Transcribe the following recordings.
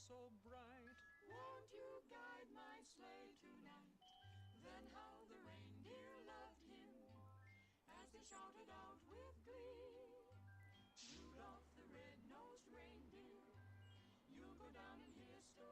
so bright. Won't you guide my sleigh tonight? Then how the reindeer loved him as they shouted out with glee. Rudolph the red-nosed reindeer, you'll go down in history.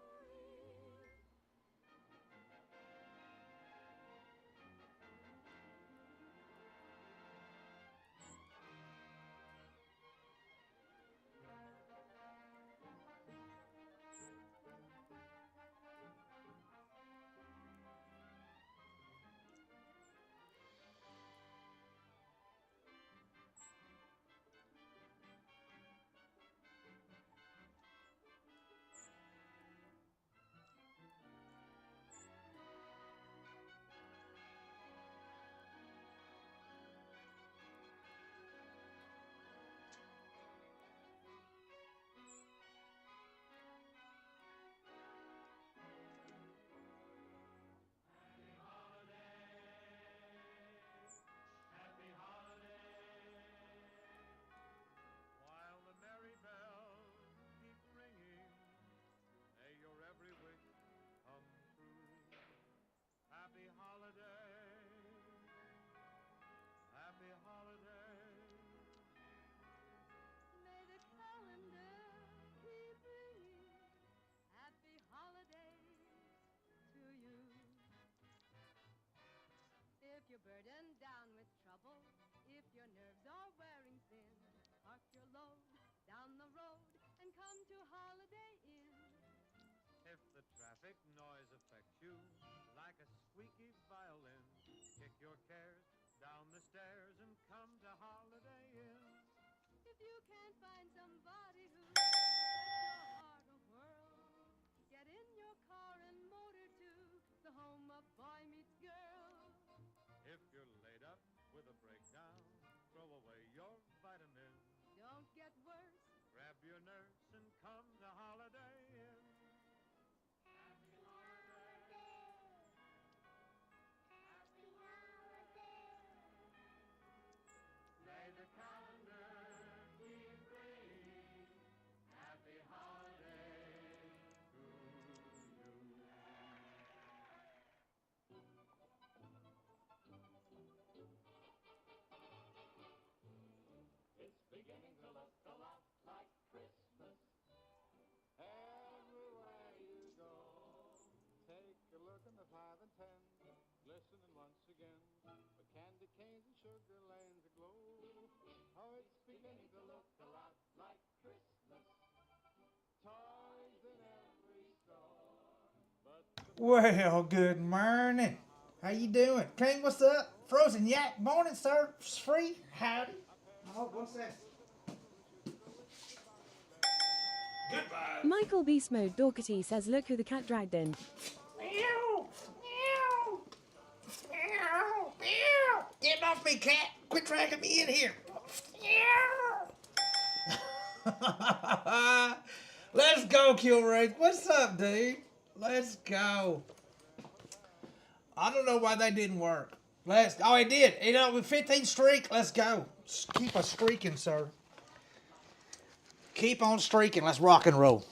While the merry bells keep ringing, may your every wish come true. Happy holiday, happy holiday. May the calendar keep ringing. Happy holidays to you. If you're burdened down with trouble, if your nerves are wearing thin, park your load down the road and come to Holiday Inn. If the traffic noise affects you like a squeaky violin, kick your cares down the stairs and come to Holiday Inn. If you can't find somebody who sets your heart a whirl, get in your car and motor to the home of boy meets girl. If you're laid up with a breakdown, throw away your vitamins. Don't get worse. Grab your nurse and come to Holiday Inn. Happy holidays. Happy holidays. May the calendar keep ringing. Happy holiday to you. It's beginning to look a lot like Christmas everywhere you go. Take a look in the 5 and 10, glistening once again, with candy canes and sugar lanes aglow. Oh, it's beginning to look a lot like Christmas. Toys in every store. But Well, good morning. How you doing? King, what's up? Frozen Yak, morning, sir. Free, howdy. Oh, what's that? Goodbye. Michael Beast Mode Doherty says, look who the cat dragged in. Meow, meow, meow, meow. Get off me, cat. Quit dragging me in here. Meow. Let's go, Kilray. What's up, dude? Let's go. I don't know why they didn't work. Oh, it did. You know, with 15 streak, let's go. Keep us streaking, sir. Keep on streaking. Let's rock and roll.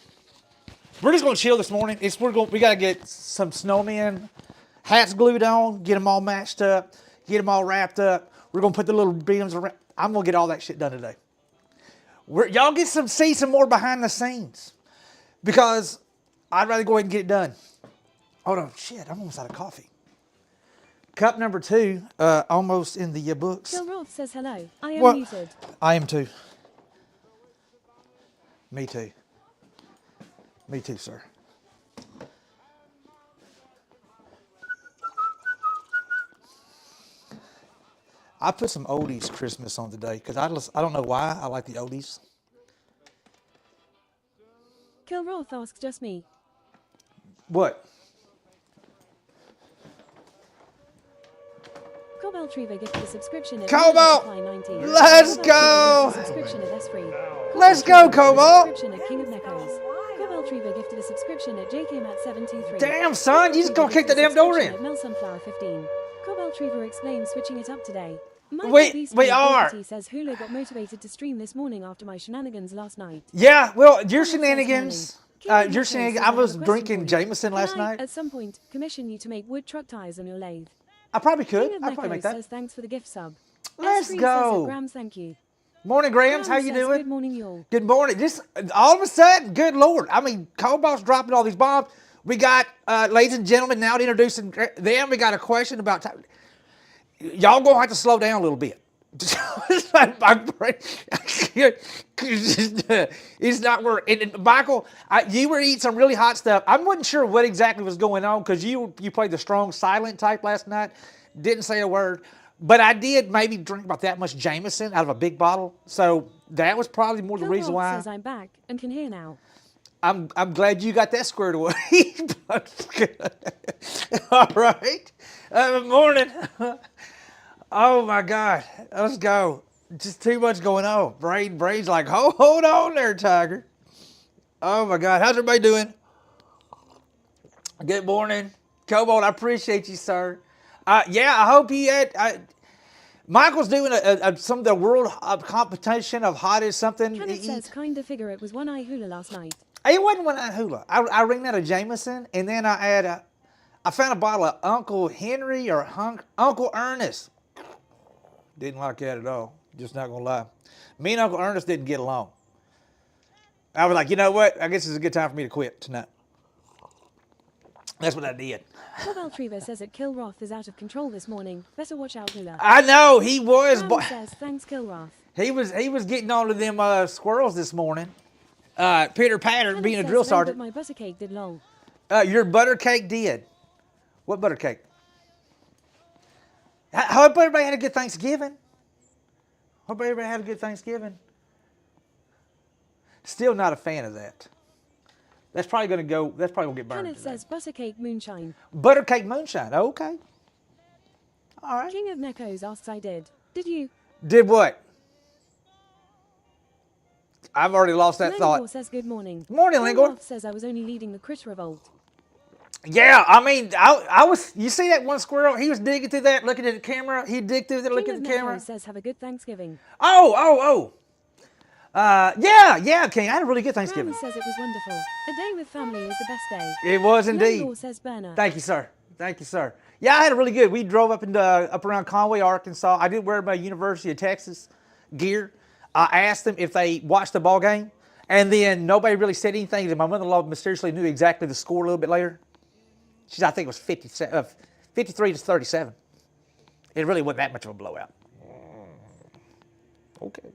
We're just gonna chill this morning. We gotta get some snowmen hats glued on, get them all matched up, get them all wrapped up. We're gonna put the little beams around. I'm gonna get all that shit done today. Y'all see some more behind the scenes because I'd rather go ahead and get it done. Hold on, shit, I'm almost out of coffee. Cup number 2, almost in the books. Phil Roth says hello. I am What? muted. I am too. Me too. Me too, sir. I put some oldies Christmas on today because I don't know why I like the oldies. Kilroth asks just me. What? Cobalt Treva gifted a subscription at Cobalt! Supply 90. Let's Cobalt go! Treva gifted a subscription at S3. Let's go, Cobalt! Subscription at King of Neckos. Cobalt Treva gifted a subscription at JKMat723. Damn, son, you just gonna kick the damn door in. Mel Sunflower 15. Cobalt Treva explains switching it up today. Michael We are. He says Hula got motivated to stream this morning after my shenanigans last night. Yeah, well, your shenanigans King You're Nico saying says, I have a was question drinking for you. Jameson Can last I, night? at some point, commission you to make wood truck tires on your lathe? I probably could. King of I'd probably Neko make that. says thanks for the gift sub. Let's S3 go. Says Grams, thank you. Morning, Grams. How Grams you says, doing? Good morning, y'all. Good morning. Just all of a sudden, good Lord. I mean, Cobalt's dropping all these bombs. We got, ladies and gentlemen, now introducing them. We got a question about time. Y'all gonna have to slow down a little bit. My brain, it's not working. And Michael, you were eating some really hot stuff. I wasn't sure what exactly was going on because you played the strong silent type last night. Didn't say a word. But I did maybe drink about that much Jameson out of a big bottle. So that was probably more the Phil reason Roth why. says I'm back and can hear now. I'm glad you got that squared away. All right. Good morning. Oh my God. Let's go. Just too much going on. Brain's like, hold on there, Tiger. Oh my God. How's everybody doing? Good morning. Cobalt, I appreciate you, sir. Yeah, I hope he had. Michael's doing some of the world competition of hottest something. Kenneth says kinda figure it was one-eye hula last night. It wasn't one eye hula. I ran out of Jameson, and then I found a bottle of Uncle Henry or Uncle Ernest. Didn't like that at all. Just not gonna lie. Me and Uncle Ernest didn't get along. I was like, you know what? I guess it's a good time for me to quit tonight. That's what I did. Cobalt Treva says that Kilroth is out of control this morning. Better watch out, hula. I know he was. Grams says thanks, Kilroth. He was getting on to them squirrels this morning. Pitter patter, Kenneth being a says, drill "No, sergeant. but my butter cake did lol. Your butter cake did. What butter cake? Hope everybody had a good Thanksgiving. Hope everybody had a good Thanksgiving. Still not a fan of that. That's probably gonna get burned. Kenneth today. says butter cake moonshine. Butter cake moonshine. Okay. All right. King of Nekos asks I did. Did you? Did what? I've already lost that Lengor thought. says good morning. Morning, Lengor. Kilroth says I was only leading the Chris revolt. Yeah, I mean, I was. You see that one squirrel? He was digging through that, looking at the camera. He'd dig through there, looking King at of the camera. Nekos says have a good Thanksgiving. Yeah, King. I had a really good Thanksgiving. Grams says it was wonderful. A day with family is the best day. It was indeed. Lengor says Berner. Thank you, sir. Thank you, sir. Yeah, I had a really good. We drove up around Conway, Arkansas. I did wear my University of Texas gear. I asked them if they watched the ball game, and then nobody really said anything. And my mother-in-law mysteriously knew exactly the score a little bit later. She said, I think it was 53 to 37. It really wasn't that much of a blowout. Okay.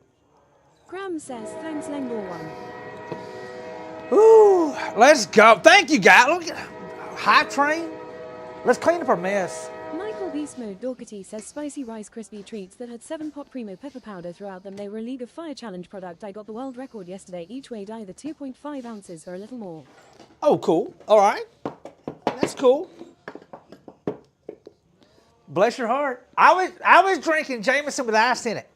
Grams says thanks Lengor one. Ooh, let's go. Thank you, guys. Look at high train. Let's clean up our mess. Michael Beast Mode Dorkity says spicy Rice Krispie treats that had 7 pot primo pepper powder throughout them. They were a League of Fire Challenge product. I got the world record yesterday. Each weighed either 2.5 ounces or a little more. Oh, cool. All right. That's cool. Bless your heart. I was drinking Jameson with ice in it.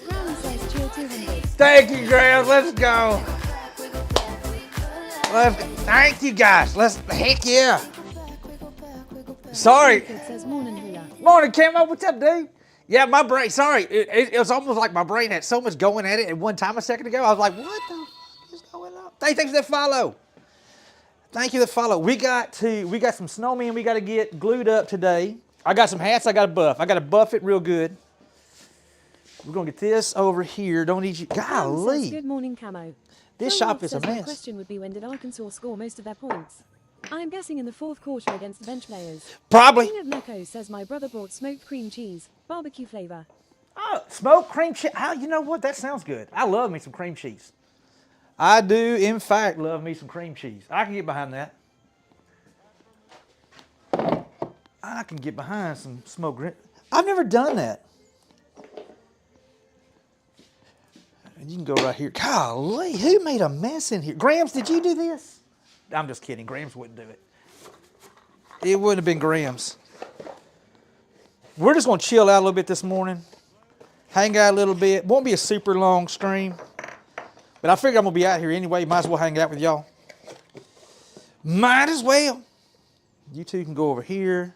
Grams says cheer 200. Thank you, Graham. Let's go. Thank you, guys. Heck yeah. Sorry. It says morning hula. Morning, Camo. What's up, dude? Yeah, my brain. Sorry. It was almost like my brain had so much going at it at one time a second ago. I was like, what the fuck is going on? Thanks for that follow. Thank you for the follow. We got some snowmen we got to get glued up today. I got some hats I got to buff. I got to buff it real good. We're going to get this over here. Don't need you. Grams says Golly. good morning camo. This Phil shop Roth is a says my mess. question would be when did Arkansas score most of their points? I'm guessing in the 4th quarter against the bench players. Probably. King of Neko says my brother brought smoked cream cheese, barbecue flavor. Oh, smoked cream cheese. You know what? That sounds good. I love me some cream cheese. I do, in fact, love me some cream cheese. I can get behind that. I can get behind some smoked cream. I've never done that. And you can go right here. Golly, who made a mess in here? Grams, did you do this? I'm just kidding. Grams wouldn't do it. It wouldn't have been Grams. We're just going to chill out a little bit this morning. Hang out a little bit. Won't be a super long stream. But I figure I'm going to be out here anyway. Might as well hang out with y'all. Might as well. You two can go over here.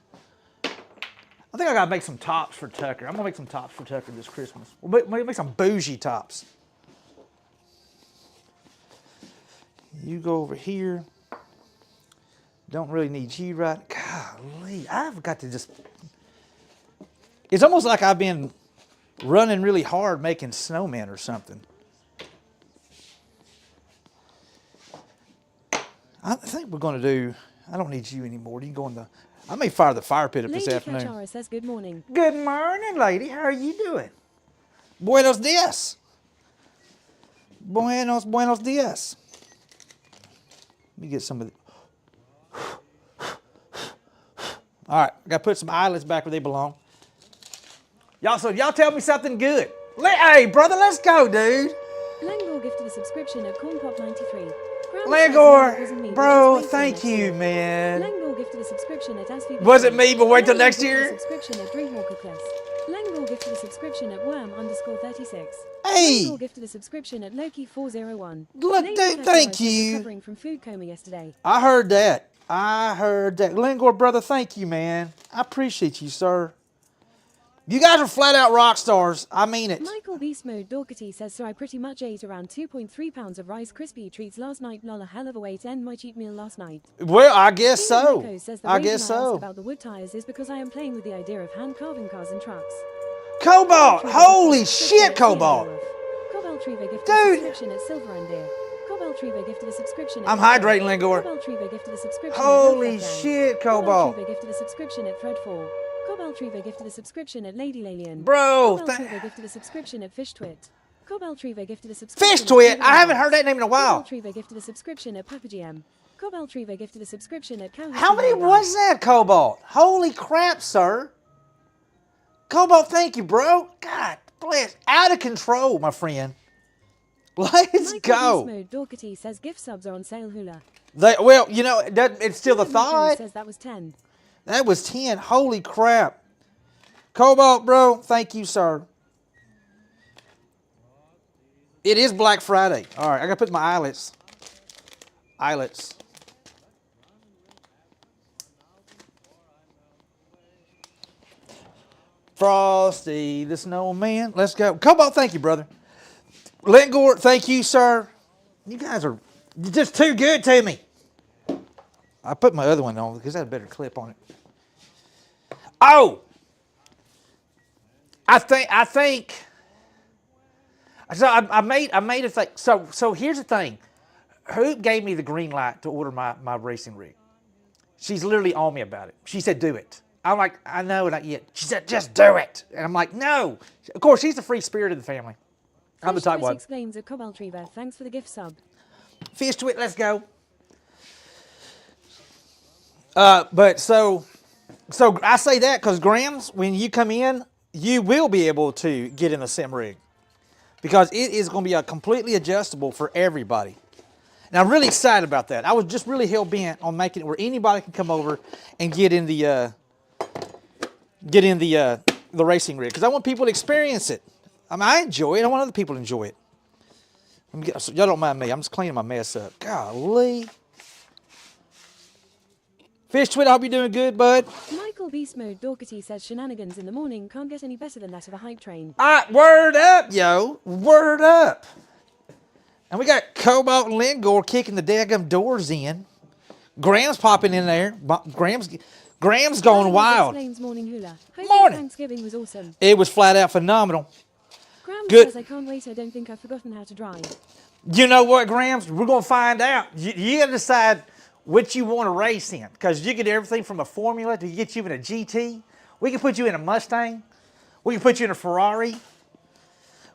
I think I got to make some tops for Tucker. I'm going to make some tops for Tucker this Christmas. We'll make some bougie tops. You go over here. Don't really need you right. Golly, I've got to just. It's almost like I've been running really hard making snowmen or something. I think we're going to do. I don't need you anymore. You can go in the. I may fire the fire pit up this Lady afternoon. Kachara says good morning. Good morning, lady. How are you doing? Buenos dias. Buenos dias. Let me get some of the. All right, I got to put some eyelets back where they belong. Y'all tell me something good. Hey, brother, let's go, dude. Langor gifted a subscription at Cornpop93. Langor, bro, thank you, man. Langor gifted a subscription at Asfi. Was it me, but wait till next Langor year? gifted a subscription at Drinkwalker Class. Langor gifted a subscription at Worm_36. Hey. Langor gifted a subscription at Loki401. Look, Lady dude, Kachara thank says you. recovering from food coma yesterday. I heard that. Langor, brother, thank you, man. I appreciate you, sir. You guys are flat out rock stars. I mean it. Michael Beast Mode Dorkity says, so I pretty much ate around 2.3 pounds of Rice Krispie treats last night. Lol, a hell of a way to end my cheat meal last night. Well, I guess King of so. Nico says the I reason guess I asked so. about the wood tires is because I am playing with the idea of hand carving cars and trucks. Cobalt, Trevor holy gifted a shit, subscription at Cobalt. Cobalt Treva gifted Dude. a subscription at Silver and Deer. Cobalt Treva gifted a subscription at I'm Thread hydrating, 4. Langor. Cobalt Treva gifted a subscription Holy at Lowfat shit, Gang. Cobalt. Treva gifted a subscription at Thread 4. Cobalt Treva gifted a subscription at Lady Lalian. Bro, Cobalt Treva gifted a subscription at Fish Twit. Cobalt Treva gifted a subscription Fish at Twit. Steven I haven't Box. heard that name in a while. Cobalt Treva gifted a subscription at Papa GM. Cobalt Treva gifted a subscription at Cow. How many was that, Cobalt? Holy crap, sir. Cobalt, thank you, bro. God bless. Out of control, my friend. Let's Michael go. Beast Mode Dorkity says gift subs are on sale. Hula. Well, you know, it's still the Nico thought. says that was 10. That was 10. Holy crap. Cobalt, bro, thank you, sir. It is Black Friday. All right, I got to put my eyelets. Frosty the Snowman. Let's go. Cobalt, thank you, brother. Langor, thank you, sir. You guys are just too good to me. I put my other one on because that had a better clip on it. Oh! I think. So I made a thing. So here's the thing. Hoop gave me the green light to order my racing rig. She's literally on me about it. She said, do it. I'm like, I know, not yet. She said, just do it. And I'm like, no. Of course, she's the free spirit of the family. I'm the type one. Exclaims at Cobalt Treva. Thanks for the gift sub. Fish Twit, let's go. But so I say that because Grams, when you come in, you will be able to get in the sim rig because it is going to be a completely adjustable for everybody. And I'm really excited about that. I was just really hell bent on making it where anybody can come over and get in the racing rig because I want people to experience it. I mean, I enjoy it. I want other people to enjoy it. Y'all don't mind me. I'm just cleaning my mess up. Golly. Fish Twit, I hope you're doing good, bud. Michael Beast Mode Dorkity says shenanigans in the morning can't get any better than that of a hype train. Word up, yo. Word up. And we got Cobalt and Langor kicking the daggum doors in. Graham's popping in there. Graham's going wild. Exclaims Morning Hula. Hope Morning. Thanksgiving was awesome. It was flat out phenomenal. Graham Good. says I can't wait. I don't think I've forgotten how to drive. You know what, Grams? We're going to find out. You got to decide what you want to race in because you get everything from a Formula to get you in a GT. We can put you in a Mustang. We can put you in a Ferrari.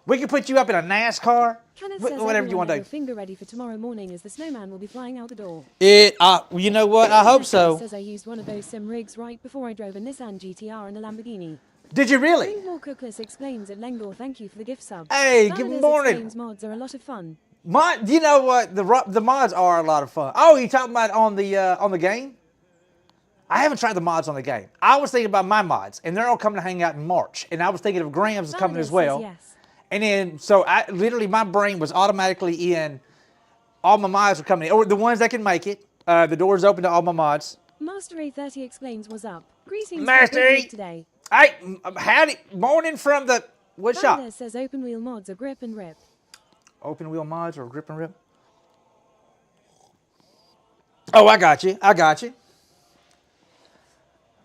We can put you up in a NASCAR. Kenneth says Whatever you want to have do. your finger ready for tomorrow morning as the snowman will be flying out the door. You know what? I hope so. Says I used one of those sim rigs right before I drove a Nissan GTR and a Lamborghini. Did you really? More Cookless exclaims at Langor, thank you for the gift sub. Hey, good Valadez morning. exclaims mods are a lot of fun. You know what? The mods are a lot of fun. Oh, you talking about on the game? I haven't tried the mods on the game. I was thinking about my mods, and they're all coming to hang out in March. And I was thinking of Graham's coming Valadez as well. says yes. And then, so literally my brain was automatically in. All my mods are coming in, or the ones that can make it. The door's open to all my mods. Master A30 exclaims what's up. Greetings Master for A. A today. Hey, howdy, morning from the what shop? Valadez says open wheel mods are grip and rip. Open wheel mods or grip and rip? Oh, I got you. I got you.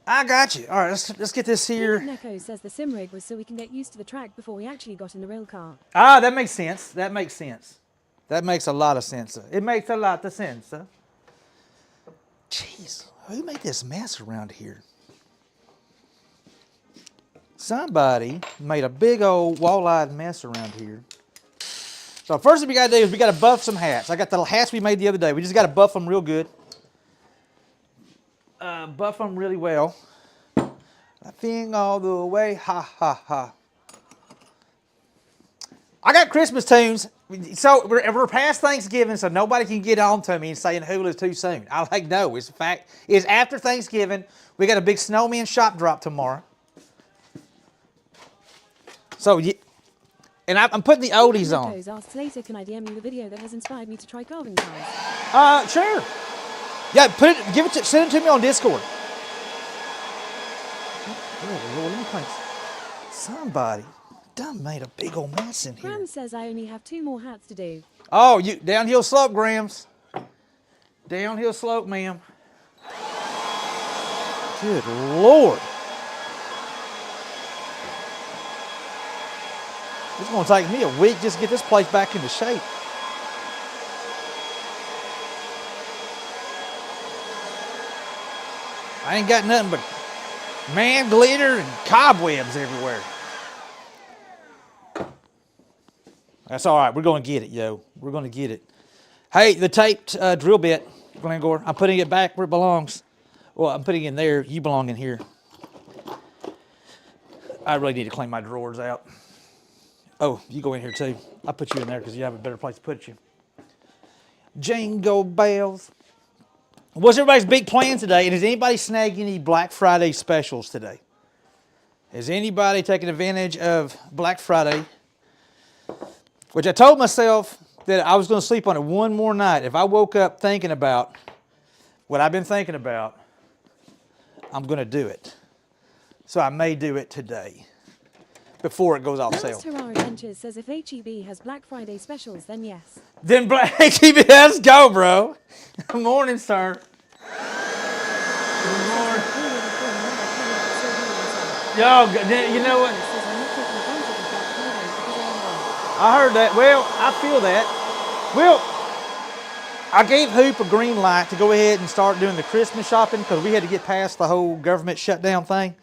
I got you. All right, let's get this here. Neko says the sim rig was so we can get used to the track before we actually got in the real car. Ah, that makes sense. That makes sense. That makes a lot of sense. It makes a lot of sense. Jeez, who made this mess around here? Somebody made a big old wall-eyed mess around here. So first thing we got to do is we got to buff some hats. I got the hats we made the other day. We just got to buff them real good. Buff them really well. Laughing all the way, ha ha ha. I got Christmas tunes. So we're past Thanksgiving, so nobody can get on to me and saying Hula's too soon. I like, no, it's a fact. It's after Thanksgiving. We got a big snowman shop drop tomorrow. So, and I'm putting the oldies on. Neko's asked later, can I DM you the video that has inspired me to try carving cars? Sure. Yeah, send it to me on Discord. Oh, Lord, let me find somebody done made a big old mess in here. Graham says I only have 2 more hats to do. Oh, you downhill slope, Grams. Downhill slope, ma'am. Good Lord. It's going to take me a week just to get this place back into shape. I ain't got nothing but man glitter and cobwebs everywhere. That's all right. We're going to get it, yo. We're going to get it. Hey, the taped drill bit, Glencore, I'm putting it back where it belongs. Well, I'm putting it in there. You belong in here. I really need to clean my drawers out. Oh, you go in here too. I'll put you in there because you have a better place to put you. Jingle bells. What's everybody's big plan today? And is anybody snagging any Black Friday specials today? Is anybody taking advantage of Black Friday? Which I told myself that I was going to sleep on it one more night. If I woke up thinking about what I've been thinking about, I'm going to do it. So I may do it today before it goes off sale. Last Hurrah Adventures says if HEB has Black Friday specials, then yes. Then HEB, let's go, bro. Good morning, sir. Good morning. Yo, you know what? I heard that. Well, I feel that. Well, I gave Hoop a green light to go ahead and start doing the Christmas shopping because we had to get past the whole government shutdown thing.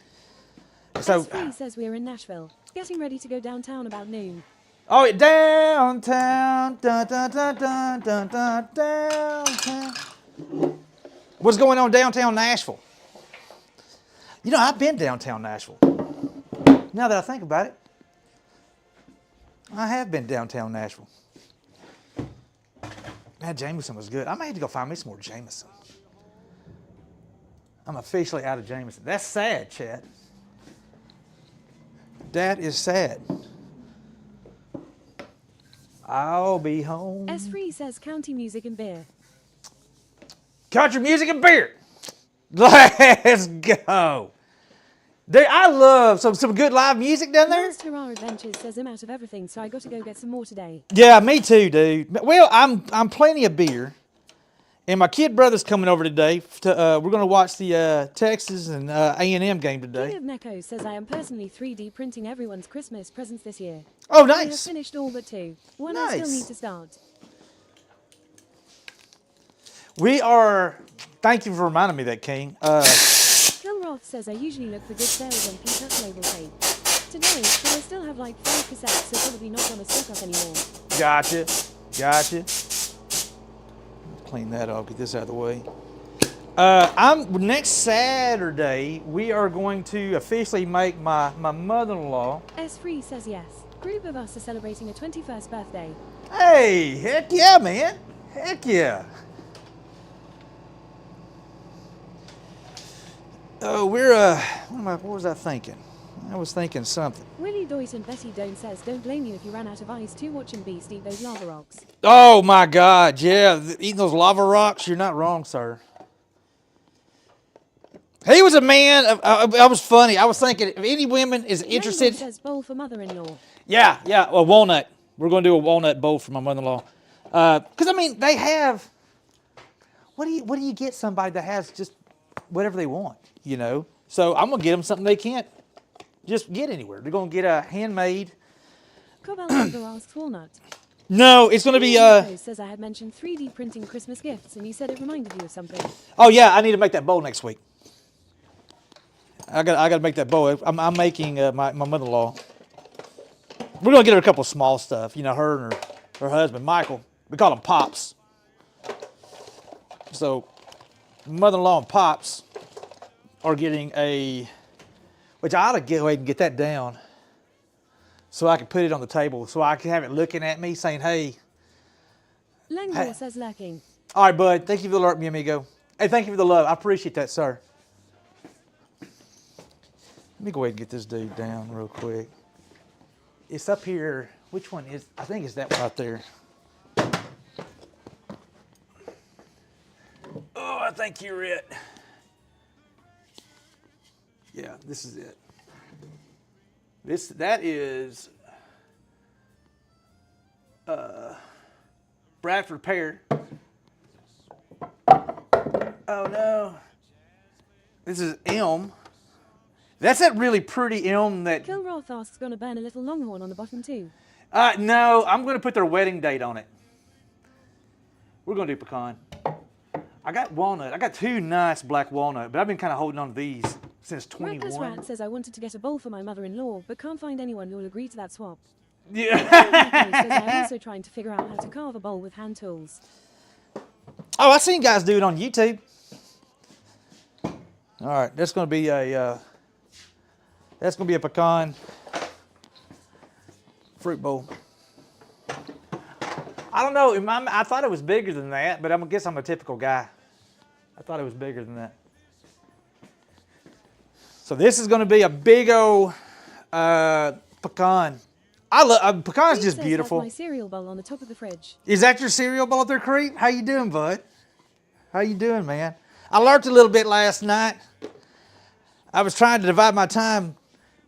So S3 says we are in Nashville, getting ready to go downtown about noon. oh, downtown, dun, dun, dun, dun, dun, dun, downtown. What's going on downtown Nashville? You know, I've been downtown Nashville. Now that I think about it, I have been downtown Nashville. Man, Jameson was good. I may have to go find me some more Jameson. I'm officially out of Jameson. That's sad, Chad. That is sad. I'll be home. S3 says county music and beer. Country music and beer. Let's go. Dude, I love some good live music down there. Last Hurrah Adventures says I'm out of everything, so I got to go get some more today. Yeah, me too, dude. Well, I'm plenty of beer. And my kid brother's coming over today. We're going to watch the Texas and A&M game today. King of Neko says I am personally 3D printing everyone's Christmas presents this year. Oh, I have nice. finished all but 2. One I still Nice. need to start. We are, thank you for reminding me of that, King. Kilroth says I usually look for good sales on Peanuts label tape. Today, but I still have like 5 cassettes, so probably not going to stock up anymore. Gotcha. Clean that up, get this out of the way. Next Saturday, we are going to officially make my mother-in-law. S3 says yes. Group of us are celebrating a 21st birthday. Hey, heck yeah, man. Heck yeah. Oh, what was I thinking? I was thinking something. Willie Doyce and Betty Doan says don't blame you if you ran out of ice to watching Beast eat those lava rocks. Oh my God, yeah, eating those lava rocks, you're not wrong, sir. He was a man, I was funny. I was thinking, if any women is interested. Raymond says bowl for mother-in-law. Yeah, a walnut. We're going to do a walnut bowl for my mother-in-law. Because, I mean, they have, what do you get somebody that has just whatever they want, you know? So I'm gonna get them something they can't just get anywhere. They're gonna get a handmade. Cobalt Eagle asks Walnut. No, it's gonna be Nico says I had mentioned 3D printing Christmas gifts, and you said it reminded you of something. Oh yeah, I need to make that bowl next week. I got to make that bowl. I'm making my mother-in-law. We're gonna get her a couple of small stuff. You know, her and her husband Michael. We call them Pops. So, mother-in-law and Pops are getting which I ought to go ahead and get that down, so I can put it on the table, so I can have it looking at me, saying, "Hey." Langmore says lurking. All right, bud. Thank you for the alert, mi amigo. Hey, thank you for the love. I appreciate that, sir. Let me go ahead and get this dude down real quick. It's up here. Which one is? I think it's that one right there. Oh, I think you're it. Yeah, this is it. That is Bradford pear. Oh no. This is elm. That's that really pretty elm that. Kilroth asks, gonna burn a little longhorn on the bottom too. No, I'm gonna put their wedding date on it. We're gonna do pecan. I got walnut. I got 2 nice black walnut, but I've been kind of holding on to these since Reckless 21. Rat says I wanted to get a bowl for my mother-in-law, but can't find anyone who will agree to that swap. Yeah. Nico says I'm also trying to figure out how to carve a bowl with hand tools. Oh, I've seen guys do it on YouTube. All right, that's gonna be a pecan fruit bowl. I don't know. I thought it was bigger than that, but I guess I'm a typical guy. I thought it was bigger than that. So this is going to be a big old pecan. I love pecan's just beautiful. That's my cereal bowl on the top of the fridge. Is that your cereal bowl there, Creep? How you doing, bud? How you doing, man? I learned a little bit last night. I was trying to divide my time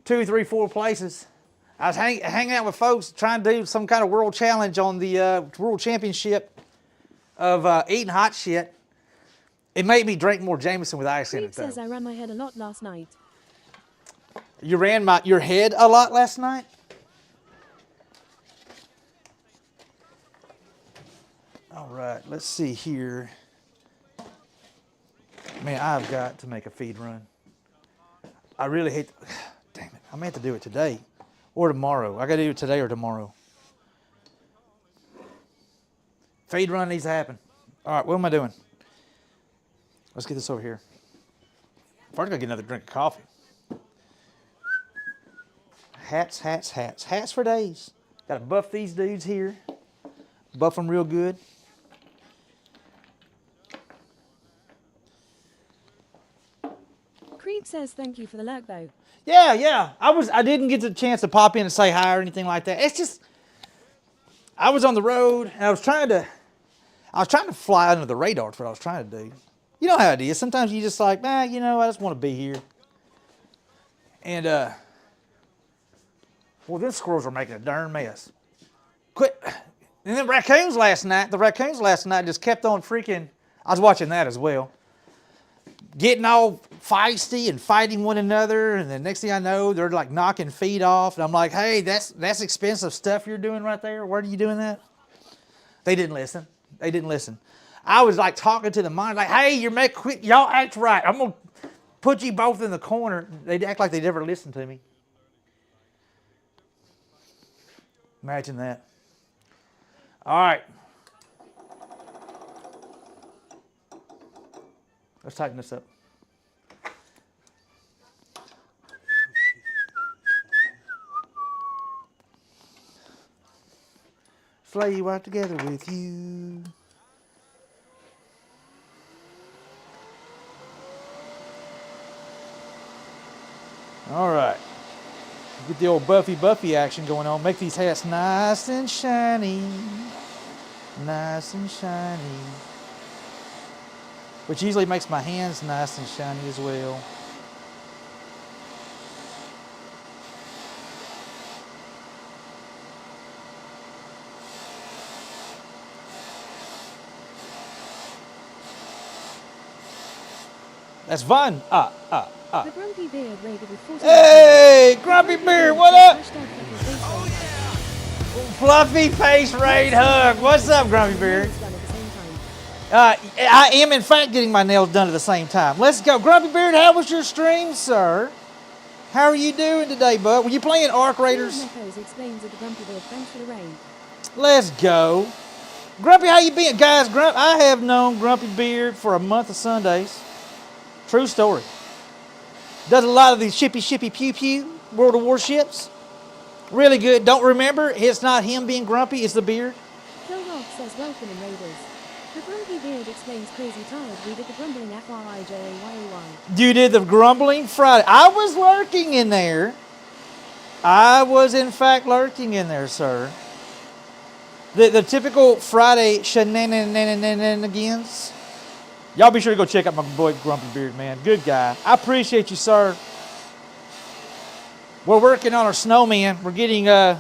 2, 3, 4 places. I was hanging out with folks trying to do some kind of world challenge on the world championship of eating hot shit. It made me drink more Jameson with ice in Creep it, though. says I ran my head a lot last night. You ran your head a lot last night? All right, let's see here. Man, I've got to make a feed run. I really hate, damn it, I may have to do it today or tomorrow. I got to do it today or tomorrow. Feed run needs to happen. All right, what am I doing? Let's get this over here. First, I got to get another drink of coffee. Hats, hats, hats. Hats for days. Got to buff these dudes here. Buff them real good. Creep says thank you for the lurk though. Yeah. I didn't get the chance to pop in and say hi or anything like that. It's just I was on the road and I was trying to fly under the radar. That's what I was trying to do. You know how it is. Sometimes you just like, I just want to be here. And well, them squirrels are making a darn mess. Quit. And then the raccoons last night just kept on freaking. I was watching that as well. Getting all feisty and fighting one another, and the next thing I know, they're like knocking feet off, and I'm like, "Hey, that's expensive stuff you're doing right there. Where are you doing that?" They didn't listen. I was like talking to the monitor, like, "Hey, quit. Y'all act right. I'm gonna put you both in the corner." They'd act like they never listened to me. Imagine that. All right. Let's tighten this up. Slay you out together with you. All right. Get the old Buffy action going on. Make these hats nice and shiny. Nice and shiny. Which usually makes my hands nice and shiny as well. That's fun. The Grumpy Beard rated with 40. Hey, Grumpy Beard, what up? Fluffy face raid hug. What's up, Grumpy Beard? I am, in fact, getting my nails done at the same time. Let's go. Grumpy Beard, how was your stream, sir? How are you doing today, bud? Were you playing Arc Raiders? Explains at the Grumpy Beard. Thanks for the raid. Let's go. Grumpy, how you been? Guys, I have known Grumpy Beard for a month of Sundays. True story. Does a lot of these shippy pew pew World of Warships. Really good. Don't remember, it's not him being grumpy, it's the beard. Phil Rock says welcome in Raiders. The Grumpy Beard explains crazy tired. We did the grumbling FRIJAYY. You did the grumbling Friday. I was lurking in there. I was in fact lurking in there, sir. The typical Friday shenanigans. Y'all be sure to go check out my boy Grumpy Beard, man. Good guy. I appreciate you, sir. We're working on our snowman. We're getting them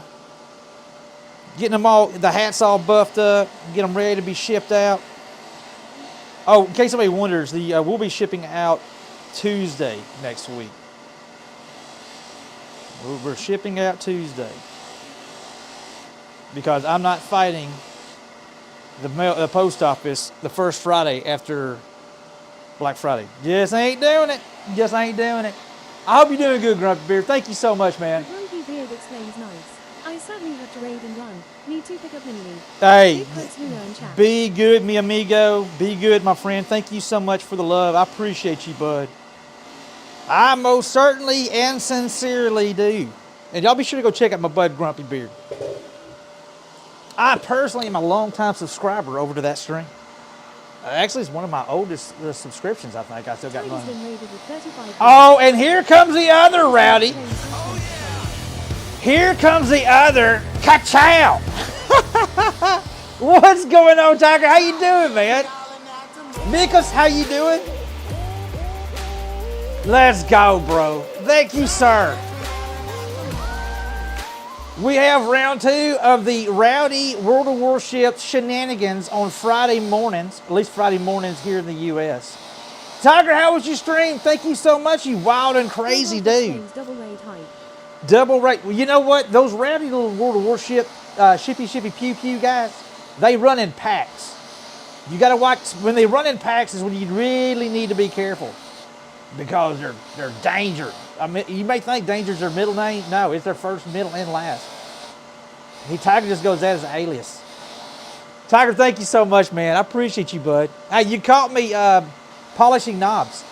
all, the hats all buffed up, get them ready to be shipped out. Oh, in case somebody wonders, we'll be shipping out Tuesday next week. We're shipping out Tuesday because I'm not fighting the post office the first Friday after Black Friday. Just ain't doing it. Just ain't doing it. I hope you're doing good, Grumpy Beard. Thank you so much, man. The Grumpy Beard explains nice. I certainly have to raid and run. Need to pick up Mini. Hey, be good, mi amigo. Be good, my friend. Thank you so much for the love. I appreciate you, bud. I most certainly and sincerely do. And y'all be sure to go check out my bud Grumpy Beard. I personally am a long-time subscriber over to that stream. Actually, it's one of my oldest subscriptions, I think. I still got money. Oh, and here comes the other rowdy. Here comes the other ka-chow. What's going on, Tiger? How you doing, man? Mikas, how you doing? Let's go, bro. Thank you, sir. We have round 2 of the Rowdy World of Warships shenanigans on Friday mornings, at least Friday mornings here in the U.S. Tiger, how was your stream? Thank you so much, you wild and crazy dude. Double raid hype. Double rate. Well, you know what? Those rowdy little World of Warship, shippy pew pew guys, they run in packs. You got to watch when they run in packs is when you really need to be careful because they're danger. I mean, you may think Danger's their middle name. No, it's their first, middle, and last. Tiger just goes that as an alias. Tiger, thank you so much, man. I appreciate you, bud. Hey, you caught me polishing knobs.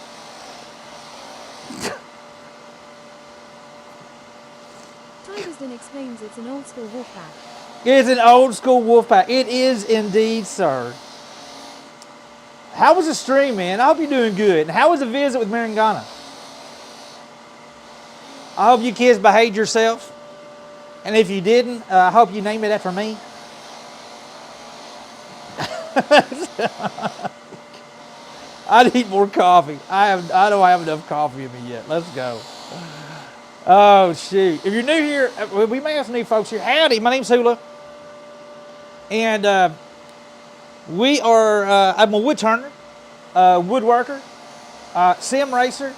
Tigersden explains it's an old school wolf pack. It's an old school wolf pack. It is indeed, sir. How was the stream, man? I hope you're doing good. And how was the visit with Marangana? I hope you kids behaved yourself. And if you didn't, I hope you name it after me. I need more coffee. I don't have enough coffee in me yet. Let's go. Oh, shoot. If you're new here, we may have some new folks here. Howdy, my name's Hula. And we are, I'm a wood turner, woodworker, sim racer,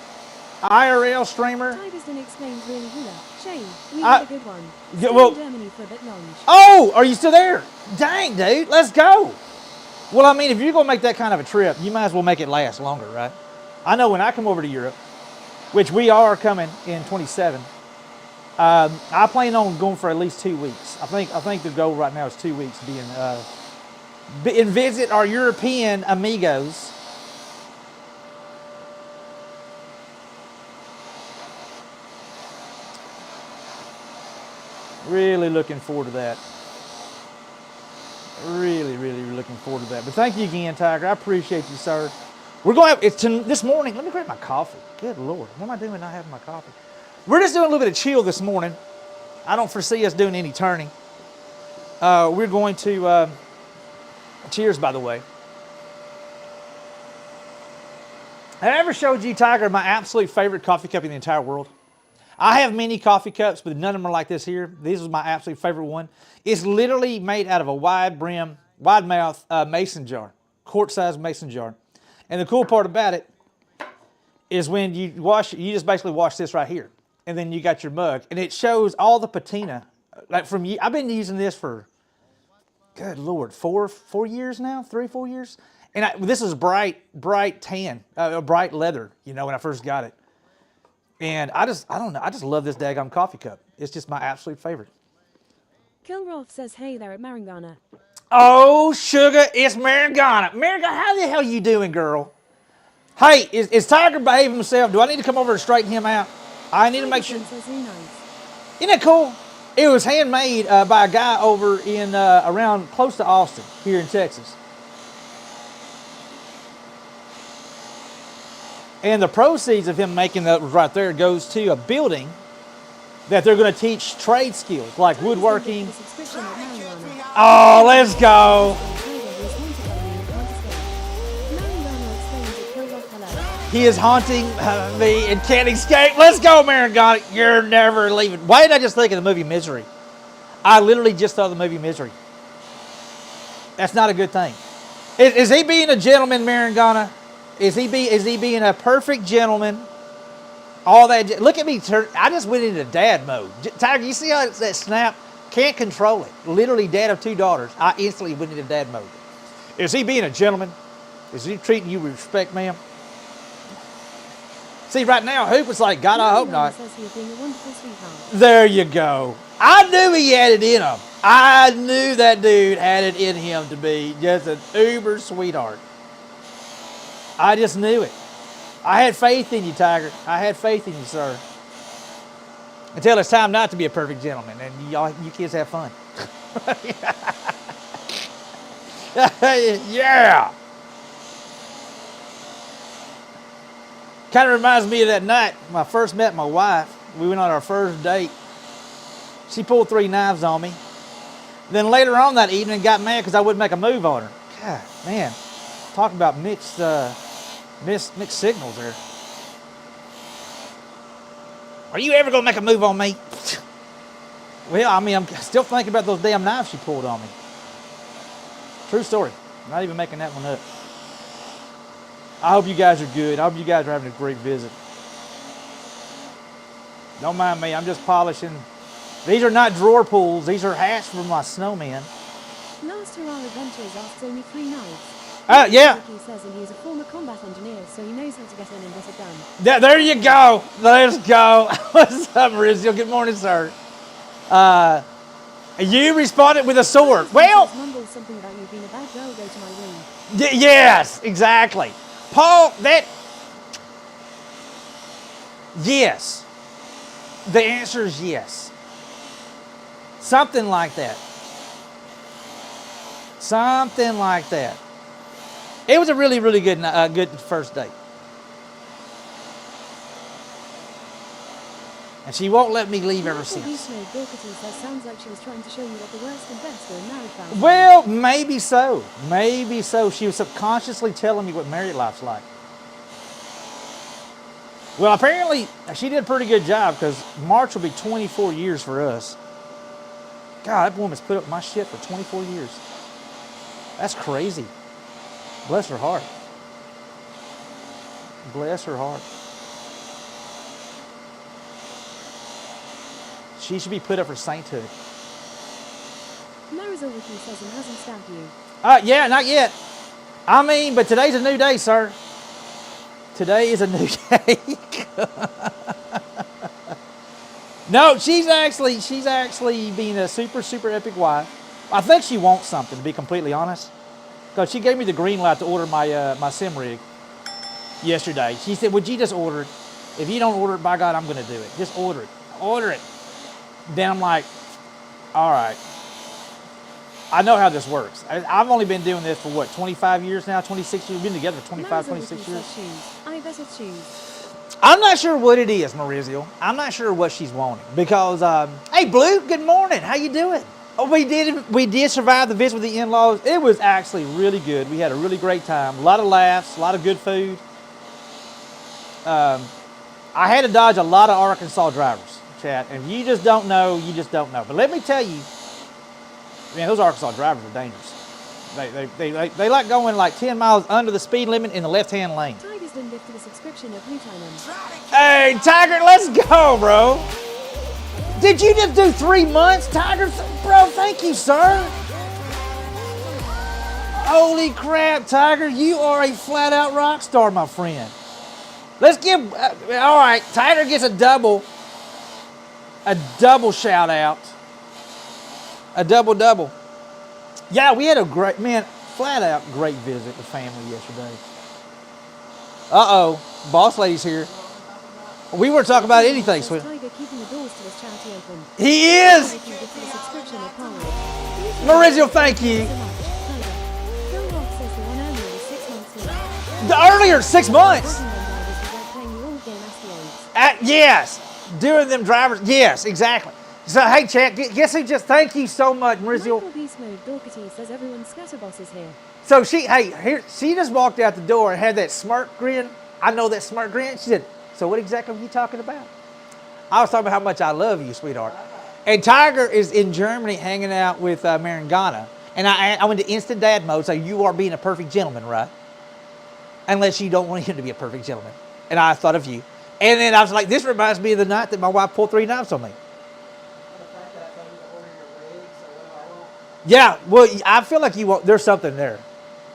IRL streamer. Tigersden explains really Hula. Shane, we had a good one. Yeah, well, in Germany for a bit long. Oh, are you still there? Dang, dude, let's go. Well, I mean, if you're going to make that kind of a trip, you might as well make it last longer, right? I know when I come over to Europe, which we are coming in 27, I plan on going for at least 2 weeks. I think the goal right now is 2 weeks and visit our European amigos. Really looking forward to that. Really, really looking forward to that. But thank you again, Tiger. I appreciate you, sir. We're going to have, this morning, let me grab my coffee. Good Lord. What am I doing not having my coffee? We're just doing a little bit of chill this morning. I don't foresee us doing any turning. We're going to, cheers, by the way. Have I ever showed you, Tiger, my absolute favorite coffee cup in the entire world? I have many coffee cups, but none of them are like this here. This is my absolute favorite one. It's literally made out of a wide mouth mason jar, quart-sized mason jar. And the cool part about it, is when you just basically wash this right here. And then you got your mug. And it shows all the patina. Like I've been using this for, good Lord, 4 years now? 3, 4 years? And this is bright tan, bright leather, you know, when I first got it. And I don't know, I just love this daggone coffee cup. It's just my absolute favorite. Kilroth says, hey there at Marangana. Oh, sugar, it's Marangana. Marangana, how the hell you doing, girl? Hey, is Tiger behaving himself? Do I need to come over and straighten him out? I need to make sure. Says, hey, nice. Isn't that cool? It was handmade by a guy over in around close to Austin, here in Texas. And the proceeds of him making that right there goes to a building that they're going to teach trade skills like woodworking. Oh, let's go. He is haunting me and can't escape. Let's go, Marangana. You're never leaving. Why did I just think of the movie Misery? I literally just saw the movie Misery. That's not a good thing. Is he being a gentleman, Marangana? Is he being a perfect gentleman? All that. Look at me. I just went into dad mode. Tiger, you see how that snap? Can't control it. Literally dad of 2 daughters. I instantly went into dad mode. Is he being a gentleman? Is he treating you with respect, ma'am? See, right now, Hoop was like, God, I hope not. There you go. I knew he had it in him. I knew that dude had it in him to be just an uber sweetheart. I just knew it. I had faith in you, Tiger. I had faith in you, sir. Until it's time not to be a perfect gentleman, and you kids have fun. Yeah. Kind of reminds me of that night when I first met my wife. We went on our first date. She pulled 3 knives on me. Then later on that evening, got mad because I wouldn't make a move on her. God, man, talking about mixed signals there. Are you ever gonna make a move on me? Well, I mean, I'm still thinking about those damn knives she pulled on me. True story. I'm not even making that one up. I hope you guys are good. I hope you guys are having a great visit. Don't mind me. I'm just polishing. These are not drawer pulls. These are hats from my snowman. Last Hurrah Adventures asks only 3 knives. Yeah. He says and he's a former combat engineer, so he knows how to get in and get it done. There you go. Let's go. What's up, Rizio? Good morning, sir. You responded with a sword. Well, mumbles something about you being a bad girl. Go to my room. Yes, exactly. Paul, yes. The answer is yes. Something like that. Something like that. It was a really, really good first date. And she won't let me leave ever since. Sounds like she was trying to show you what the worst and best are in married families. Well, maybe so. Maybe so. She was subconsciously telling me what married life's like. Well, apparently, she did a pretty good job because March will be 24 years for us. God, that woman's put up my shit for 24 years. That's crazy. Bless her heart. Bless her heart. She should be put up for sainthood. Marisol Wiki says and hasn't stabbed you. Yeah, not yet. I mean, but today's a new day, sir. Today is a new day. No, she's actually being a super, super epic wife. I think she wants something, to be completely honest. Because she gave me the green light to order my sim rig yesterday. She said, would you just order it? If you don't order it, by God, I'm going to do it. Just order it. Order it. Then I'm like, all right. I know how this works. I've only been doing this for what, 25 years now, 26 years? We've been together for 25, 26 years. I bet it's shoes. I'm not sure what it is, Maurizio. I'm not sure what she's wanting. Because, hey, Blue, good morning. How you doing? Oh, we did survive the visit with the in-laws. It was actually really good. We had a really great time. A lot of laughs, a lot of good food. I had to dodge a lot of Arkansas drivers, chat. And if you just don't know, you just don't know. But let me tell you, man, those Arkansas drivers are dangerous. They like going like 10 miles under the speed limit in the left-hand lane. Tigers didn't get gifted a subscription of Blue Time. Hey, Tiger, let's go, bro. Did you just do 3 months, Tiger? Bro, thank you, sir. Holy crap, Tiger, you are a flat-out rock star, my friend. Let's give, all right, Tiger gets a double shout-out. A double. Yeah, we had a great, man, flat-out great visit with family yesterday. Uh-oh, boss lady's here. We weren't talking about anything, sweet. Tiger keeping the doors to his charity open. He is! Thank you gifted a subscription of Power. Maurizio, thank you. So much. Tiger. Phil Roth says the one earlier was 6 months late. The earlier 6 months. Watching them drivers was like playing the old game Asteroids. Yes, doing them drivers. Yes, exactly. So, hey, Chat, guess who just, thank you so much, Maurizio. Michael Beast Mode Doherty says everyone's scatterboss is here. So she just walked out the door and had that smirk grin. I know that smirk grin. She said, so what exactly are you talking about? I was talking about how much I love you, sweetheart. And Tiger is in Germany hanging out with Marangana. And I went to instant dad mode, so you are being a perfect gentleman, right? Unless you don't want him to be a perfect gentleman. And I thought of you. And then I was like, this reminds me of the night that my wife pulled 3 knives on me. Yeah, well, I feel like there's something there.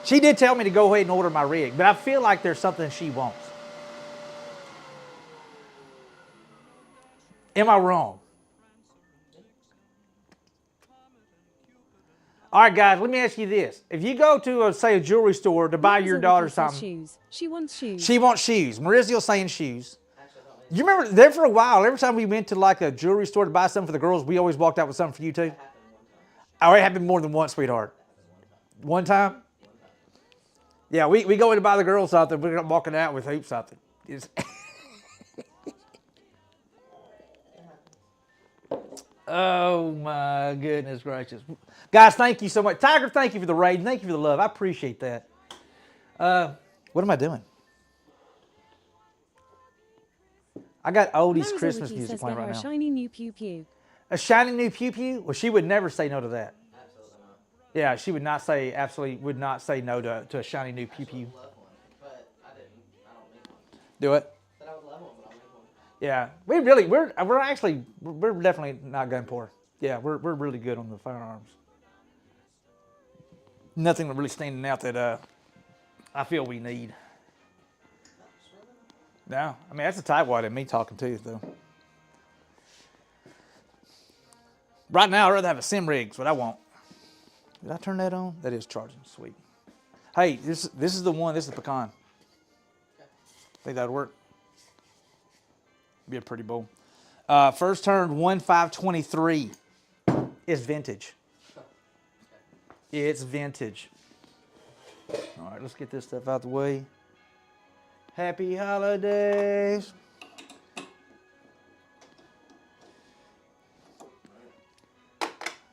She did tell me to go ahead and order my rig, but I feel like there's something she wants. Am I wrong? All right, guys, let me ask you this. If you go to, say, a jewelry store to buy your daughter something. Shoes. She wants shoes. She wants shoes. Maurizio's saying shoes. You remember there for a while, every time we went to like a jewelry store to buy something for the girls, we always walked out with something for you too? Oh, it happened more than once, sweetheart. One time? Yeah, we go in to buy the girls something. We're walking out with hoops something. Oh, my goodness gracious. Guys, thank you so much. Tiger, thank you for the raid. Thank you for the love. I appreciate that. What am I doing? I got oldies Christmas music playing right now. A shiny new pew pew. A shiny new pew pew? Well, she would never say no to that. Absolutely not. Yeah, she would not say, absolutely would not say no to a shiny new pew pew. I would love one, but I don't make one. Do it? Said I would love one, but I'll make one. Yeah, we're definitely not gun poor. Yeah, we're really good on the firearms. Nothing really standing out that I feel we need. No, I mean that's a tightwad in me talking to you though. Right now, I'd rather have a sim rig, but I won't. Did I turn that on? That is charging. Sweet. Hey, this is the one. This is the pecan. Think that'd work? Be a pretty bowl. First turn 1/5/23 is vintage. It's vintage. All right, let's get this stuff out the way. Happy holidays.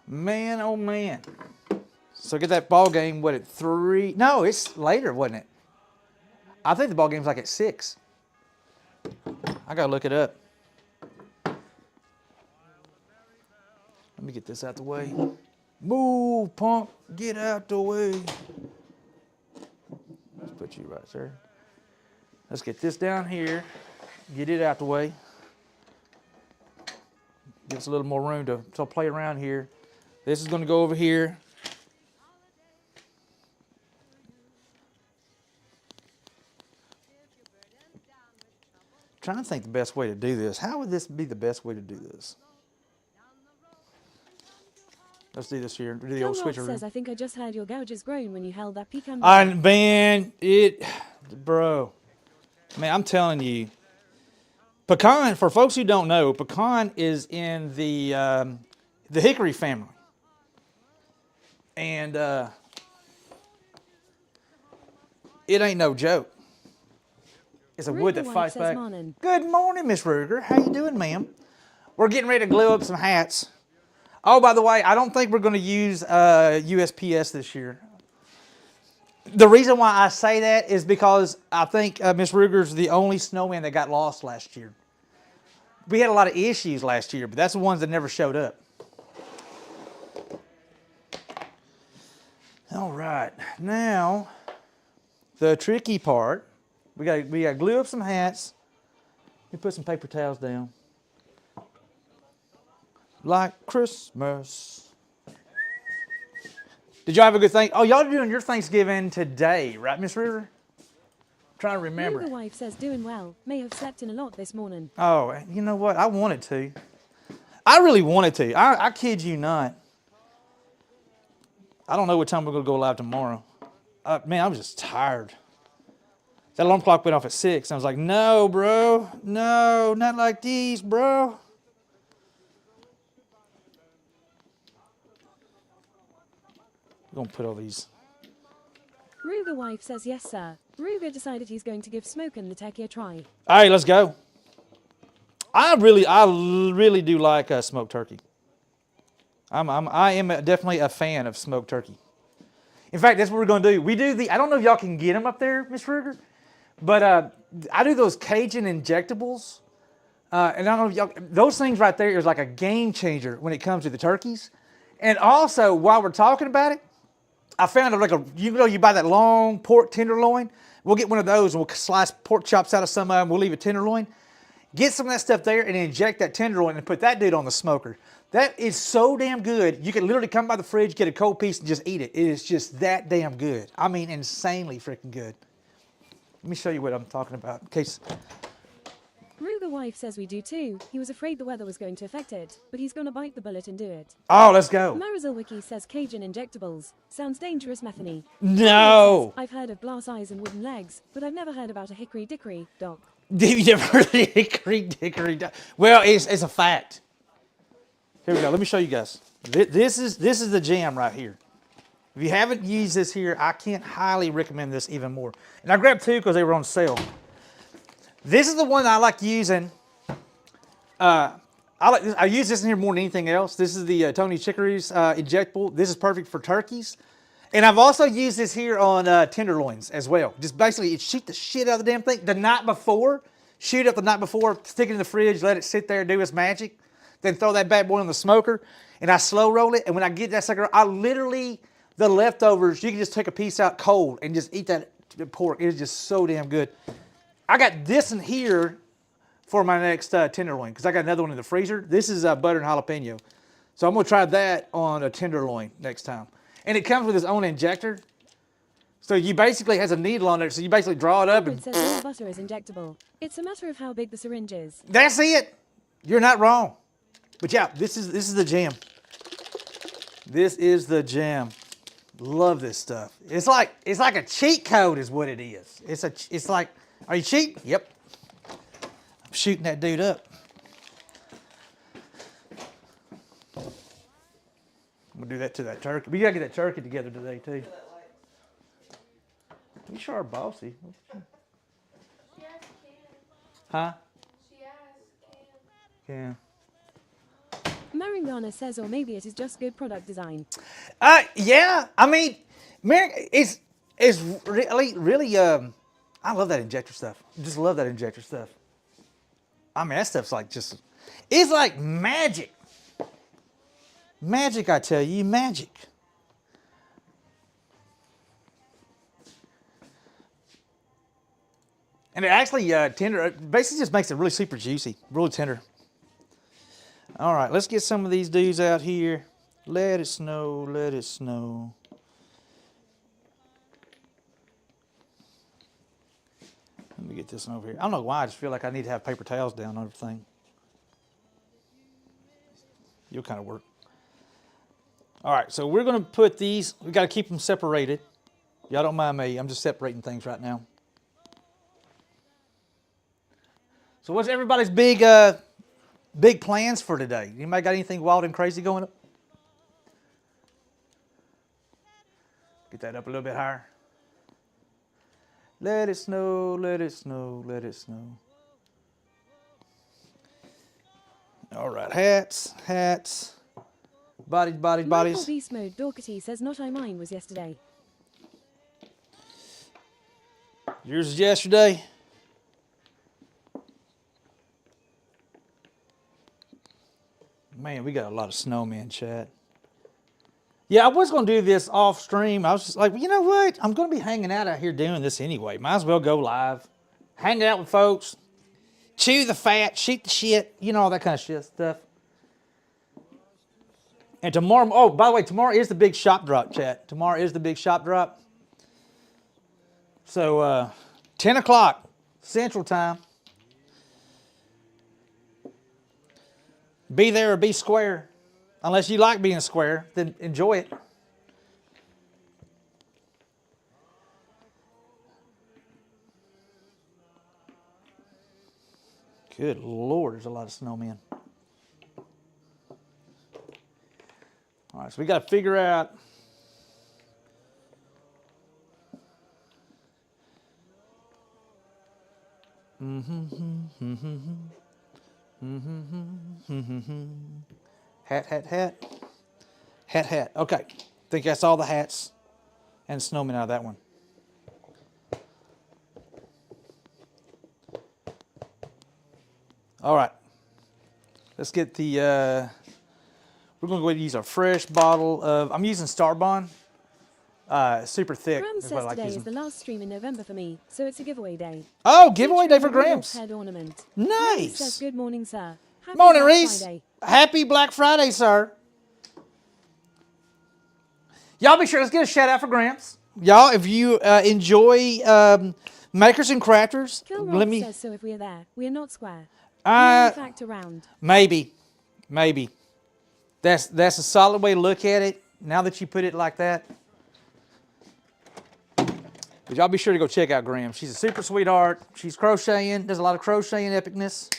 Man, oh man. So get that ball game, what, at 3? No, it's later, wasn't it? I think the ball game's like at 6. I gotta look it up. Let me get this out the way. Move, punk, get out the way. Let's put you right there. Let's get this down here, get it out the way. Give us a little more room to play around here. This is going to go over here. Trying to think the best way to do this. How would this be the best way to do this? Let's do this here. Do the old switcheroo. Says, I think I just heard your gouges groan when you held that pecan. Bro. Man, I'm telling you. Pecan, for folks who don't know, pecan is in the hickory family. And it ain't no joke. It's a wood that fights back. Morning. Good morning, Miss Ruger. How you doing, ma'am? We're getting ready to glue up some hats. Oh, by the way, I don't think we're going to use USPS this year. The reason why I say that is because I think Miss Ruger's the only snowman that got lost last year. We had a lot of issues last year, but that's the ones that never showed up. All right, now the tricky part We got to glue up some hats. We put some paper towels down. Like Christmas. Did y'all have a good thing? Oh, y'all are doing your Thanksgiving today, right, Miss River? Trying to remember. Ruger wife says doing well. May have slept in a lot this morning. Oh, you know what? I wanted to. I really wanted to. I kid you not. I don't know what time we're going to go live tomorrow. Man, I was just tired. That alarm clock went off at 6. I was like, no, bro. No, not like these, bro. We're going to put all these. Ruger wife says yes, sir. Ruger decided he's going to give Smokin' the turkey a try. All right, let's go. I really do like smoked turkey. I am definitely a fan of smoked turkey. In fact, that's what we're going to do. We do I don't know if y'all can get them up there, Miss Ruger, but I do those Cajun injectables. And I don't know if y'all, those things right there is like a game changer when it comes to the turkeys. And also, while we're talking about it, I found you buy that long pork tenderloin. We'll get one of those and we'll slice pork chops out of some of them. We'll leave a tenderloin. Get some of that stuff there and inject that tenderloin and put that dude on the smoker. That is so damn good. You can literally come by the fridge, get a cold piece, and just eat it. It is just that damn good. I mean, insanely freaking good. Let me show you what I'm talking about. In case. Ruger wife says we do too. He was afraid the weather was going to affect it, but he's going to bite the bullet and do it. Oh, let's go. Marisol Wiki says Cajun injectables. Sounds dangerous, Methany. No. I've heard of glass eyes and wooden legs, but I've never heard about a hickory dickory, Doc. You never heard of hickory dickory? Well, it's a fact. Here we go. Let me show you guys. This is the jam right here. If you haven't used this here, I can't highly recommend this even more. And I grabbed two because they were on sale. This is the one I like using. I use this in here more than anything else. This is the Tony Chicory's injectable. This is perfect for turkeys. And I've also used this here on tenderloins as well. Just basically shoot the shit out of the damn thing the night before. Shoot it the night before, stick it in the fridge, let it sit there and do its magic. Then throw that bad boy on the smoker, and I slow roll it. And when I get that sucker, the leftovers, you can just take a piece out cold and just eat that pork. It is just so damn good. I got this in here for my next tenderloin because I got another one in the freezer. This is butter and jalapeno. So I'm going to try that on a tenderloin next time. And it comes with its own injector. So you basically has a needle on it, so you basically draw it up. It says all butter is injectable. It's a matter of how big the syringe is. That's it. You're not wrong. But yeah, this is the jam. This is the jam. Love this stuff. It's like a cheat code is what it is. It's like, are you cheating? Yep. I'm shooting that dude up. I'm gonna do that to that turkey. We gotta get that turkey together today too. You sure are bossy. Huh? Yeah. Maringana says, or maybe it is just good product design. Yeah. I mean, it's really. I love that injector stuff. Just love that injector stuff. I mean, that stuff's like it's like magic. Magic, I tell you, magic. And it actually tender. It basically just makes it really super juicy, really tender. All right, let's get some of these dudes out here. Let it snow, let it snow. Let me get this one over here. I don't know why, I just feel like I need to have paper towels down on everything. You'll kind of work. All right, so we're going to put these, we got to keep them separated. Y'all don't mind me, I'm just separating things right now. So what's everybody's big plans for today? Anybody got anything wild and crazy going up? Get that up a little bit higher. Let it snow, let it snow, let it snow. All right, hats. Bodies. Michael Beast Mode Dorkity says not I mine was yesterday. Yours is yesterday. Man, we got a lot of snowmen, chat. Yeah, I was going to do this off stream. I was just like, well, you know what? I'm going to be hanging out here doing this anyway. Might as well go live. hang out with folks, chew the fat, shoot the shit, you know, all that kind of shit stuff. And tomorrow, oh, by the way, tomorrow is the big shop drop, chat. Tomorrow is the big shop drop. So, 10 o'clock Central Time. Be there or be square. Unless you like being square, then enjoy it. Good Lord, there's a lot of snowmen. All right, so we got to figure out. Hat, hat, hat. Hat, hat. Okay. I think that's all the hats and snowmen out of that one. All right. Let's get the, we're going to go ahead and use a fresh bottle of, I'm using Starbond. Super thick. Graham is says what I like today using. is the last stream in November for me, so it's a giveaway day. Oh, giveaway day for Featuring a Grams. head ornament. Nice. Says, good morning, sir. Happy Morning, Black Reese. Friday. Happy Black Friday, sir. Y'all be sure, let's get a shout out for Gramps. Y'all, if you enjoy makers and crafters, let Kilroy me, says, so if we're there, we're not square. We're in fact around. maybe. That's a solid way to look at it. Now that you put it like that. But y'all be sure to go check out Graham. She's a super sweetheart. She's crocheting, does a lot of crocheting epicness.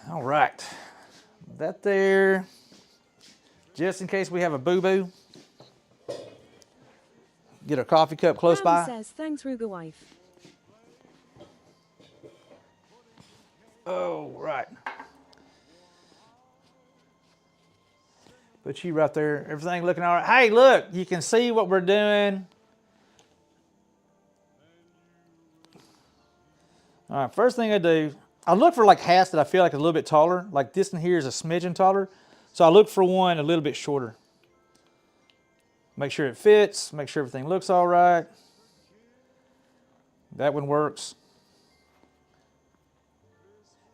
All right. That there. Just in case we have a boo-boo. Get a coffee cup close Graham by. says, thanks, Ruger wife. Oh, right. Put you right there. Everything looking all right. Hey, look, you can see what we're doing. All right, first thing I do, I look for like hats that I feel like are a little bit taller. Like this one here is a smidgen taller. So I look for one a little bit shorter. Make sure it fits. Make sure everything looks all right. That one works.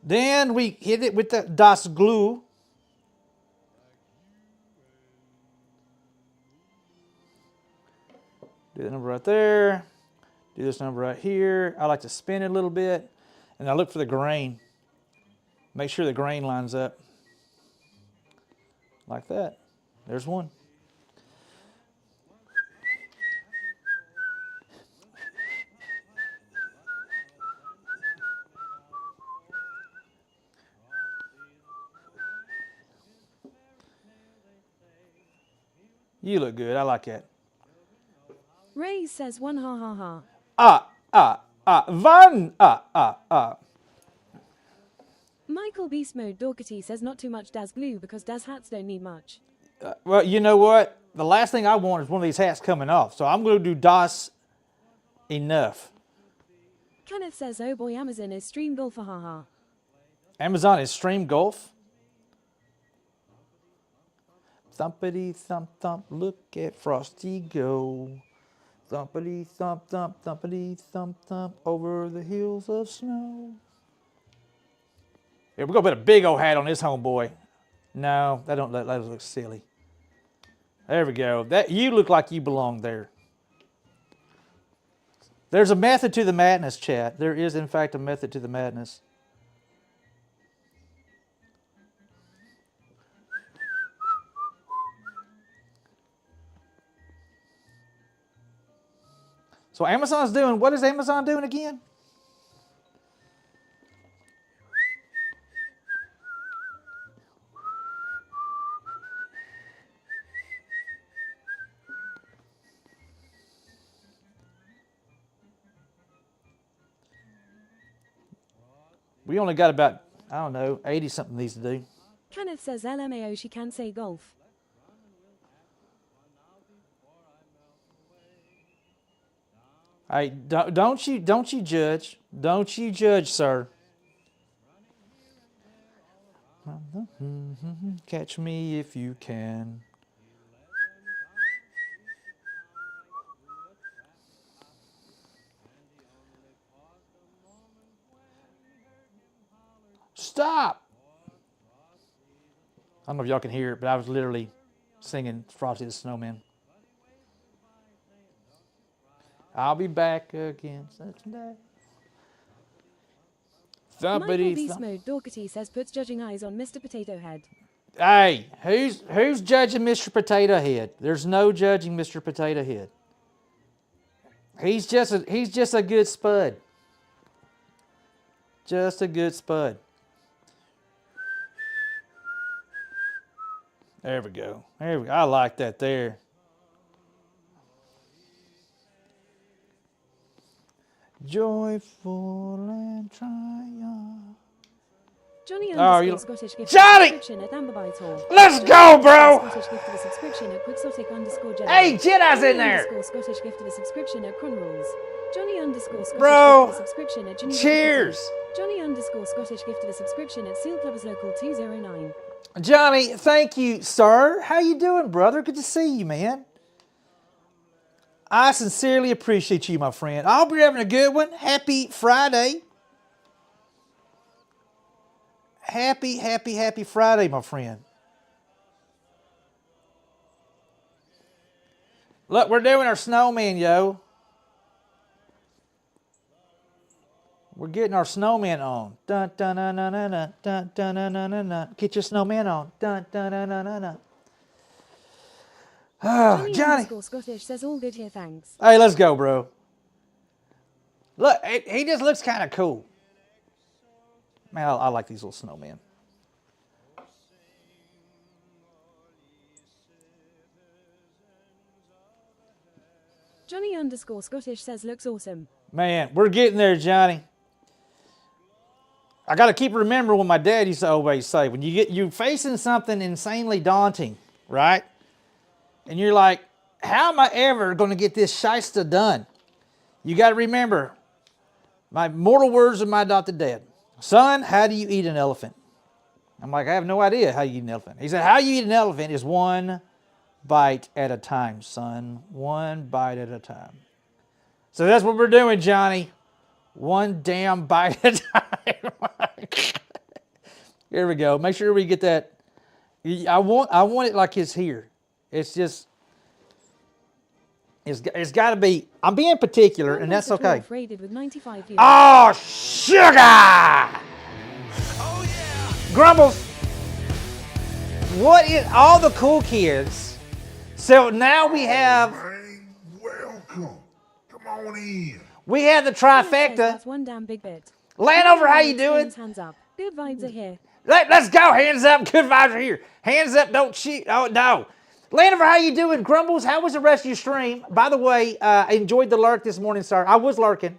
Then we hit it with the Das glue. Do the number right there. Do this number right here. I like to spin it a little bit. And I look for the grain. Make sure the grain lines up. Like that. There's one. You look good. I like that. Ray says, one ha ha ha. Michael Beast Mode Doherty says, not too much Daz glue because Daz hats don't need much. Well, you know what? The last thing I want is one of these hats coming off. So I'm going to do Das enough. Kenneth says, oh boy, Amazon is stream golf ha ha ha. Amazon is Stream Golf. Thumpity thump thump, look at Frosty go. Thumpity thump thump, thumpity thump thump, over the hills of snow. Yeah, we're gonna put a big old hat on this homeboy. No, that look silly. There we go. That you look like you belong there. There's a method to the madness, chat. There is, in fact, a method to the madness. So Amazon's doing, what is Amazon doing again? We only got about, I don't know, 80 something these to do. Kenneth says, LMAO, she can say golf. Hey, don't you judge. Don't you judge, sir. Catch me if you can. stop. I don't know if y'all can hear it, but I was literally singing Frosty the Snowman. I'll be back again someday. Michael Beast Mode Dorkity says puts judging eyes on Mr. Potato Head. Hey, who's judging Mr. Potato Head? There's no judging Mr. Potato Head. He's just a good spud. Just a good spud. There we go. There we go. I like that there. Joyful and triumph. Johnny you- Scottish gift Johnny! subscription at Amberbyte Hall. Let's Johnny go, bro! Scottish gifted a subscription at Quixotic_Jedi. Hey, Jedi's in there. Scottish gifted a subscription at Cron Rules. Johnny Scottish Bro, gifted a subscription at Geneva. Cheers. Johnny Scottish gifted a subscription at Seal Clubbers Local 209. Johnny, thank you, sir. How you doing, brother? Good to see you, man. I sincerely appreciate you, my friend. I hope you're having a good one. Happy Friday. Happy Friday, my friend. Look, we're doing our snowman, yo. We're getting our snowman on. Dun dun dun dun dun dun dun dun dun dun dun. Get your snowman on. Dun dun dun dun dun dun. Oh, Johnny. Scottish says all good here, thanks. Hey, let's go, bro. Look, he just looks kind of cool. Man, I like these little snowmen. Johnny Scottish says looks awesome. Man, we're getting there, Johnny. I got to keep remembering what my dad used to always say. When you're facing something insanely daunting, right? And you're like, how am I ever going to get this shyster done? You got to remember my mortal words of my adopted dad. Son, how do you eat an elephant? I'm like, I have no idea how you eat an elephant. He said, how you eat an elephant is one bite at a time, son. One bite at a time. So that's what we're doing, Johnny. One damn bite at a time. Here we go. Make sure we get that. I want it like it's here. It's just, it's got to be. I'm being particular, and that's okay. Rated with 95 views. Oh, sugar! Grumbles. What is all the cool kids? So now we have. Welcome. Come on in. We have the trifecta. That's one damn big bit. Landover, how you doing? Hands up. Good vibes are here. Let's go. Hands up. Good vibes are here. Hands up. Don't cheat. Oh, no. Landover, how you doing? Grumbles, how was the rest of your stream? By the way, I enjoyed the lurk this morning, sir. I was lurking.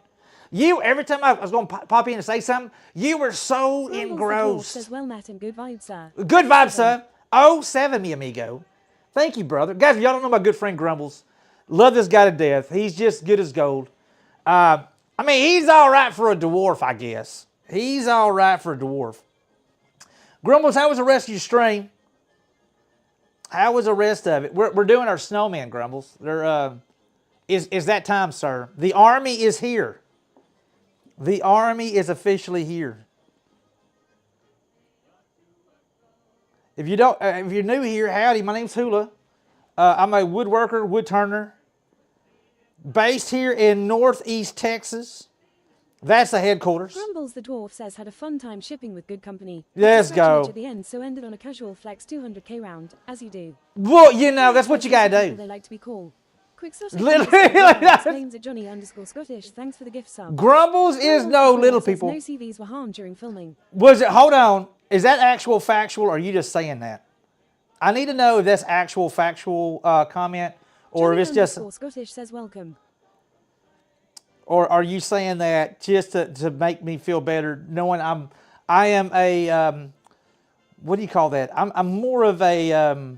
Every time I was going to pop in and say something, you were so engrossed. Says well met and good vibes, sir. Good vibes, sir. 07, mi amigo. Thank you, brother. Guys, if y'all don't know my good friend Grumbles, love this guy to death. He's just good as gold. I mean, he's all right for a dwarf, I guess. He's all right for a dwarf. Grumbles, how was the rest of your stream? How was the rest of it? We're doing our snowman, Grumbles. Is that time, sir? The army is here. The army is officially here. If you're new here, howdy. My name's Hula. I'm a woodworker, wood turner, based here in Northeast Texas. That's the headquarters. Grumbles the dwarf says had a fun time shipping with good company. Let's go. At the end, so ended on a casual flex 200k round, as you do. Well, that's what you gotta do. They like to be cool. Quixotic Literally, explains at Johnny _Scottish. Thanks for the gift sub. Grumbles is no little people. No CVs were harmed during filming. Was it? Hold on. Is that actual factual, or are you just saying that? I need to know if that's actual factual comment, or Johnny if it's just. Scottish says welcome. Or are you saying that just to make me feel better, knowing I am a what do you call that? I'm more of a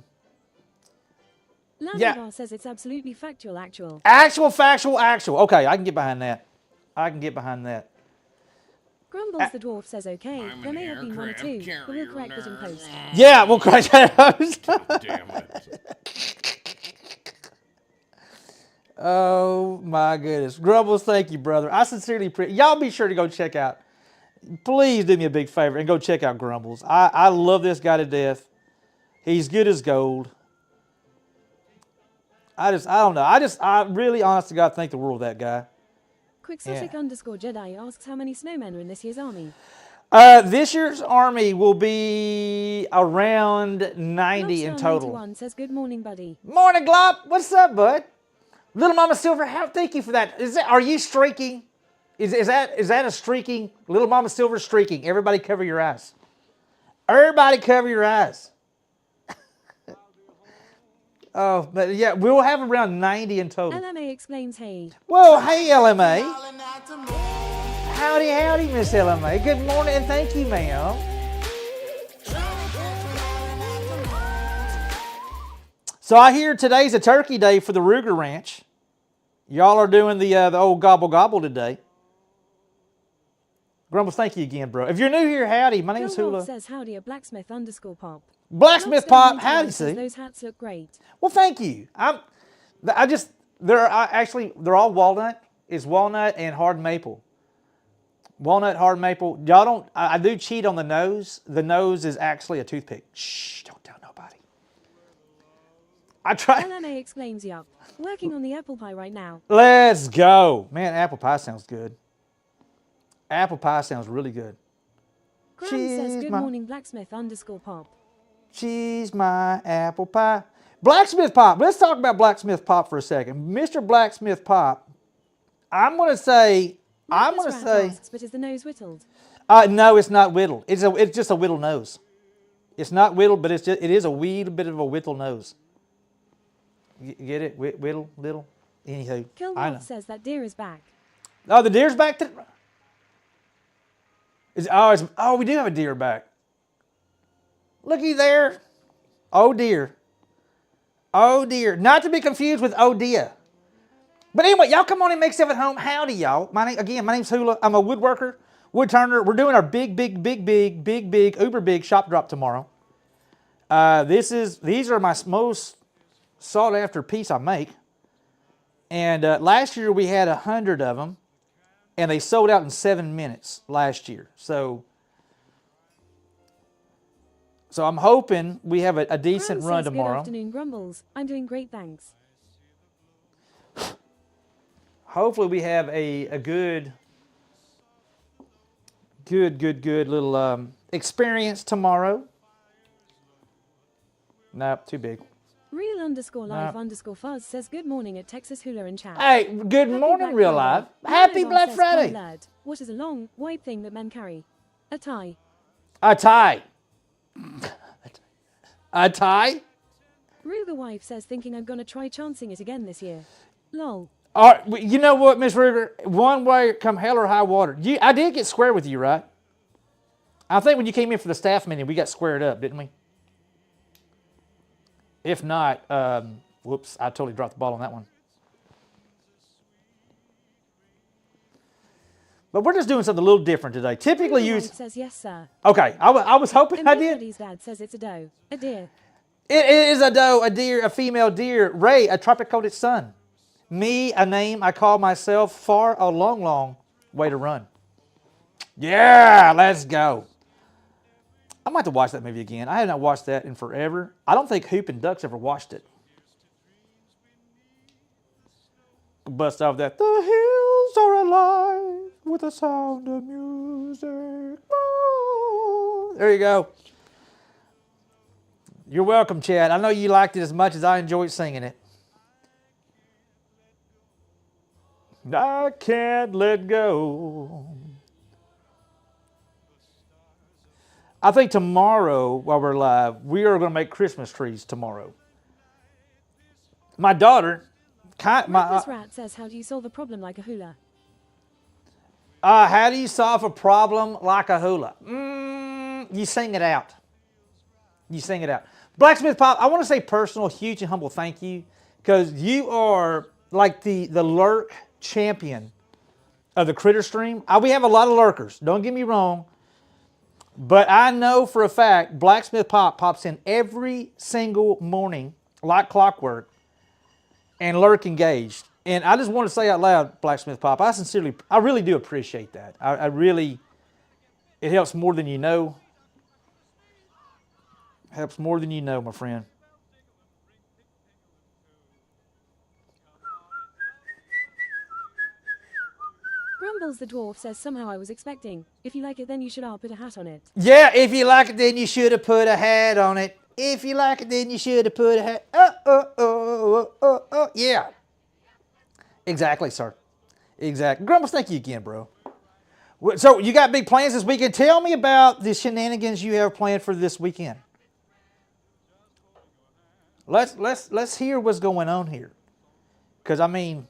Landovar says it's absolutely factual, actual. Actual, factual, actual. Okay, I can get behind that. Grumbles the dwarf says okay. There may have been one or two, but we'll correct it in post. Yeah, we'll correct that. Damn it. Oh my goodness, Grumbles, thank you, brother. I sincerely appreciate. Y'all be sure to go check out please do me a big favor and go check out Grumbles. I love this guy to death. He's good as gold. I don't know. I really, honest to God, think the world of that guy. Quixotic underscore Jedi asks how many snowmen are in this year's army. This year's army will be around 90 in total. 91 says good morning, buddy. Morning, Glop. What's up, bud? Little Mama Silver, thank you for that. Are you streaking? Is that a streaking? Little Mama Silver streaking. Everybody cover your eyes. Everybody cover your eyes. Oh, but yeah, we'll have around 90 in total. LMA explains hey. Well, hey, LMA. Howdy, howdy, Miss LMA. Good morning, and thank you, ma'am. So I hear today's a turkey day for the Ruger Ranch. Y'all are doing the old gobble gobble today. Grumbles, thank you again, bro. If you're new here, howdy. My name's Bill Wolf Hula. says howdy at blacksmith underscore pop. Blacksmith Pop, howdy, see. Those hats look great. Well, thank you. They're all walnut. It's walnut and hard maple. Walnut, hard maple. Y'all don't, I do cheat on the nose. The nose is actually a toothpick. Shh, don't tell nobody. I try. LMA explains yup. Working on the apple pie right now. Let's go. Man, apple pie sounds good. Apple pie sounds really good. Graham says good morning, blacksmith underscore pop. She's my apple pie. Blacksmith Pop. Let's talk about Blacksmith Pop for a second. Mr. Blacksmith Pop, I'm going to say... Asks, but is the nose whittled? No, it's not whittled. It's just a whittled nose. It's not whittled, but it is a wee bit of a whittled nose. Get it? Whittle, little? Anywho, Kilmoth says that deer is back. Oh, the deer's back? We do have a deer back. Looky there. Oh, dear. Oh, dear. Not to be confused with oh, dear. But anyway, y'all come on and make stuff at home. Howdy, y'all. My name's Hula. I'm a woodworker, wood turner. We're doing our big, uber big shop drop tomorrow. These are my most sought after piece I make. And last year we had 100 of them, and they sold out in 7 minutes last year. So I'm hoping we have a decent run tomorrow. Good afternoon, Grumbles. I'm doing great, thanks. Hopefully we have a good little experience tomorrow. Nope, too big. Real underscore live underscore fuzz says good morning at Texas Hula in chat. Hey, good morning, Real Live. Happy Black Friday. Lad, what is a long, white thing that men carry? A tie. A tie. A tie? Ruger wife says thinking I'm gonna try chancing it again this year. Lol. All right, you know what, Miss Ruger? One way, come hell or high water. I did get square with you, right? I think when you came in for the staff meeting, we got squared up, didn't we? If not, whoops, I totally dropped the ball on that one. But we're just doing something a little different today. Typically, you says yes, sir. Okay, I was hoping I did. His dad says it's a doe, a deer. It is a doe, a deer, a female deer. Ray, a tropic-coated sun. Me, a name I call myself. Far a long way to run. Yeah, let's go. I might have to watch that movie again. I have not watched that in forever. I don't think Hoop and Ducks ever watched it. Bust off that. The hills are alive with the sound of music. Oh. There you go. You're welcome, Chad. I know you liked it as much as I enjoyed singing it. I can't let go. I think tomorrow, while we're live, we are going to make Christmas trees tomorrow. My daughter, Reckless Rat says, how do you solve a problem like a hula? How do you solve a problem like a hula? You sing it out. You sing it out. Blacksmith Pop, I want to say personal, huge and humble thank you, because you are like the lurk champion of the critter stream. We have a lot of lurkers, don't get me wrong, but I know for a fact Blacksmith Pop pops in every single morning like clockwork and lurk engaged. And I just want to say out loud, Blacksmith Pop, I really do appreciate that. I really It helps more than you know. Helps more than you know, my friend. Grumbles the dwarf says somehow I was expecting. If you like it, then you should all put a hat on it. Yeah, if you like it, then you should have put a hat on it. If you like it, then you should have put a hat. Yeah. Exactly, sir. Exactly. Grumbles, thank you again, bro. So you got big plans this weekend. Tell me about the shenanigans you have planned for this weekend. Let's hear what's going on here. Because I mean,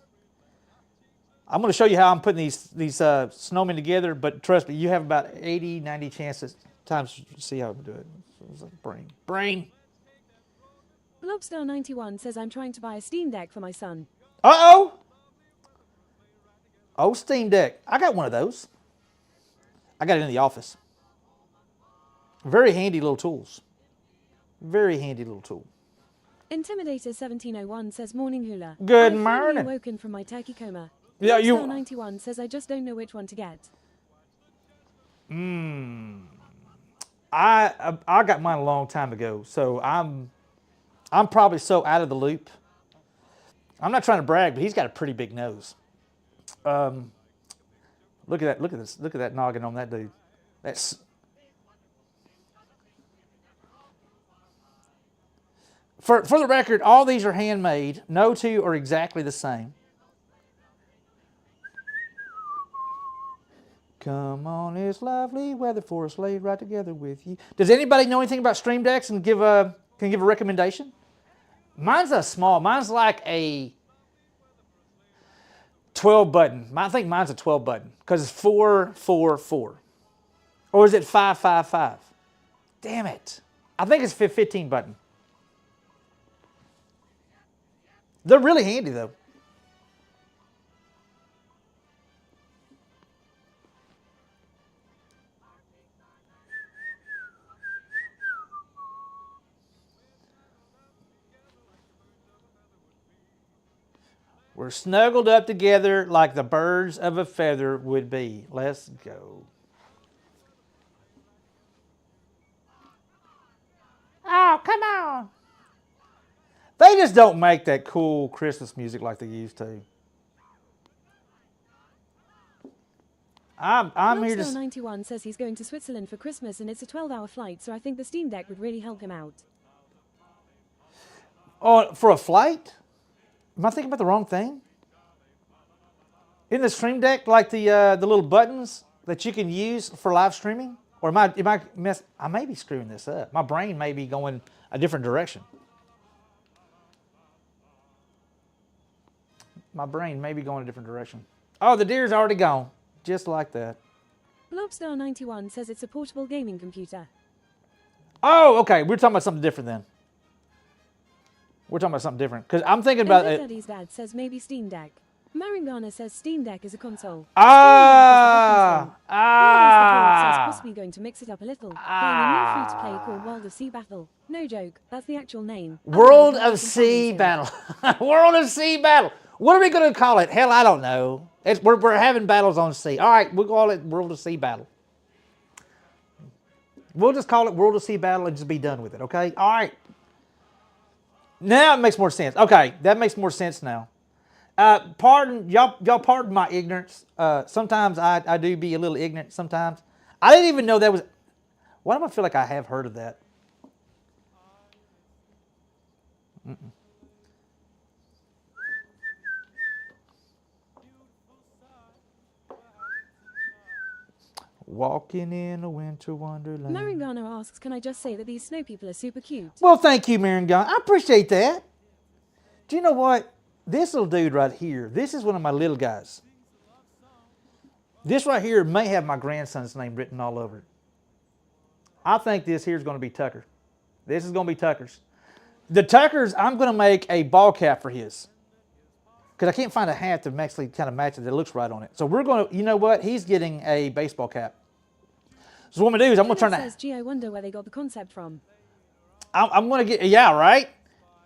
I'm going to show you how I'm putting these snowmen together, but trust me, you have about 80, 90 chances times to see how I do it. It's like brain. Lobstar91 says I'm trying to buy a Steam Deck for my son. Uh-oh. Oh, Steam Deck. I got one of those. I got it in the office. Very handy little tools. Very handy little tool. Intimidator1701 says morning hula. Good I've finally morning. awoken from my turkey coma. Yeah, you. Lobstar91 says I just don't know which one to get. I got mine a long time ago, so I'm probably so out of the loop. I'm not trying to brag, but he's got a pretty big nose. Look at that! Look at this! Look at that noggin on that dude. That's for the record. All these are handmade. No two are exactly the same. Come on, it's lovely weather for us laid right together with you. Does anybody know anything about Stream Decks and can give a recommendation? Mine's a small. Mine's like a 12 button. I think mine's a 12 button because it's 4-4-4. Or is it 5-5-5? Damn it. I think it's 15 button. They're really handy though. We're snuggled up together like the birds of a feather would be. Let's go. Oh, come on. They just don't make that cool Christmas music like they used to. I'm here to... Lobstar91 says he's going to Switzerland for Christmas and it's a 12-hour flight, so I think the Steam Deck would really help him out. Oh, for a flight? Am I thinking about the wrong thing? Isn't the Stream Deck like the little buttons that you can use for live streaming? Or I may be screwing this up. My brain may be going a different direction. My brain may be going a different direction. Oh, the deer's already gone. Just like that. Lobstar91 says it's a portable gaming computer. Oh, okay. We're talking about something different then. We're talking about something different. Because I'm thinking about it. Daddy's dad says maybe Steam Deck. Maringana says Steam Deck is a console. Ah! Says possibly going to mix it up a little. Playing a new free-to-play called World of Sea Battle. No joke, that's the actual name. World of Sea Battle. World of Sea Battle. What are we going to call it? Hell, I don't know. We're having battles on sea. All right, we'll call it World of Sea Battle. We'll just call it World of Sea Battle and just be done with it, okay? All right. Now it makes more sense. Okay, that makes more sense now. Pardon, y'all pardon my ignorance. Sometimes I do be a little ignorant sometimes. I didn't even know that was... Why do I feel like I have heard of that? Walking in a winter wonderland. Maringano asks, can I just say that these snow people are super cute? Well, thank you, Maringon. I appreciate that. Do you know what? This little dude right here, this is one of my little guys. This right here may have my grandson's name written all over it. I think this here is going to be Tucker. This is going to be Tucker's. The Tucker's, I'm going to make a ball cap for his. Because I can't find a hat that actually kind of matches that looks right on it. So we're going to, you know what? He's getting a baseball cap. So what I'm going to do is I'm going to turn that. Says, gee, I wonder where they got the concept from. I'm going to get, yeah, right?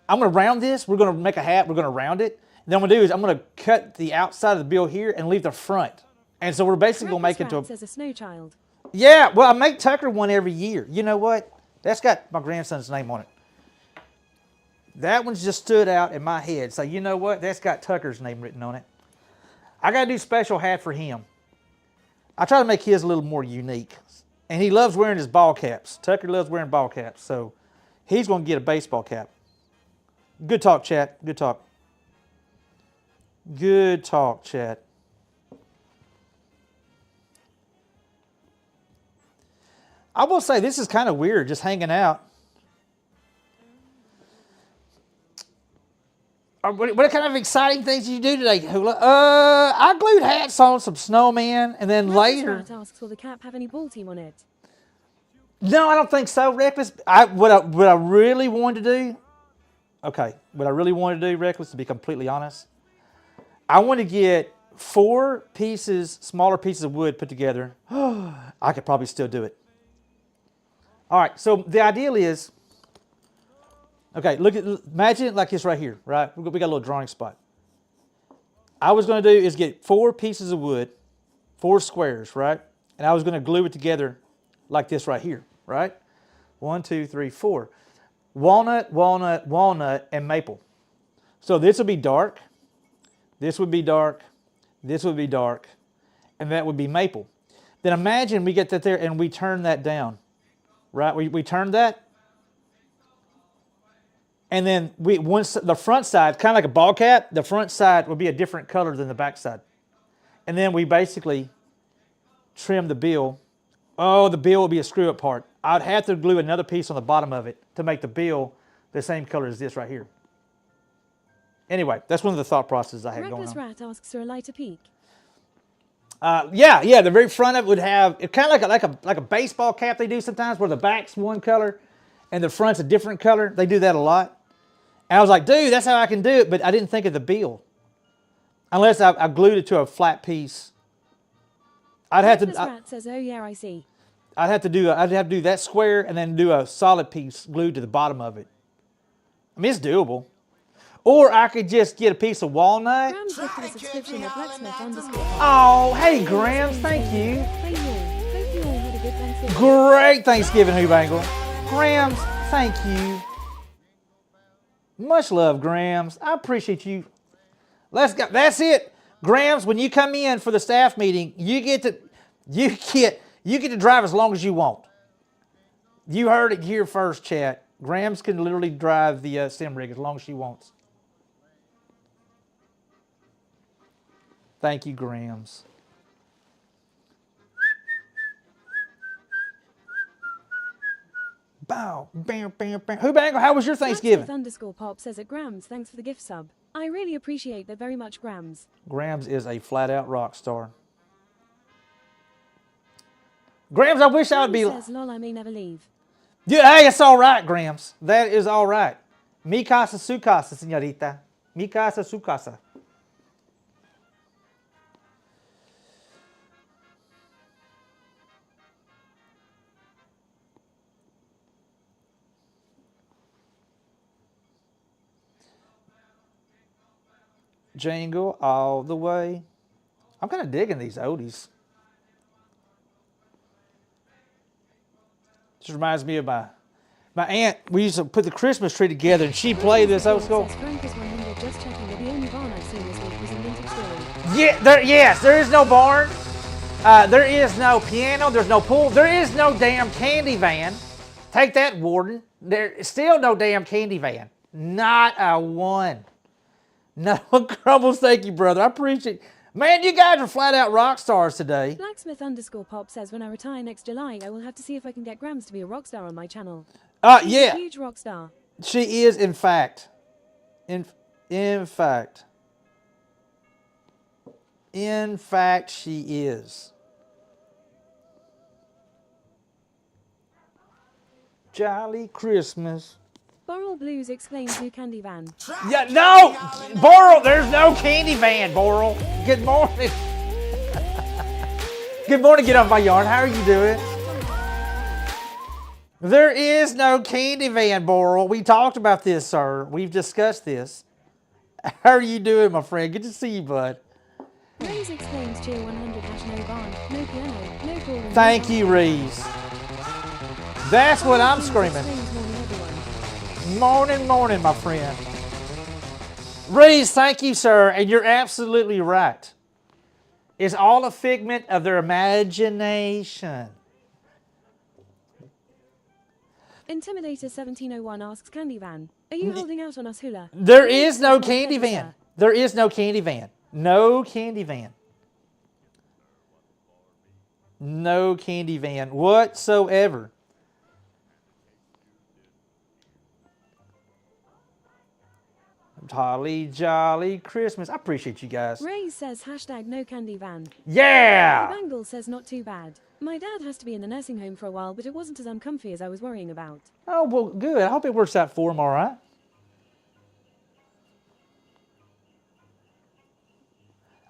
I'm going to round this. We're going to make a hat. We're going to round it. And then what I'm going to do is I'm going to cut the outside of the bill here and leave the front. And so we're basically going to make it into a... says a snow child. Yeah, well, I make Tucker one every year. You know what? That's got my grandson's name on it. That one's just stood out in my head. So you know what? That's got Tucker's name written on it. I got to do a special hat for him. I try to make his a little more unique. And he loves wearing his ball caps. Tucker loves wearing ball caps. So he's going to get a baseball cap. Good talk, chat. Good talk. Good talk, chat. I will say this is kind of weird, just hanging out. What kind of exciting things did you do today, Hula? I glued hats on some snowmen, and then later. Rat asks, will the cap have any ball team on it? No, I don't think so, Reckless. What I really wanted to do. Okay, what I really wanted to do, Reckless, to be completely honest, I want to get 4 pieces, smaller pieces of wood put together. I could probably still do it. All right, so the ideal is, okay, imagine it like this right here, right? We got a little drawing spot. I was going to do is get 4 pieces of wood, 4 squares, right? And I was going to glue it together like this right here, right? 1, 2, 3, 4. Walnut, walnut, walnut, and maple. So this would be dark, this would be dark, this would be dark, and that would be maple. Then imagine we get that there and we turn that down. Right, we turned that, and then once the front side, kind of like a ball cap, the front side would be a different color than the back side, and then we basically trim the bill. Oh, the bill would be a screw-up part. I'd have to glue another piece on the bottom of it to make the bill the same color as this right here. Anyway, that's one of the thought processes I had going on. Reckless Rat asks for a lighter peak. Yeah. The very front of it would have it kind of like a baseball cap they do sometimes, where the back's one color and the front's a different color. They do that a lot. And I was like, dude, that's how I can do it, but I didn't think of the bill. Unless I glued it to a flat piece. Reckless Rat says, oh yeah, I see. I'd have to do that square and then do a solid piece glued to the bottom of it. I mean, it's doable. Or I could just get a piece of walnut. Grams lifted a subscription at Blacksmith_. Oh, hey, Grams, thank you. Hey, Neil. Hope you all had a good Thanksgiving. Great Thanksgiving, Hoobangle. Grams, thank you. Much love, Grams. I appreciate you. Let's go. That's it. Grams, when you come in for the staff meeting, you get to drive as long as you want. You heard it here first, chat. Grams can literally drive the sim rig as long as she wants. Thank you, Grams. Bow, bam, bam, bam. Hoobangle, how was your Thanksgiving? Blacksmith_pop says at Grams, thanks for the gift sub. I really appreciate that very much, Grams. Grams is a flat-out rock star. Grams, I wish I would be. Says, lol, I may never leave. Yeah, hey, it's all right, Grams. That is all right. Mi casa, su casa, señorita. Mi casa, su casa. Jingle all the way. I'm kind of digging these oldies. Just reminds me of my aunt. We used to put the Christmas tree together, and she played this old school. Frank is 100, just checking that the only barn I've seen this week was in Vintage Story. Yeah, yes, there is no barn. There is no piano. There's no pool. There is no damn candy van. Take that, Warden. There's still no damn candy van. Not a one. No, Crumbles, thank you, brother. I appreciate it. Man, you guys are flat out rock stars today. Blacksmith_pop says, when I retire next July, I will have to see if I can get Grams to be a rock star on my channel. She's Yeah. a huge rock star. She is, in fact. In fact, she is. Jolly Christmas. Boral Blues exclaims new candy van. Yeah, no! Boral, there's no candy van, Boral. Good morning. Good morning, get off my yard. How are you doing? There is no candy van, Boral. We talked about this, sir. We've discussed this. How are you doing, my friend? Good to see you, bud. Rose exclaims cheer 100 # no barn, no piano, no Michael and Thank you, Reese. That's what I'm screaming. Strange morning, everyone. Morning, morning, my friend. Reese, thank you, sir. And you're absolutely right. It's all a figment of their imagination. Intimidator1701 asks Candy Van, are you holding out on us, Hula? There is no That's candy not fair, van. sir. There is no candy van. No candy van. No candy van whatsoever. Holly jolly Christmas. I appreciate you guys. Ray says hashtag no candy van. Yeah! Bangle says not too bad. My dad has to be in the nursing home for a while, but it wasn't as uncomfy as I was worrying about. Oh, well, good. I hope it works out for him, all right?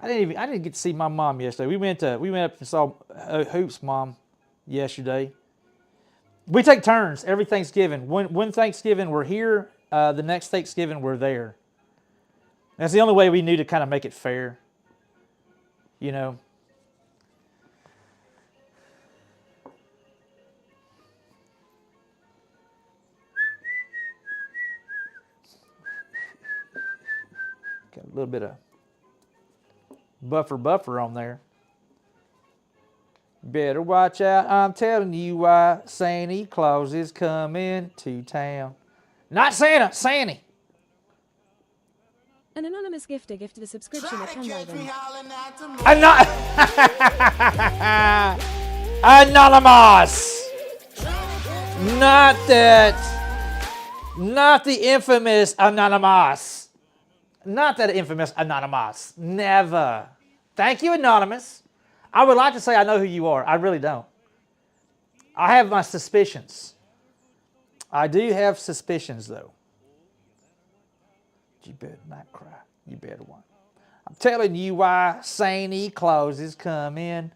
I didn't get to see my mom yesterday. We went up and saw Hoop's mom yesterday. We take turns every Thanksgiving. One Thanksgiving we're here, the next Thanksgiving we're there. That's the only way we knew to kind of make it fair, you know. Got a little bit of buffer on there. Better watch out, I'm telling you why. Santa Claus is coming to town. Not Santa, Santy. An anonymous gifter gifted a subscription at $10. Anonymous. Not the infamous Anonymous. Not that infamous Anonymous. Never. Thank you, Anonymous. I would like to say I know who you are. I really don't. I have my suspicions. I do have suspicions, though. You better not cry. You better want. I'm telling you why Santa Claus is coming.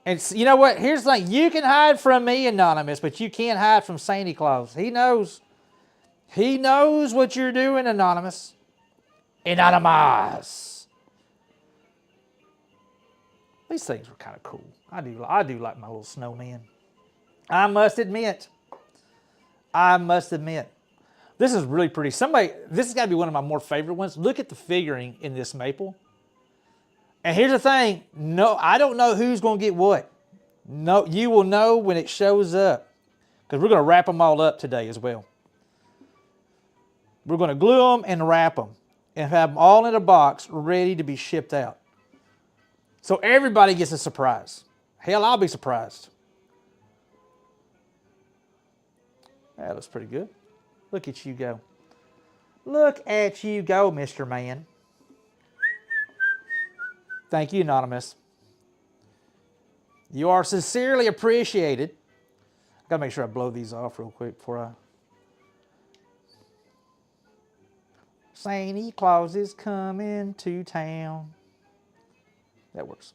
And you know what? Here's the thing. You can hide from me, Anonymous, but you can't hide from Santa Claus. He knows. He knows what you're doing, Anonymous. Anonymous. These things were kind of cool. I do like my little snowman. I must admit. This is really pretty. This has got to be one of my more favorite ones. Look at the figuring in this maple. And here's the thing. No, I don't know who's going to get what. No, you will know when it shows up. Because we're going to wrap them all up today as well. We're going to glue them and wrap them. And have them all in a box ready to be shipped out. So everybody gets a surprise. Hell, I'll be surprised. That looks pretty good. Look at you go. Look at you go, Mr. Man. Thank you, Anonymous. You are sincerely appreciated. I've got to make sure I blow these off real quick before I... Santa Claus is coming to town. That works.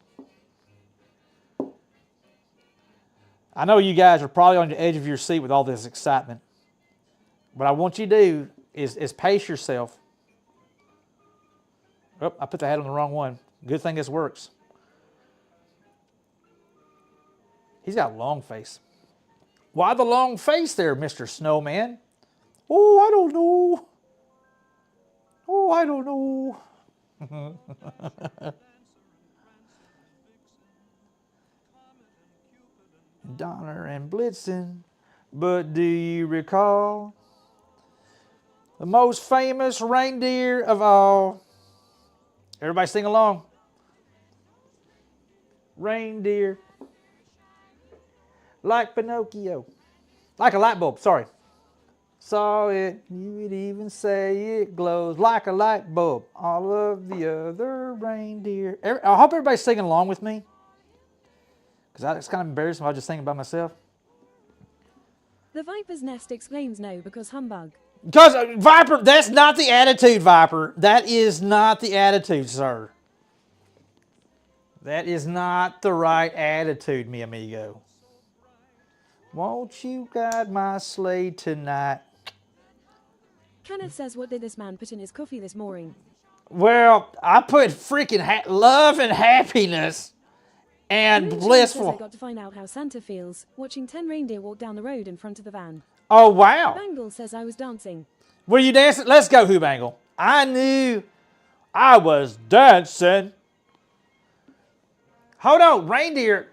I know you guys are probably on the edge of your seat with all this excitement. What I want you to do is pace yourself. Oh, I put the hat on the wrong one. Good thing this works. He's got a long face. Why the long face there, Mr. Snowman? Oh, I don't know. Oh, I don't know. Donner and Blitzen, but do you recall the most famous reindeer of all? Everybody sing along. Reindeer, like Pinocchio, like a light bulb, sorry. Saw it, you would even say it glows like a light bulb. All of the other reindeer. I hope everybody's singing along with me. Because it's kind of embarrassing if I just sing by myself. The Viper's Nest explains no because humbug. Because, Viper, that's not the attitude, Viper. That is not the attitude, sir. That is not the right attitude, mi amigo. Won't you guide my sleigh tonight? Kenneth says, what did this man put in his coffee this morning? Well, I put freaking love and happiness and Moonshine says I blissful. got to find out how Santa feels watching 10 reindeer walk down the road in front of the van. Oh, wow. Bangle says I was dancing. Were you dancing? Let's go, Hoobangle. I knew I was dancing. Hold on, reindeer.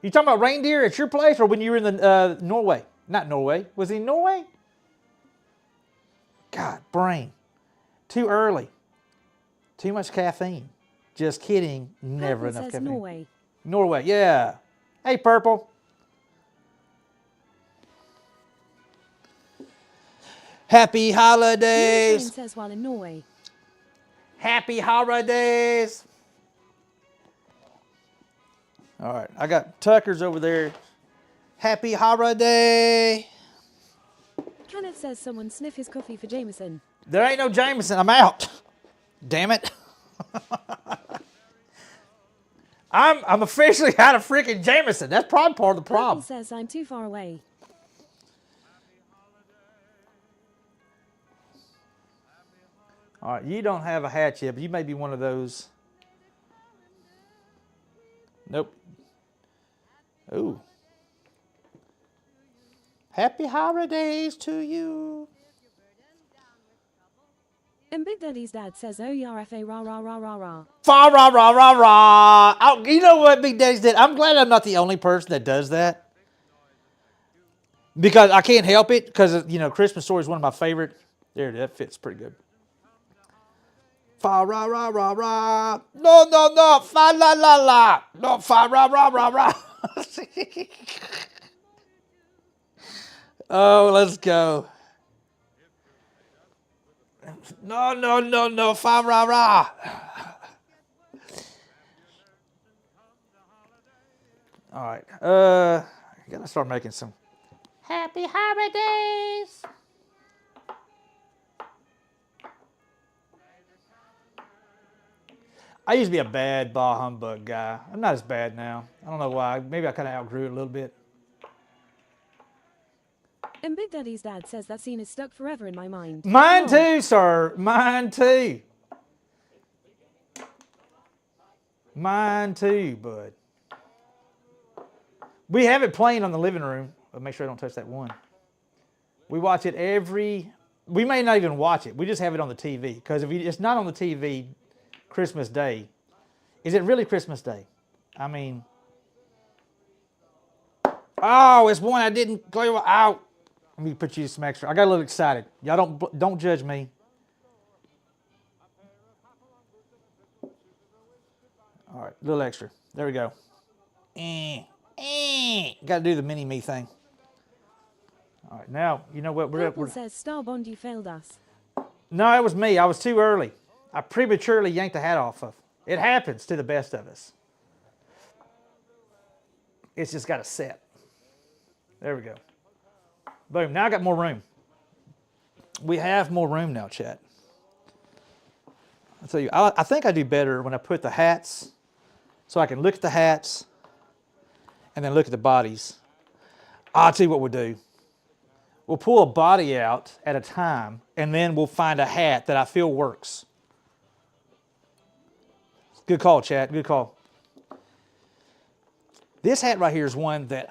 You talking about reindeer at your place or when you were in the Norway? Not Norway. Was he in Norway? God, brain. Too early. Too much caffeine. Just kidding. Never Purple enough says caffeine. Norway. Norway, yeah. Hey, Purple. Happy Moonshine holidays. says while in Norway. Happy holidays. All right, I got Tucker's over there. Happy holiday. Kenneth says someone sniff his coffee for Jameson. There ain't no Jameson. I'm out. Damn it. I'm officially out of freaking Jameson. That's probably part of the Purple problem. says I'm too far away. All right, you don't have a hat yet, but you may be one of those. Nope. Ooh. Happy holidays to you. And Big Daddy's dad says, oh, YRFA, rah, rah, rah, rah, rah. Fa rah rah rah rah. Oh, you know what Big Daddy's did? I'm glad I'm not the only person that does that. Because I can't help it, because, you know, Christmas Story is one of my favorite. There, that fits pretty good. Fa rah rah rah rah. No, no, no. Fa la la la. No, fa rah rah rah rah. Oh, let's go. No, no, no, no. Fa rah rah. All right. I gotta start making some happy holidays. I used to be a bad bah humbug guy. I'm not as bad now. I don't know why. Maybe I kind of outgrew it a little bit. And Big Daddy's dad says that scene is stuck forever in my mind. Mine Come on. too, sir. Mine too. Mine too, bud. We have it playing on the living room. But make sure I don't touch that one. We watch it we may not even watch it. We just have it on the TV. Because if it's not on the TV Christmas Day, is it really Christmas Day? I mean, oh, it's one I didn't go out. Let me put you some extra. I got a little excited. Y'all don't judge me. All right, a little extra. There we go. Got to do the mini me thing. All right, now, you know what? Purple says, Star Bond, you failed us. No, it was me. I was too early. I prematurely yanked the hat off of. It happens to the best of us. It's just got to set. There we go. Boom. Now I got more room. We have more room now, chat. I'll tell you, I think I do better when I put the hats, so I can look at the hats and then look at the bodies. I'll tell you what we'll do. We'll pull a body out at a time, and then we'll find a hat that I feel works. Good call, chat. Good call. This hat right here is one that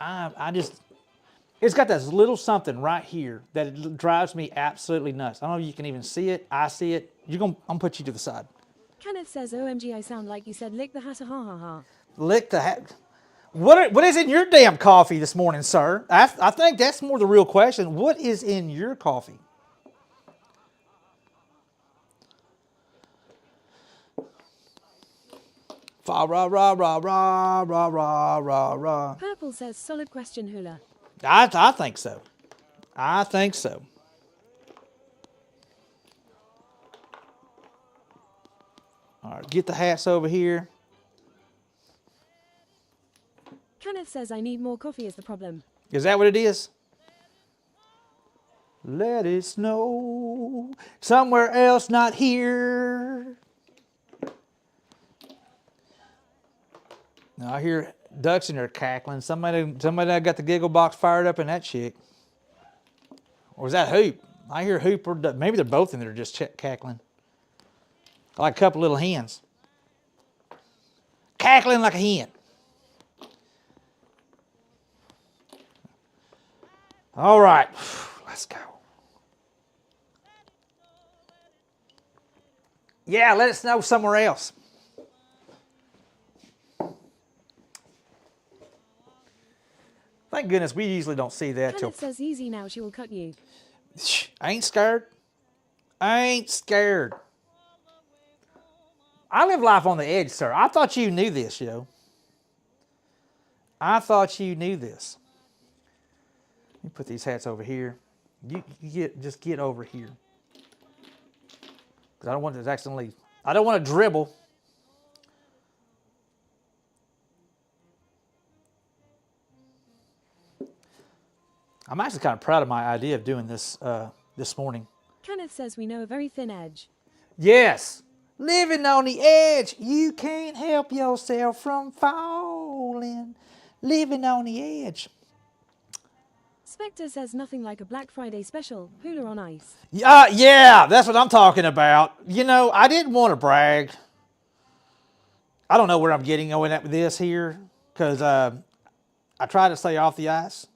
it's got this little something right here that it drives me absolutely nuts. I don't know if you can even see it. I see it. I'm going to put you to the side. Kenneth says, OMG, I sound like you said, lick the hat, ha ha ha. Lick the hat. What is in your damn coffee this morning, sir? I think that's more the real question. What is in your coffee? Fa ra ra ra ra ra ra ra ra. Purple says, solid question, Hula. I think so. I think so. All right, get the hats over here. Kenneth says, I need more coffee is the problem. Is that what it is? Let it snow somewhere else, not here. Now I hear ducks in there cackling. Somebody got the giggle box fired up in that chick. Or is that Hoop? I hear Hoop or Duck. Maybe they're both in there just cackling. Like a couple little hens. cackling like a hen. All right, let's go. Yeah, let us know somewhere else. Thank goodness we usually don't see that till. Kenneth says easy now, she will cut you. I ain't scared. I ain't scared. I live life on the edge, sir. I thought you knew this, yo. I thought you knew this. Let me put these hats over here. You just get over here. Because I don't want to accidentally, I don't want to dribble. I'm actually kind of proud of my idea of doing this this morning. Kenneth says we know a very thin edge. Yes. Living on the edge. You can't help yourself from falling. Living on the edge. Spectre says nothing like a Black Friday special, hula on ice. Yeah, that's what I'm talking about. You know, I didn't want to brag. I don't know where I'm getting going at with this here, because I try to stay off the ice.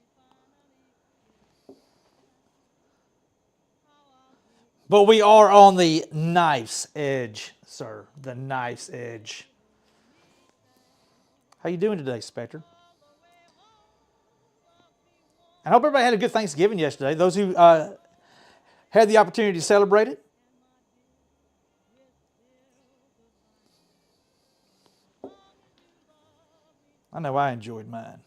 But we are on the knife's edge, sir. The knife's edge. How you doing today, Spectre? I hope everybody had a good Thanksgiving yesterday. Those who had the opportunity to celebrate it. I know I enjoyed mine.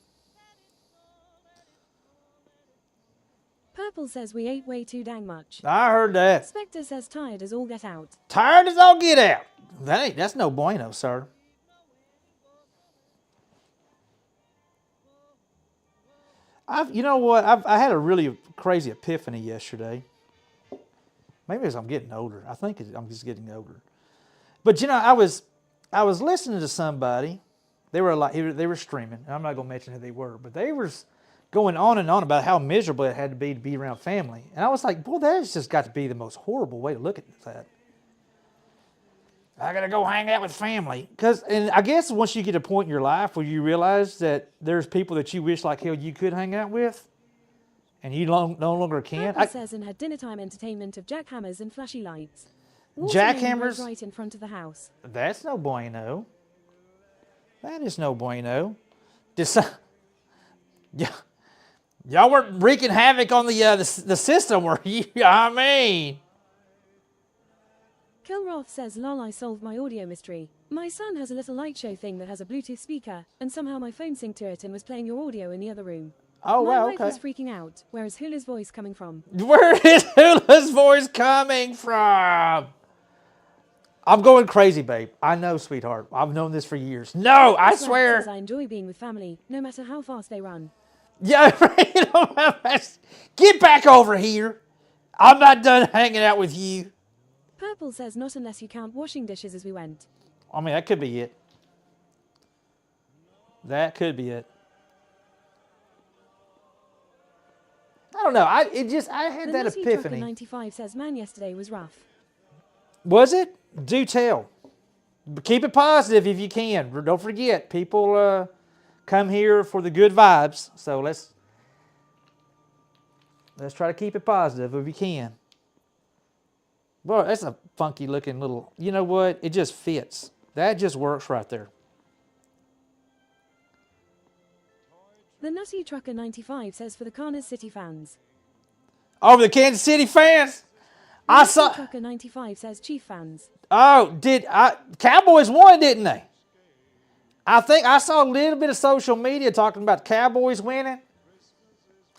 Purple says we ate way too dang much. I heard that. Spectre says tired as all get out. Tired as all get out. That's no bueno, sir. You know what? I had a really crazy epiphany yesterday. Maybe as I'm getting older. I think I'm just getting older. But you know, I was listening to somebody. They were streaming. I'm not gonna mention who they were, but they were going on and on about how miserable it had to be around family. And I was like, boy, that has just got to be the most horrible way to look at that. I gotta go hang out with family. And I guess once you get a point in your life where you realize that there's people that you wish like hell you could hang out with, and you no longer can. Purple says and had dinner time entertainment of jackhammers and flashy lights. Jackhammers? Right in front of the house. That's no bueno. That is no bueno. Y'all weren't wreaking havoc on the system, were you? I mean. Kilroth says, lol, I solved my audio mystery. My son has a little light show thing that has a Bluetooth speaker, and somehow my phone synced to it and was playing your audio in the other room. Oh, my wow, wife okay. was freaking out. Where is Hula's voice coming from? Where is Hula's voice coming from? I'm going crazy, babe. I know, sweetheart. I've known this for years. No, I swear. Says, I enjoy being with family, no matter how fast they run. Yeah, get back over here. I'm not done hanging out with you. Purple says not unless you count washing dishes as we went. I mean, that could be it. That could be it. I don't know. I had that Nutty epiphany. Trucker 95 says, man, yesterday was rough. Was it? Do tell. Keep it positive if you can. Don't forget, people come here for the good vibes. So let's try to keep it positive if we can. Boy, that's a funky looking little, you know what? It just fits. That just works right there. The Nutty Trucker 95 says for the Kansas City fans. Oh, the Kansas City fans? I Nutty saw. Trucker 95 says Chief fans. Oh, Cowboys won, didn't they? I think I saw a little bit of social media talking about Cowboys winning.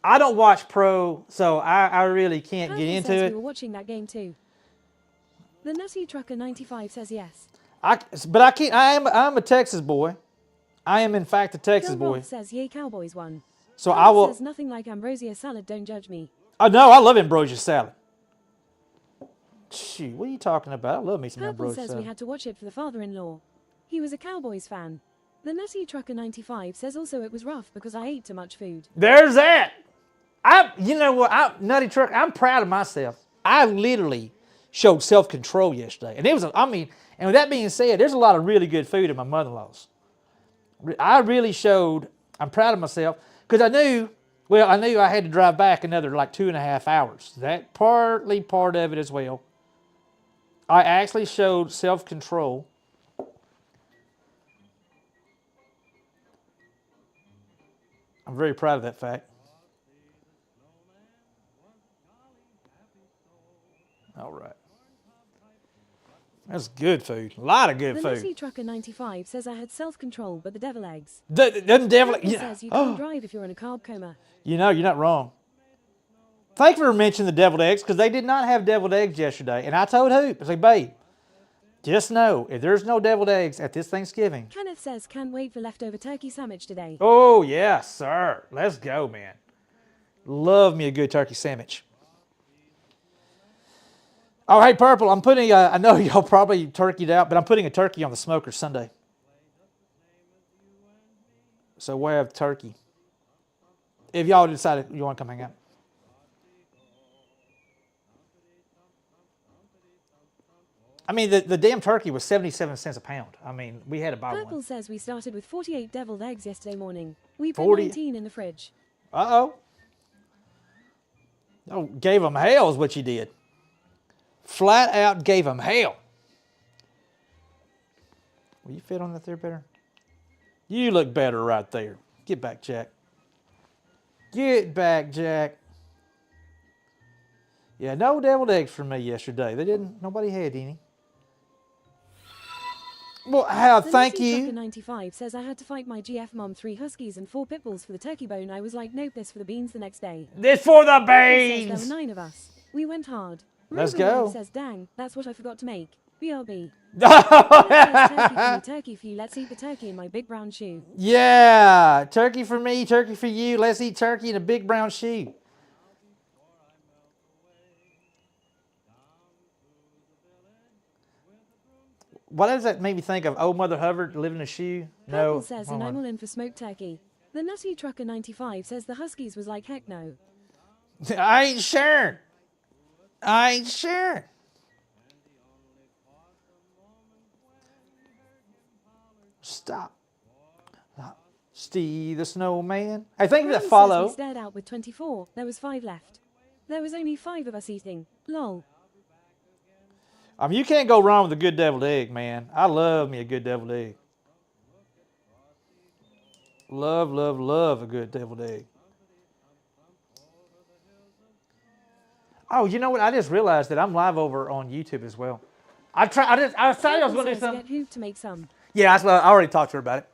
I don't watch pro, so I really can't Purple get into says it. we were watching that game too. The Nutty Trucker 95 says yes. But I can't. I'm a Texas boy. I am in fact a Texas boy. Kilroth says yay Cowboys won. So Kenneth I will. says nothing like ambrosia salad, don't judge me. Oh no, I love ambrosia salad. Shoot, what are you talking about? I love me some Purple ambrosia says salad. we had to watch it for the father-in-law. He was a Cowboys fan. The Nutty Trucker 95 says also it was rough because I ate too much food. There's that. You know what? Nutty Truck. I'm proud of myself. I literally showed self-control yesterday, and and with that being said, there's a lot of really good food at my mother-in-law's. I really showed, I'm proud of myself, because I knew I had to drive back another like 2.5 hours. That partly part of it as well. I actually showed self-control. I'm very proud of that fact. All right. That's good food. A lot of good The food. Nutty Trucker 95 says I had self-control, but the devil eggs. Them devil. Purple Yeah. says you can't drive if you're in a carb coma. You know, you're not wrong. Thank you for mentioning the deviled eggs, because they did not have deviled eggs yesterday. And I told Hoop, I said, babe, just know, if there's no deviled eggs at this Thanksgiving. Kenneth says can't wait for leftover turkey sandwich today. Oh, yes, sir. Let's go, man. Love me a good turkey sandwich. Oh, hey, Purple, I'm putting, I know y'all probably turkeyed out, but I'm putting a turkey on the smoker Sunday. So we'll have turkey. If y'all decided you want to come hang out. I mean, the damn turkey was 77 cents a pound. I mean, we had to buy Purple one. says we started with 48 deviled eggs yesterday morning. We put 40? 19 in the fridge. Uh-oh. Oh, gave them hell is what you did. Flat out gave them hell. Will you fit on that there better? You look better right there. Get back, Jack. Get back, Jack. Yeah, no deviled eggs for me yesterday. Nobody had any. Well, The thank Nutty Trucker you. 95 says I had to fight my GF mom 3 huskies and 4 pit bulls for the turkey bone. I was like, nope, this for the beans the next day. This for the Purple says there beans. were 9 of us. We went hard. Let's Ruben go. Wang says, dang, that's what I forgot to make. BRB. Turkey for me, turkey for you. Let's eat the turkey in my big brown shoe. Yeah, turkey for me, turkey for you. Let's eat turkey in a big brown shoe. Why does that make me think of Old Mother Hubbard living in a shoe? Purple No. says, hold and I'm on. all in for smoked turkey. The Nutty Trucker 95 says the huskies was like, heck no. I ain't sure. I ain't sure. Stop. Steve the Snowman. Hey, thank you for that Rose says follow. we stared out with 24. There was 5 left. There was only 5 of us eating. Lol. You can't go wrong with a good deviled egg, man. I love me a good deviled egg. Love, love, love a good deviled egg. Oh, you know what? I just realized that I'm live over on YouTube as well. I decided I was Purple going to do says something. get Hoop to make some. Yeah, I already talked to her about it.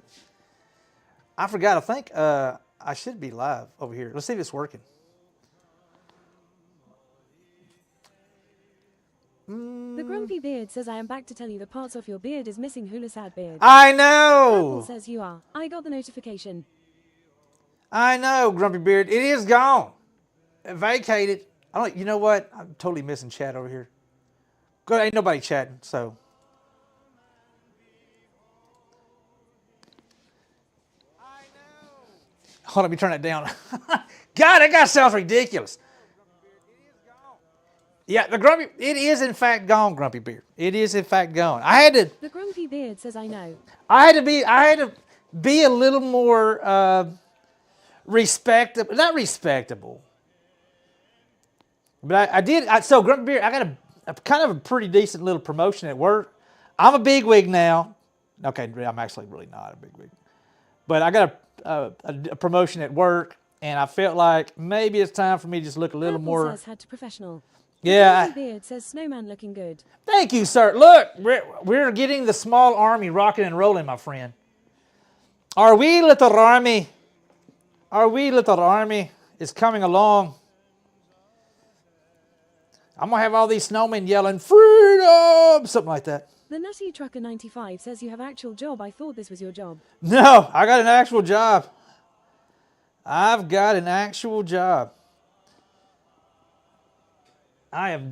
I forgot. I think I should be live over here. Let's see if it's working. The Grumpy Beard says I am back to tell you the parts of your beard is missing. Hula sad beard. I Purple know. says you are. I got the notification. I know, Grumpy Beard. It is gone. Vacated. You know what? I'm totally missing chat over here. Good, ain't nobody chatting, so. Hold on, let me turn that down. God, that guy sounds ridiculous. Yeah, it is in fact gone, Grumpy Beard. It is in fact gone. I had The Grumpy Beard says I know. to be a little more respectable, not respectable. But I did. So Grumpy Beard, I got a kind of a pretty decent little promotion at work. I'm a bigwig now. Okay, I'm actually really not a bigwig, but I got a promotion at work, and I felt like maybe it's time for me to just look a little Purple more. says had to professional. Yeah. Grumpy Beard says snowman looking good. Thank you, sir. Look, we're getting the small army rocking and rolling, my friend. Our wee little army is coming along. I'm going to have all these snowmen yelling, freedom, something like that. The Nutty Trucker 95 says you have actual job. I thought this was your job. No, I got an actual job. I've got an actual job. I am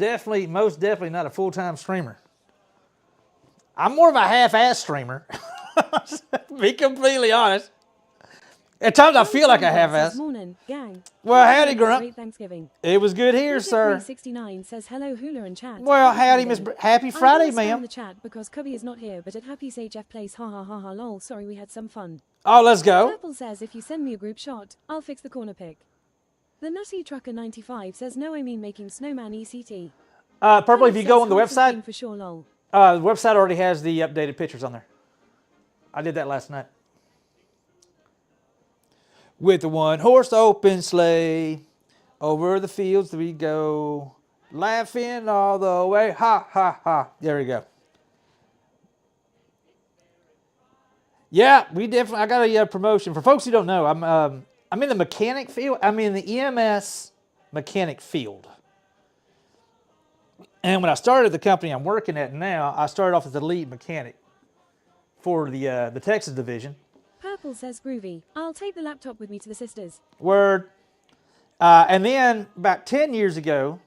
most definitely not a full-time streamer. I'm more of a half-ass streamer, to be completely honest. At times I feel like I Grump have says, ass. Morning, gang. Well, howdy, Hope you had a Grump. Great Thanksgiving. It was good here, sir. 69 says hello, Hula and chat. Well, Happy howdy, Friday. Miss. Happy I'm Friday, gonna spam ma'am. the chat because Cubby is not here, but at Happy's HF place, ha ha ha ha lol. Sorry, we had some fun. Oh, let's go. Purple says if you send me a group shot, I'll fix the corner pick. The Nutty Trucker 95 says no, I mean making snowman ECT. Purple, if you Says go on the half website, for sure, lol. the website already has the updated pictures on there. I did that last night. With the one-horse open sleigh, over the fields we go, laughing all the way, ha, ha, ha. There we go. Yeah, we definitely. I got a promotion for folks who don't know. I'm in the mechanic field. I'm in the EMS mechanic field. And when I started the company I'm working at now, I started off as the lead mechanic for the Texas division. Purple says groovy. I'll take the laptop with me to the sisters. Word. And then about 10 years ago,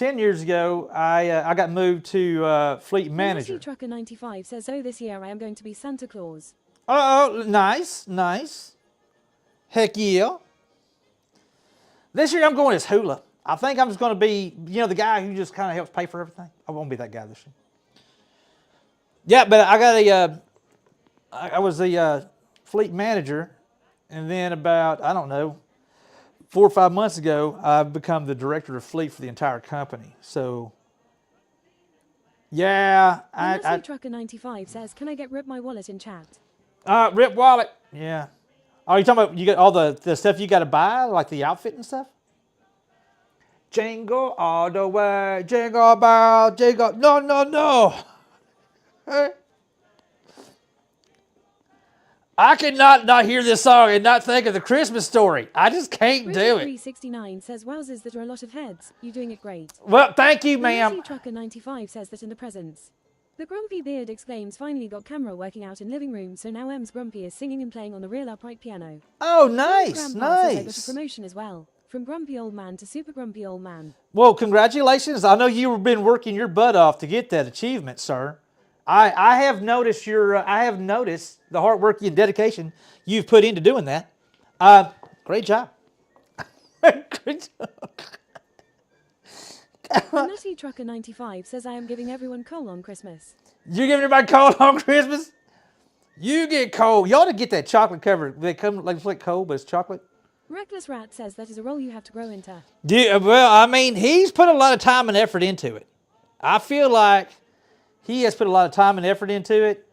I got moved to fleet manager. Nutty Trucker 95 says, oh, this year I am going to be Santa Claus. Oh, nice, nice. Heck yeah. This year I'm going as Hula. I think I'm just going to be, the guy who just kind of helps pay for everything. I won't be that guy this year. Yeah, but I got I was the fleet manager, and then about, 4 or 5 months ago, I've become the director of fleet for the entire company. So, yeah. Nutty Trucker 95 says, can I get Rip my wallet in chat? Rip wallet. Yeah. Oh, you talking about you got all the stuff you got to buy, like the outfit and stuff? Jingle all the way, jingle bell, jingle. No. Hey. I cannot not hear this song and not think of the Christmas Story. I just can't do it. 369 says, wowzers, that are a lot of heads. You're doing it great. Well, thank you, The ma'am. Nutty Trucker 95 says that in the presents. The Grumpy Beard exclaims, finally got camera working out in living room, so now M's Grumpy is singing and playing on the real upright piano. Oh, nice, Grandpa says I got a nice. promotion as well. From Grumpy Old Man to Super Grumpy Old Man. Well, congratulations. I know you've been working your butt off to get that achievement, sir. I have noticed the hard work and dedication you've put into doing that. Great job. Great job. The Nutty Trucker 95 says I am giving everyone coal on Christmas. You're giving everybody coal on Christmas? You get coal. You ought to get that chocolate covered. They come like coal, but it's chocolate. Reckless Rat says that is a role you have to grow into. Yeah, well, he's put a lot of time and effort into it. I feel like he has put a lot of time and effort into it.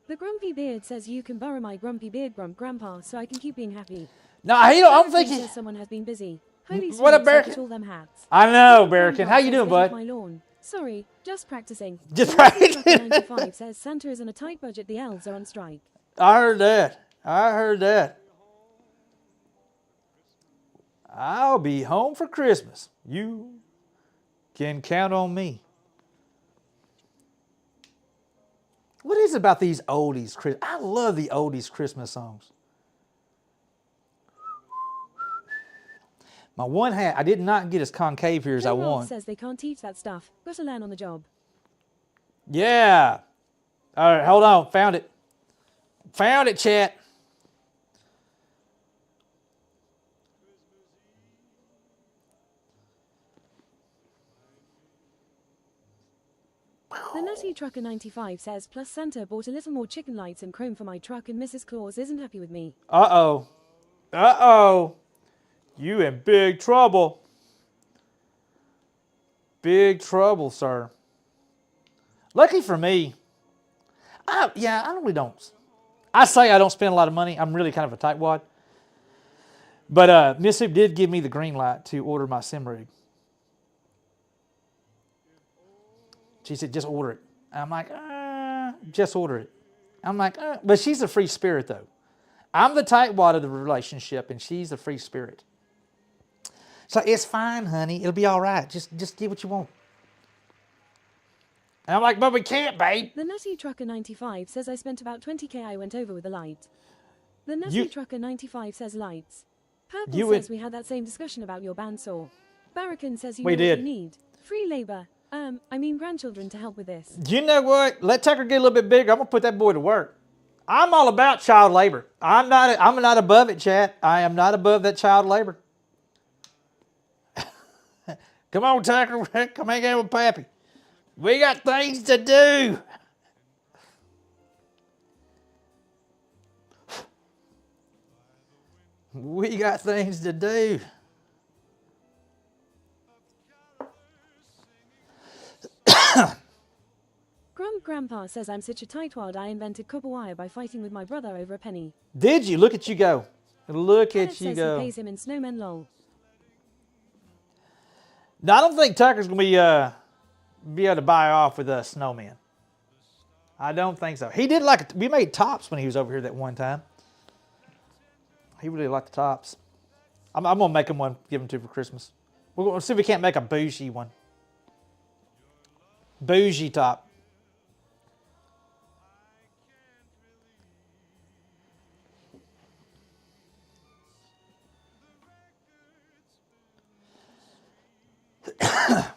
The Grumpy Beard says you can borrow my Grumpy Beard Grandpa so I can keep being happy. No, I don't think He he... says someone has been busy. Holy What a smokes, look Barracan. at all them hats. I know, Grandpa Barracan. How you says, doing, "Get off bud? my lawn." Sorry, just practicing. Just The Nutty practicing. Trucker 95 says Santa is on a tight budget, the elves are on strike. I heard that. I'll be home for Christmas. You can count on me. What is it about these oldies? I love the oldies Christmas songs. My one hat, I did not get as concave here as I Joe Rolfe want. says they can't teach that stuff. Gotta learn on the job. Yeah. All right, hold on. Found it. Found it, chat. The Nutty Trucker 95 says, plus Santa bought a little more chicken lights and chrome for my truck and Mrs. Claus isn't happy with me. Uh-oh. Uh-oh. You in big trouble. Big trouble, sir. Lucky for me, I really don't. I say I don't spend a lot of money. I'm really kind of a tightwad. But Miss Soup did give me the green light to order my sim rig. She said, just order it. I'm like, just order it. I'm like, but she's a free spirit, though. I'm the tightwad of the relationship, and she's the free spirit. So it's fine, honey. It'll be all right. Just get what you want. And I'm like, but we can't, babe. The Nutty Trucker 95 says I spent about 20k I went over with the light. The Nutty Trucker 95 says lights. Purple says we had that same discussion about your bandsaw. Barracan says you know what you need. Free labor. Grandchildren to help with this. You know what? Let Tucker get a little bit bigger. I'm going to put that boy to work. I'm all about child labor. I'm not above it, chat. I am not above that child labor. Come on, Tucker. Come hang out with Pappy. We got things to do. We got things to do. Grandpa says I'm such a tightwad I invented copper wire by fighting with my brother over a penny. Did you? Look at you go. Look Kenneth at you says go. he pays him in snowmen lol. Now, I don't think Tucker's going to be able to buy off with a snowman. I don't think so. He did like it. We made tops when he was over here that one time. He really liked the tops. I'm going to make him one, give him two for Christmas. We're going to see if we can't make a bougie one. Bougie top.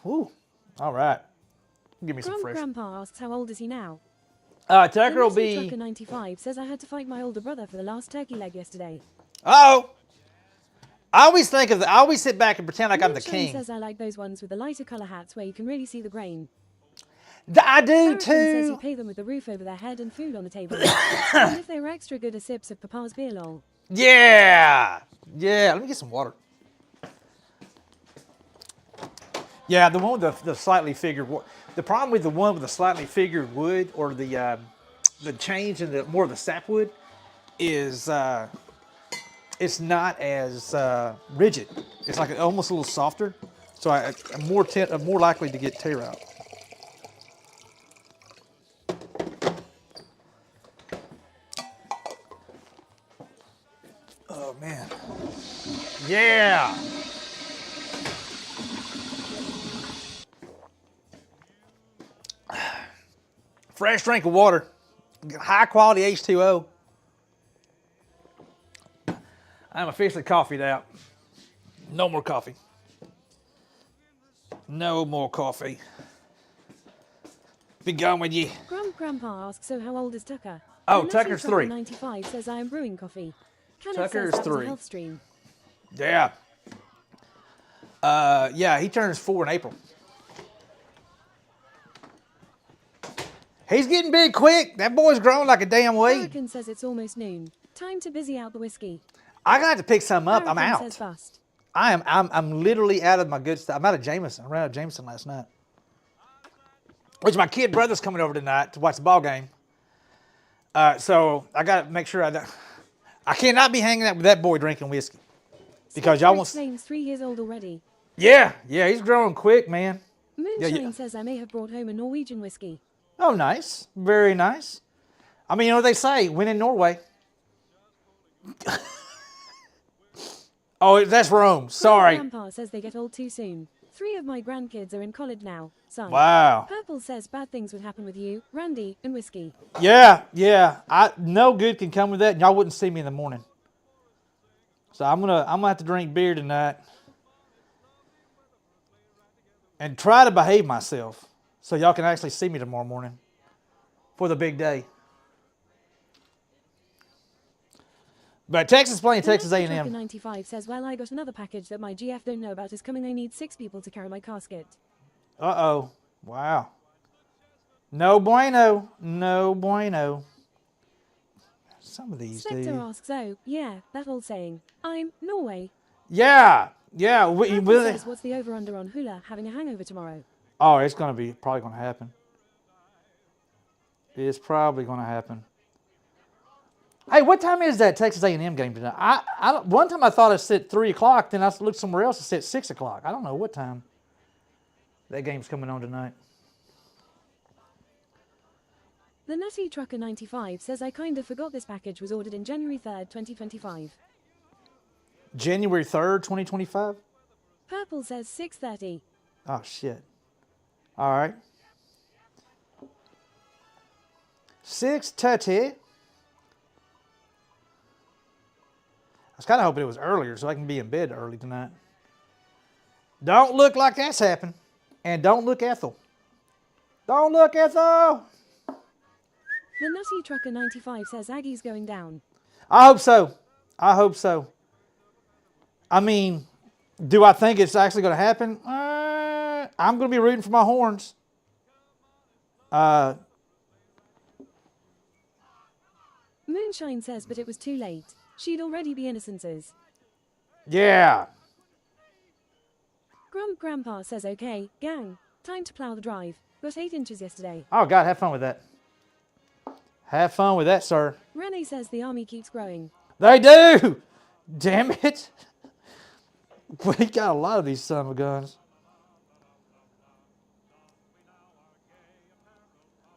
Ooh, all right. Give me some fresh. Grandpa asks how old is he now? Tucker will The be. Trucker 95 says I had to fight my older brother for the last turkey leg yesterday. Oh, I always think of. I always sit back and pretend like I'm the Moonshine king. says I like those ones with the lighter colour hats where you can really see the grain. I do Barrington says he too. pay them with the roof over their head and food on the table. And if they were extra good as sips of Papa's beer lol. Yeah, yeah. Let me get some water. Yeah, the one with the slightly figured. The problem with the one with the slightly figured wood or the change in the more of the sapwood is it's not as rigid. It's like almost a little softer, so I'm more likely to get tear out. Oh man, yeah. Fresh drink of water, high quality H2O. I'm officially coffeeed out. No more coffee. No more coffee. Be gone with you. Grandpa asks, so how old is Tucker? Oh, And Tucker's Trucker 3. 95 says I am brewing coffee. Kenneth Tucker's says that was 3. a health stream. Yeah. Yeah, he turns 4 in April. He's getting big quick. That boy's growing like a damn weed. American says it's almost noon. Time to busy out the whiskey. I gotta have to pick some up. I'm American out. says bust. I'm literally out of my good stuff. I'm out of Jameson. I ran out of Jameson last night. Which my kid brother's coming over tonight to watch the ball game. So I gotta make sure I cannot be hanging out with that boy drinking whiskey. Because y'all want. Name's 3 years old already. Yeah, he's growing quick, man. Moonshine says I may have brought home a Norwegian whiskey. Oh, nice. Very nice. I mean, you know what they say, win in Norway. Oh, that's Rome. Sorry. Grandpa says they get old too soon. 3 of my grandkids are in college now. Son. Wow. Purple says bad things would happen with you, Randy, and whiskey. Yeah. No good can come with that, and y'all wouldn't see me in the morning. So I'm gonna have to drink beer tonight and try to behave myself so y'all can actually see me tomorrow morning for the big day. But Texas playing Texas Trucker A&M. 95 says, well, I got another package that my GF don't know about is coming. I need 6 people to carry my casket. Uh-oh. Wow. No bueno. No bueno. Some of these Spectre do. asks, oh, yeah, that old saying. I'm Norway. Yeah. Purple says, what's the over-under on Hula having a hangover tomorrow? Oh, it's probably going to happen. It's probably going to happen. Hey, what time is that Texas A&M game tonight? One time I thought it said 3 o'clock, then I looked somewhere else, it said 6 o'clock. I don't know what time that game's coming on tonight. The Nutty Trucker 95 says, I kind of forgot this package was ordered in January 3rd, 2025. January 3rd, 2025? Purple says 6:30. Oh, shit. All right. 6:30. I was kind of hoping it was earlier so I can be in bed early tonight. Don't look like that's happened. And don't look Ethel. Don't look Ethel. The Nutty Trucker 95 says Aggie's going down. I hope so. I hope so. I mean, do I think it's actually going to happen? I'm going to be rooting for my Horns. Moonshine says, but it was too late. She'd already be Innocences. Yeah. Grump Grandpa says, okay, gang, time to plow the drive. Got 8 inches yesterday. Oh, God, have fun with that. Have fun with that, sir. Renee says the army keeps growing. They do. Damn it. We got a lot of these son of guns.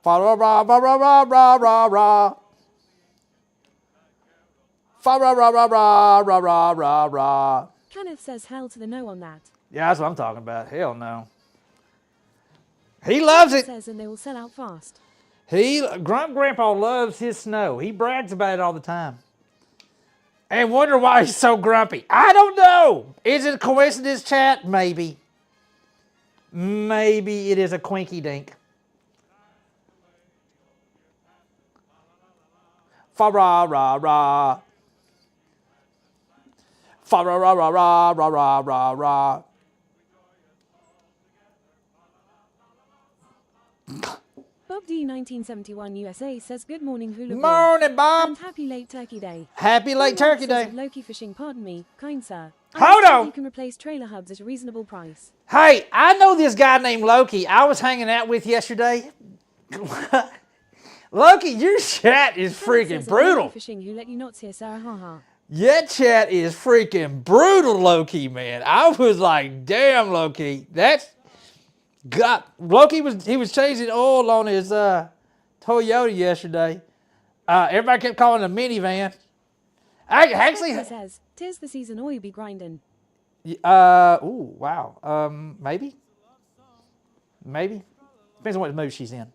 Fa ra ra ra ra ra ra ra ra. Fa ra ra ra ra ra ra ra ra. Kenneth says hell to the no on that. Yeah, that's what I'm talking about. Hell no. He loves it. Says and they will sell out fast. Grump Grandpa loves his snow. He brags about it all the time. And wonder why he's so grumpy. I don't know. Is it a coincidence, chat? Maybe. Maybe it is a quinky dink. Fa ra ra ra. Fa ra ra ra ra ra ra ra ra. Bob D 1971 USA says good morning Hula. Morning, Bob. And happy late Turkey Day. Happy late Turkey Day. Loki fishing, pardon me, kind sir. Hold on. You can replace trailer hubs at a reasonable price. Hey, I know this guy named Loki I was hanging out with yesterday. Loki, your chat is freaking brutal. Loki fishing who let you not see Sarah, haha. Your chat is freaking brutal, Loki, man. I was like, damn, Loki. That's God. Loki was changing oil on his Toyota yesterday. Everybody kept calling it a minivan. I actually says, "'Tis the season, or you be grinding." Ooh, wow. Maybe. Depends on what mood she's in.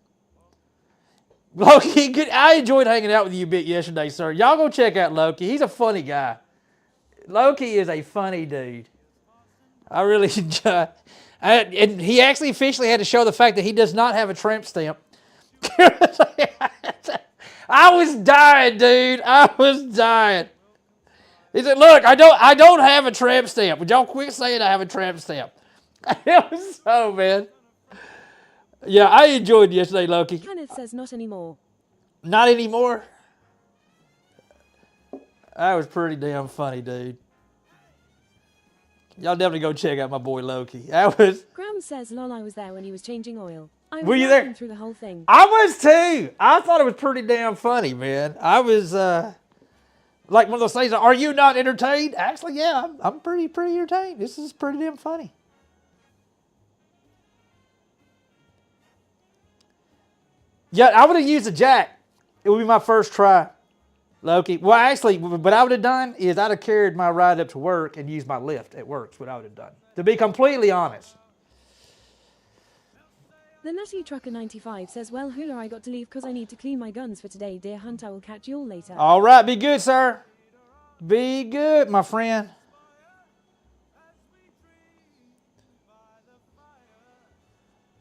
Loki, I enjoyed hanging out with you a bit yesterday, sir. Y'all go check out Loki. He's a funny guy. Loki is a funny dude. I really enjoy. And he actually officially had to show the fact that he does not have a tramp stamp. I was dying, dude. I was dying. He said, "Look, I don't have a tramp stamp. Would y'all quit saying I have a tramp stamp?" It was so, man. Yeah, I enjoyed yesterday, Loki. Kenneth says not anymore. Not anymore? That was pretty damn funny, dude. Y'all definitely go check out my boy Loki. That was... Graham says, lol, I was there when he was changing oil. I was Were you there? through the whole thing. I was too. I thought it was pretty damn funny, man. I was, like one of those things, are you not entertained? Actually, yeah, I'm pretty entertained. This is pretty damn funny. Yeah, I would have used a jack. It would be my first try, Loki. Well, actually, what I would have done is I'd have carried my ride up to work and used my lift at work. That's what I would have done. To be completely honest. The Nutty Trucker 95 says, well, Hula, I got to leave because I need to clean my guns for today. Dear Hunt, I will catch you all later. All right, be good, sir. Be good, my friend.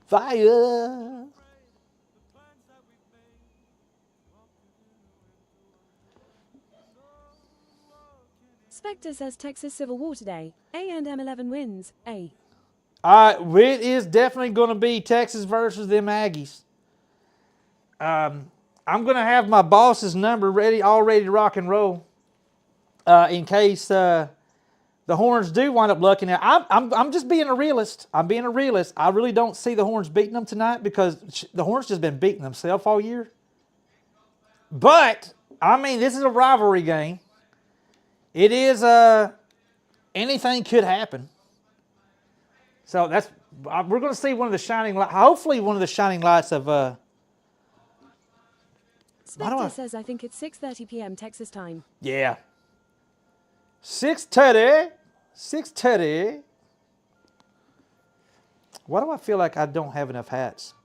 Fire. Spectre says Texas Civil War today. A&M 11 wins. A. It is definitely going to be Texas versus them Aggies. I'm going to have my boss's number all ready to rock and roll in case the Horns do wind up lucking out. I'm just being a realist. I'm being a realist. I really don't see the Horns beating them tonight because the Horns just been beating themselves all year. But, I mean, this is a rivalry game. It is, anything could happen. So we're going to see one of the shining lights, hopefully one of the shining lights of, Spectre says I think it's 6:30 p.m. Texas time. Yeah. 6:30. Why do I feel like I don't have enough hats?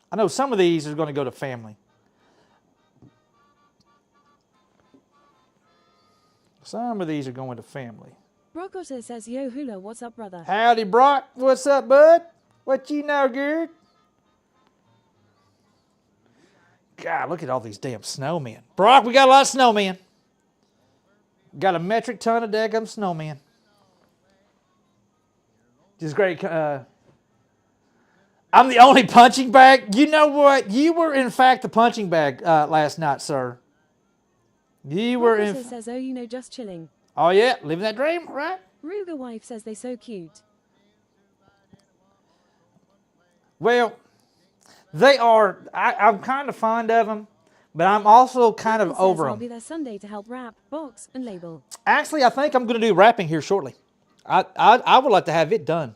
I know some of these are going to go to family. Some of these are going to family. Brock Otter says, yo, Hula, what's up, brother? Howdy, Brock. What's up, bud? What you know, girl? God, look at all these damn snowmen. Brock, we got a lot of snowmen. Got a metric ton of daggum snowmen. Just great. I'm the only punching bag. You know what? You were, in fact, the punching bag last night, sir. You were in. Says, oh, you know, just chilling. Oh, yeah. Living that dream, right? Ruger wife says they so cute. Well, they are. I'm kind of fond of them, but I'm also kind of over them. I'll be there Sunday to help wrap, box, and label. Actually, I think I'm going to do wrapping here shortly. I would like to have it done.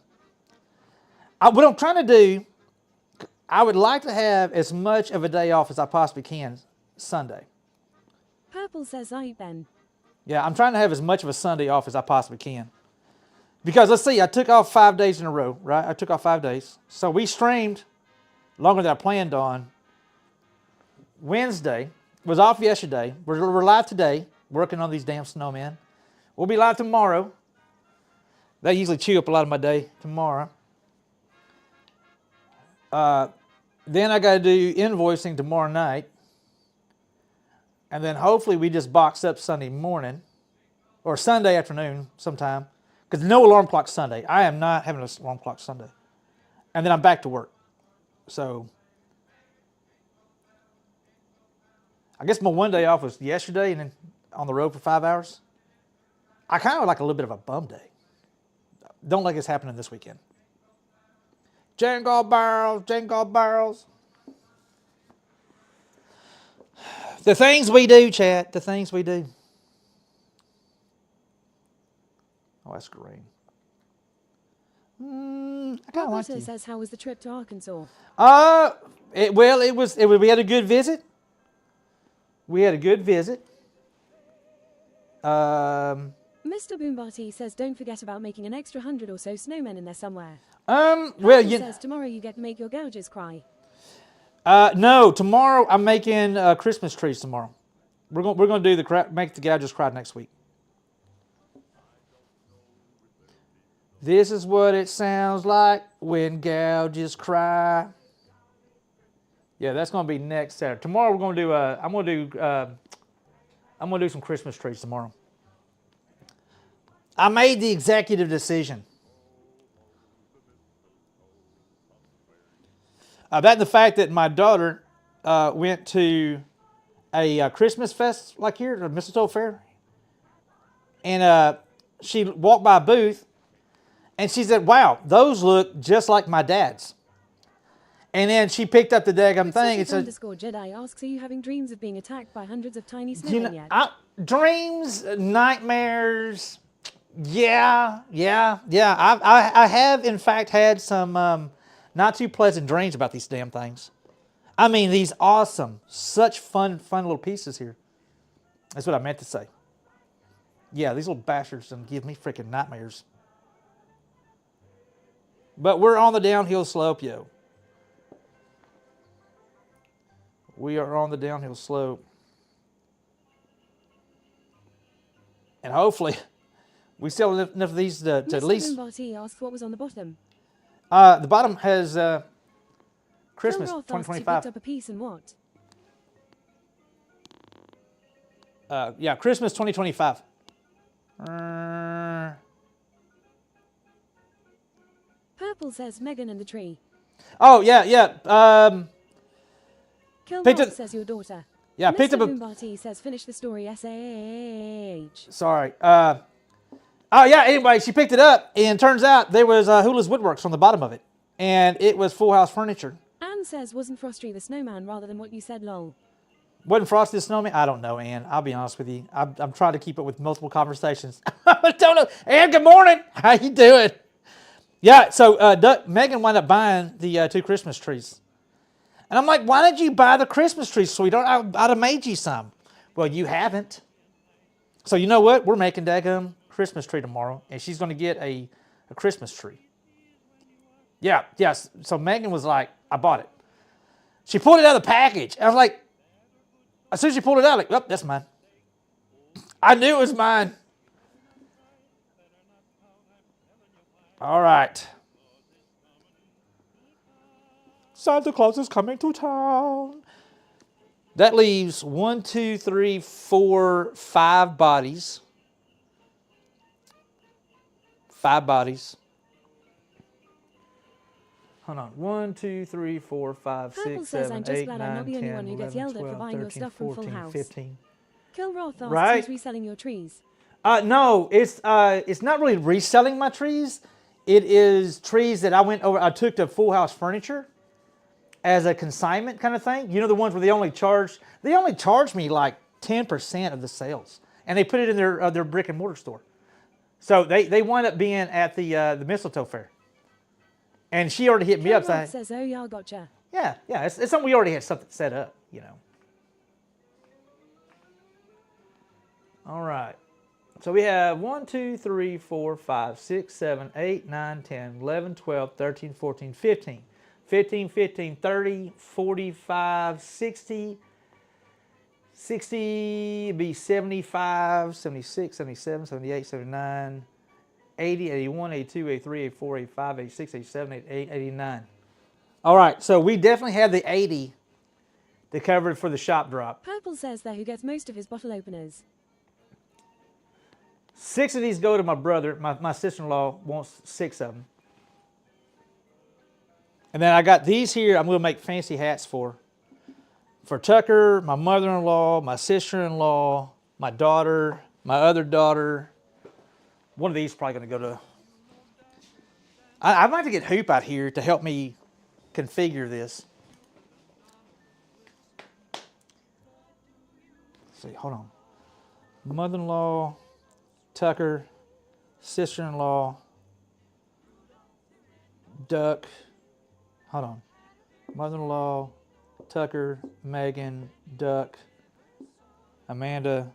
What I'm trying to do, I would like to have as much of a day off as I possibly can Sunday. Purple says, I Ben. Yeah, I'm trying to have as much of a Sunday off as I possibly can. Because let's see, I took off 5 days in a row, right? I took off 5 days. So we streamed longer than I planned on. Wednesday, was off yesterday. We're live today, working on these damn snowmen. We'll be live tomorrow. They usually chew up a lot of my day tomorrow. Then I got to do invoicing tomorrow night. And then hopefully we just box up Sunday morning or Sunday afternoon sometime. Because no alarm clock Sunday. I am not having an alarm clock Sunday. And then I'm back to work. So I guess my one day off was yesterday and then on the road for 5 hours. I kind of like a little bit of a bum day. Don't like it's happening this weekend. Jingle barrels, jingle barrels. The things we do, chat. The things we do. Oh, that's green. I kind of like it. Says, how was the trip to Arkansas? We had a good visit. We had a good visit. Mr. Boombati says, don't forget about making an extra 100 or so snowmen in there somewhere. Says tomorrow you get to make your gouges cry. No, tomorrow I'm making Christmas trees tomorrow. We're going to do make the gouges cry next week. This is what it sounds like when gouges cry. Yeah, that's going to be next Saturday. Tomorrow we're going to do. I'm going to do some Christmas trees tomorrow. I made the executive decision. That and the fact that my daughter went to a Christmas fest like here, a mistletoe fair, and she walked by a booth, and she said, "Wow, those look just like my dad's." And then she picked up the daggum thing and said, _Jedi asks, are you having dreams of being attacked by hundreds of tiny snowmen yet? Dreams, nightmares. Yeah. I have, in fact, had some not too pleasant dreams about these damn things. I mean, these awesome, such fun little pieces here. That's what I meant to say. Yeah, these little bastards give me freaking nightmares. But we're on the downhill slope, yo. We are on the downhill slope. And hopefully, we still have enough of these to at least... Mr. asks what was on the bottom. The bottom has Christmas 2025. Picked up a piece and what? Yeah, Christmas 2025. Purple says Megan and the tree. Oh, yeah. Kilroth says your daughter. Yeah, Mr. picked up a... Boombati says finish the story, S-A-H. Sorry. Oh, yeah, anyway, she picked it up, and turns out there was Hula's Woodworks on the bottom of it. And it was Full House Furniture. Anne says, wasn't Frosty the snowman rather than what you said, lol? Wasn't Frosty the snowman? I don't know, Ann. I'll be honest with you. I'm trying to keep up with multiple conversations. I don't know. Ann, good morning. How you doing? Yeah, so Megan wound up buying the 2 Christmas trees. And I'm like, why did you buy the Christmas trees, sweetheart? I'd have made you some. Well, you haven't. So you know what? We're making daggum Christmas tree tomorrow, and she's going to get a Christmas tree. Yeah. So Megan was like, I bought it. She pulled it out of the package. I was like, as soon as she pulled it out, oh, that's mine. I knew it was mine. All right. Santa Claus is coming to town. That leaves 1, 2, 3, 4, 5 bodies. 5 bodies. Hold on. 1, 2, 3, 4, 5, Purple 6, says, 7, I'm just 8, glad I'm not 9, the only 10, one who gets 11, yelled at for 12, buying your 13, stuff from Full 14, House. 15. Kill Roth asks Right. who's reselling your trees. No, it's not really reselling my trees. It is trees that I took to Full House Furniture as a consignment kind of thing. You know, the ones where they only charge me like 10% of the sales, and they put it in their brick and mortar store. So they wind up being at the mistletoe fair. And she already hit me Kill up saying, Roth says, oh yeah, gotcha. yeah, it's something we already had something set up, you know. All right. So we have 1, 2, 3, 4, 5, 6, 7, 8, 9, 10, 11, 12, 13, 14, 15. 15, 15, 30, 45, 60, 60 be 75, 76, 77, 78, 79, 80, 81, 82, 83, 84, 85, 86, 87, 88, 89. All right, so we definitely have the 80 that covered for the shop drop. Purple says there who gets most of his bottle openers. 6 of these go to my brother. My sister-in-law wants 6 of them. And then I got these here I'm going to make fancy hats for. For Tucker, my mother-in-law, my sister-in-law, my daughter, my other daughter. One of these is probably going to go to... I might have to get Hoop out here to help me configure this. Let's see, hold on. Mother-in-law, Tucker, sister-in-law, Duck. Hold on. Mother-in-law, Tucker, Megan, Duck, Amanda.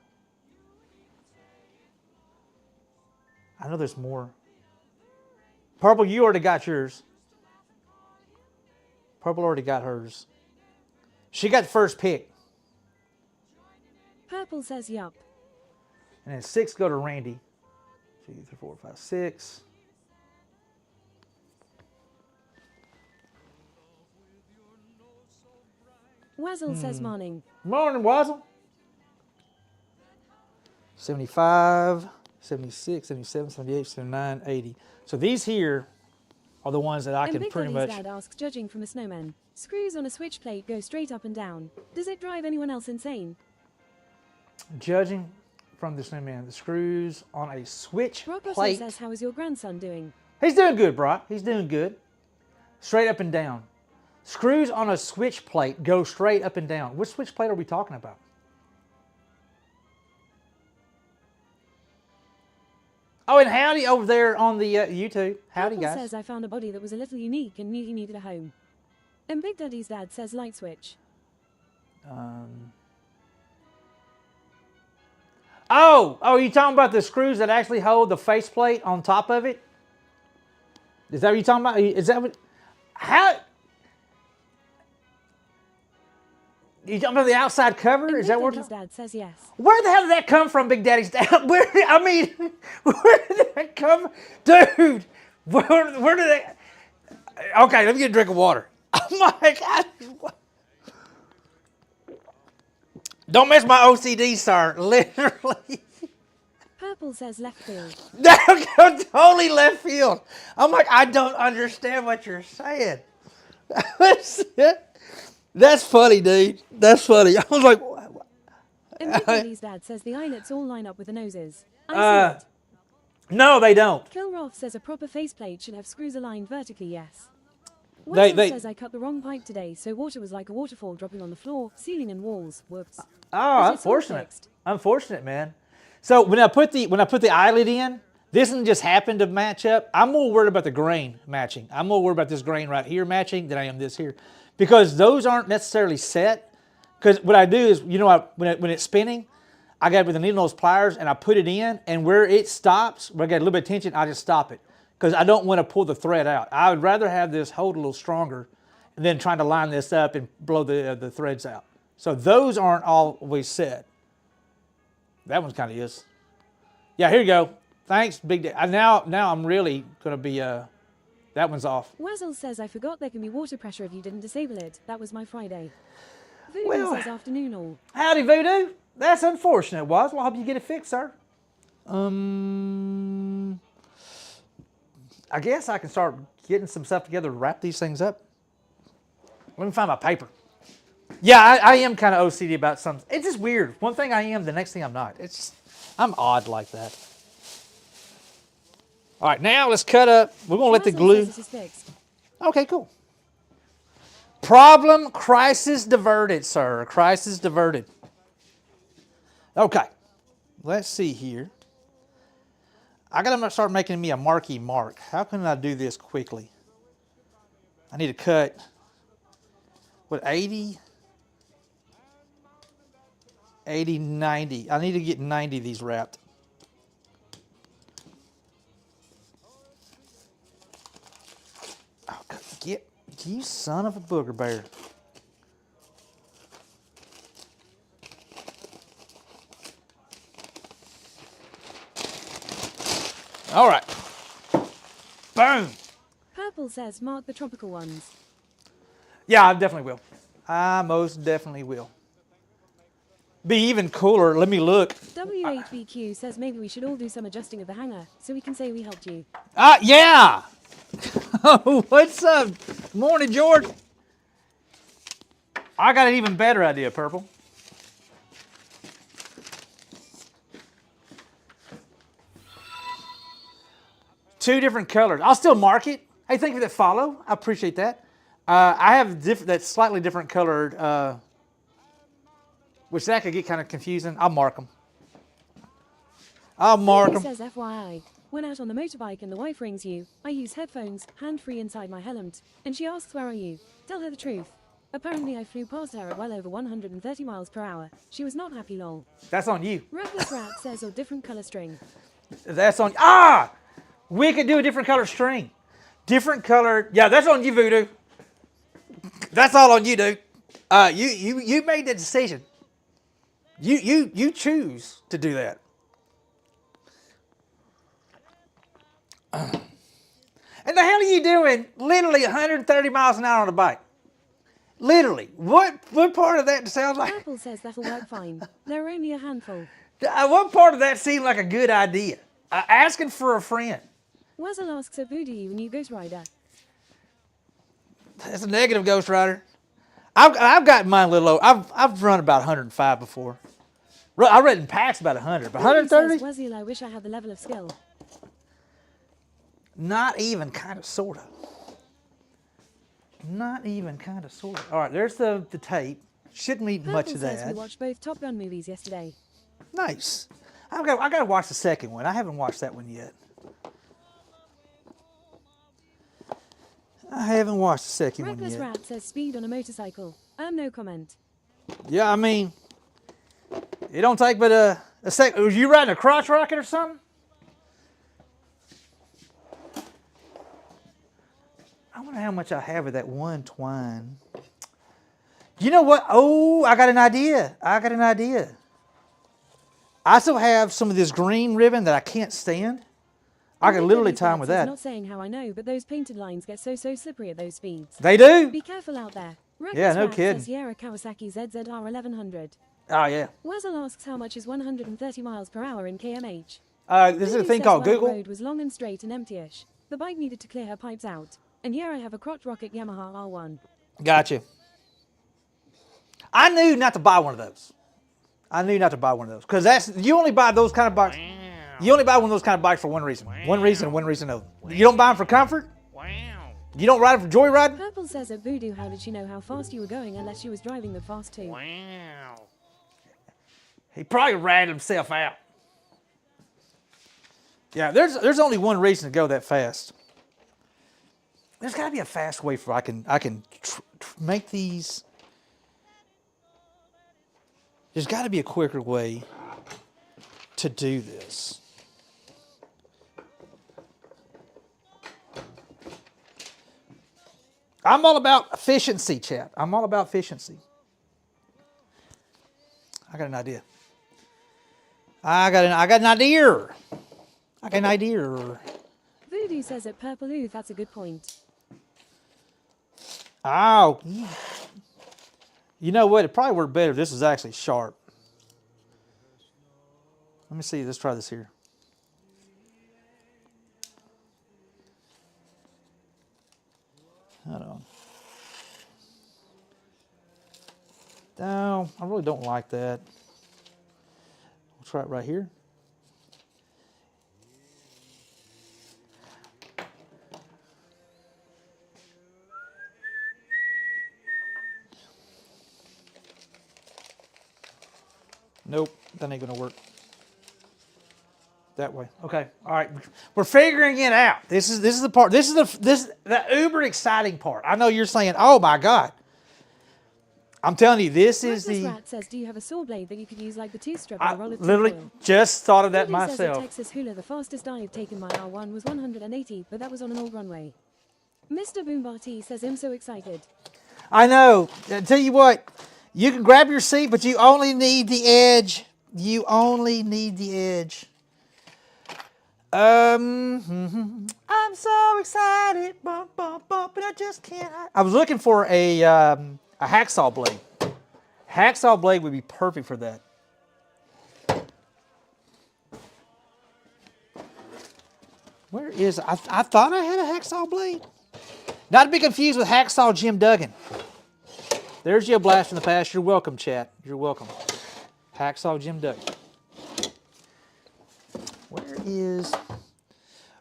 I know there's more. Purple, you already got yours. Purple already got hers. She got the first pick. Purple says yup. And then 6 go to Randy. 2, 3, 4, 5, 6. Wazzle says morning. Morning, Wazzle. 75, 76, 77, 78, 79, 80. So these here are the ones that I And can Big pretty Daddy's much... dad asks, judging from a snowman, screws on a switch plate go straight up and down. Does it drive anyone else insane? Judging from the snowman, the screws on a switch Brock also plate. says, how is your grandson doing? He's doing good, Brock. He's doing good. Straight up and down. Screws on a switch plate go straight up and down. Which switch plate are we talking about? Oh, and howdy over there on the YouTube. Howdy, Purple guys. says, I found a body that was a little unique and knew he needed a home. And Big Daddy's dad says light switch. Oh, you talking about the screws that actually hold the faceplate on top of it? Is that what you're talking about? Is that what? How? You talking about the outside cover? And Is Big that what? Daddy's dad says yes. Where the hell did that come from, Big Daddy's dad? Where did that come from? Dude, where did that... Okay, let me get a drink of water. Oh my God. Don't mess my OCD, sir. Literally. Purple says left field. That totally left field. I'm like, I don't understand what you're saying. That's funny, dude. That's funny. I was like... And Big Daddy's dad says the eyelets all line up with the noses. I see it. No, they don't. Kilroth says a proper faceplate should have screws aligned vertically, yes. They- Wesson says I cut the wrong pipe today, so water was like a waterfall dropping on the floor, ceiling and walls. Whoops. Oh, But it's all unfortunate. fixed. Unfortunate, man. So when I put the eyelid in, this one just happened to match up. I'm more worried about the grain matching. I'm more worried about this grain right here matching than I am this here, because those aren't necessarily set. Because what I do is, you know, when it's spinning, I got it with the needle nose pliers and I put it in, and where it stops, where I got a little bit of tension, I just stop it, because I don't want to pull the thread out. I would rather have this hold a little stronger than trying to line this up and blow the threads out. So those aren't always set. That one's kind of is. Yeah, here you go. Thanks, Big Day. Now I'm really going to be, that one's off. Wazzle says I forgot there can be water pressure if you didn't disable it. That was my Friday. Voodoo Well- says afternoon all. Howdy, Voodoo. That's unfortunate, Was. Well, I hope you get it fixed, sir. I guess I can start getting some stuff together to wrap these things up. Let me find my paper. Yeah, I am kind of OCD about some. It's just weird. One thing I am, the next thing I'm not. It's just, I'm odd like that. All right, now let's cut up. We're going to let the Basil glue. says it is fixed. Okay, cool. Problem, crisis diverted, sir. Crisis diverted. Okay, let's see here. I gotta start making me a marquee mark. How can I do this quickly? I need to cut, what, 80? 80, 90. I need to get 90 of these wrapped. Oh, get, you son of a booger bear. All right. Boom. Purple says mark the tropical ones. Yeah, I definitely will. I most definitely will. Be even cooler. Let me look. W8BQ says maybe we should all do some adjusting of the hanger so we can say we helped you. Yeah. What's up? Morning, George. I got an even better idea, Purple. Two different colors. I'll still mark it. Hey, thank you for that follow. I appreciate that. I have that slightly different colored, which that could get kind of confusing. I'll mark them. I'll mark He them. says FYI, when out on the motorbike and the wife rings you, I use headphones, hand-free inside my helmet, and she asks where are you? Tell her the truth. Apparently I flew past her at well over 130 miles per hour. She was not happy lol. That's on you. Reckless Rat says or different color string. That's on. We could do a different color string. Different color. Yeah, that's on you, Voodoo. That's all on you, dude. You made the decision. You choose to do that. And the hell are you doing? Literally 130 miles an hour on a bike. Literally. What part of that sounds like? Apple says that'll work fine. There are only a handful. What part of that seemed like a good idea? Asking for a friend. Wazzle asks a Voodoo you a new Ghost Rider. That's a negative, Ghost Rider. I've got mine a little low. I've run about 105 before. I read in packs about 100, but 130? Wazzle, I wish I had the level of skill. Not even, kind of, sort of. Not even, kind of, sort of. All right, there's the tape. Shouldn't need much Purple of says that. we watched both Top Gun movies yesterday. Nice. I got to watch the second one. I haven't watched that one yet. I haven't watched the second one Reckless yet. Rat says speed on a motorcycle. No comment. Yeah, I mean, it don't take but a sec. Was you riding a crotch rocket or something? I wonder how much I have of that one twine. You know what? Oh, I got an idea. I still have some of this green ribbon that I can't stand. I could literally time with that. Not saying how I know, but those painted lines get so slippery at those speeds. They do? Be careful out there. Reckless Yeah, no Rat kidding. says Sierra Kawasaki ZZR 1100. Oh, yeah. Wazzle asks how much is 130 miles per hour in kmh. This is a Voodoo thing says called while Google. The road was long and straight and empty-ish. The bike needed to clear her pipes out. And yeah, I have a crotch rocket Yamaha R1. Gotcha. I knew not to buy one of those. Because you only buy those kind of bikes. You only buy one of those kind of bikes for one reason. One reason and one reason only. You don't buy them for comfort. You don't ride them for joyriding. Purple says at Voodoo, how did she know how fast you were going unless she was driving them fast too? He probably ratted himself out. Yeah, there's only one reason to go that fast. There's got to be a fast way for I can make these. There's got to be a quicker way to do this. I'm all about efficiency, chat. I'm all about efficiency. I got an idea. I got an idea. Voodoo says at Purple, ooh, that's a good point. Oh, You know what? It probably worked better if this was actually sharp. Let me see. Let's try this here. Hold on. No, I really don't like that. We'll try it right here. Nope, that ain't gonna work. That way. Okay. All right. We're figuring it out. This is the part. This is the uber exciting part. I know you're saying, "Oh my God." I'm telling you, this is Reckless the. Rat says, do you have a saw blade that you could use like the two-strip I or roll it literally tinfoil? just thought of that Judy says at myself. Texas Hula, the fastest I have taken my R1 was 180, but that was on an old runway. Mr. Boombati says, I'm so excited. I know. I tell you what, you can grab your seat, but you only need the edge. You only need the edge. I'm so excited, bump, bump, bump, but I just can't. I was looking for a hacksaw blade. Hacksaw blade would be perfect for that. Where is I thought I had a hacksaw blade. Not to be confused with hacksaw Jim Duggan. There's your blast from the past. You're welcome, chat. You're welcome. Hacksaw Jim Duggan.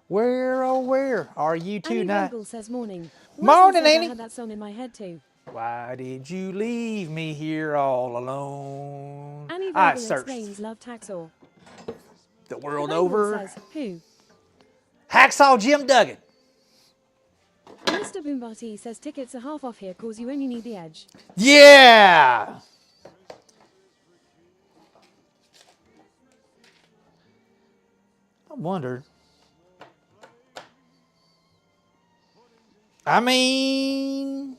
Where are you Annie tonight? Vogel says morning. Morning, Wesley says Annie. I had that song in my head too. Why did you leave me here all alone? Annie I Vogel searched explains love taxaw. the world Vogel over. says, who? Hacksaw Jim Duggan. Mr. Boombati says tickets are half off here cause you only need the edge. Yeah. I wonder. I mean,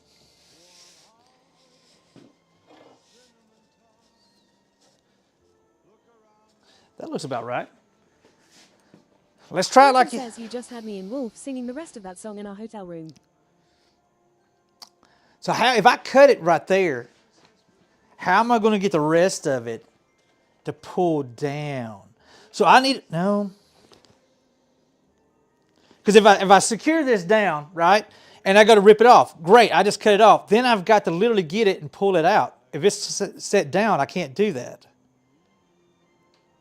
that looks about right. Let's try it like Michael says you just had me and Wolf singing the rest of that song in our hotel room. So how, if I cut it right there, how am I going to get the rest of it to pull down? So I need, no. Because if I secure this down, right, and I got to rip it off, great, I just cut it off. Then I've got to literally get it and pull it out. If it's set down, I can't do that.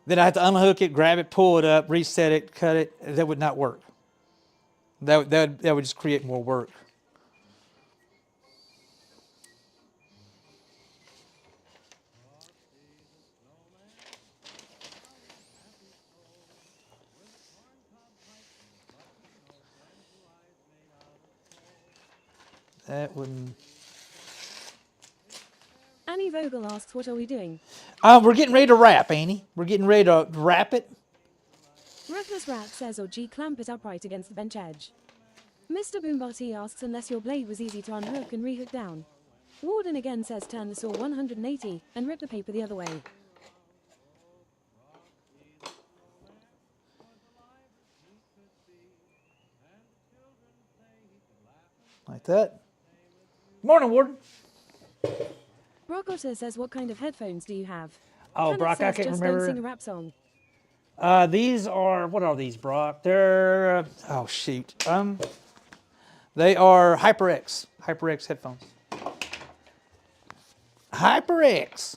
Then I have to unhook it, grab it, pull it up, reset it, cut it. That would not work. That would just create more work. That wouldn't. Annie Vogel asks, what are we doing? We're getting ready to wrap, Annie. We're getting ready to wrap it. Reckless Rat says, or G, clamp it upright against the bench edge. Mr. Boombati asks, unless your blade was easy to unhook and rehook down. Warden again says, turn the saw 180 and rip the paper the other way. Like that. Morning, Warden. Brock Otter says, what kind of headphones do you have? Oh, Kenneth Brock, I says, can't just remember. don't sing a rap song. These are, what are these, Brock? They're, oh shoot. They are HyperX headphones. HyperX.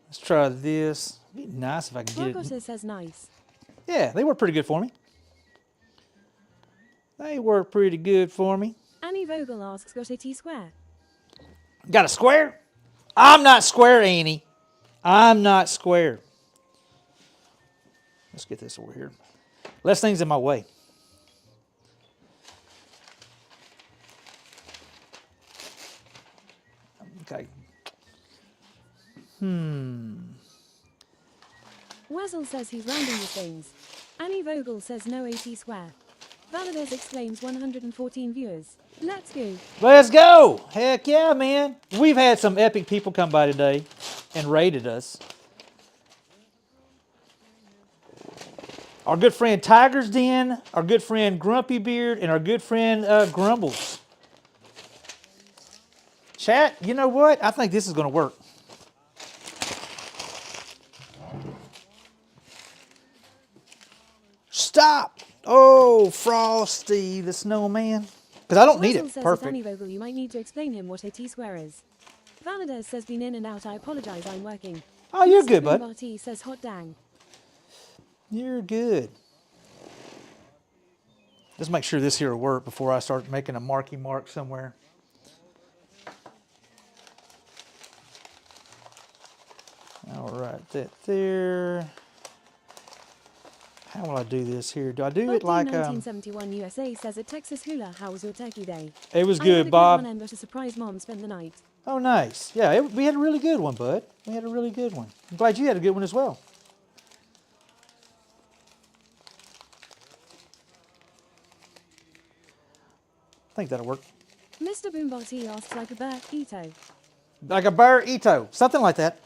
Let's try this. It'd be nice if I could Brock get it. Otter says, nice. Yeah, they work pretty good for me. They work pretty good for me. Annie Vogel asks, got a T-square? Got a square? I'm not square, Annie. I'm not square. Let's get this over here. Less things in my way. Okay. Wessel says he's rounding the things. Annie Vogel says no AT square. Valadez exclaims 114 viewers. Let's go. Let's go. Heck yeah, man. We've had some epic people come by today and raided us. our good friend Tiger's Den, our good friend Grumpy Beard, and our good friend Grumbles. Chat, you know what? I think this is going to work. Stop! Oh, Frosty the Snowman. Because I don't need Russell it. says Perfect. If Annie Vogel, you might need to explain him what AT square is. Valadez says been in and out. I apologize. I'm working. Oh, you're Mr. good, bud. Boombarty says hot dang. You're good. Let's make sure this here will work before I start making a marky mark somewhere. All right, that there. How will I do this here? Do I do it like 1971 USA says at Texas Hula, how was your turkey day? It was I had good, a Bob. Good one, but a surprise mom spent the night. Oh, nice. Yeah, we had a really good one, bud. We had a really good one. I'm glad you had a good one as well. I think that'll work. Mr. Boombarty asks like a bear, Ito. Like a bear Ito. Something like that.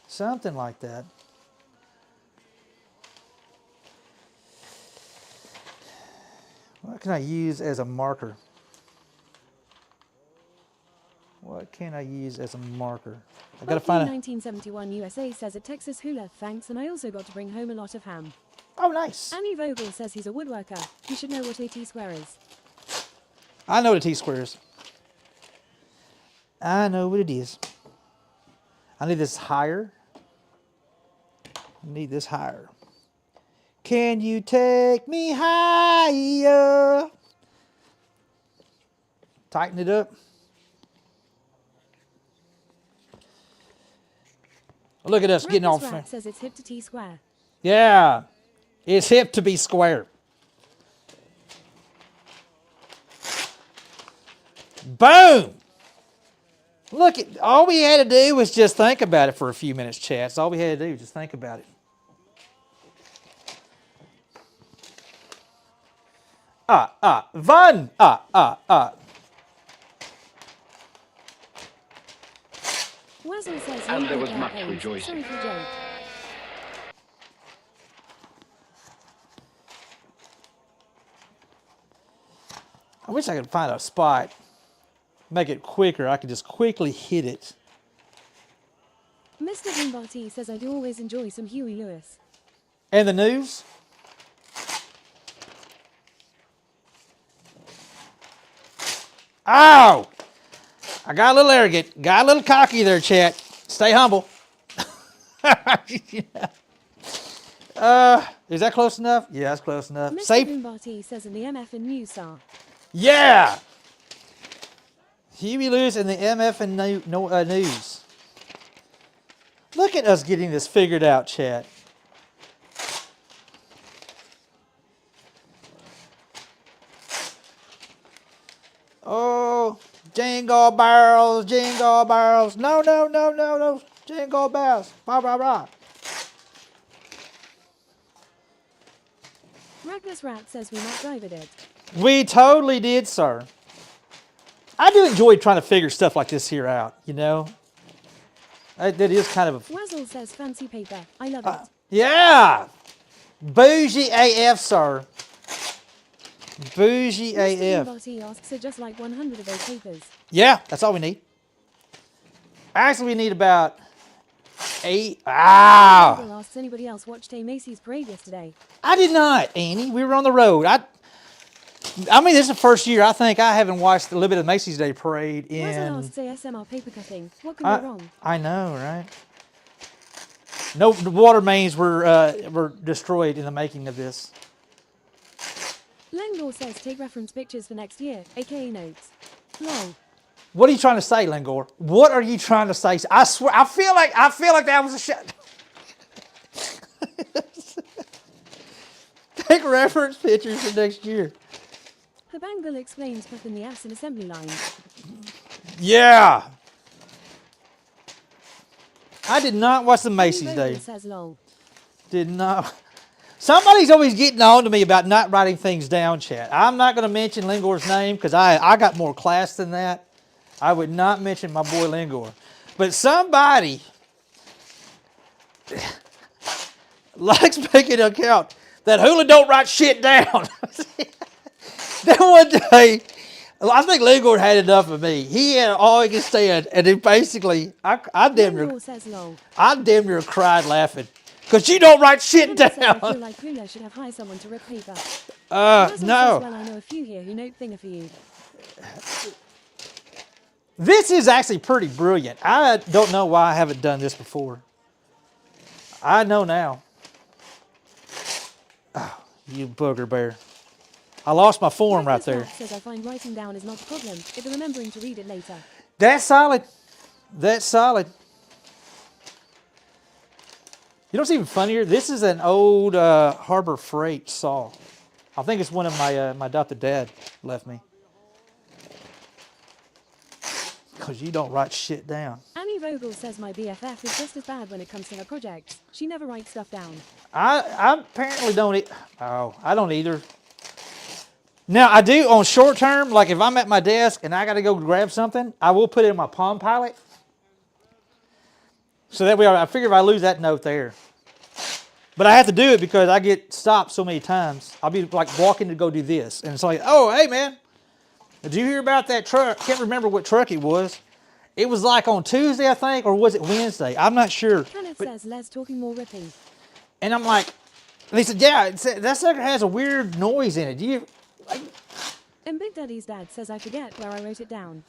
Something like that. What can I use as a marker? What can I use as a marker? I gotta find a... 1971 USA says at Texas Hula, thanks, and I also got to bring home a lot of ham. Oh, nice. Annie Vogel says he's a woodworker. You should know what AT square is. I know what a T-square is. I know what it is. I need this higher. I need this higher. Can you take me higher? Tighten it up. Look at us getting Reckless off. Rat says it's hip to T square. Yeah, it's hip to be square. Boom! Look at, all we had to do was just think about it for a few minutes, chat. That's all we had to do, just think about it. Van, Wesley says And there was Lingo much Campaign. rejoicing. Sorry for the joke. I wish I could find a spot, make it quicker. I could just quickly hit it. Mr. Boombarty says I do always enjoy some Huey Lewis. And the news? Ow! I got a little arrogant, got a little cocky there, chat. Stay humble. Is that close enough? Yeah, that's close enough. Mr. Safe. Boombarty says in the MF and News are. Yeah! Huey Lewis and the MF and News. Look at us getting this figured out, chat. Oh, jingle barrels, jingle barrels. No, no, no, no, no. Jingle bells. Blah, blah, blah. Reckless Rat says we might drive it. We totally did, sir. I do enjoy trying to figure stuff like this here out, you know? That is kind of a... Wezzle says fancy paper. I love it. Yeah! Bougie AF, sir. Bougie Mr. AF. Boombarty asks are just like 100 of those papers. Yeah, that's all we need. Actually, we need about 8. Ah! Wezzle asks anybody else watched a Macy's parade yesterday. I did not, Annie. We were on the road. I mean, this is the first year I think I haven't watched a little bit of Macy's Day Parade in... Wezzle asks ASMR paper cutting. What could go wrong? I know, right? No, the water mains were destroyed in the making of this. Lengor says take reference pictures for next year, aka notes. Lol. What are you trying to say, Lengor? What are you trying to say? I swear, I feel like that was a shot. Take reference pictures for next year. Habangle explains puff in the ass in assembly line. Yeah. I did not watch the Macy's Annie Vogel Day. says lol. Did not. Somebody's always getting on to me about not writing things down, chat. I'm not going to mention Lingor's name because I got more class than that. I would not mention my boy Lingor. But somebody likes making an account that Hula don't write shit down. That one day, I think Legord had enough of me. He had all he could stand, and then basically, I damn near, Lenore says lol. I damn near cried laughing. Because you don't write shit Kenneth says I feel down. like Hula should have hired someone to rip paper. Russell says, No. well, I know a few here who note thinger for you. This is actually pretty brilliant. I don't know why I haven't done this before. I know now. Oh, you booger bear. I lost my form right there. Says I find writing down is not a problem. It's remembering to read it later. That's solid. That's solid. You know what's even funnier? This is an old Harbor Freight saw. I think it's one of my adopted dad left me. Because you don't write shit down. Annie Vogel says my BFF is just as bad when it comes to her projects. She never writes stuff down. I apparently don't. I don't either. Now I do on short term. Like if I'm at my desk and I got to go grab something, I will put it in my Palm Pilot. So that way, I figure if I lose that note there. But I have to do it because I get stopped so many times. I'll be like walking to go do this, and it's like, oh hey man, did you hear about that truck? Can't remember what truck it was. It was like on Tuesday, I think, or was it Wednesday? I'm not sure. Kenneth But- says Les talking more ripping. and I'm like, and he said, yeah, that sucker has a weird noise in it. Do you? And Big Daddy's dad says I forget where I wrote it down.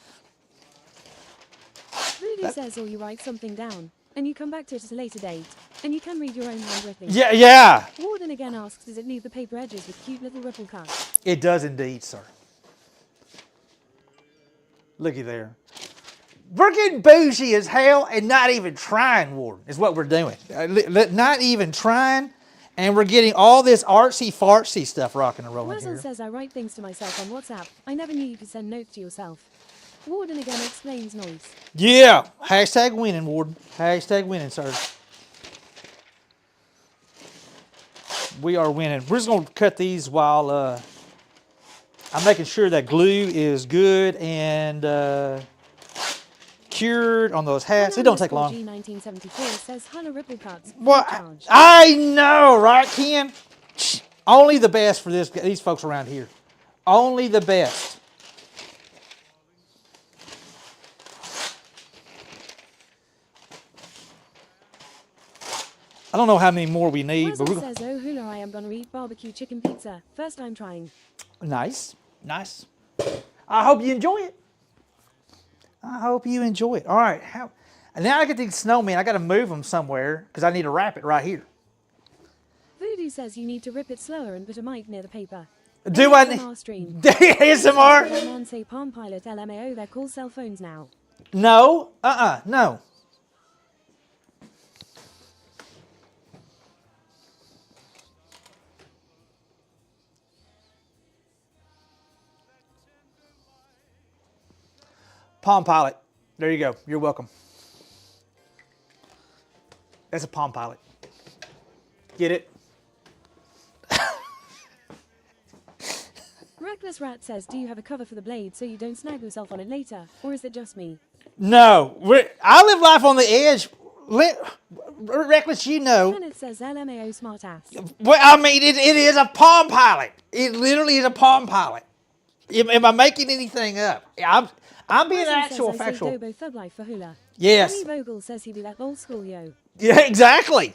Rudy says or you write something down, and you come back to it at a later date, and you can read your own handwriting. Yeah. Warden again asks, does it leave the paper edges with cute little ripple cuts? It does indeed, sir. Looky there. We're getting bougie as hell and not even trying, Warden, is what we're doing. Not even trying, and we're getting all this artsy-fartsy stuff rocking and rolling Wessel here. says I write things to myself on WhatsApp. I never knew you could send notes to yourself. Warden again explains noise. Yeah. Hashtag winning, Warden. Hashtag winning, sir. We are winning. We're just going to cut these while I'm making sure that glue is good and cured on those hats. It don't take long. G1974 says Hannah ripple cuts. Well, Charge. I know, right, Ken? Only the best for these folks around here. Only the best. I don't know how many more we need, but Wessel we're says, oh hula, I am gonna eat barbecue chicken pizza. First time trying. nice. I hope you enjoy it. All right, and now I get these snowmen. I got to move them somewhere because I need to wrap it right here. Voodoo says you need to rip it slower and put a mic near the paper. Do I ASMR need stream. ASMR? Man say Palm Pilot LMAO, they're called cell phones now. No. No. Palm Pilot. There you go. You're welcome. That's a Palm Pilot. Get it? Reckless Rat says, do you have a cover for the blade so you don't snag yourself on it later? Or is it just me? No. I live life on the edge. Reckless, you know. Kenneth says LMAO smartass. Well, I mean, it is a Palm Pilot. It literally is a Palm Pilot. Am I making anything up? I'm being Wessel actual says I say factual. Dobo Thug Life for hula. Yes. Annie Vogel says he do that old school yo. Yeah, exactly.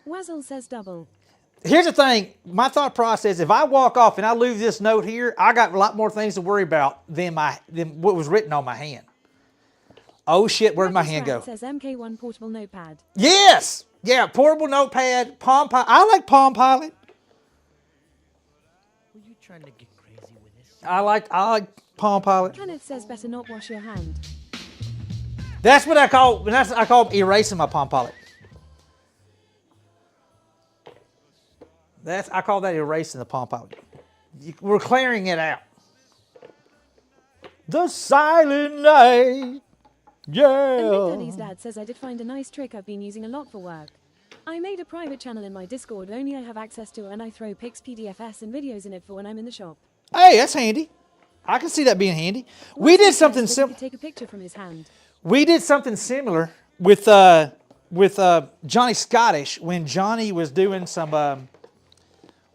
Wazzle says double. Here's the thing. My thought process, if I walk off and I lose this note here, I got a lot more things to worry about than what was written on my hand. Oh shit, where'd my hand go? Says MK1 portable notepad. Yes. Yeah, portable notepad, Palm Pilot. I like Palm Pilot. Were you trying to get crazy with this? I like Palm Pilot. Kenneth says better not wash your hand. That's what I call erasing my Palm Pilot. I call that erasing the Palm Pilot. We're clearing it out. The Silent Night. And Big Yeah. Daddy's dad says I did find a nice trick I've been using a lot for work. I made a private channel in my Discord only I have access to, and I throw pics, PDFs, and videos in it for when I'm in the shop. Hey, that's handy. I can see that being handy. We did something similar. similar. Take a picture from his hand. We did something similar with with Johnny Scottish when Johnny was doing some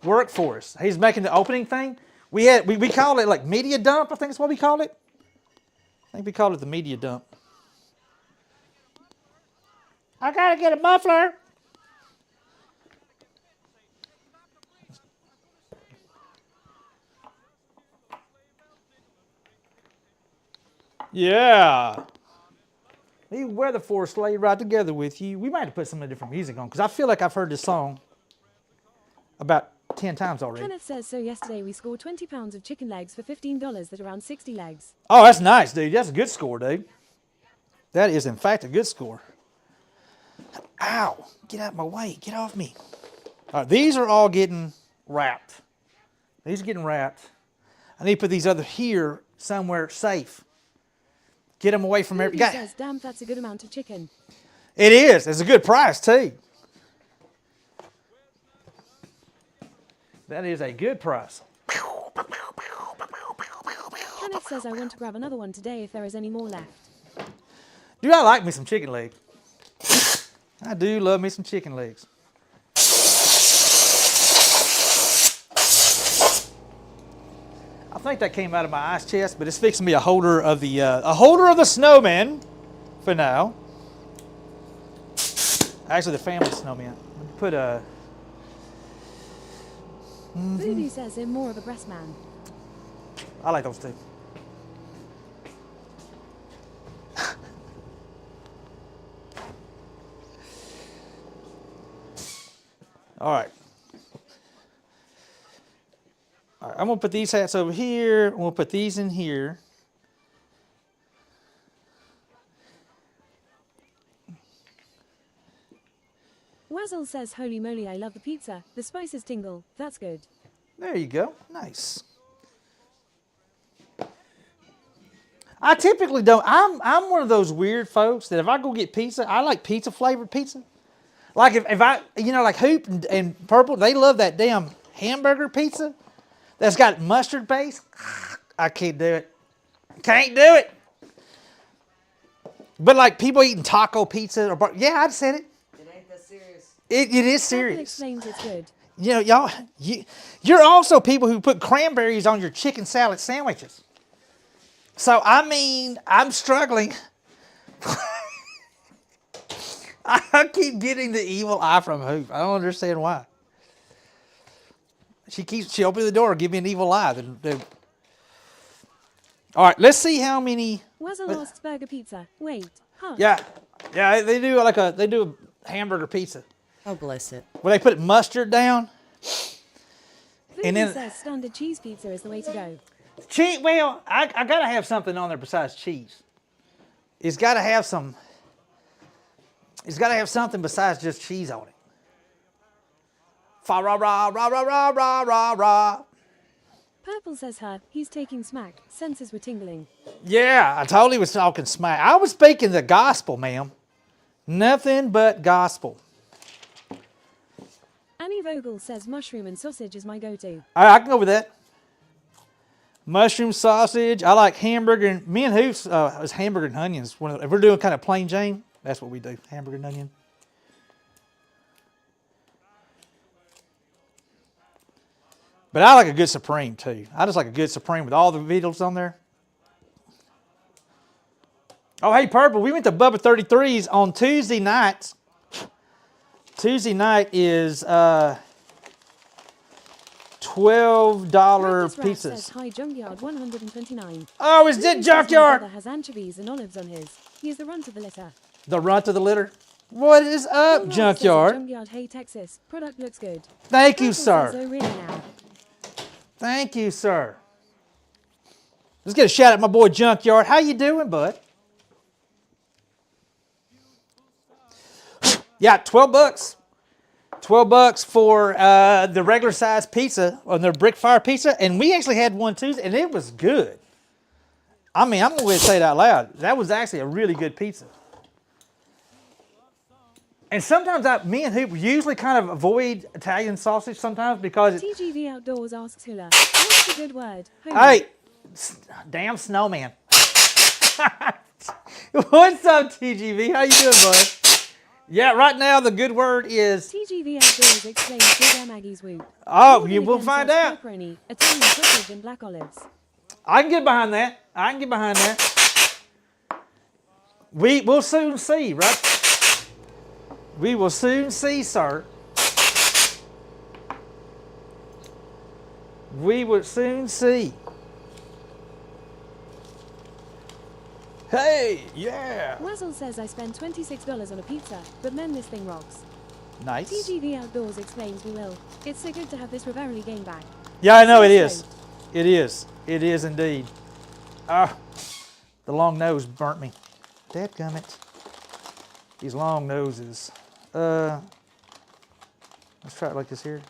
work for us. He's making the opening thing. We called it like media dump. I think that's what we called it. I think we called it the media dump. I gotta get a muffler. Yeah. Me Weatherforce laid right together with you. We might have put some of the different music on because I feel like I've heard this song about 10 times already. Kenneth says, so yesterday we scored 20 pounds of chicken legs for $15 at around 60 legs. Oh, that's nice, dude. That's a good score, dude. That is, in fact, a good score. Ow. Get out of my way. Get off me. All right, these are all getting wrapped. These are getting wrapped. I need to put these other here somewhere safe. Get them away from every guy. Says, damn, that's a good amount of chicken. It is. It's a good price, too. That is a good price. Kenneth says, I want to grab another one today if there is any more left. Dude, I like me some chicken legs. I do love me some chicken legs. I think that came out of my ice chest, but it's fixing me a holder of the snowman for now. Actually, the family snowman. Put a. Voodoo says, I'm more of a breast man. I like those too. All right. All right. I'm going to put these hats over here. I'm going to put these in here. Wazzle says, holy moly, I love the pizza. The spices tingle. That's good. There you go. Nice. I typically don't. I'm one of those weird folks that if I go get pizza, I like pizza flavored pizza. Like if I, like Hoop and Purple, they love that damn hamburger pizza that's got mustard base. I can't do it. Can't do it. But like people eating taco pizza or yeah, I said it. It ain't that serious. It is Purple serious. explains it's good. Y'all, you're also people who put cranberries on your chicken salad sandwiches. So, I mean, I'm struggling. I keep getting the evil eye from Hoop. I don't understand why. She opened the door, give me an evil eye. All right, let's see how many. Wazzle asks burger pizza. Wait, huh? Yeah, they do a hamburger pizza. Oh, bless it. Where they put mustard down. Voodoo And then says standard cheese pizza is the way to go. cheese. Well, I gotta have something on there besides cheese. It's gotta have some. It's gotta have something besides just cheese on it. Fa ra ra ra ra ra ra ra ra. Purple says he's taking smack. Senses were tingling. Yeah, I totally was talking smack. I was speaking the gospel, ma'am. Nothing but gospel. Annie Vogel says mushroom and sausage is my go-to. I can go with that. Mushroom sausage. I like hamburger. And me and Hoops is hamburger and onions. If we're doing kind of plain Jane, that's what we do. Hamburger and onion. But I like a good Supreme too. I just like a good Supreme with all the vegetables on there. Oh, hey, Purple, we went to Bubba 33's on Tuesday nights. Tuesday night is $12 pizzas. Says, hi, Junkyard 129. Oh, it's it, Junkyard? My brother has anchovies and olives on his. He is the runt of the litter. The runt of the litter? What is up, Junkyard? Junkyard? Junkyard, hey, Texas. Product looks good. Thank you, Purple sir. says, oh, really now? Thank you, sir. Let's get a shout out to my boy Junkyard. How you doing, bud? Yeah, $12. $12 for the regular size pizza on their brick fire pizza, and we actually had one Tuesday, and it was good. I mean, I'm going to say it out loud. That was actually a really good pizza. And sometimes me and Hoop usually kind of avoid Italian sausage sometimes because TGV Outdoors asks Hula, what's a good word? Homer. Hey, damn snowman. What's up, TGV? How you doing, bud? Yeah, right now the good word is. TGV Outdoors explains Big M Maggie's whoop. Oh, Morgan you will again find says out. Pepperoni, Italian sausage and black olives. I can get behind that. I can get behind that. We'll soon see, right? We will soon see, sir. We will soon see. Hey, yeah. Wazzle says I spent $26 on a pizza, but men, this thing rocks. Nice. TGV Outdoors explains we will. It's so good to have this Reverely game back. Yeah, I know it So is. It is. It is indeed. Ah, the long nose burnt me. Dadgummit. These long noses. Let's try it like this here.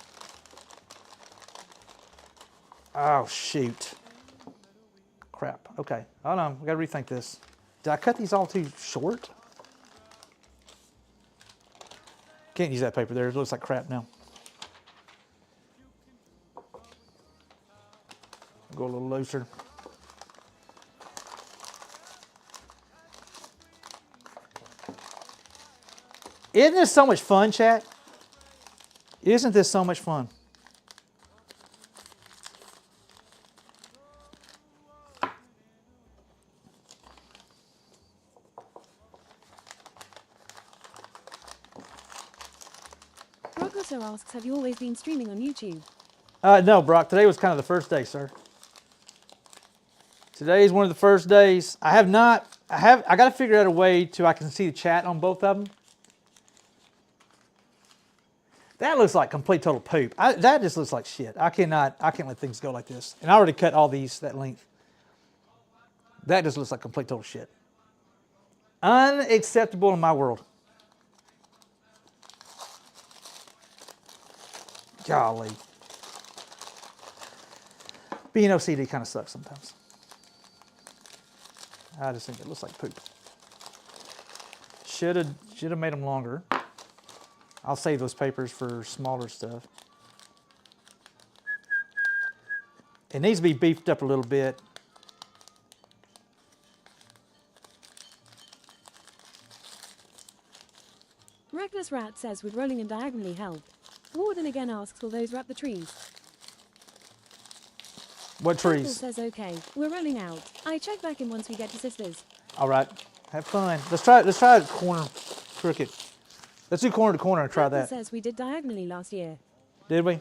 Oh, shoot. Crap. Okay. Hold on. We got to rethink this. Did I cut these all too short? Can't use that paper there. It looks like crap now. Go a little looser. Isn't this so much fun, chat? Isn't this so much fun? Brock also asks, have you always been streaming on YouTube? No, Brock. Today was kind of the first day, sir. Today is one of the first days. I got to figure out a way I can see the chat on both of them. That looks like complete total poop. That just looks like shit. I can't let things go like this. And I already cut all these that length. That just looks like complete total shit. Unacceptable in my world. Golly. Being OCD kind of sucks sometimes. I just think it looks like poop. Should have made them longer. I'll save those papers for smaller stuff. It needs to be beefed up a little bit. Reckless Rat says would rolling and diagonally help. Warden again asks, will those wrap the trees? What Apple trees? says okay, we're rolling out. I check back in once we get to Sisters. All right, have fun. Let's try corner crooked. Let's do corner to corner and try Apple that. says we did diagonally last year. Did we?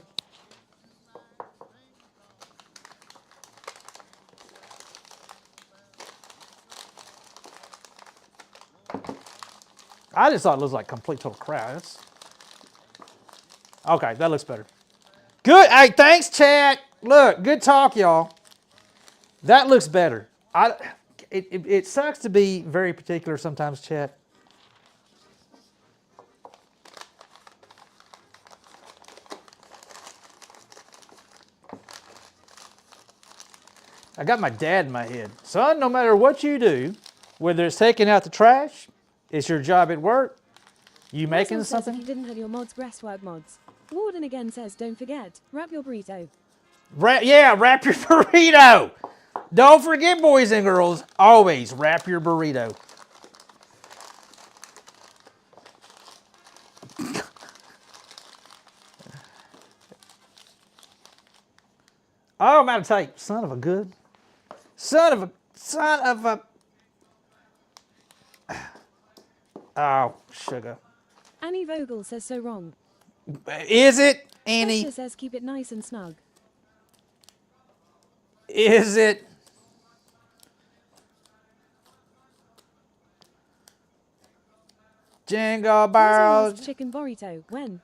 I just thought it looked like complete total crap. Okay, that looks better. Good. Hey, thanks, chat. Look, good talk, y'all. That looks better. It sucks to be very particular sometimes, chat. I got my dad in my head. Son, no matter what you do, whether it's taking out the trash, it's your job at work, you making Russell something. says if you didn't have your mods, breastwork mods. Warden again says, don't forget, wrap your burrito. Wrap your burrito. Don't forget, boys and girls, always wrap your burrito. Oh, I'm out of tape. Son of a. Oh, sugar. Annie Vogel says so wrong. Is it, Annie? Spectre says keep it nice and snug. Is it? Jingle Russell bells. asks chicken burrito, when?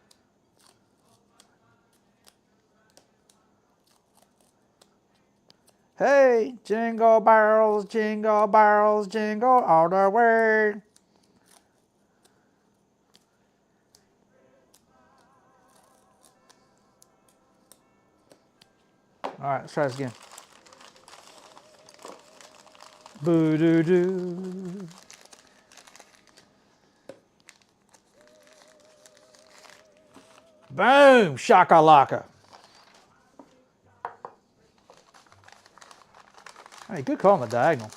Hey, jingle barrels, jingle all the way. All right, let's try this again. Boo-doo-doo. Boom, shakalaka. Hey, good call on the diagonal.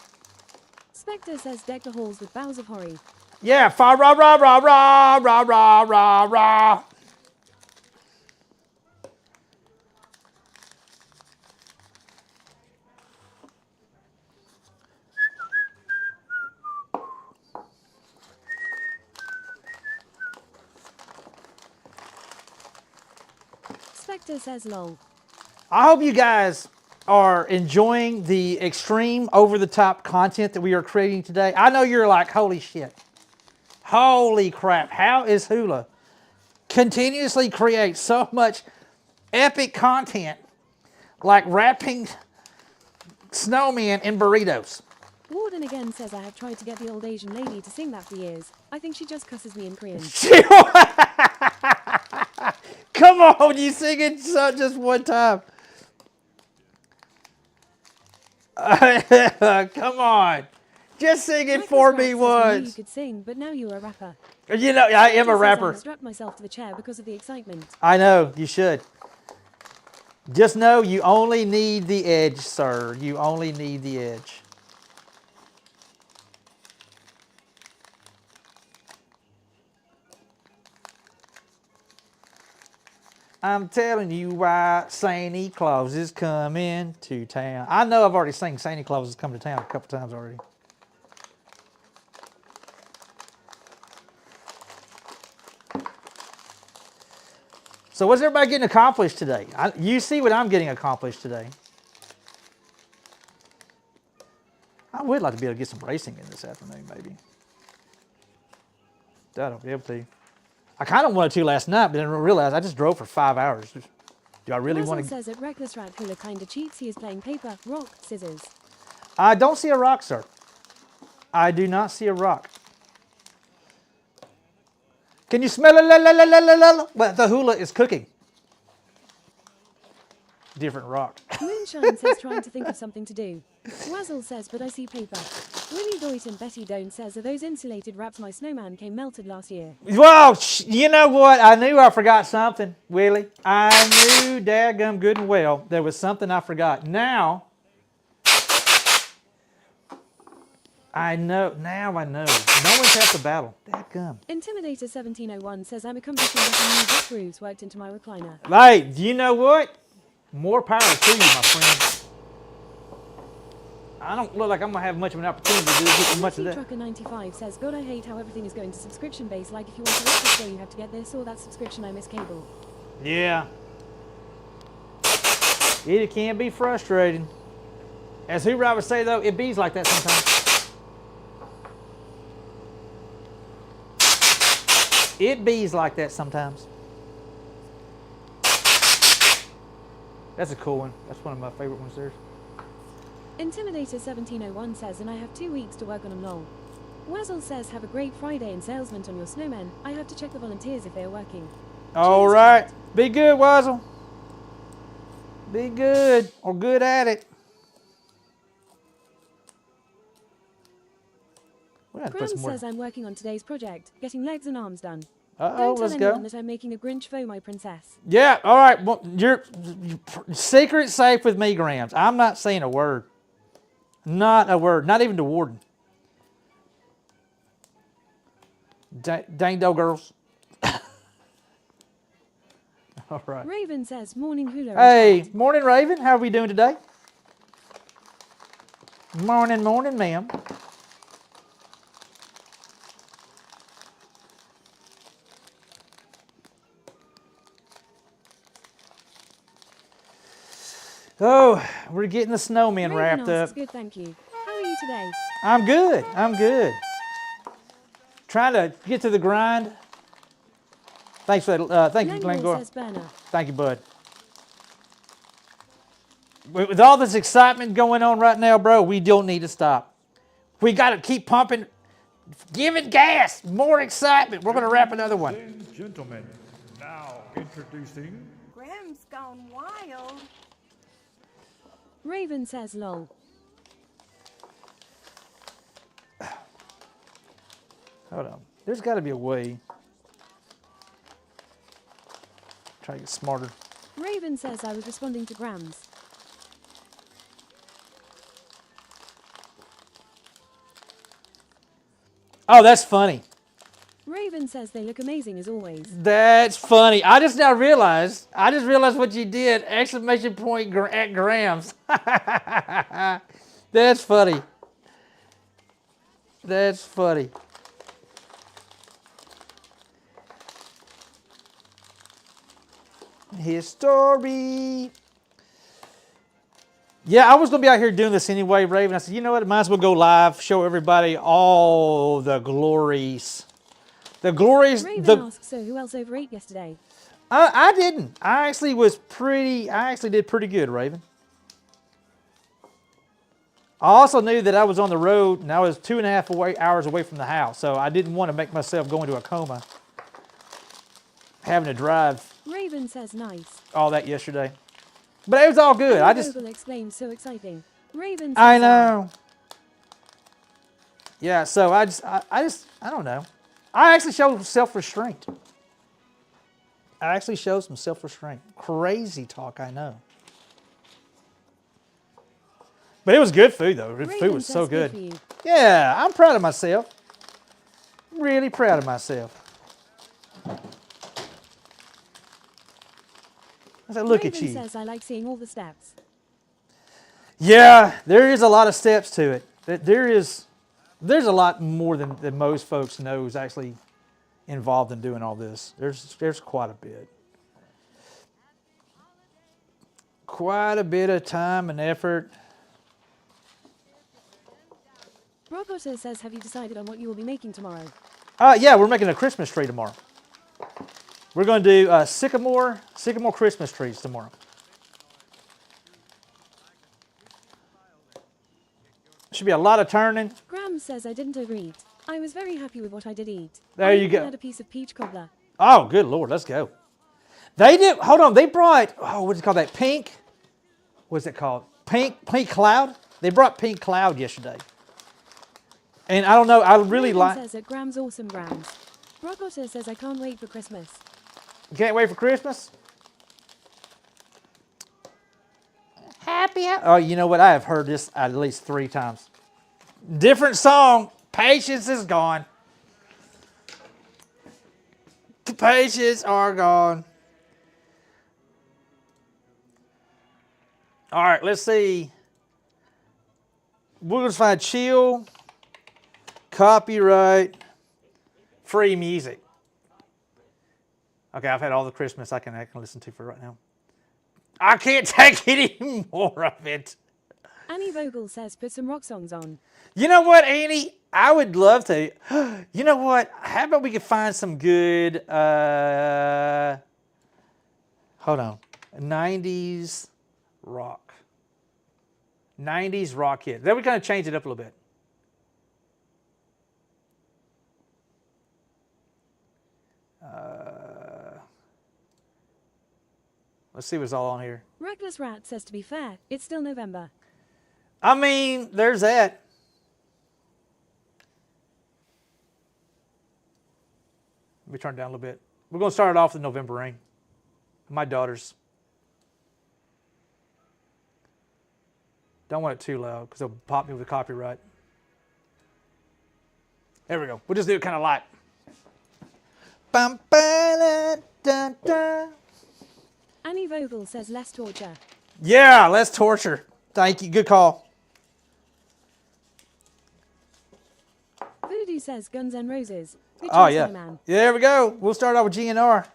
Spectre says deck the halls with boughs of horry. Yeah, fa ra ra ra ra ra ra ra ra. Spectre says lol. I hope you guys are enjoying the extreme over-the-top content that we are creating today. I know you're like, holy shit. Holy crap. How is Hula continuously create so much epic content like wrapping snowmen in burritos? Warden again says I have tried to get the old Asian lady to sing that for years. I think she just cusses me in Korean. Come on, you sing it just one time. Come on. Just sing it for me once. You could sing, but now you're a rapper. You know, I am a rapper. I strapped myself to the chair because of the excitement. I know, you should. Just know you only need the edge, sir. You only need the edge. I'm telling you why Santa Claus is coming to town. I know I've already sang Santa Claus is coming to town a couple times already. So what's everybody getting accomplished today? You see what I'm getting accomplished today. I would like to be able to get some racing in this afternoon, maybe. That'll be able to. I kind of wanted to last night, but then I realized I just drove for 5 hours. Do I really want to? says that Reckless Rat Hula kinda cheats. He is playing paper, rock, scissors. I don't see a rock, sir. I do not see a rock. Can you smell it? Well, the hula is cooking. Different rock. Moonshine says trying to think of something to do. Wazzle says, but I see paper. Willie Doit and Betty Don't says, are those insulated wraps my snowman came melted last year? Well, you know what? I knew I forgot something, Willie. I knew dadgum good and well there was something I forgot. Now I know. No one's half the battle. Dadgum. Intimidator 1701 says, I'm accomplishing getting new book grooves worked into my recliner. Hey, you know what? More power to you, my friend. I don't look like I'm going to have much of an opportunity to get much of that. Trucker 95 says, God, I hate how everything is going to subscription base. Like if you want to watch this show, you have to get this or that subscription. I miss cable. Yeah. It can be frustrating. As Hoover would say, though, it bees like that sometimes. It bees like that sometimes. That's a cool one. That's one of my favorite ones there. Intimidator 1701 says, and I have 2 weeks to work on them lol. Wazzle says, have a great Friday and salesman on your snowmen. I have to check the volunteers if they are working. All right. Be good, Wazzle. Be good or good at it. Graham says, I'm working on today's project, getting legs and arms done. Uh-oh, let's Don't tell go. anyone that I'm making a Grinch for my princess. Yeah, all right. Well, you're secret safe with me, Grams. I'm not saying a word. Not a word. Not even the warden. Dang dough girls. All right. Raven says, morning hula. Hey, morning, Raven. How are we doing today? Morning, ma'am. Oh, we're getting the snowmen wrapped up. Good, thank you. How are you today? I'm good. I'm good. Trying to get to the grind. Thanks for that. Thank you, Glenn Gore. Thank you, bud. With all this excitement going on right now, bro, we don't need to stop. We got to keep pumping, giving gas, more excitement. We're going to wrap another one. Ladies and gentlemen, now introducing Graham's gone wild. Raven says lol. Hold on. There's got to be a way. Try to get smarter. Raven says I was responding to Grams. Oh, that's funny. Raven says they look amazing as always. That's funny. I just realized what you did. Exclamation point at Grams. That's funny. That's funny. His story. Yeah, I was going to be out here doing this anyway, Raven. I said, you know what? I might as well go live, show everybody all the glories. The glories. Raven asks, so who else overate yesterday? I didn't. I actually did pretty good, Raven. I also knew that I was on the road and I was 2.5 hours away from the house, so I didn't want to make myself go into a coma having to drive. Raven says nice. All that yesterday. But it was all good. Vogel exclaims, so exciting. Raven says I know. Yeah, so I don't know. I actually showed self-restraint. I actually showed some self-restraint. Crazy talk, I know. But it was good food, though. The food was so good. Yeah, I'm proud of myself. Really proud of myself. I said, look at you. Raven says, I like seeing all the steps. Yeah, there is a lot of steps to it. There's a lot more than most folks know is actually involved in doing all this. There's quite a bit. Quite a bit of time and effort. Brock Otter says, have you decided on what you will be making tomorrow? Yeah, we're making a Christmas tree tomorrow. We're going to do sycamore Christmas trees tomorrow. Should be a lot of turning. Graham says, I didn't overeat. I was very happy with what I did eat. There you go. I had a piece of peach cobbler. Oh, good Lord, let's go. They did, hold on, they brought, what's it called, that pink? What's it called? Pink cloud? They brought pink cloud yesterday. And I don't know, I really like. Says at Graham's awesome Grams. Brock Otter says, I can't wait for Christmas. You can't wait for Christmas? Oh, you know what? I have heard this at least 3 times. Different song. Patience is gone. Patience are gone. All right, let's see. We're going to find chill, copyright, free music. Okay, I've had all the Christmas I can listen to for right now. I can't take any more of it. Annie Vogel says, put some rock songs on. You know what, Annie? I would love to. You know what? How about we could find some good, hold on, 90s rock. 90s rock hit. Then we kind of change it up a little bit. Let's see what's all on here. Reckless Rat says, to be fair, it's still November. I mean, there's that. Let me turn it down a little bit. We're going to start it off with November Rain. My daughters. Don't want it too loud because they'll pop me with copyright. There we go. We'll just do it kind of light. Bum, ba, da, da, da. Annie Vogel says, less torture. Yeah, less torture. Thank you. Good call. Voodoo says, Guns N' Roses. Good Oh, choice, yeah. my man. There we go. We'll start out with GNR.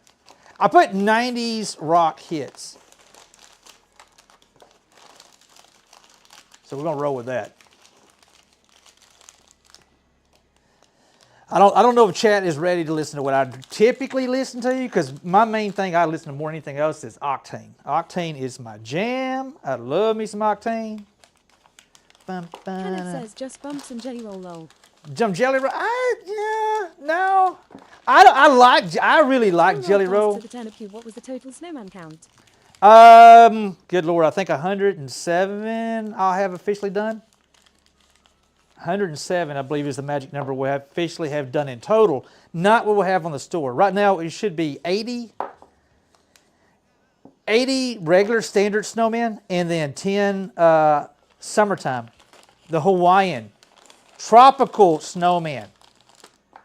I put 90s rock hits. So we're going to roll with that. I don't know if chat is ready to listen to what I typically listen to, because my main thing I listen to more than anything else is Octane. Octane is my jam. I love me some Octane. Kenneth says, just bump some Jelly Roll lol. Some Jelly Roll? No. I really like Jelly Roll. To the turnip cube, what was the total snowman count? Good Lord, I think 107 I'll have officially done. 107, I believe, is the magic number we'll officially have done in total, not what we'll have on the store. Right now, it should be 80 regular standard snowmen, and then 10 summertime, the Hawaiian tropical snowman.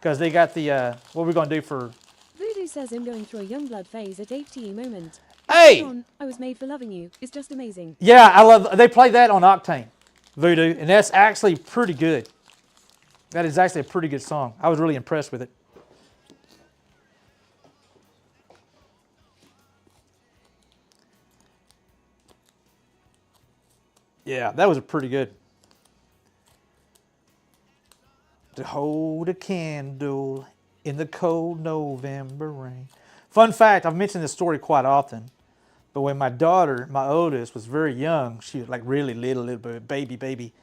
because they got the, what we're going to do for... Voodoo says I'm going through a young blood phase at HTE moment. Hey! I was made for loving you. It's just amazing. Yeah, I love, they play that on Octane, Voodoo, and that's actually pretty good. That is actually a pretty good song. I was really impressed with it. Yeah, that was a pretty good. To hold a candle in the cold November rain. Fun fact, I've mentioned this story quite often, but when my daughter, my oldest, was very young, she was like really little baby,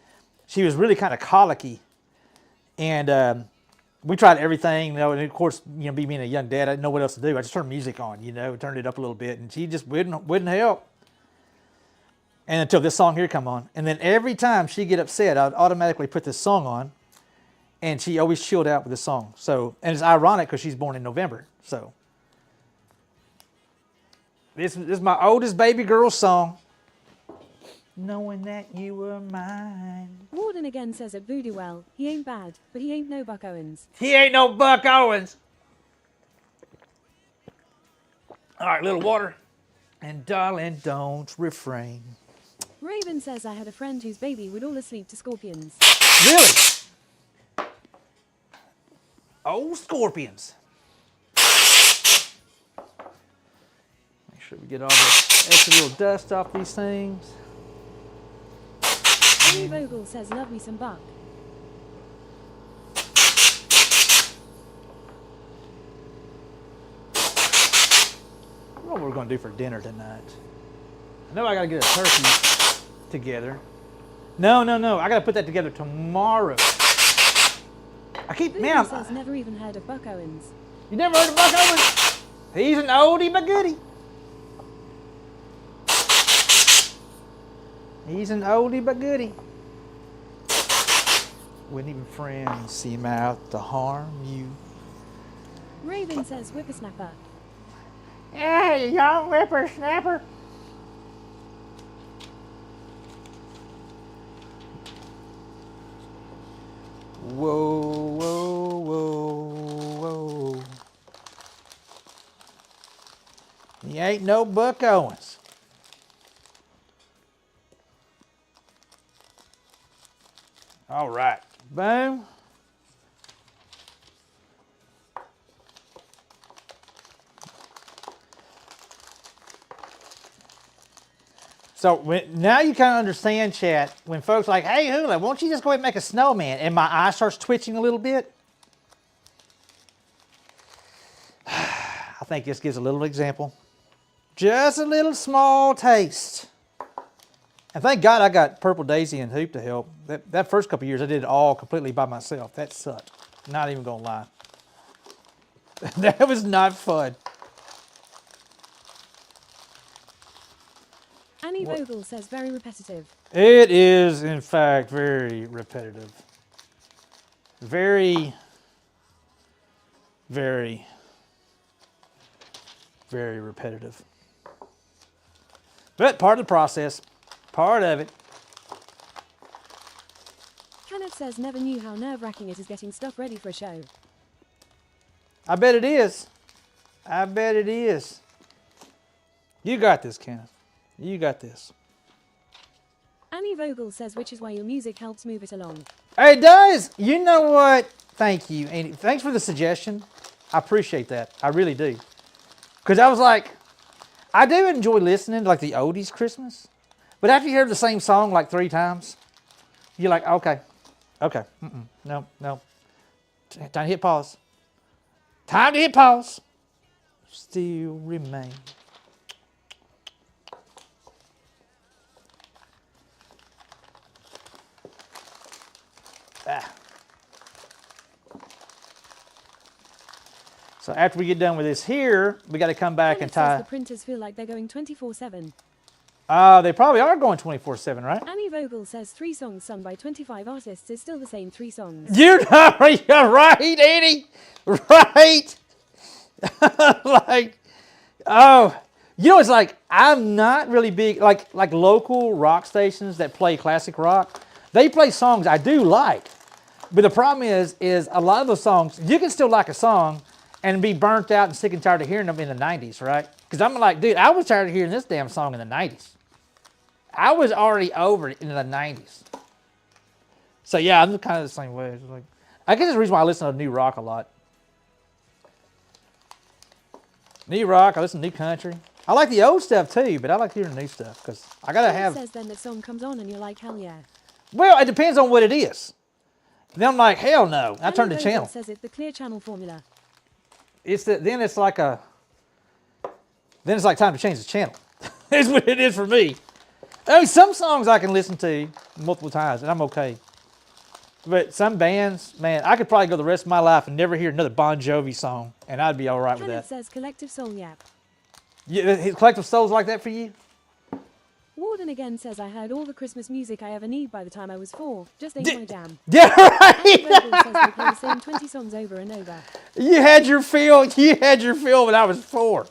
she was really kind of colicky. And we tried everything, and of course, me being a young dad, I didn't know what else to do. I just turned music on, turned it up a little bit, and she just wouldn't help. And until this song here come on. And then every time she'd get upset, I'd automatically put this song on, and she always chilled out with this song. So, and it's ironic because she's born in November. So, this is my oldest baby girl song. Knowing that you were mine. Warden again says at Voodoo Well, he ain't bad, but he ain't no Buck Owens. He ain't no Buck Owens. All right, little water. And darling, don't refrain. Raven says I had a friend whose baby would all asleep to Scorpions. Really? Oh, Scorpions. Make sure we get all the extra little dust off these things. Annie Vogel says love me some Buck. What we're going to do for dinner tonight. I know I got to get a turkey together. No. I got to put that together tomorrow. I keep, man. Says never even heard of Buck Owens. You never heard of Buck Owens? He's an oldie but goodie. He's an oldie but goodie. Wouldn't even friends see him out to harm you. Raven says whippersnapper. Hey, young whippersnapper. Whoa. He ain't no Buck Owens. All right, boom. So now you kind of understand, chat, when folks are like, hey, Hula, won't you just go ahead and make a snowman? And my eye starts twitching a little bit. I think this gives a little example. Just a little small taste. And thank God I got Purple Daisy and Hoop to help. That first couple of years, I did it all completely by myself. That sucked. Not even going to lie. That was not fun. Annie Vogel says very repetitive. It is, in fact, very repetitive. Very repetitive. But part of the process. Part of it. Kenneth says never knew how nerve-wracking it is getting stuff ready for a show. I bet it is. I bet it is. You got this, Kenneth. You got this. Annie Vogel says which is why your music helps move it along. It does. You know what? Thank you. And thanks for the suggestion. I appreciate that. I really do. Because I was like, I do enjoy listening to like the oldies Christmas. But after you hear the same song like 3 times, you're like, okay. No. Time to hit pause. Time to hit pause. Still remain. So after we get done with this here, we got to come back and tie. The printers feel like they're going 24/7. They probably are going 24/7, right? Annie Vogel says 3 songs sung by 25 artists is still the same 3 songs. You're right, Annie. Right. Like, oh, it's like I'm not really big like local rock stations that play classic rock. They play songs I do like, But the problem is a lot of those songs, you can still like a song and be burnt out and sick and tired of hearing them in the 90s, right? Because I'm like, dude, I was tired of hearing this damn song in the 90s. I was already over it in the 90s. So yeah, I'm kind of the same way. It's like, I guess that's the reason why I listen to new rock a lot. New rock, I listen to new country. I like the old stuff too, but I like hearing new stuff because I gotta have. It says then the song comes on and you're like, hell yeah. Well, it depends on what it is. Then I'm like, hell no. I turn the channel. Says it's the clear channel formula. Then it's like time to change the channel. That's what it is for me. I mean, some songs I can listen to multiple times and I'm okay. But some bands, man, I could probably go the rest of my life and never hear another Bon Jovi song, and I'd be all right with that. Says Collective Soul Yap. Yeah, Collective Soul's like that for you? Warden again says I heard all the Christmas music I ever need by the time I was 4. Just ain't my jam. Yeah, right. Vogel says they play the same 20 songs over and over. You had your fill when I was 4.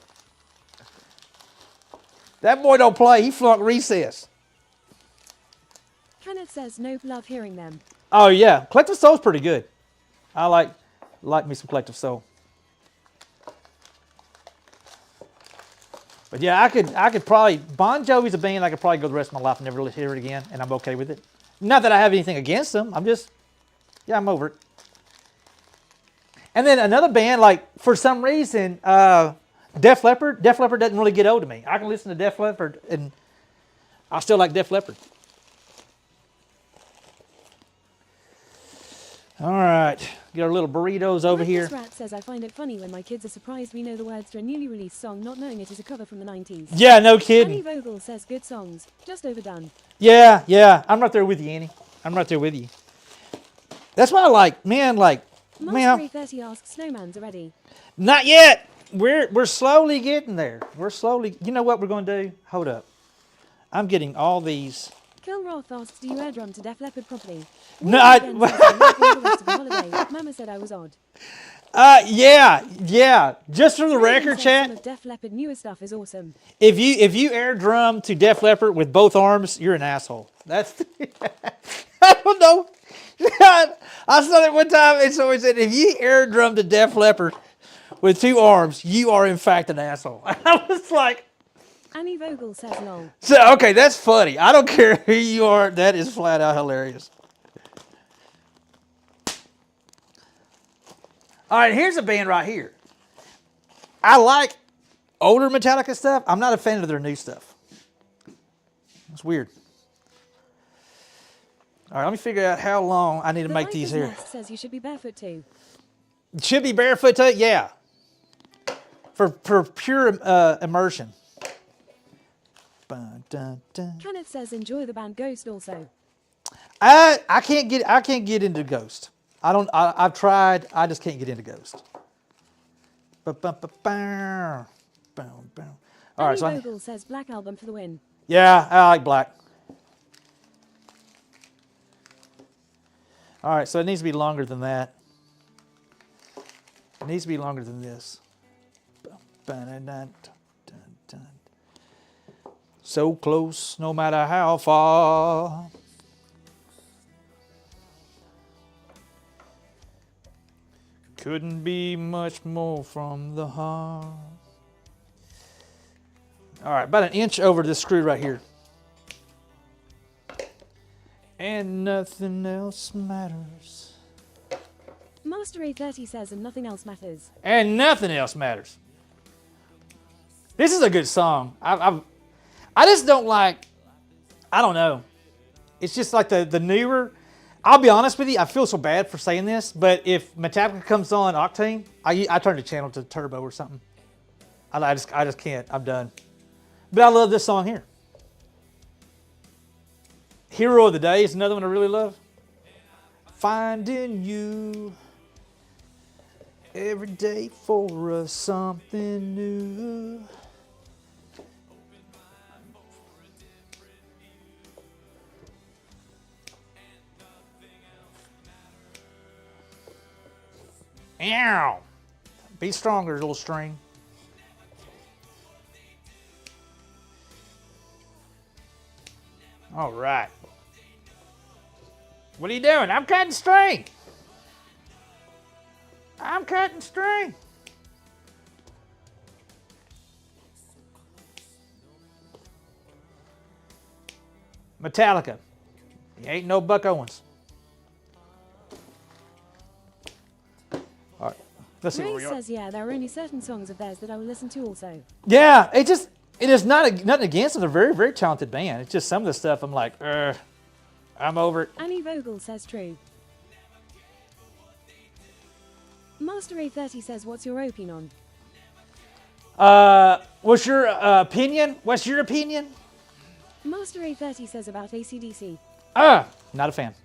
That boy don't play. He flunked recess. Kenneth says no love hearing them. Oh yeah, Collective Soul's pretty good. I like me some Collective Soul. But yeah, I could probably, Bon Jovi's a band I could probably go the rest of my life and never hear it again, and I'm okay with it. Not that I have anything against them. I'm over it. And then another band, like for some reason, Def Leppard. Def Leppard doesn't really get old to me. I can listen to Def Leppard and I still like Def Leppard. All right, get our little burritos over here. Rat says I find it funny when my kids are surprised we know the words to a newly released song, not knowing it is a cover from the 90s. Yeah, no kidding. Annie Vogel says good songs, just overdone. Yeah, I'm right there with you, Annie. I'm right there with you. That's what I like, man. Master 30 asks, snowman's ready. Not yet. We're slowly getting there. You know what we're going to do? Hold up. I'm getting all these. Kilroth asks, do you air drum to Def Leppard properly? No, Mama said I was odd. Yeah. Just for the record, chat. Some of Def Leppard newer stuff is awesome. If you air drum to Def Leppard with both arms, you're an asshole. That's I don't know. I saw that one time and someone said if you air drum to Def Leppard with 2 arms, you are in fact an asshole. I was like, Annie Vogel says lol. So okay, that's funny. I don't care who you are. That is flat out hilarious. All right, here's a band right here. I like older Metallica stuff. I'm not a fan of their new stuff. It's weird. All right, let me figure out how long I need to make these here. Says you should be barefoot too. Should be barefoot too? Yeah. For pure immersion. Kenneth says enjoy the band Ghost also. I can't get into Ghost. I've tried. I just can't get into Ghost. All right, so Vogel says Black Album for the win. Yeah, I like Black. All right, so it needs to be longer than that. It needs to be longer than this. So close, no matter how far. Couldn't be much more from the heart. All right, about an inch over this screw right here. And nothing else matters. Master A30 says and nothing else matters. And nothing else matters. This is a good song. I just don't like, I don't know. It's just like the newer. I'll be honest with you, I feel so bad for saying this, but if Metallica comes on Octane, I turn the channel to Turbo or something. I just can't. I'm done. But I love this song here. Hero of the Day is another one I really love. Finding you every day for something new. Ow! Be stronger, little string. All right. What are you doing? I'm cutting string. I'm cutting string. Metallica. He ain't no Buck Owens. All right. Let's see where Ray we are. says, yeah, there are only certain songs of theirs that I will listen to also. Yeah, it is not nothing against them. They're a very, very talented band. It's just some of the stuff I'm like, I'm over it. Annie Vogel says true. Master A30 says, what's your opinion on? What's your opinion? What's your opinion? Master A30 says about AC/DC. Not a fan.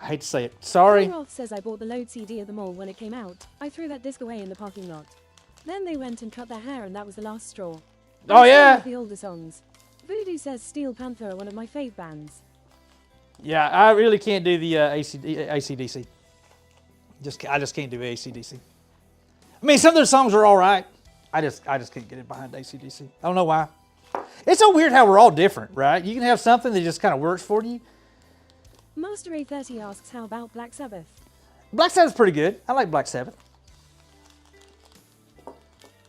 I hate to say it. Sorry. Roth says, I bought the Load CD at the mall when it came out. I threw that disc away in the parking lot. Then they went and cut their hair and that was the last straw. Oh, yeah. The older songs. Voodoo says Steel Panther are one of my fave bands. Yeah, I really can't do the AC/DC. I just can't do AC/DC. I mean, some of their songs are all right. I just can't get it behind AC/DC. I don't know why. It's so weird how we're all different, right? You can have something that just kind of works for you. Master A30 asks, how about Black Sabbath? Black Sabbath's pretty good. I like Black Sabbath.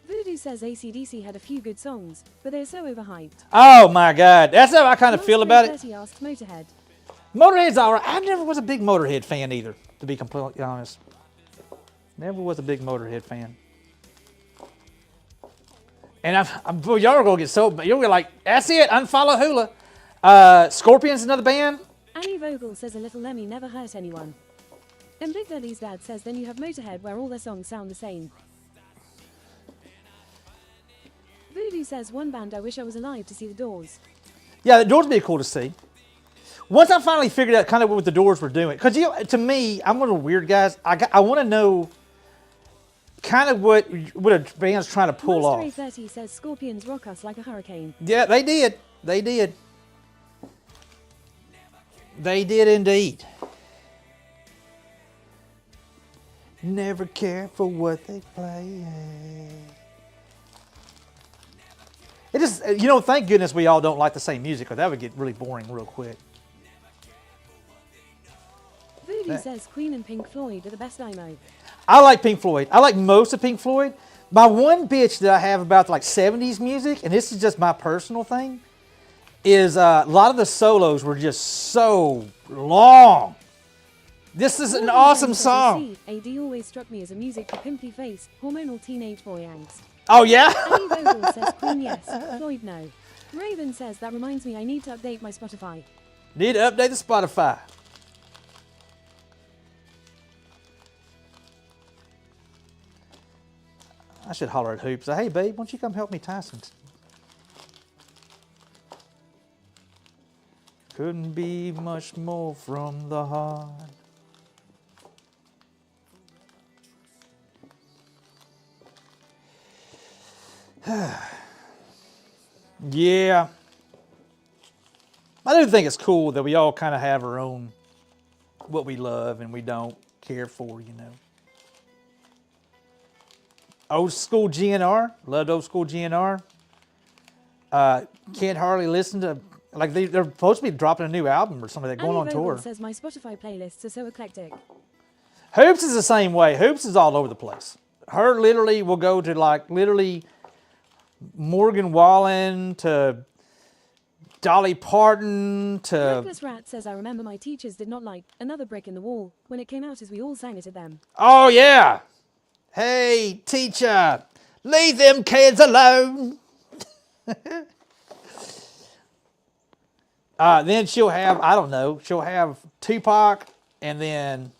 Voodoo says AC/DC had a few good songs, but they're so overhyped. Oh my God, that's how I kind of feel about it. Master A30 asks Motorhead. Motorhead's all right. I never was a big Motorhead fan either, to be completely honest. Never was a big Motorhead fan. And y'all are gonna get you'll be like, that's it, unfollow Hula. Scorpions, another band. Annie Vogel says a Little Lemmy never hurt anyone. And Big Daddy's dad says then you have Motorhead where all their songs sound the same. Voodoo says one band I wish I was alive to see the Doors. Yeah, the Doors would be cool to see. Once I finally figured out kind of what the Doors were doing, because to me, I'm one of the weird guys. I want to know kind of what a band's trying to pull off. Master A30 says Scorpions rock us like a hurricane. Yeah, they did. They did. They did indeed. Never care for what they play. It just, thank goodness we all don't like the same music, or that would get really boring real quick. Voodoo says Queen and Pink Floyd are the best IMO. I like Pink Floyd. I like most of Pink Floyd. My one bitch that I have about like 70s music, and this is just my personal thing, is a lot of the solos were just so long. This is an awesome song. AD always struck me as a music for pimply face, hormonal teenage boy angst. Oh, yeah? Annie Vogel says Queen yes, Floyd no. Raven says that reminds me I need to update my Spotify. Need to update the Spotify. I should holler at Hoops. Hey, babe, why don't you come help me tie some? Couldn't be much more from the heart. Yeah. I do think it's cool that we all kind of have our own, what we love and we don't care for, Old school GNR, loved old school GNR. Can't hardly listen to, like they're supposed to be dropping a new album or something. They're going on tour. Says my Spotify playlists are so eclectic. Hoops is the same way. Hoops is all over the place. Her literally will go to like literally Morgan Wallen to Dolly Parton to... Reckless Rat says I remember my teachers did not like Another Brick in the Wall when it came out as we all sang it at them. Oh yeah. Hey teacher, leave them kids alone. Then she'll have, I don't know, she'll have Tupac, and then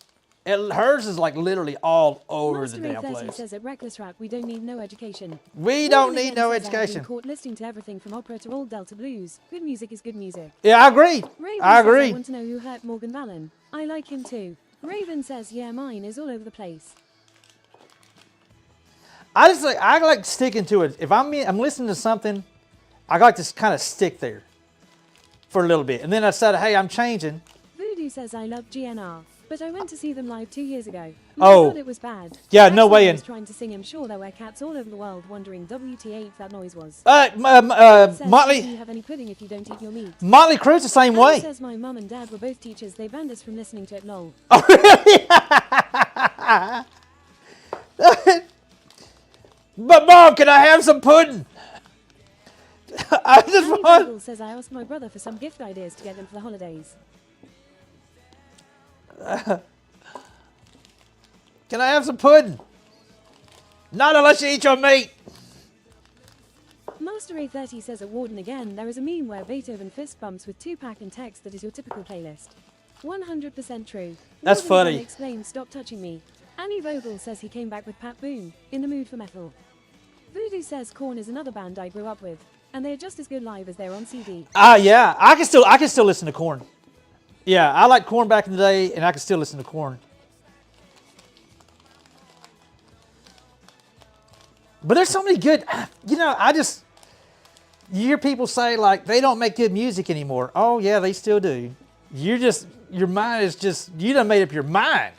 hers is like literally all over the damn place. Says at Reckless Rat, we don't need no education. We don't need no education. Caught listening to everything from opera to old Delta blues. Good music is good music. Yeah, I agree. Raven I says, agree. I want to know who hurt Morgan Wallen. I like him too. Raven says, yeah, mine is all over the place. I like sticking to it. If I'm listening to something, I like to kind of stick there for a little bit, and then I said, hey, I'm changing. Voodoo says I love GNR, but I went to see them live 2 years ago. I thought it was bad. Yeah, no way. I was trying to sing I'm sure there were cats all over the world wondering WTF that noise was. Motley. Do you have any pudding if you don't eat your meat? Motley Crue's the same way. Says my mum and dad were both teachers. They banned us from listening to it. Lol. Oh really? But Mom, can I have some pudding? I just Annie want. Vogel says I asked my brother for some gift ideas to get them for the holidays. Can I have some pudding? Not unless you eat your meat. Master A30 says at Warden again, there is a meme where Beethoven fist bumps with Tupac and text that is your typical playlist. 100% true. That's Warden funny. then exclaims, stop touching me. Annie Vogel says he came back with Pat Boone, in the mood for metal. Voodoo says Korn is another band I grew up with, and they are just as good live as they're on CD. Yeah, I can still listen to Korn. Yeah, I liked Korn back in the day, and I can still listen to Korn. But there's so many good, you hear people say like they don't make good music anymore. Oh yeah, they still do. Your mind is just, you done made up your mind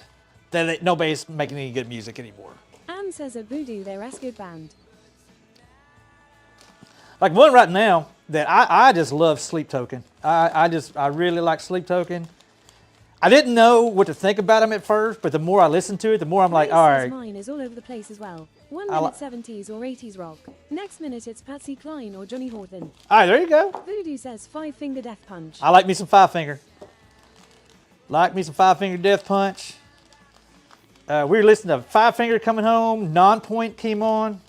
that nobody's making any good music anymore. Anne says at Voodoo they're as good band. Like one right now that I just love Sleep Token. I really like Sleep Token. I didn't know what to think about him at first, but the more I listen to it, the more I'm like, Grace all says right. mine is all over the place as well. 1 minute 70s or 80s rock. Next minute it's Patsy Cline or Johnny Hawthorne. All right, there you go. Voodoo says 5-finger death punch. I like me some Five Finger. Like me some Five Finger Death Punch. We were listening to Five Finger Coming Home. Non-Point came on.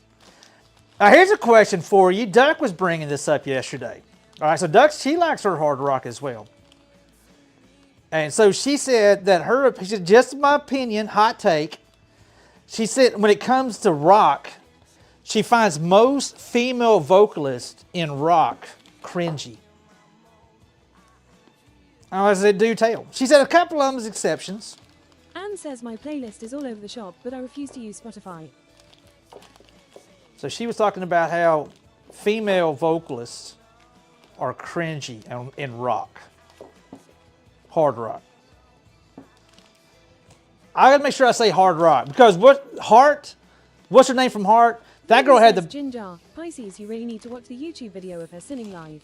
Now here's a question for you. Duck was bringing this up yesterday. All right, so Duck, she likes her hard rock as well. And so she said that she said, just my opinion, hot take. She said when it comes to rock, she finds most female vocalists in rock cringy. As they do tell. She said a couple of them is exceptions. Anne says my playlist is all over the shop, but I refuse to use Spotify. So she was talking about how female vocalists are cringy in rock. Hard rock. I gotta make sure I say hard rock because what's her name from Heart? That girl had the Ginger. Pisces, you really need to watch the YouTube video of her singing live.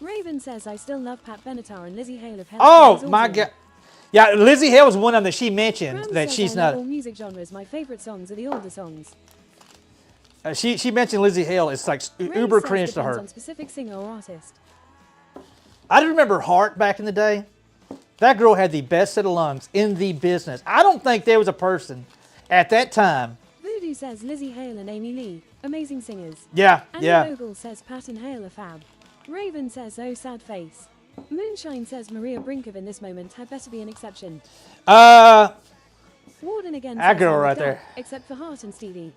Raven says I still love Pat Benatar and Lizzie Hale of Hell. Oh my God. Yeah, Lizzie Hale was one of them that she mentioned Graham that says she's I love not. all music genres. My favorite songs are the older songs. She mentioned Lizzie Hale. It's like Ray uber says cringe to depends her. on specific singer or artist. I remember Heart back in the day. That girl had the best set of lungs in the business. I don't think there was a person at that time. Voodoo says Lizzie Hale and Amy Lee, amazing singers. Yeah, Annie yeah. Vogel says Pat and Hale are fab. Raven says oh sad face. Moonshine says Maria Brinkov in this moment had better be an exception. Warden again that says girl I'm right Duck, there. except for Hart and Stevie.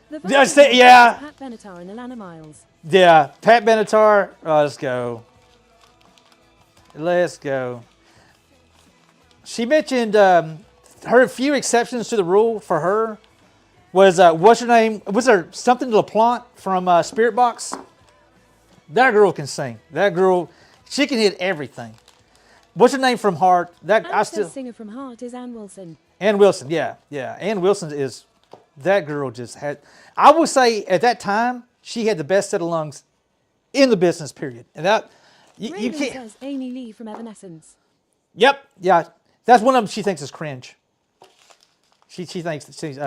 The Yeah, Viking says yeah. Pat Benatar and Alana Miles. Yeah, Pat Benatar. Oh, let's go. Let's go. She mentioned her few exceptions to the rule for her was what's her name? Was there something LaPlante from Spirit Box? That girl can sing. That girl, she can hit everything. What's her name from Heart? Singer from Heart is Ann Wilson. Ann Wilson, yeah. Ann Wilson is, that girl just had, I would say at that time, she had the best set of lungs in the business, period. And that, you Raven can't. says Amy Lee from Evanescence. Yep, yeah. That's one of them she thinks is cringe. She thinks that she's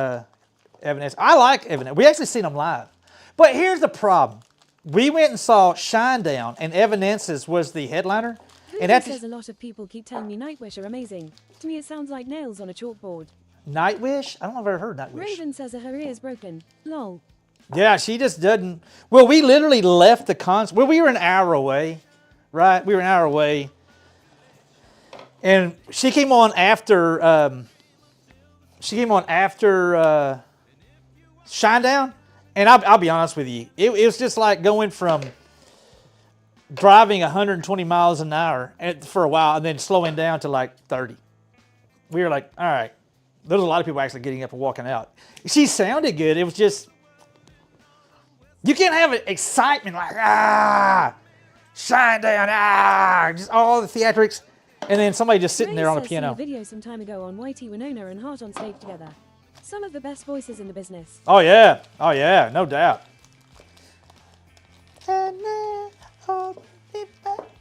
Evanescence. I like Evanescence. We actually seen them live. But here's the problem. We went and saw Shinedown, and Evanescence was the headliner. And Voodoo that says a lot of people keep telling me Nightwish are amazing. To me it sounds like nails on a chalkboard. Nightwish? I don't know if I've ever heard Nightwish. Raven says that her ear's broken. Lol. Yeah, she just doesn't. Well, we literally left the concert. Well, we were an hour away, right? We were an hour away. And she came on after Shinedown. And I'll be honest with you. It was just like going from driving 120 miles an hour for a while and then slowing down to like 30. We were like, all right. There was a lot of people actually getting up and walking out. She sounded good. It was just, you can't have excitement like, Shinedown, just all the theatrics. And then somebody just sitting there on a piano. Saw a video some time ago on Whitey Winona and Hart on stage together. Some of the best voices in the business. Oh yeah, no doubt.